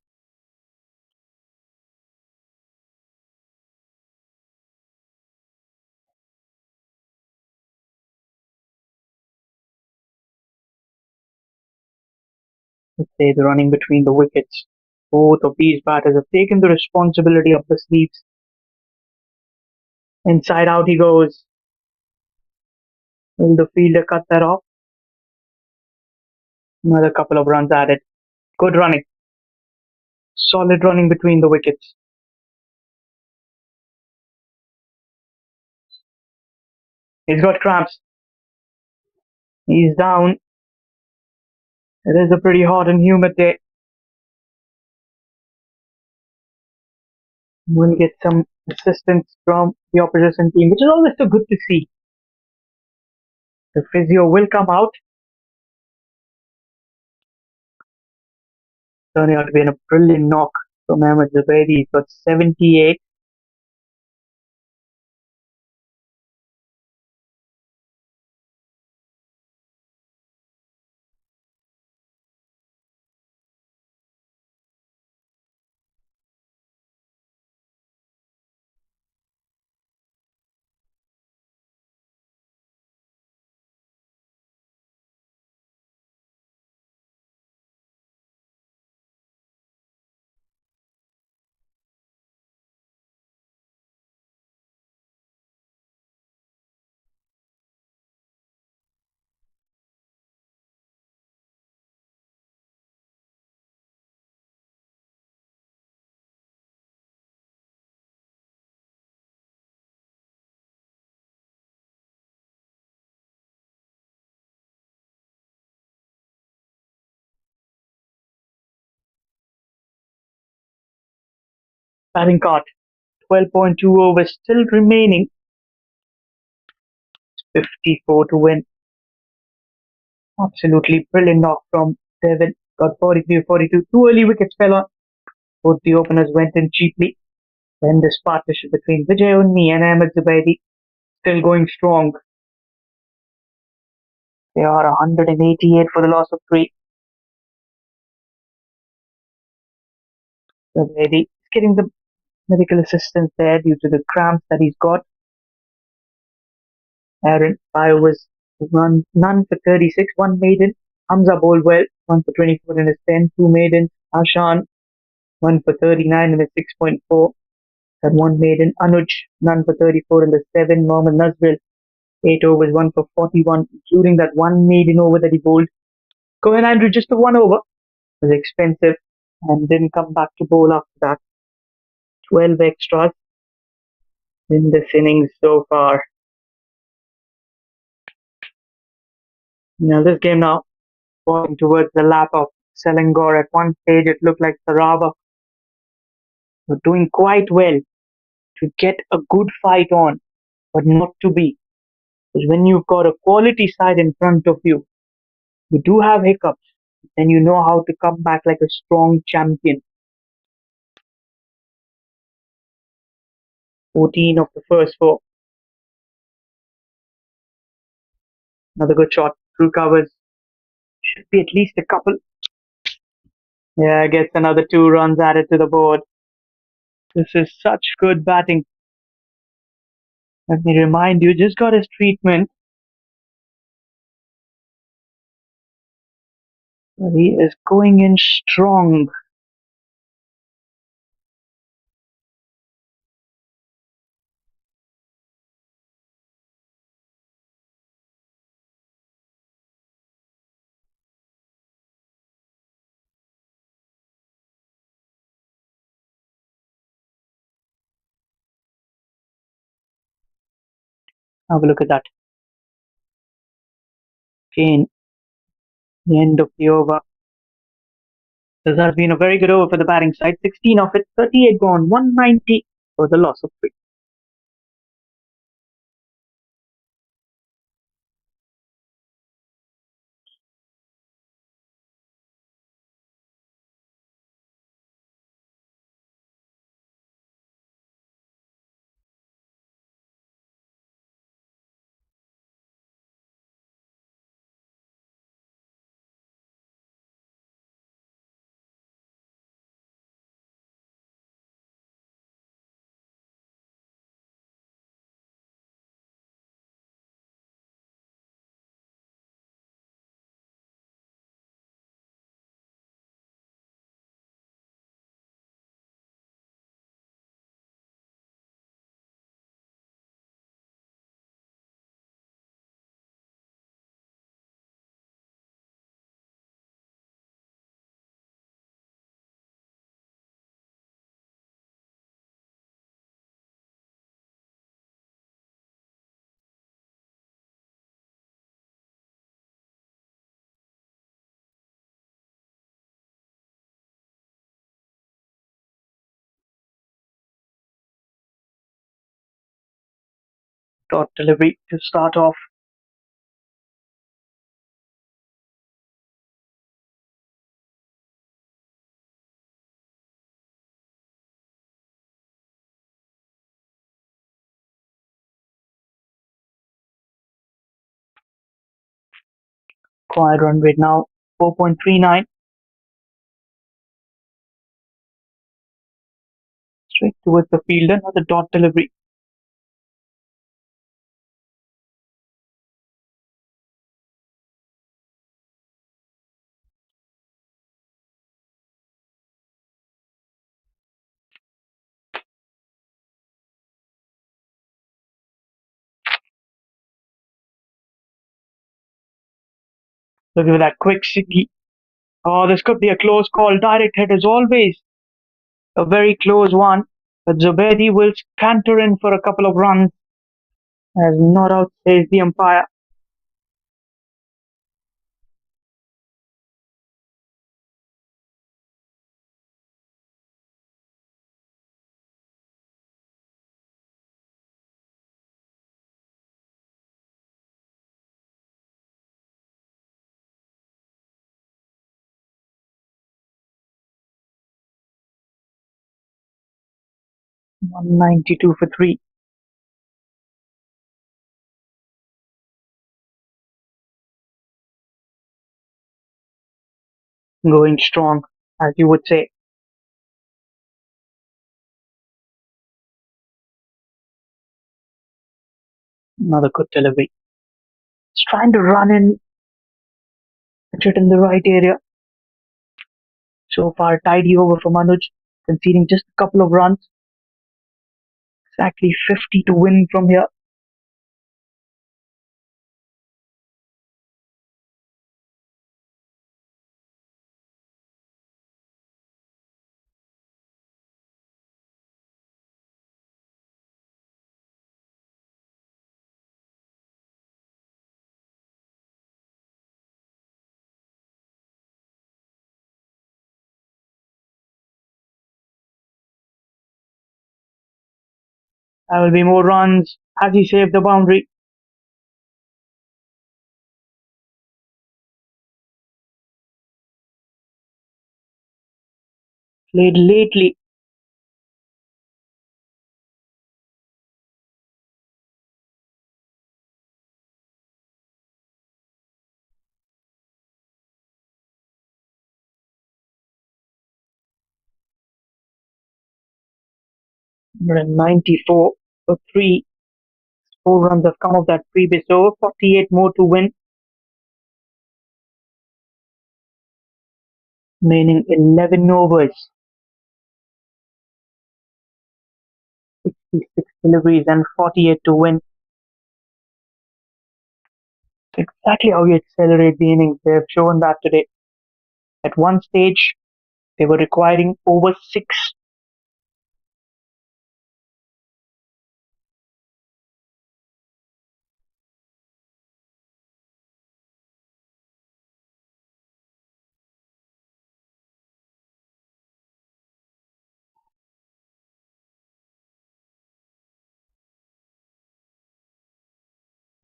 Let's say the running between the wickets. Both of these batters have taken the responsibility of the sleeves. Inside out he goes. Will the fielder cut that off? Another couple of runs added. Good running. Solid running between the wickets. He's got cramps. He's down. It is a pretty hot and humid day. We'll get some assistance from the opposition team, which is always so good to see. The physio will come out, turning out to be a brilliant knock from Ahmed Zubaidi. He's got 78. Batting caught. 12.2 overs still remaining. 54 to win. Absolutely brilliant knock from Devon. Got 43, 42. Two early wickets fell on. Both the openers went in cheaply. Then this partnership between Vijay Unni and Ahmed Zubaidi still going strong. They are 188 for the loss of 3. Zubaidi is getting the medical assistance there due to the cramps that he's got. Aaron, 5 overs, none for 36, 1 maiden. Hamza bowled well, 1 for 24 in his 10, 2 maiden. Ashan, 1 for 39 in his 6.4. Had 1 maiden. Anoj, none for 34 in the 7. Mohammad Nazril, 8 overs, 1 for 41, including that 1 maiden over that he bowled. Cohen Andrew just the 1 over. Was expensive and didn't come back to bowl after that. 12 extras in this innings so far. Now this game now going towards the lap of Selangor. At one stage it looked like Sarawak were doing quite well to get a good fight on, but not to be. Because when you've got a quality side in front of you, you do have hiccups, and you know how to come back like a strong champion. 14 of the first 4. Another good shot. Through covers. Should be at least a couple. Yeah, gets another 2 runs added to the board. This is such good batting. Let me remind you, just got his treatment. He is going in strong. Have a look at that. Again, the end of the over. This has been a very good over for the batting side. 16 of it, 38 gone, 190 for the loss of 3. Dot delivery to start off. Quiet run rate now, 4.39. Straight towards the fielder, another dot delivery. Look at that quick shiggy. Oh, this could be a close call. Direct hit is always a very close one. But Zubedi will canter in for a couple of runs. As not out, says the umpire. $192 for 3. Going strong, as you would say. Another good delivery. He's trying to run in, pitch it in the right area. So far, tidy over from Anoj, conceding just a couple of runs. Exactly 50 to win from here. There will be more runs as he saved the boundary. Played lately. $194 for 3. 4 runs have come off that previous over. 48 more to win. Remaining 11 overs. 66 deliveries and 48 to win. Exactly how you accelerate the innings. They have shown that today. At one stage, they were requiring over 6.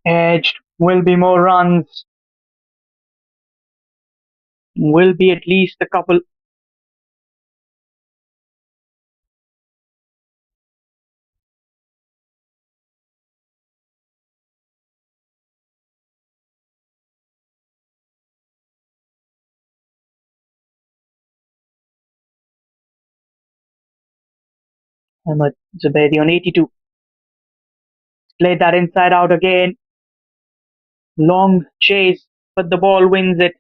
Edged. Will be more runs. Will be at least a couple. Ahmed Zubaidi on 82. Played that inside out again. Long chase, but the ball wins it.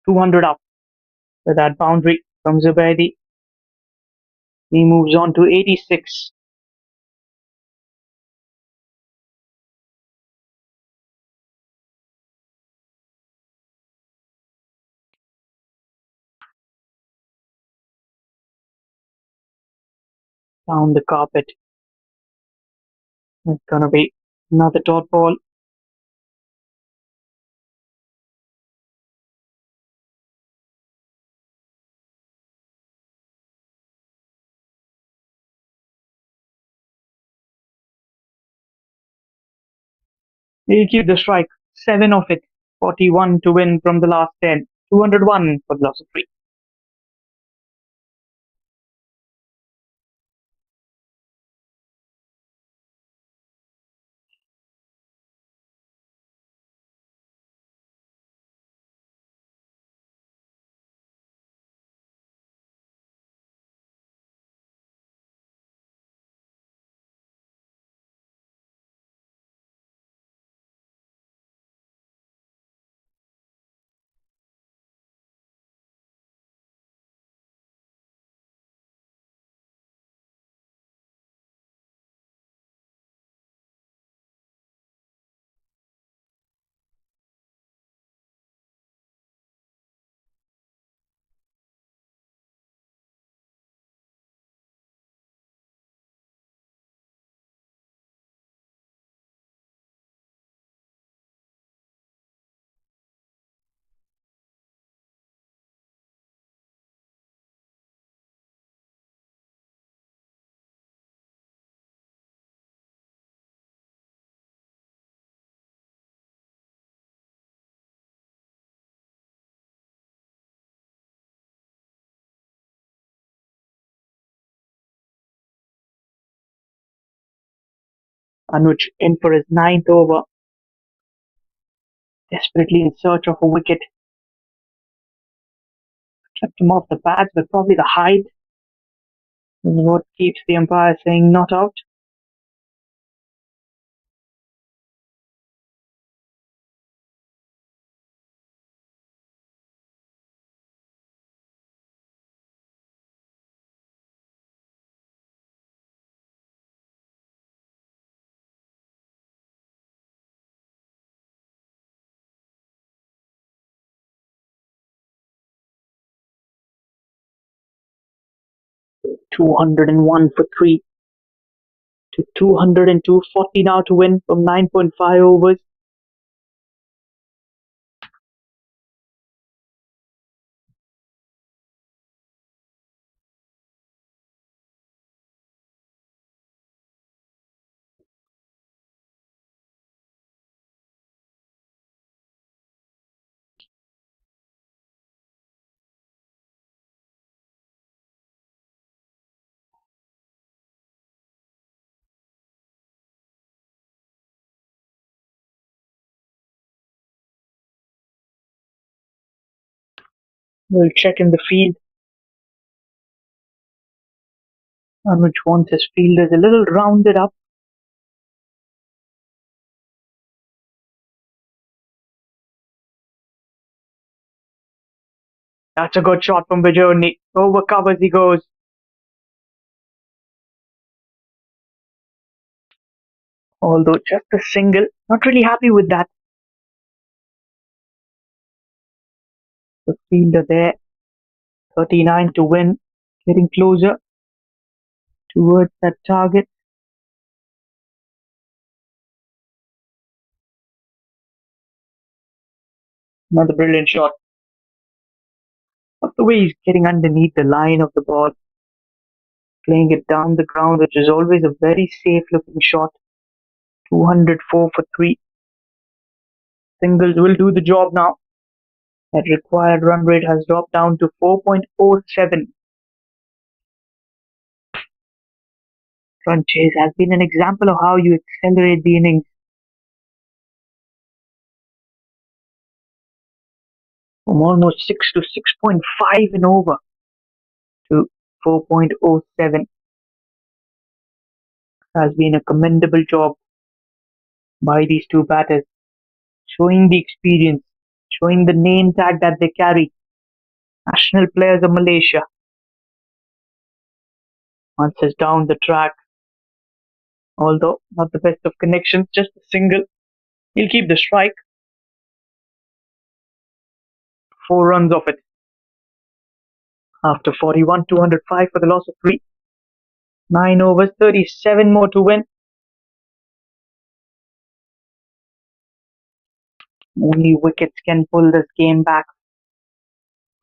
200 up with that boundary from Zubaidi. He moves on to 86. Down the carpet. It's gonna be another dot ball. He'll keep the strike. 7 of it. 41 to win from the last 10. 201 for the loss of 3. Anuj in for his 9th over. Desperately in search of a wicket. Kept him off the pads, but probably the height is what keeps the umpire saying not out. $201 for 3 to 202.40 now to win from 9.5 overs. We'll check in the field. Anuj wants his fielders a little rounded up. That's a good shot from Bajoni. Over covers he goes. Although just a single. Not really happy with that. The fielder there. 39 to win. Getting closer towards that target. Another brilliant shot. Not the way he's getting underneath the line of the ball. Playing it down the ground, which is always a very safe looking shot. 204 for 3. Singles will do the job now. That required run rate has dropped down to 4.07. Run chase has been an example of how you accelerate the innings. From almost 6 to 6.5 and over to 4.07 has been a commendable job by these two batters, showing the experience, showing the name tag that they carry. National players of Malaysia. Answers down the track. Although not the best of connections, just a single. He'll keep the strike. 4 runs off it. After 41, 205 for the loss of 3. 9 overs, 37 more to win. Only wickets can pull this game back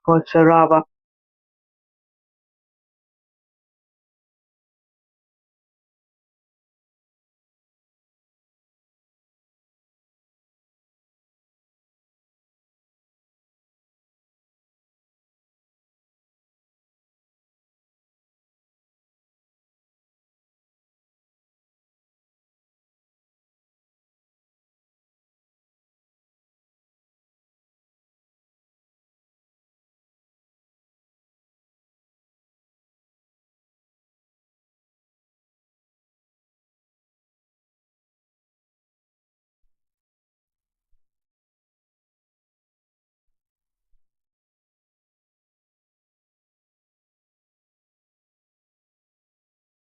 for Sarawak.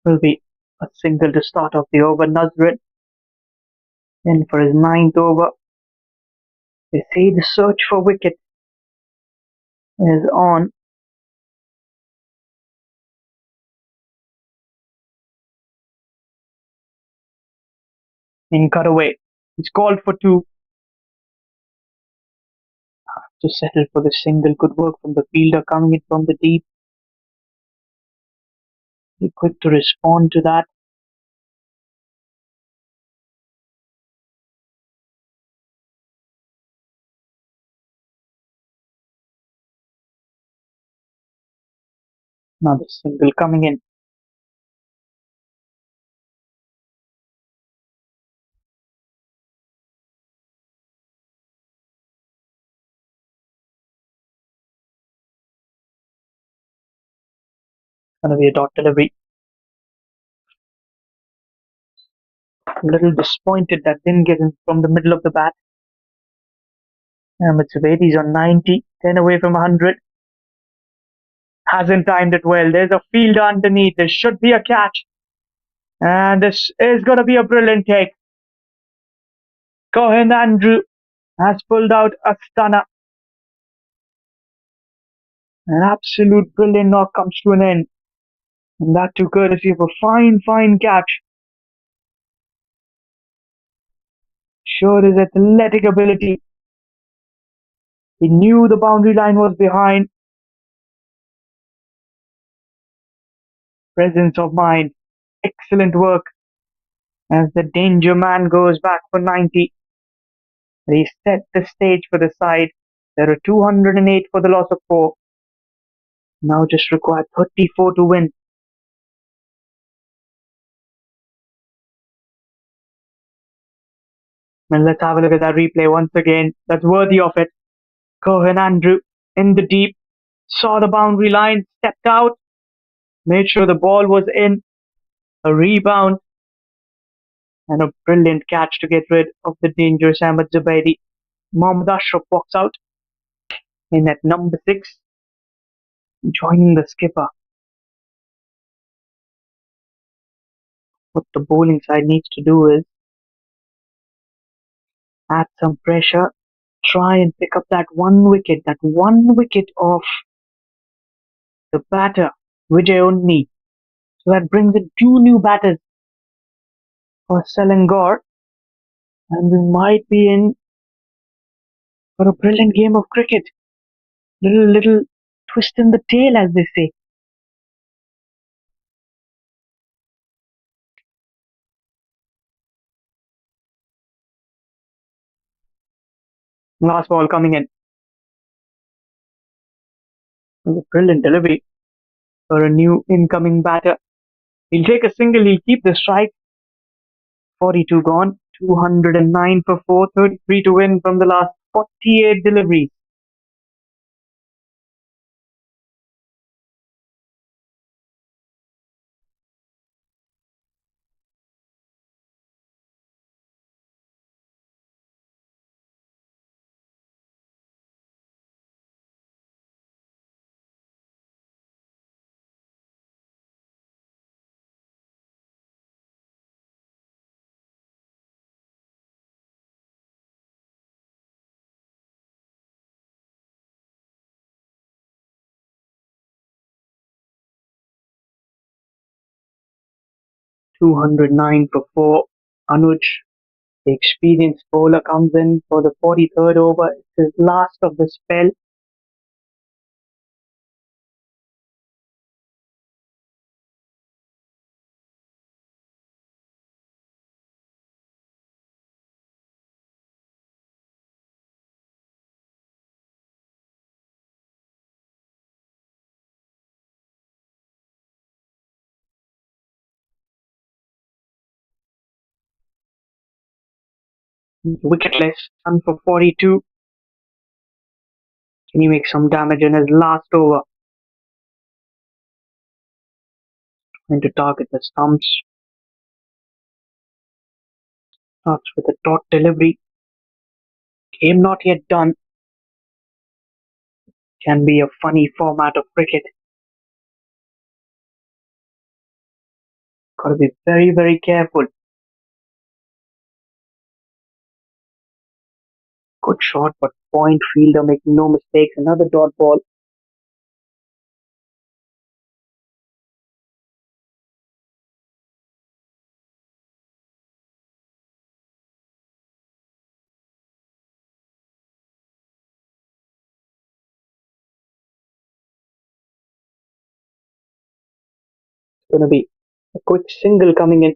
Will be a single to start off the over. Nazrin in for his 9th over. They say the search for wicket is on. In cutaway. He's called for 2. To settle for the single. Good work from the fielder coming in from the deep. Be quick to respond to that. Another single coming in. Gonna be a dot delivery. A little disappointed that didn't get in from the middle of the bat. Mitsubishi on 90, 10 away from 100. Hasn't timed it well. There's a fielder underneath. There should be a catch. And this is going to be a brilliant take. Cohen Andrew has pulled out a stunner. An absolute brilliant knock comes to an end. And that too courtesy of a fine catch. Sure his athletic ability. He knew the boundary line was behind. Presence of mind. Excellent work. As the danger man goes back for 90. They set the stage for the side. There are 208 for the loss of 4. Now just require 34 to win. And let's have a look at that replay once again. That's worthy of it. Cohen Andrew in the deep. Saw the boundary line. Stepped out. Made sure the ball was in. A rebound. And a brilliant catch to get rid of the dangerous Ahmed Zubaidi. Mohammad Ashraf walks out. In at number 6. Joining the skipper. What the bowling side needs to do is add some pressure. Try and pick up that one wicket of the batter, Vijay Unni. So that brings in 2 new batters for Selangor. And we might be in for a brilliant game of cricket. Little twist in the tail, as they say. Last ball coming in. A brilliant delivery for a new incoming batter. He'll take a single, he'll keep the strike. 42 gone, 209 for 4, 33 to win from the last 48 deliveries. 209 for 4. Anoj, the experienced bowler, comes in for the 43rd over. It's his last of the spell. Wicketless, done for 42. Can he make some damage in his last over? And to target the stumps. Starts with a dot delivery. Game not yet done. Can be a funny format of cricket. Gotta be very, very careful. Good shot, but point fielder making no mistakes. Another dot ball. It's gonna be a quick single coming in.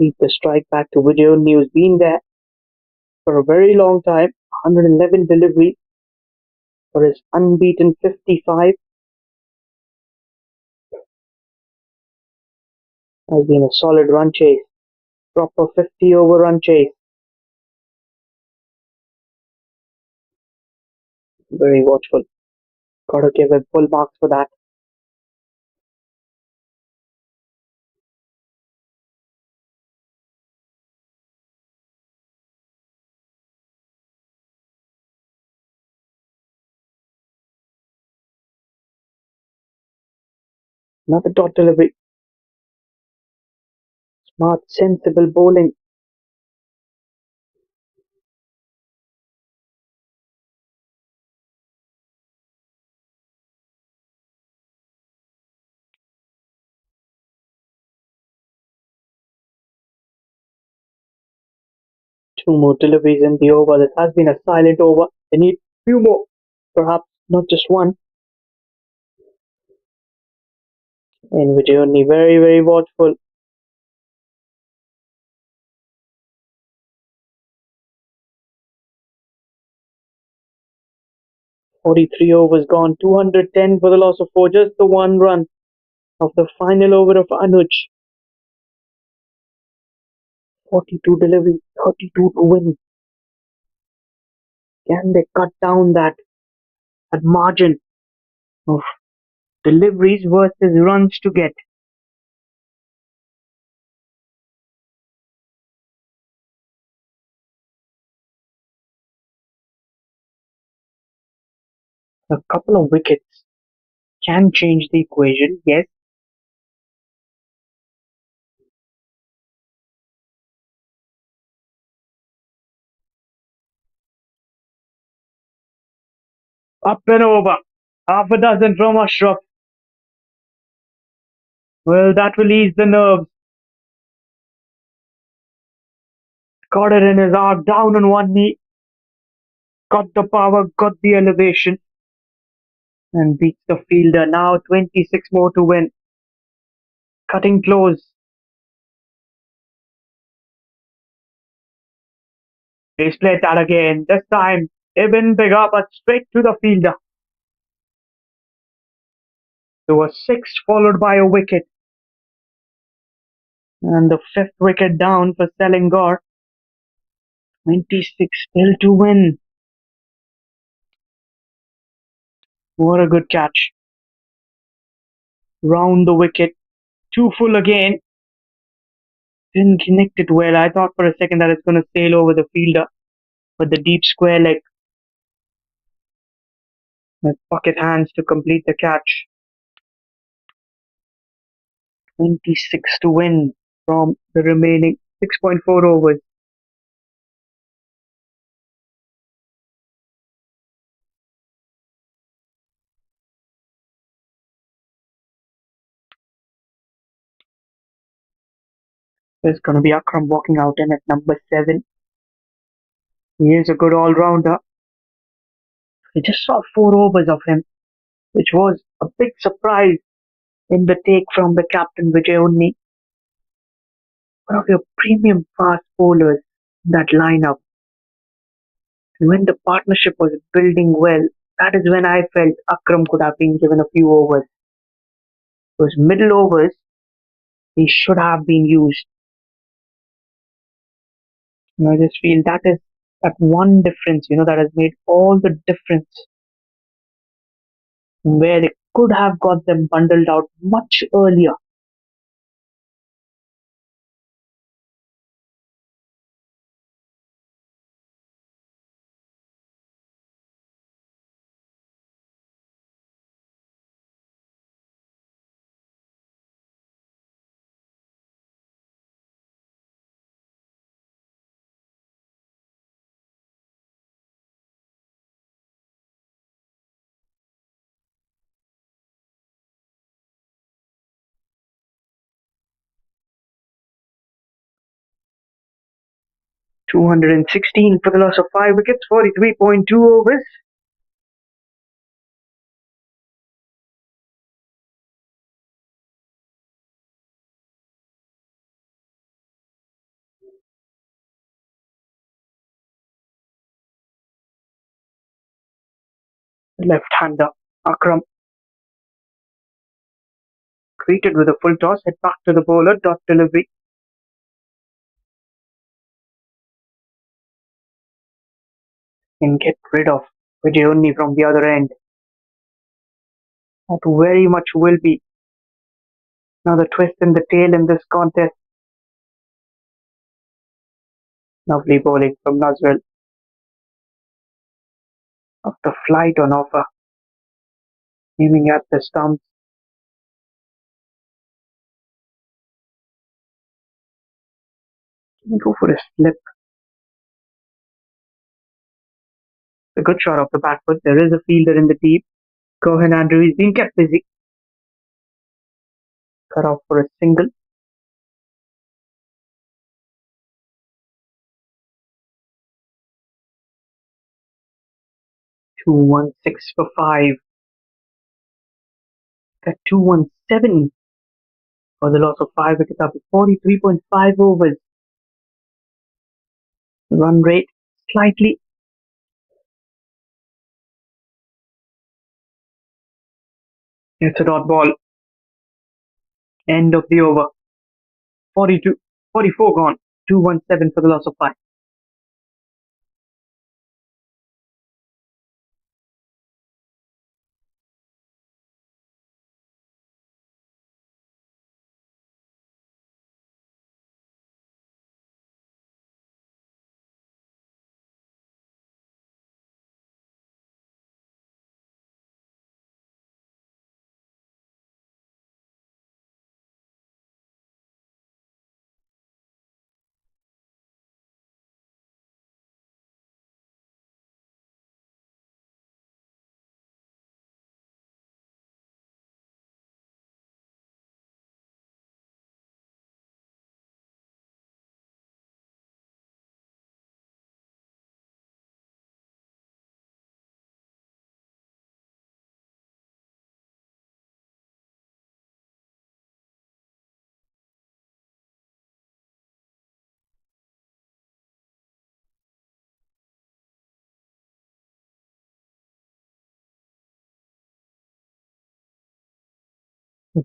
Beat the strike back to Video News. Been there for a very long time. 111 delivery for his unbeaten 55. Has been a solid run chase. Proper 50 over run chase. Very watchful. Gotta give him full marks for that. Another dot delivery. Smart, sensible bowling. Two more deliveries in the over. This has been a silent over. They need few more. Perhaps not just one. And Video very, very watchful. "43 overs gone, 210 for the loss of 4, just the one run of the final over of Anoj. 42 delivery, 32 to win. Can they cut down that margin of deliveries versus runs to get? A couple of wickets can change the equation, yes. Up and over. Half a dozen from Ashraf. Well, that will ease the nerves. Got it in his arm, down on one knee. Got the power, got the elevation. And beats the fielder. Now 26 more to win. Cutting close. They split that again. This time, Ibn bigger, but straight to the fielder. There was 6 followed by a wicket. And the 5th wicket down for Selangor. 26 still to win. What a good catch. Round the wicket. 2 full again. Didn't connect it well. I thought for a second that it's going to sail over the fielder. But the deep square leg. With pocket hands to complete the catch. 26 to win from the remaining 6.4 overs. There's going to be Akram walking out in at number 7. He is a good all-rounder. We just saw 4 overs of him, which was a big surprise in the take from the captain Vijay Unni, one of your premium fast bowlers in that lineup. And when the partnership was building well, that is when I felt Akram could have been given a few overs. Those middle overs, he should have been used. I just feel that is that one difference, that has made all the difference. Where they could have got them bundled out much earlier. $216 for the loss of 5 wickets, 43.2 overs. Left-hander Akram, greeted with a full toss, hit back to the bowler, dot delivery. And get rid of Vijay Unni from the other end. That very much will be another twist in the tail in this contest. Lovely bowling from Nazwell. After flight on offer, aiming at the stumps. Can go for a slip. A good shot off the back foot. There is a fielder in the deep. Cohen Andrew is being kept busy. Cut off for a single. 216 for 5. Got 217 for the loss of 5 wickets after 43.5 overs. Run rate slightly. It's a dot ball. End of the over. 44 gone. 217 for the loss of 5.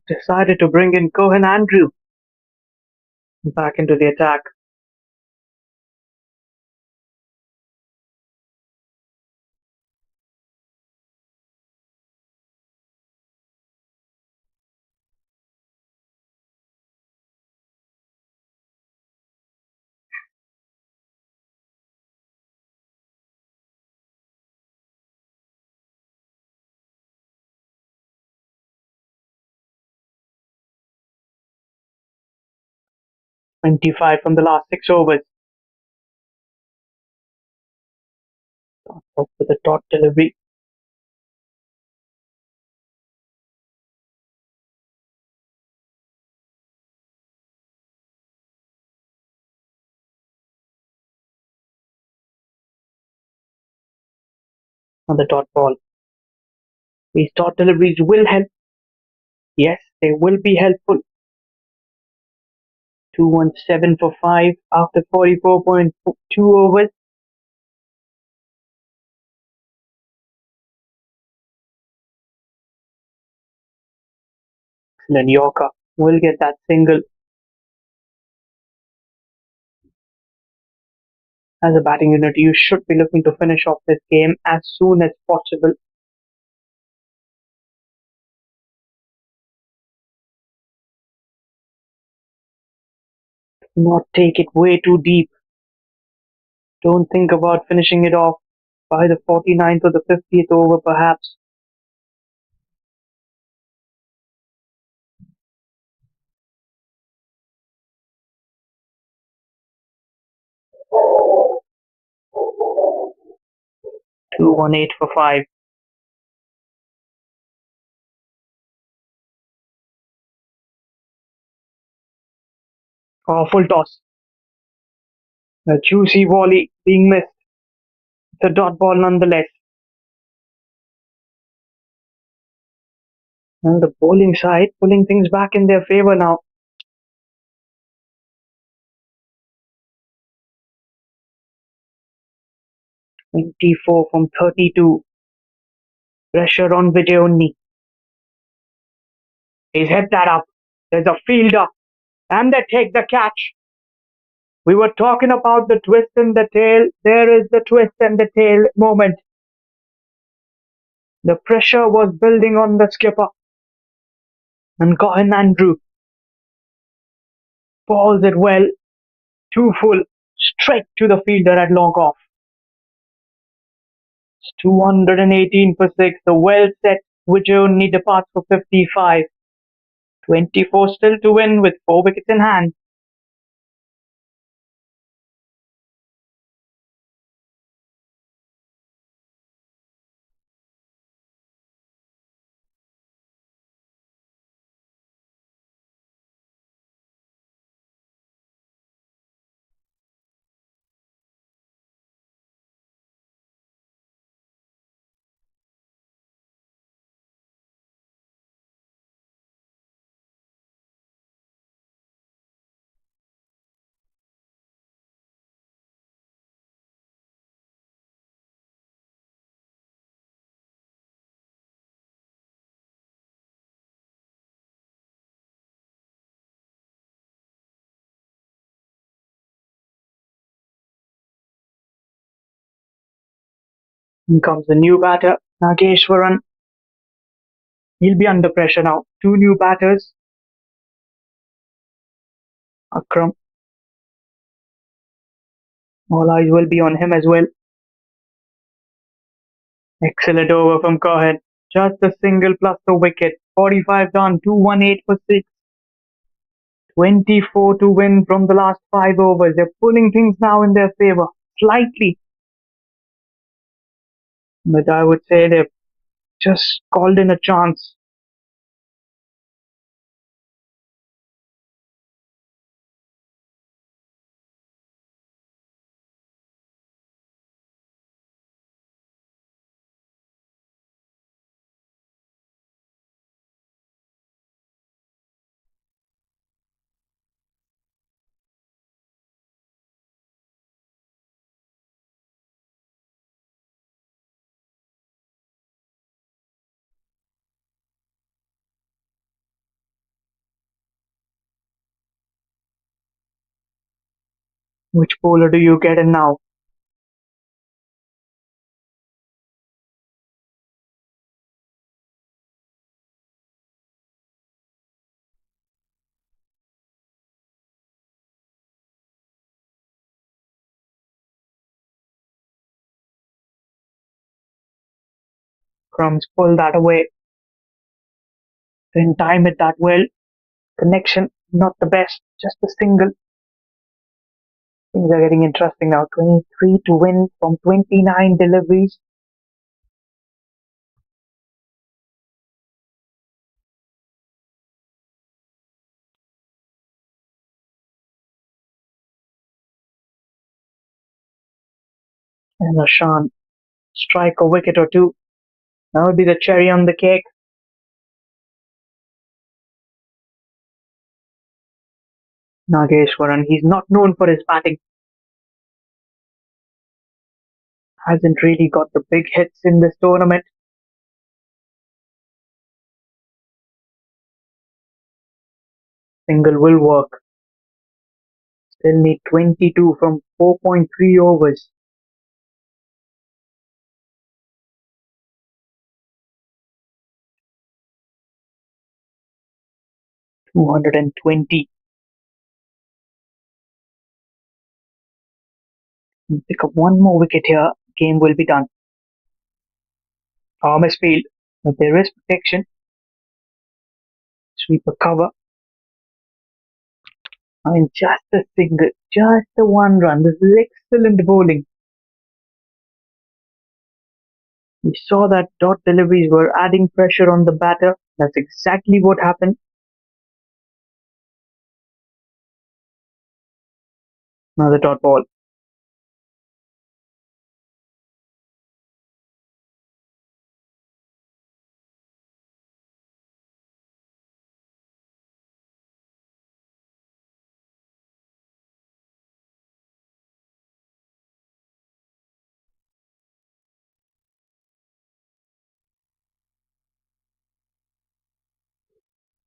Decided to bring in Cohen Andrew back into the attack. $25 from the last 6 overs. Up with a dot delivery. on the dot ball. These dot deliveries will help. Yes, they will be helpful. 217 for 5 after 44.2 overs. Excellent Yorker will get that single. As a batting unit, you should be looking to finish off this game as soon as possible. Not take it way too deep. Don't think about finishing it off by the 49th or the 50th over perhaps. Two 1-8 for 5. Full toss. A juicy volley being missed. The dot ball nonetheless. And the bowling side pulling things back in their favour now. Twenty-four from 32. Pressure on Vijay only. He's hit that up. There's a fielder. And they take the catch. We were talking about the twist in the tail. There is the twist and the tail moment. The pressure was building on the skipper. And Cohen Andrew balls it well. Too full. Straight to the fielder at long off. It's 218 for 6. The well set Vijay only departs for 55. 24 still to win with 4 wickets in hand. In comes the new batter, Nageshwaran. He'll be under pressure now. 2 new batters. Akram. All eyes will be on him as well. Excellent over from Cohen. Just a single plus the wicket. 45 done. 218 for 6. 24 to win from the last 5 overs. They're pulling things now in their favour. Slightly. But I would say they've just called in a chance. Which bowler do you get in now? Crumbs pull that away. Didn't time it that well. Connection not the best. Just a single. Things are getting interesting now. 23 to win from 29 deliveries. And Ashan strike a wicket or two. That would be the cherry on the cake. Nageshwaran, he's not known for his batting. Hasn't really got the big hits in this tournament. Single will work. Still need 22 from 4.3 overs. $220. Pick up one more wicket here. Game will be done. Farmers field, but there is protection. Sweeper cover. I mean, just a single, just a one run. This is excellent bowling. We saw that dot deliveries were adding pressure on the batter. That's exactly what happened. Another dot ball.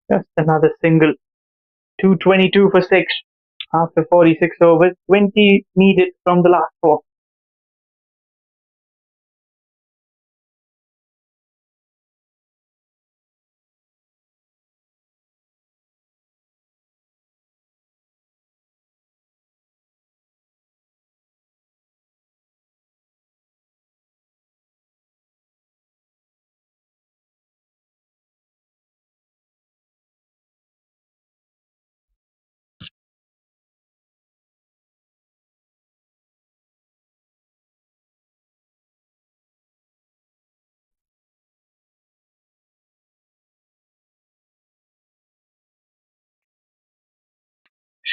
Just another single. 222 for 6 after 46 overs. 20 needed from the last 4.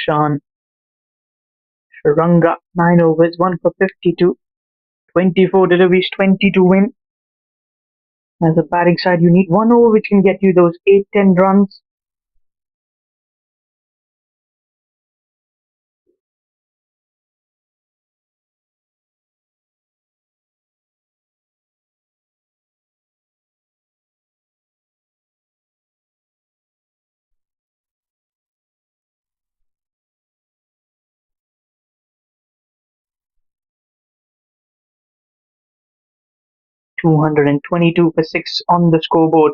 Shan Sharanga, 9 overs, 1 for 52. 24 deliveries, 20 to win. As a batting side, you need 1 over which can get you those 8-10 runs. $222 for 6 on the scoreboard.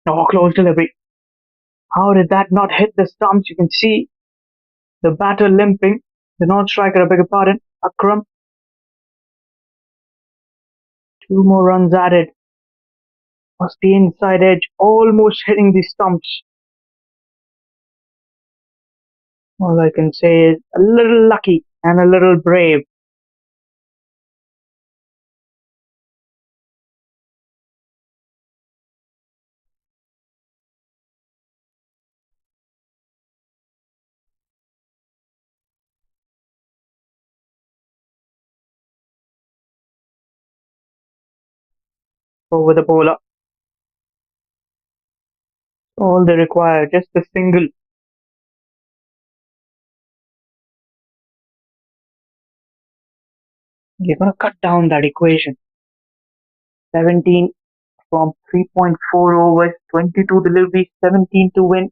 Oh, close delivery. How did that not hit the stumps? You can see the batter limping. The non-striker, I beg your pardon, Akram. 2 more runs added. Was the inside edge almost hitting the stumps? All I can say is a little lucky and a little brave. Over the bowler. All they require, just a single. You're going to cut down that equation. 17 from 3.4 overs, 22 deliveries, 17 to win.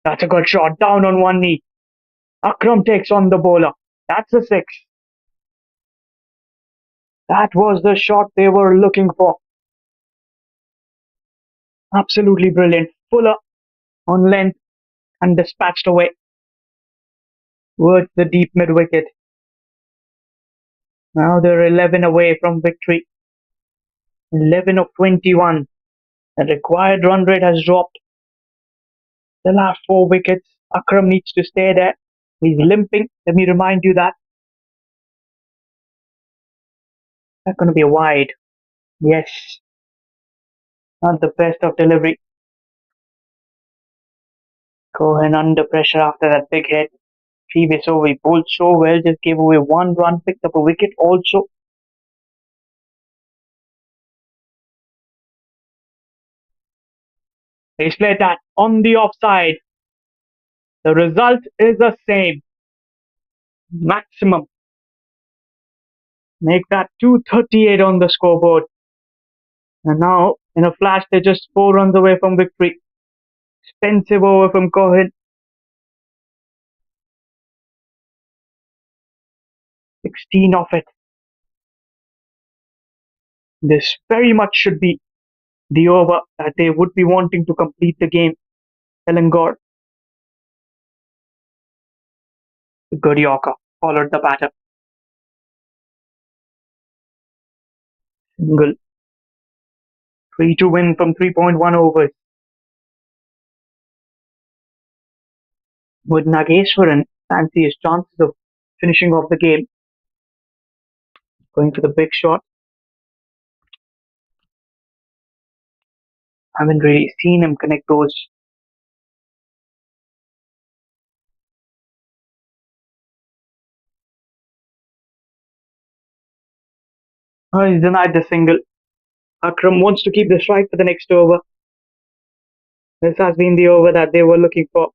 That's a good shot. Down on one knee. Akram takes on the bowler. That's a 6. That was the shot they were looking for. Absolutely brilliant. Fuller on length and dispatched away towards the deep mid wicket. Now they're 11 away from victory. 11 of 21. The required run rate has dropped. The last 4 wickets. Akram needs to stay there. He's limping. Let me remind you that. That's going to be a wide. Yes. Not the best of delivery. Cohen under pressure after that big hit. Previous over, he bowled so well, just gave away 1 run, picked up a wicket also. He's played that on the offside. The result is the same. Maximum. Make that 238 on the scoreboard. And now, in a flash, they're just 4 runs away from victory. Expensive over from Cohen. 16 off it. This very much should be the over that they would be wanting to complete the game. Selangor. Good Yorker followed the batter. Single. 3 to win from 3.1 overs. Would Nageswaran fancy his chances of finishing off the game? Going for the big shot. Haven't really seen him connect those. Oh, he's denied the single. Akram wants to keep the strike for the next over. This has been the over that they were looking for.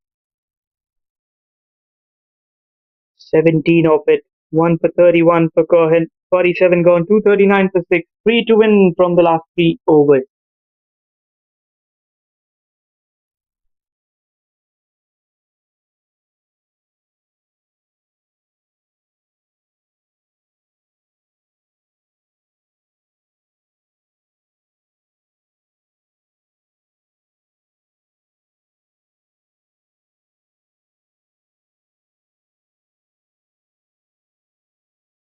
17 of it. 1 for 31 for Cohen. 47 gone. 239 for 6. 3 to win from the last 3 overs.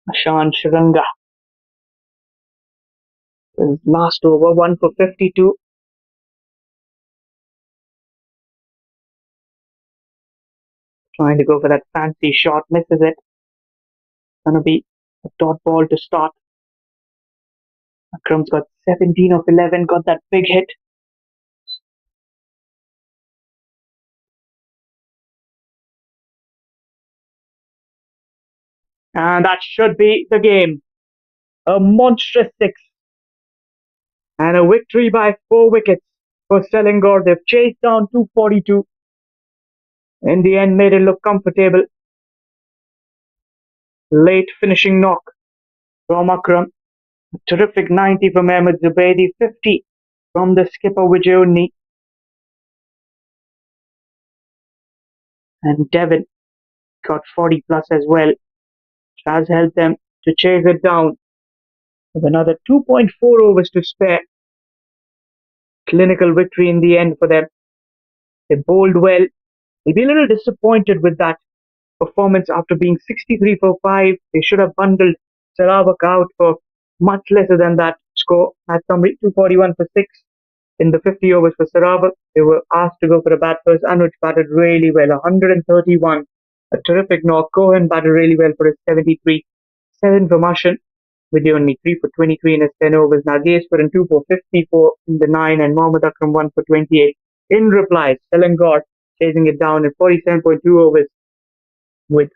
Ashan Shranga. His last over. 1 for 52. Trying to go for that fancy shot. Misses it. Gonna be a dot ball to start. Akram's got 17 of 11. Got that big hit. And that should be the game. A monstrous 6. And a victory by 4 wickets for Selangor. They've chased down 242. In the end, made it look comfortable. Late finishing knock from Akram. A terrific 90 from Ahmed Zubaidi. 50 from the skipper Vijay. And Devon got 40 plus as well. Which has helped them to chase it down. With another 2.4 overs to spare. Clinical victory in the end for them. They bowled well. They'll be a little disappointed with that performance after being 63 for 5. They should have bundled Sarawak out for much lesser than that score. At summary, 241 for 6 in the 50 overs for Sarawak. They were asked to go for a bat first. Anoj batted really well, 131. A terrific knock. Cohen batted really well for his 73. 7 for Mashan. With only 3 for 23 in his 10 overs. Nageswaran 2 for 54 in the 9 and Mohammad Akram 1 for 28. In reply, Selangor chasing it down in 47.2 overs with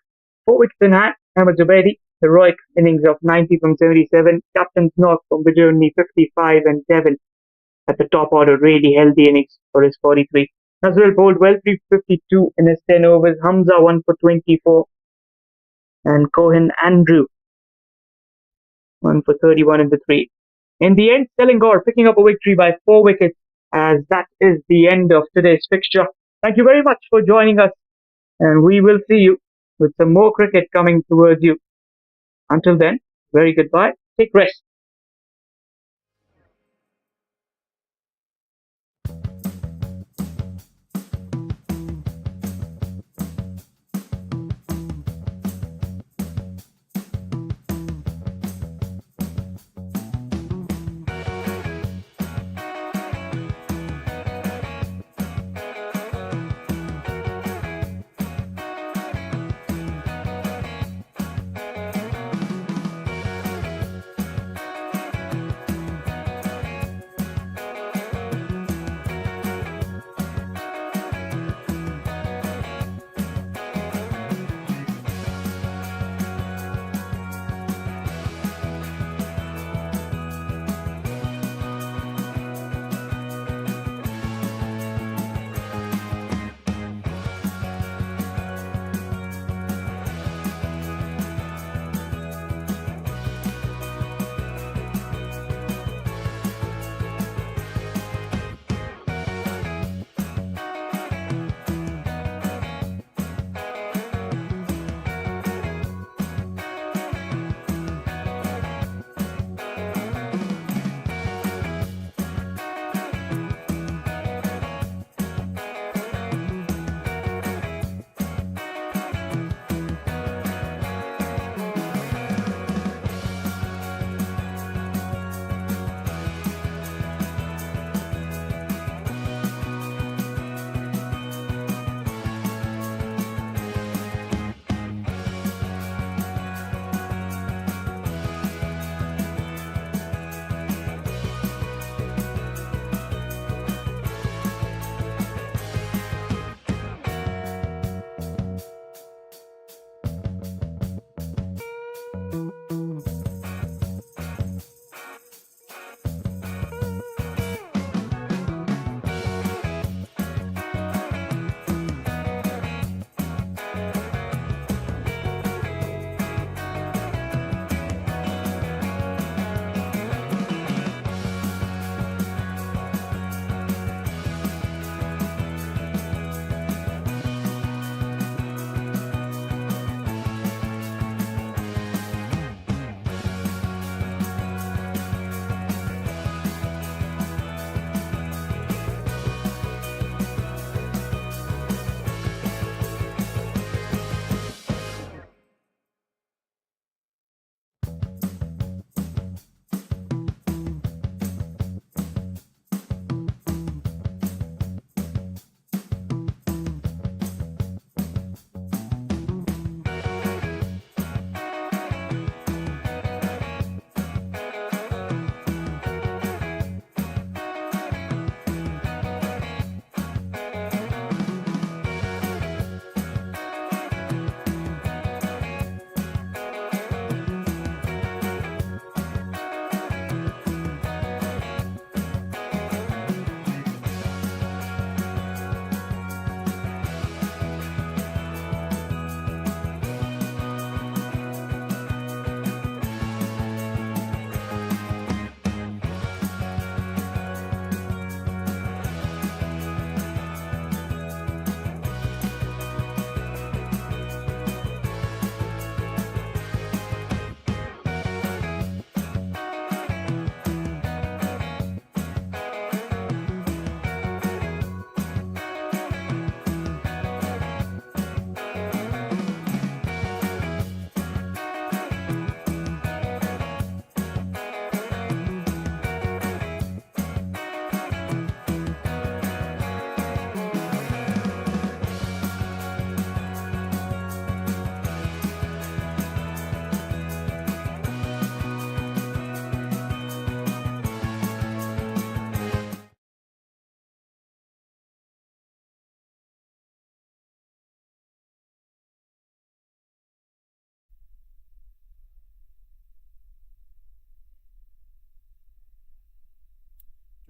4 wickets in hand. Ahmed Zubaidi, heroic innings of 90 from 77. Captain's knock from Vijay 55 and Devon at the top order really held the innings for his 43. Nazrul bowled well, 352 in his 10 overs. Hamza 1 for 24 and Cohen Andrew 1 for 31 in the 3. In the end, Selangor picking up a victory by 4 wickets as that is the end of today's fixture. Thank you very much for joining us, and we will see you with some more cricket coming towards you. Until then, very goodbye. Take rest.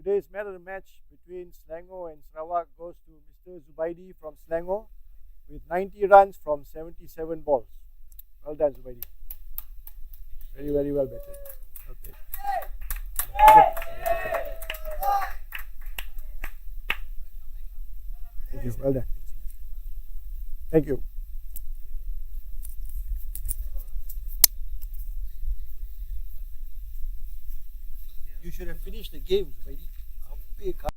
Today's man of the match between Selangor and Sarawak goes to Mr. Zubaidi from Selangor with 90 runs from 77 balls. Well done, Zubaidi. Very, very well batted. Okay. Thank you. Well done. Thank you. You should have finished the game, Zubaidi.